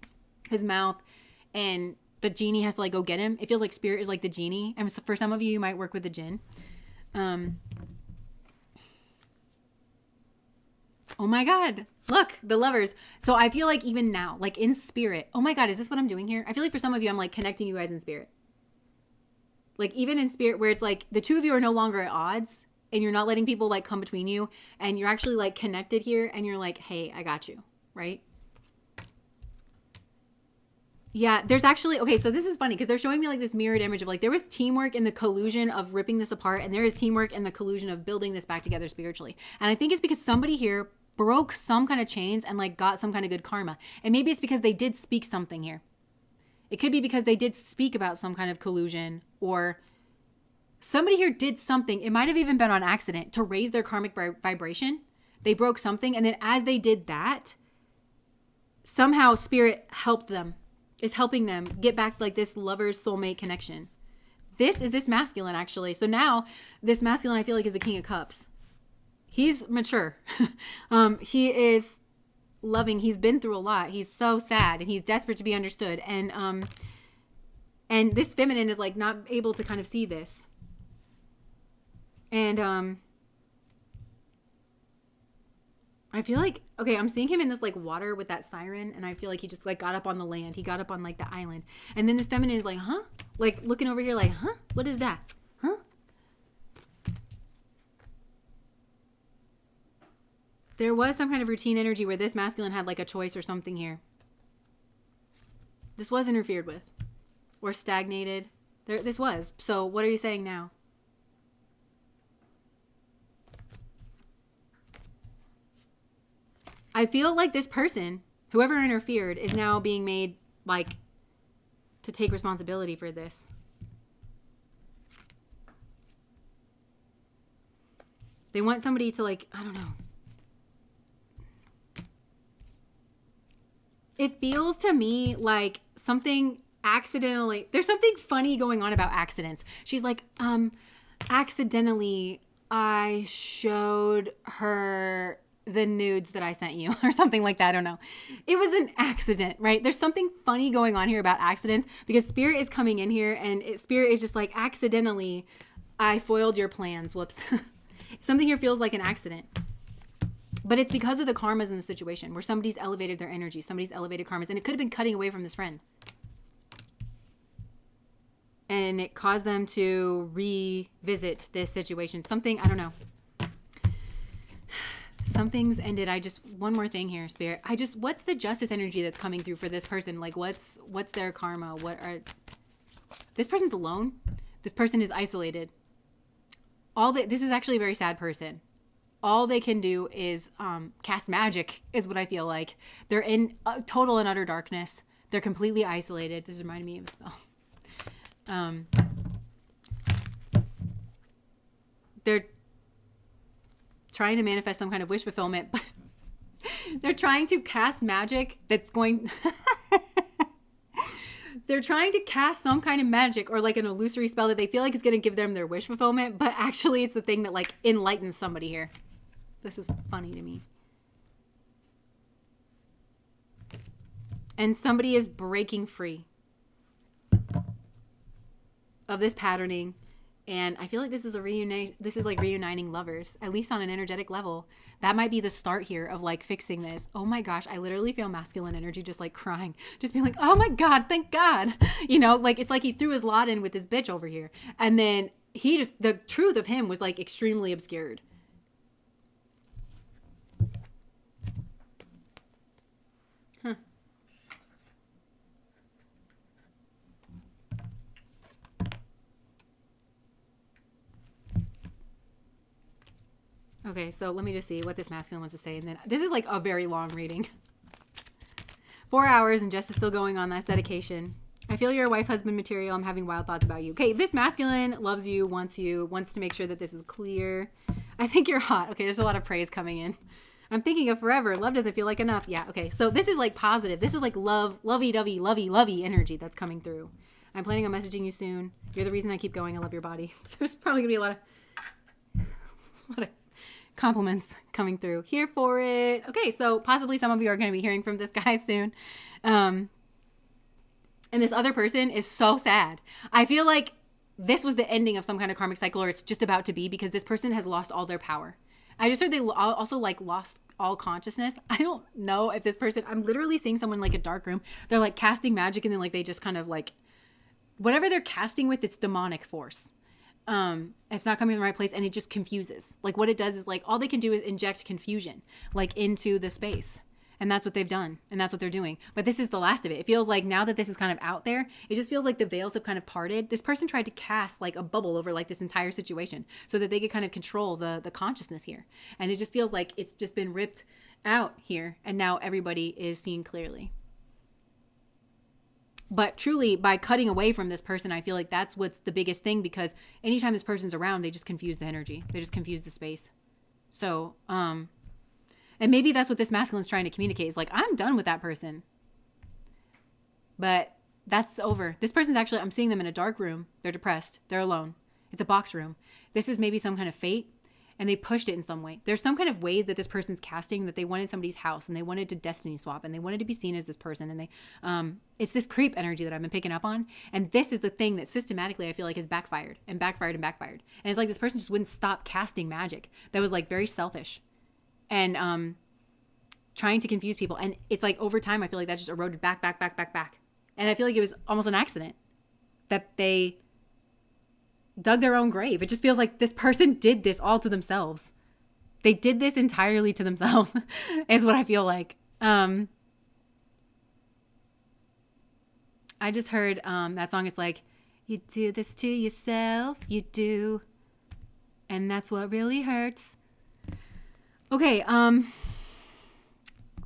his mouth, and the genie has to like go get him. It feels like Spirit is like the genie. And for some of you might work with the jinn. Oh my God, look, the Lovers. So I feel like even now, like in spirit, oh my God, is this what I'm doing here? I feel like for some of you, I'm like connecting you guys in spirit. Like even in spirit where it's like the two of you are no longer at odds, and you're not letting people like come between you, and you're actually like connected here, and you're like, hey, I got you, right? Yeah, there's actually, okay, so this is funny because they're showing me like this mirrored image of like there was teamwork in the collusion of ripping this apart, and there is teamwork in the collusion of building this back together spiritually. And I think it's because somebody here broke some kind of chains and like got some kind of good karma. And maybe it's because they did speak something here. It could be because they did speak about some kind of collusion, or somebody here did something. It might have even been on accident to raise their karmic vibration. They broke something. And then as they did that, somehow Spirit helped them, is helping them get back like this lover's soulmate connection. This is this masculine actually. So now this masculine I feel like is the King of Cups. He's mature. He is loving. He's been through a lot. He's so sad and he's desperate to be understood. And this feminine is like not able to kind of see this. And I feel like, okay, I'm seeing him in this like water with that siren, and I feel like he just like got up on the land. He got up on like the island. And then this feminine is like, huh? Like looking over here like, huh? What is that? Huh? There was some kind of routine energy where this masculine had like a choice or something here. This was interfered with or stagnated. This was. So what are you saying now? I feel like this person, whoever interfered, is now being made like to take responsibility for this. They want somebody to like, I don't know. It feels to me like something accidentally, there's something funny going on about accidents. She's like, accidentally I showed her the nudes that I sent you or something like that. I don't know. It was an accident, right? There's something funny going on here about accidents because Spirit is coming in here and Spirit is just like, accidentally I foiled your plans. Whoops. Something here feels like an accident. But it's because of the karmas in the situation where somebody's elevated their energy, somebody's elevated karmas, and it could have been cutting away from this friend. And it caused them to revisit this situation. Something, I don't know. Something's ended. One more thing here, Spirit. What's the justice energy that's coming through for this person? Like, what's their karma? This person's alone. This person is isolated. This is actually a very sad person. All they can do is cast magic, is what I feel like. They're in total and utter darkness. They're completely isolated. This reminded me of a spell. They're trying to manifest some kind of wish fulfillment, but they're trying to cast magic that's going... They're trying to cast some kind of magic or like an illusory spell that they feel like is going to give them their wish fulfillment, but actually it's the thing that like enlightens somebody here. This is funny to me. And somebody is breaking free of this patterning. And I feel like this is like reuniting lovers, at least on an energetic level. That might be the start here of like fixing this. Oh my gosh, I literally feel masculine energy just like crying, just being like, oh my God, thank God. You know, like it's like he threw his lot in with this bitch over here. And then the truth of him was like extremely obscured. Huh. Okay, so let me just see what this masculine wants to say. And then this is like a very long reading. 4 hours and Jess is still going on. That's dedication. I feel you're a wife husband material. I'm having wild thoughts about you. Okay, this masculine loves you, wants to make sure that this is clear. I think you're hot. Okay, there's a lot of praise coming in. I'm thinking of forever. Love doesn't feel like enough. Yeah, okay. So this is like positive. This is like love, lovey-dovey, lovey energy that's coming through. I'm planning on messaging you soon. You're the reason I keep going. I love your body. There's probably going to be a lot of compliments coming through. Here for it. Okay, so possibly some of you are going to be hearing from this guy soon. And this other person is so sad. I feel like this was the ending of some kind of karmic cycle, or it's just about to be, because this person has lost all their power. I just heard they also like lost all consciousness. I don't know if this person, I'm literally seeing someone like a dark room. They're like casting magic and then like they just kind of like, whatever they're casting with, it's demonic force. It's not coming from the right place and it just confuses. Like what it does is like all they can do is inject confusion like into the space. And that's what they've done. And that's what they're doing. But this is the last of it. It feels like now that this is kind of out there, it just feels like the veils have kind of parted. This person tried to cast like a bubble over like this entire situation so that they could kind of control the consciousness here. And it just feels like it's just been ripped out here. And now everybody is seeing clearly. But truly, by cutting away from this person, I feel like that's what's the biggest thing, because anytime this person's around, they just confuse the energy. They just confuse the space. So, and maybe that's what this masculine's trying to communicate, is like, I'm done with that person. But that's over. This person's actually, I'm seeing them in a dark room. They're depressed. They're alone. It's a box room. This is maybe some kind of fate. And they pushed it in some way. There's some kind of ways that this person's casting that they wanted somebody's house and they wanted to destiny swap and they wanted to be seen as this person. And they, it's this creep energy that I've been picking up on. And this is the thing that systematically I feel like has backfired and backfired and backfired. And it's like this person just wouldn't stop casting magic that was like very selfish and trying to confuse people. And it's like over time, I feel like that just eroded back. And I feel like it was almost an accident that they dug their own grave. It just feels like this person did this all to themselves. They did this entirely to themselves is what I feel like. I just heard that song. It's like, you do this to yourself, you do. And that's what really hurts. Okay,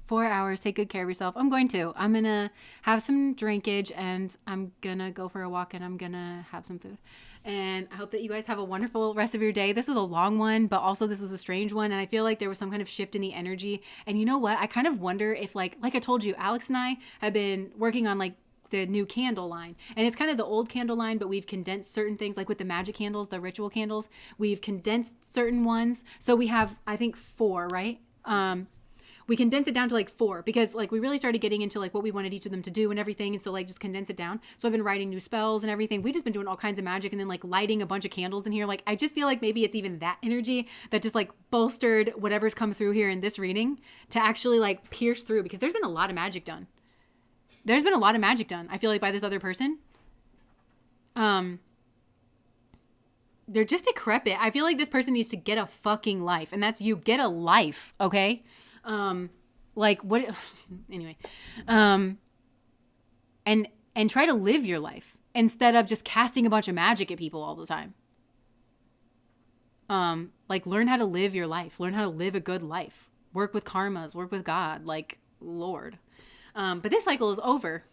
4 hours, take good care of yourself. I'm going to have some drinkage and I'm gonna go for a walk and I'm gonna have some food. And I hope that you guys have a wonderful rest of your day. This was a long one, but also this was a strange one. And I feel like there was some kind of shift in the energy. And you know what? I kind of wonder if like I told you, Alex and I have been working on like the new candle line. And it's kind of the old candle line, but we've condensed certain things, like with the magic candles, the ritual candles, we've condensed certain ones. So we have, I think 4, right? We condensed it down to like 4 because like we really started getting into like what we wanted each of them to do and everything. And so like just condense it down. So I've been writing new spells and everything. We've just been doing all kinds of magic and then like lighting a bunch of candles in here. Like I just feel like maybe it's even that energy that just like bolstered whatever's come through here in this reading to actually like pierce through, because there's been a lot of magic done. There's been a lot of magic done, I feel like, by this other person. they're just decrepit. I feel like this person needs to get a fucking life, and that's you. Get a life, okay? Like what? Anyway, and try to live your life instead of just casting a bunch of magic at people all the time. Like learn how to live your life. Learn how to live a good life. Work with karmas. Work with God. Like Lord. But this cycle is over.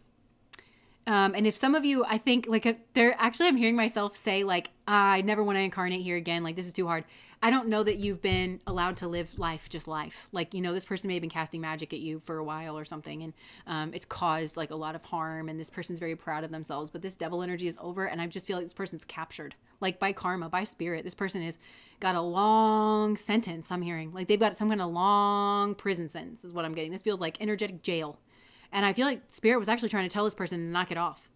And if some of you, I think, like, I'm hearing myself say, like, I never want to incarnate here again. Like, this is too hard. I don't know that you've been allowed to live life, just life. Like, you know, this person may have been casting magic at you for a while or something. And it's caused, like, a lot of harm. And this person's very proud of themselves. But this devil energy is over. And I just feel like this person's captured. Like, by karma, by spirit. This person has got a long sentence, I'm hearing. Like, they've got some kind of long prison sentence is what I'm getting. This feels like energetic jail. And I feel like Spirit was actually trying to tell this person to knock it off.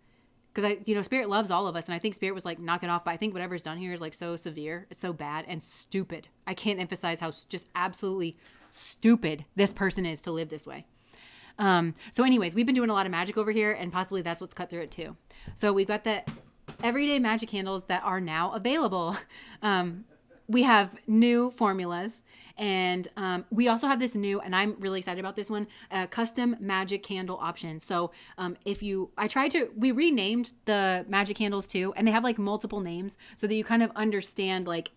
Because, Spirit loves all of us. And I think Spirit was like, knock it off. But I think whatever's done here is like so severe. It's so bad and stupid. I can't emphasize how just absolutely stupid this person is to live this way. So anyways, we've been doing a lot of magic over here. And possibly that's what's cut through it too. So we've got the everyday magic candles that are now available. We have new formulas. And we also have this new, and I'm really excited about this one, custom magic candle option. So we renamed the magic candles too, and they have like multiple names so that you kind of understand, like,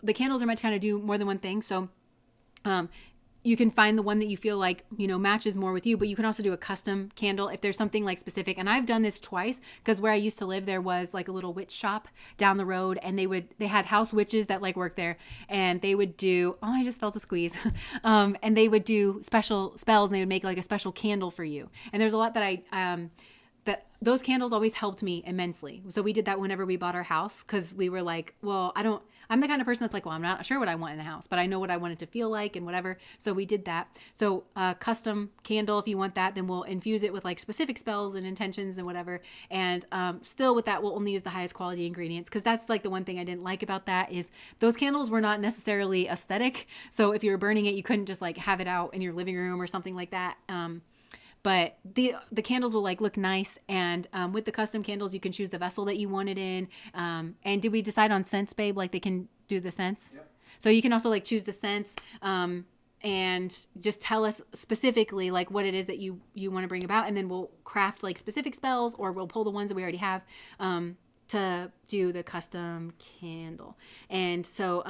the candles are meant to kind of do more than one thing. So you can find the one that you feel like, matches more with you, but you can also do a custom candle if there's something like specific. And I've done this twice because where I used to live, there was like a little witch shop down the road, and they had house witches that like worked there, and they would do, oh, I just felt a squeeze. And they would do special spells, and they would make like a special candle for you. And there's a lot that that those candles always helped me immensely. So we did that whenever we bought our house, because we were like, well, I'm the kind of person that's like, well, I'm not sure what I want in a house, but I know what I want it to feel like and whatever. So we did that. So custom candle, if you want that, then we'll infuse it with like specific spells and intentions and whatever. And still with that, we'll only use the highest quality ingredients, because that's like the one thing I didn't like about that is those candles were not necessarily aesthetic. So if you were burning it, you couldn't just like have it out in your living room or something like that. But the candles will like look nice, and with the custom candles, you can choose the vessel that you want it in. And did we decide on scents, babe? Like they can do the scents? Yep. So you can also like choose the scents and just tell us specifically like what it is that you want to bring about, and then we'll craft like specific spells, or we'll pull the ones that we already have to do the custom candle. And so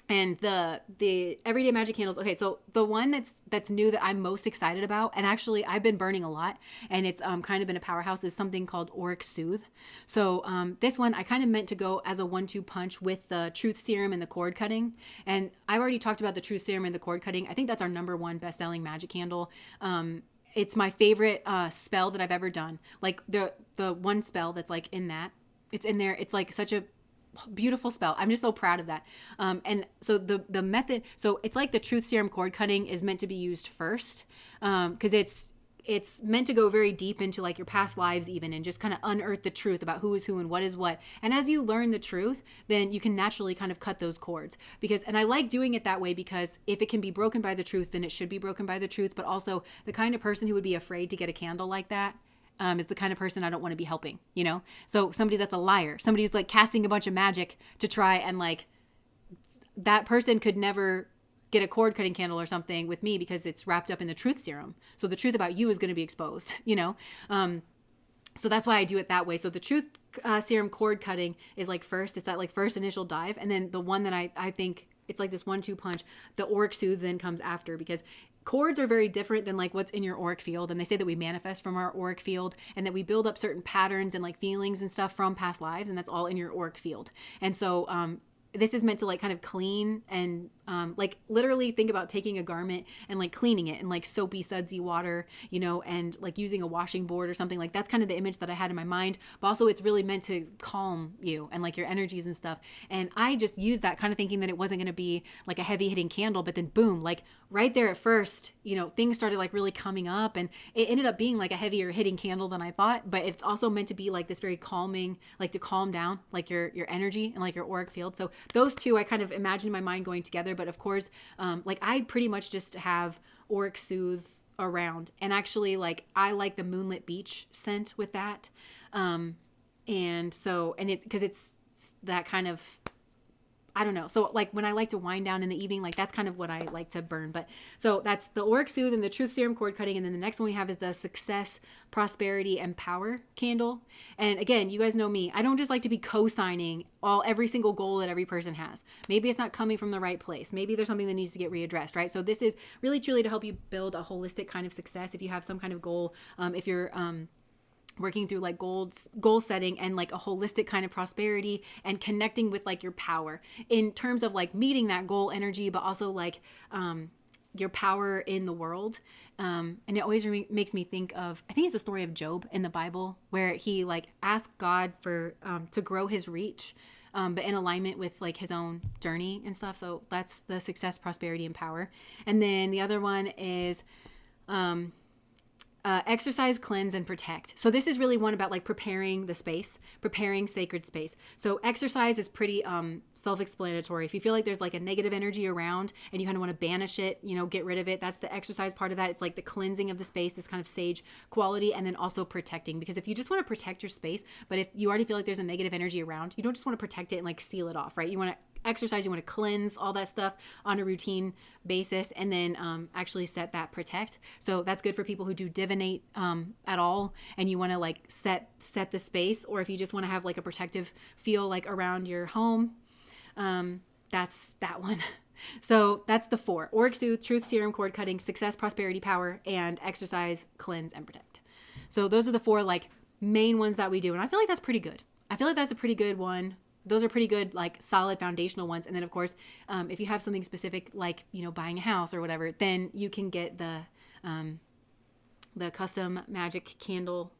and the everyday magic candles. Okay, so the one that's new that I'm most excited about, and actually I've been burning a lot, and it's kind of been a powerhouse, is something called Auric Soothe. So this one I kind of meant to go as a 1-2 punch with the Truth Serum and the cord cutting. And I've already talked about the Truth Serum and the cord cutting. I think that's our #1 best-selling magic candle. It's my favorite spell that I've ever done. Like the one spell that's like in that, it's in there. It's like such a beautiful spell. I'm just so proud of that. And so the method, so it's like the Truth Serum cord cutting is meant to be used first, because it's meant to go very deep into like your past lives even, and just kind of unearth the truth about who is who and what is what. And as you learn the truth, then you can naturally kind of cut those cords, and I like doing it that way, because if it can be broken by the truth, then it should be broken by the truth. But also the kind of person who would be afraid to get a candle like that is the kind of person I don't want to be helping, So somebody that's a liar, somebody who's like casting a bunch of magic to try and like, that person could never get a cord cutting candle or something with me, because it's wrapped up in the Truth Serum. So the truth about you is going to be exposed, So that's why I do it that way. So the Truth Serum cord cutting is like first, it's that like first initial dive. And then the one that I think it's like this 1-2 punch, the Auric Soothe then comes after, because cords are very different than like what's in your auric field. And they say that we manifest from our auric field, and that we build up certain patterns and like feelings and stuff from past lives. And that's all in your auric field. And so this is meant to like kind of clean and like literally think about taking a garment and like cleaning it in like soapy, sudsy water, and like using a washing board or something. Like that's kind of the image that I had in my mind. But also it's really meant to calm you and like your energies and stuff. And I just used that kind of thinking that it wasn't going to be like a heavy hitting candle, but then boom, like right there at first, things started like really coming up, and it ended up being like a heavier hitting candle than I thought. But it's also meant to be like this very calming, like to calm down like your energy and like your auric field. So those two I kind of imagine in my mind going together. But of course, like I pretty much just have Auric Soothe around, and actually like I like the Moonlit Beach scent with that. And so, and it, because it's that kind of, I don't know. So like when I like to wind down in the evening, like that's kind of what I like to burn. But so that's the Auric Soothe and the Truth Serum cord cutting. And then the next one we have is the Success, Prosperity, and Power candle. And again, you guys know me. I don't just like to be co-signing every single goal that every person has. Maybe it's not coming from the right place. Maybe there's something that needs to get readdressed, right? So this is really truly to help you build a holistic kind of success. If you have some kind of goal, if you're, working through like goal setting and like a holistic kind of prosperity and connecting with like your power in terms of like meeting that goal energy, but also like your power in the world. And it always makes me think of, I think it's the story of Job in the Bible, where he like asked God for to grow his reach, but in alignment with like his own journey and stuff. So that's the Success, Prosperity, and Power. And then the other one is exercise, cleanse, and protect. So this is really one about like preparing the space, preparing sacred space. So exercise is pretty self-explanatory. If you feel like there's like a negative energy around and you kind of want to banish it, get rid of it, that's the exercise part of that. It's like the cleansing of the space, this kind of sage quality, and then also protecting. Because if you just want to protect your space, but if you already feel like there's a negative energy around, you don't just want to protect it and like seal it off, right? You want to exercise, you want to cleanse all that stuff on a routine basis, and then actually set that protect. So that's good for people who do divinate at all, and you want to like set the space, or if you just want to have like a protective feel like around your home, that's that one. So that's the 4: Auric Soothe, Truth Serum, cord cutting, Success, Prosperity, Power, and exercise, cleanse, and protect. So those are the 4 like main ones that we do, and I feel like that's pretty good. I feel like that's a pretty good one. Those are pretty good, like solid foundational ones. And then of course, if you have something specific, like, buying a house or whatever, then you can get the custom magic candle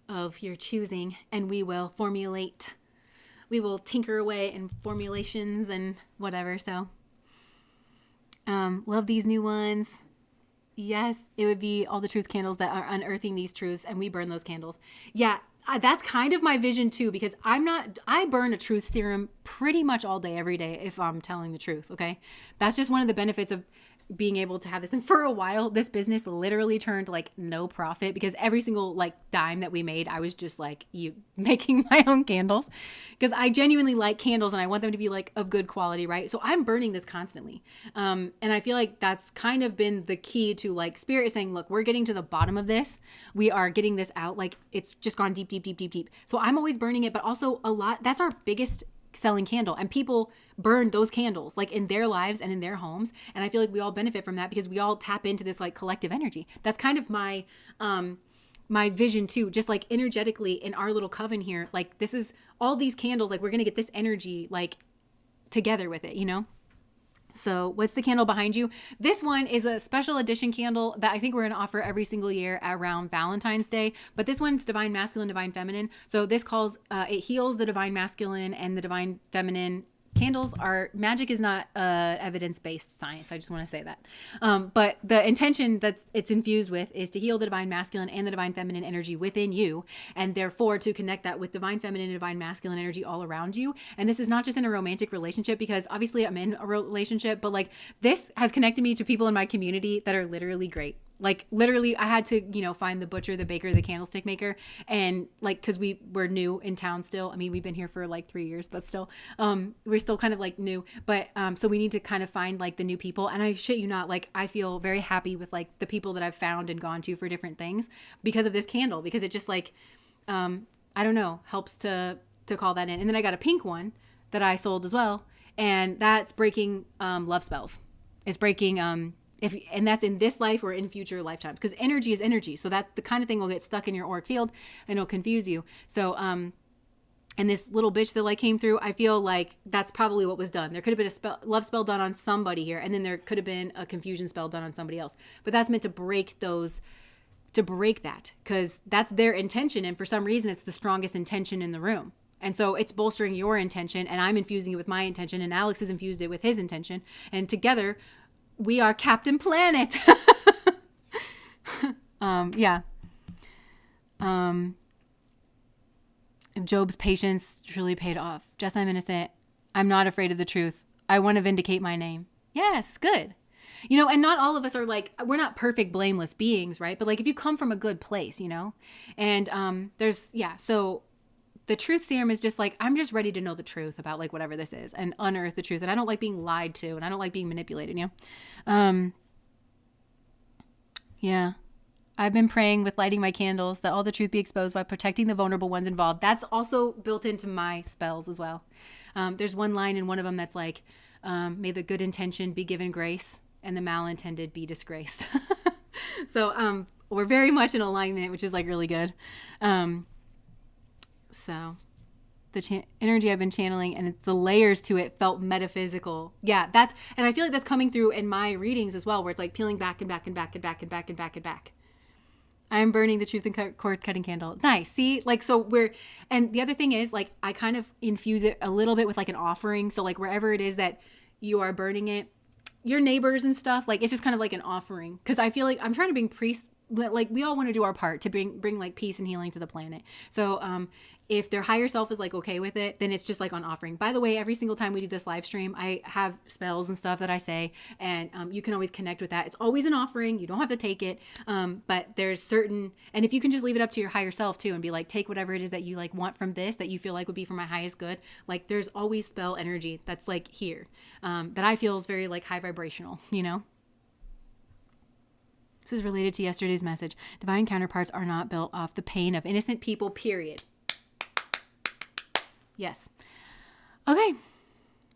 of your choosing, and we will tinker away in formulations and whatever. So, love these new ones. Yes, it would be all the truth candles that are unearthing these truths, and we burn those candles. Yeah. That's kind of my vision too, because I burn a truth serum pretty much all day, every day, if I'm telling the truth. Okay. That's just one of the benefits of being able to have this. And for a while, this business literally turned like no profit, because every single like dime that we made, I was just like making my own candles, because I genuinely like candles and I want them to be like of good quality. Right. So I'm burning this constantly. And I feel like that's kind of been the key to like Spirit is saying, look, we're getting to the bottom of this. We are getting this out. Like it's just gone deep, deep, deep, deep, deep. So I'm always burning it, but also a lot. That's our biggest selling candle, and people burn those candles like in their lives and in their homes, and I feel like we all benefit from that because we all tap into this like collective energy. That's kind of my my vision too, just like energetically in our little coven here. Like this is all these candles, like we're gonna get this energy like together with it, So what's the candle behind you? This one is a special edition candle that I think we're going to offer every single year around Valentine's Day. But this one's Divine Masculine, Divine Feminine. So this it heals the Divine Masculine and the Divine Feminine. Magic is not evidence-based science. I just want to say that. But the intention that it's infused with is to heal the Divine Masculine and the Divine Feminine energy within you, and therefore to connect that with Divine Feminine and Divine Masculine energy all around you. And this is not just in a romantic relationship, because obviously I'm in a relationship, but like this has connected me to people in my community that are literally great. Like literally I had to, find the butcher, the baker, the candlestick maker. And like, cause we were new in town still. I mean, we've been here for like 3 years, but still, we're still kind of like new, but, so we need to kind of find like the new people. And I shit you not, like, I feel very happy with like the people that I've found and gone to for different things because of this candle, because it just like, I don't know, helps to call that in. And then I got a pink one that I sold as well. And that's breaking, love spells. It's breaking, and that's in this life or in future lifetimes, because energy is energy. So that's the kind of thing will get stuck in your auric field and it'll confuse you. So, and this little bitch that like came through, I feel like that's probably what was done. There could have been a love spell done on somebody here, and then there could have been a confusion spell done on somebody else. But that's meant to break that, because that's their intention. And for some reason, it's the strongest intention in the room. And so it's bolstering your intention, and I'm infusing it with my intention, and Alex has infused it with his intention. And together, we are Captain Planet. Yeah. Job's patience truly paid off. Jess, I'm innocent. I'm not afraid of the truth. I want to vindicate my name. Yes, good. And not all of us are like, we're not perfect, blameless beings, right? But like if you come from a good place, and so the truth serum is just like, I'm just ready to know the truth about like whatever this is and unearth the truth. And I don't like being lied to, and I don't like being manipulated, you know? Yeah. I've been praying with lighting my candles that all the truth be exposed by protecting the vulnerable ones involved. That's also built into my spells as well. There's one line in one of them that's like, may the good intention be given grace and the malintended be disgraced. So we're very much in alignment, which is like really good. So the energy I've been channeling and the layers to it felt metaphysical. Yeah, and I feel like that's coming through in my readings as well, where it's like peeling back and back and back and back and back and back and back. I'm burning the truth and cord cutting candle. Nice. See, like, so and the other thing is like, I kind of infuse it a little bit with like an offering. So like wherever it is that you are burning it, your neighbors and stuff, like it's just kind of like an offering. Cause I feel like I'm trying to bring priests, like we all want to do our part to bring like peace and healing to the planet. So, if their higher self is like okay with it, then it's just like on offering. By the way, every single time we do this live stream, I have spells and stuff that I say, and you can always connect with that. It's always an offering. You don't have to take it. But there's certain, and if you can just leave it up to your higher self too, and be like, take whatever it is that you like want from this, that you feel like would be for my highest good. Like there's always spell energy that's like here, that I feel is very like high vibrational, you know? This is related to yesterday's message. Divine counterparts are not built off the pain of innocent people, period. Yes. Okay.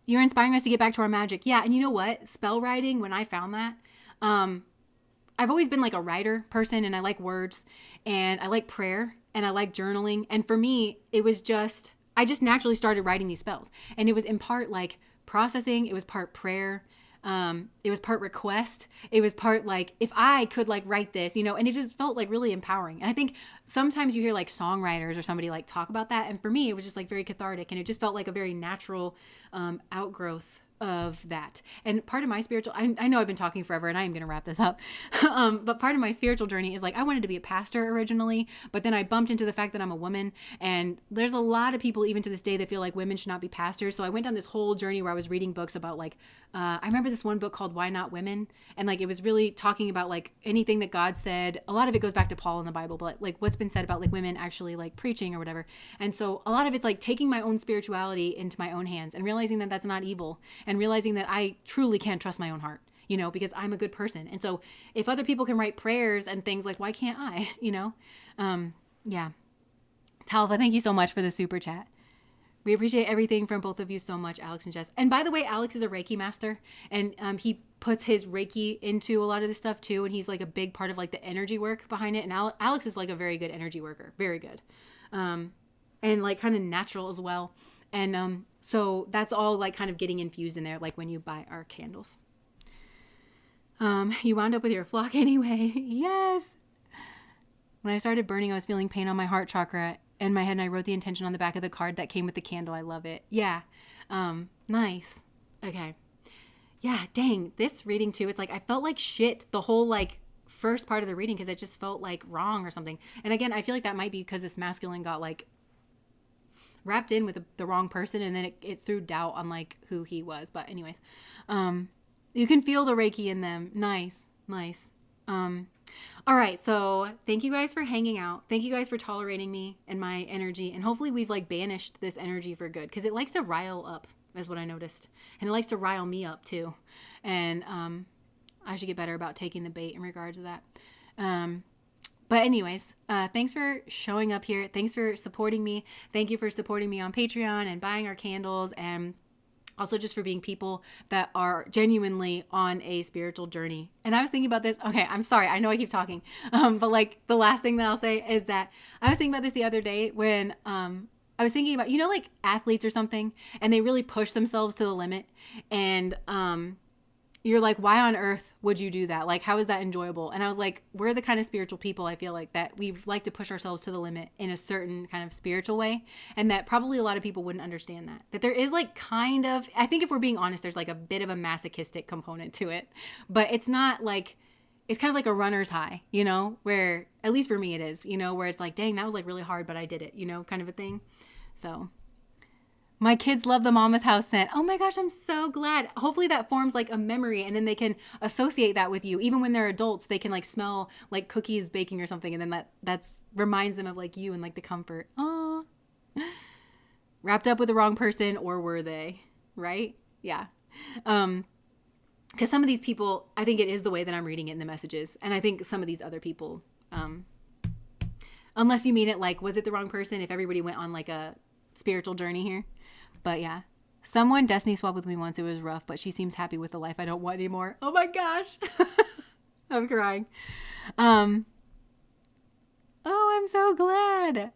You're inspiring us to get back to our magic. Yeah. And you know what? Spell writing, when I found that, I've always been like a writer person, and I like words, and I like prayer, and I like journaling. And for me, it was just, I just naturally started writing these spells, and it was in part like processing. It was part prayer. It was part request. It was part like, if I could like write this, you know, and it just felt like really empowering. And I think sometimes you hear like songwriters or somebody like talk about that. And for me, it was just like very cathartic, and it just felt like a very natural, outgrowth of that. And part of my spiritual, I know I've been talking forever, and I am going to wrap this up. But part of my spiritual journey is like, I wanted to be a pastor originally, but then I bumped into the fact that I'm a woman, and there's a lot of people even to this day that feel like women should not be pastors. So I went down this whole journey where I was reading books about like, I remember this one book called Why Not Women? And like, it was really talking about like anything that God said. A lot of it goes back to Paul in the Bible, but like what's been said about like women actually like preaching or whatever. And so a lot of it's like taking my own spirituality into my own hands and realizing that that's not evil, and realizing that I truly can't trust my own heart, you know, because I'm a good person. And so if other people can write prayers and things, like, why can't I, you know? Yeah. Talva, thank you so much for the super chat. We appreciate everything from both of you so much, Alex and Jess. And by the way, Alex is a Reiki master, and he puts his Reiki into a lot of this stuff too. And he's like a big part of like the energy work behind it. And Alex is like a very good energy worker, very good. And like kind of natural as well. And so that's all like kind of getting infused in there, like when you buy our candles. You wound up with your flock anyway. Yes. When I started burning, I was feeling pain on my heart chakra and my head, and I wrote the intention on the back of the card that came with the candle. I love it. Yeah. Nice. Okay. Yeah, dang. This reading too, it's like I felt like shit the whole like first part of the reading, because it just felt like wrong or something. And again, I feel like that might be because this masculine got like wrapped in with the wrong person, and then it threw doubt on like who he was. But anyways, you can feel the Reiki in them. Nice. All right, so thank you guys for hanging out. Thank you guys for tolerating me and my energy, and hopefully we've like banished this energy for good, because it likes to rile up, is what I noticed, and it likes to rile me up too. And I should get better about taking the bait in regards to that. But anyways, thanks for showing up here. Thanks for supporting me. Thank you for supporting me on Patreon and buying our candles, and also just for being people that are genuinely on a spiritual journey. And I was thinking about this. Okay, I'm sorry. I know I keep talking. But like the last thing that I'll say is that I was thinking about this the other day when I was thinking about, you know, like athletes or something, and they really push themselves to the limit. And you're like, why on earth would you do that? Like, how is that enjoyable? And I was like, we're the kind of spiritual people, I feel like, that we like to push ourselves to the limit in a certain kind of spiritual way. And that probably a lot of people wouldn't understand that. That there is like kind of, I think if we're being honest, there's like a bit of a masochistic component to it. But it's not like, it's kind of like a runner's high, you know, where, at least for me it is, you know, where it's like, dang, that was like really hard, but I did it, you know, kind of a thing. So my kids love the Mama's House scent. Oh my gosh, I'm so glad. Hopefully that forms like a memory, and then they can associate that with you. Even when they're adults, they can like smell like cookies baking or something, and then that's reminds them of like you and like the comfort. Oh. wrapped up with the wrong person, or were they? Right? Yeah. Because some of these people, I think it is the way that I'm reading it in the messages. And I think some of these other people, unless you mean it like, was it the wrong person if everybody went on like a spiritual journey here? But yeah. Someone destiny swapped with me once. It was rough, but she seems happy with the life I don't want anymore. Oh my gosh. I'm crying. Oh, I'm so glad.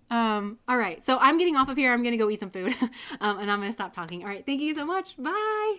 All right. So I'm getting off of here. I'm going to go eat some food. And I'm going to stop talking. All right. Thank you so much. Bye.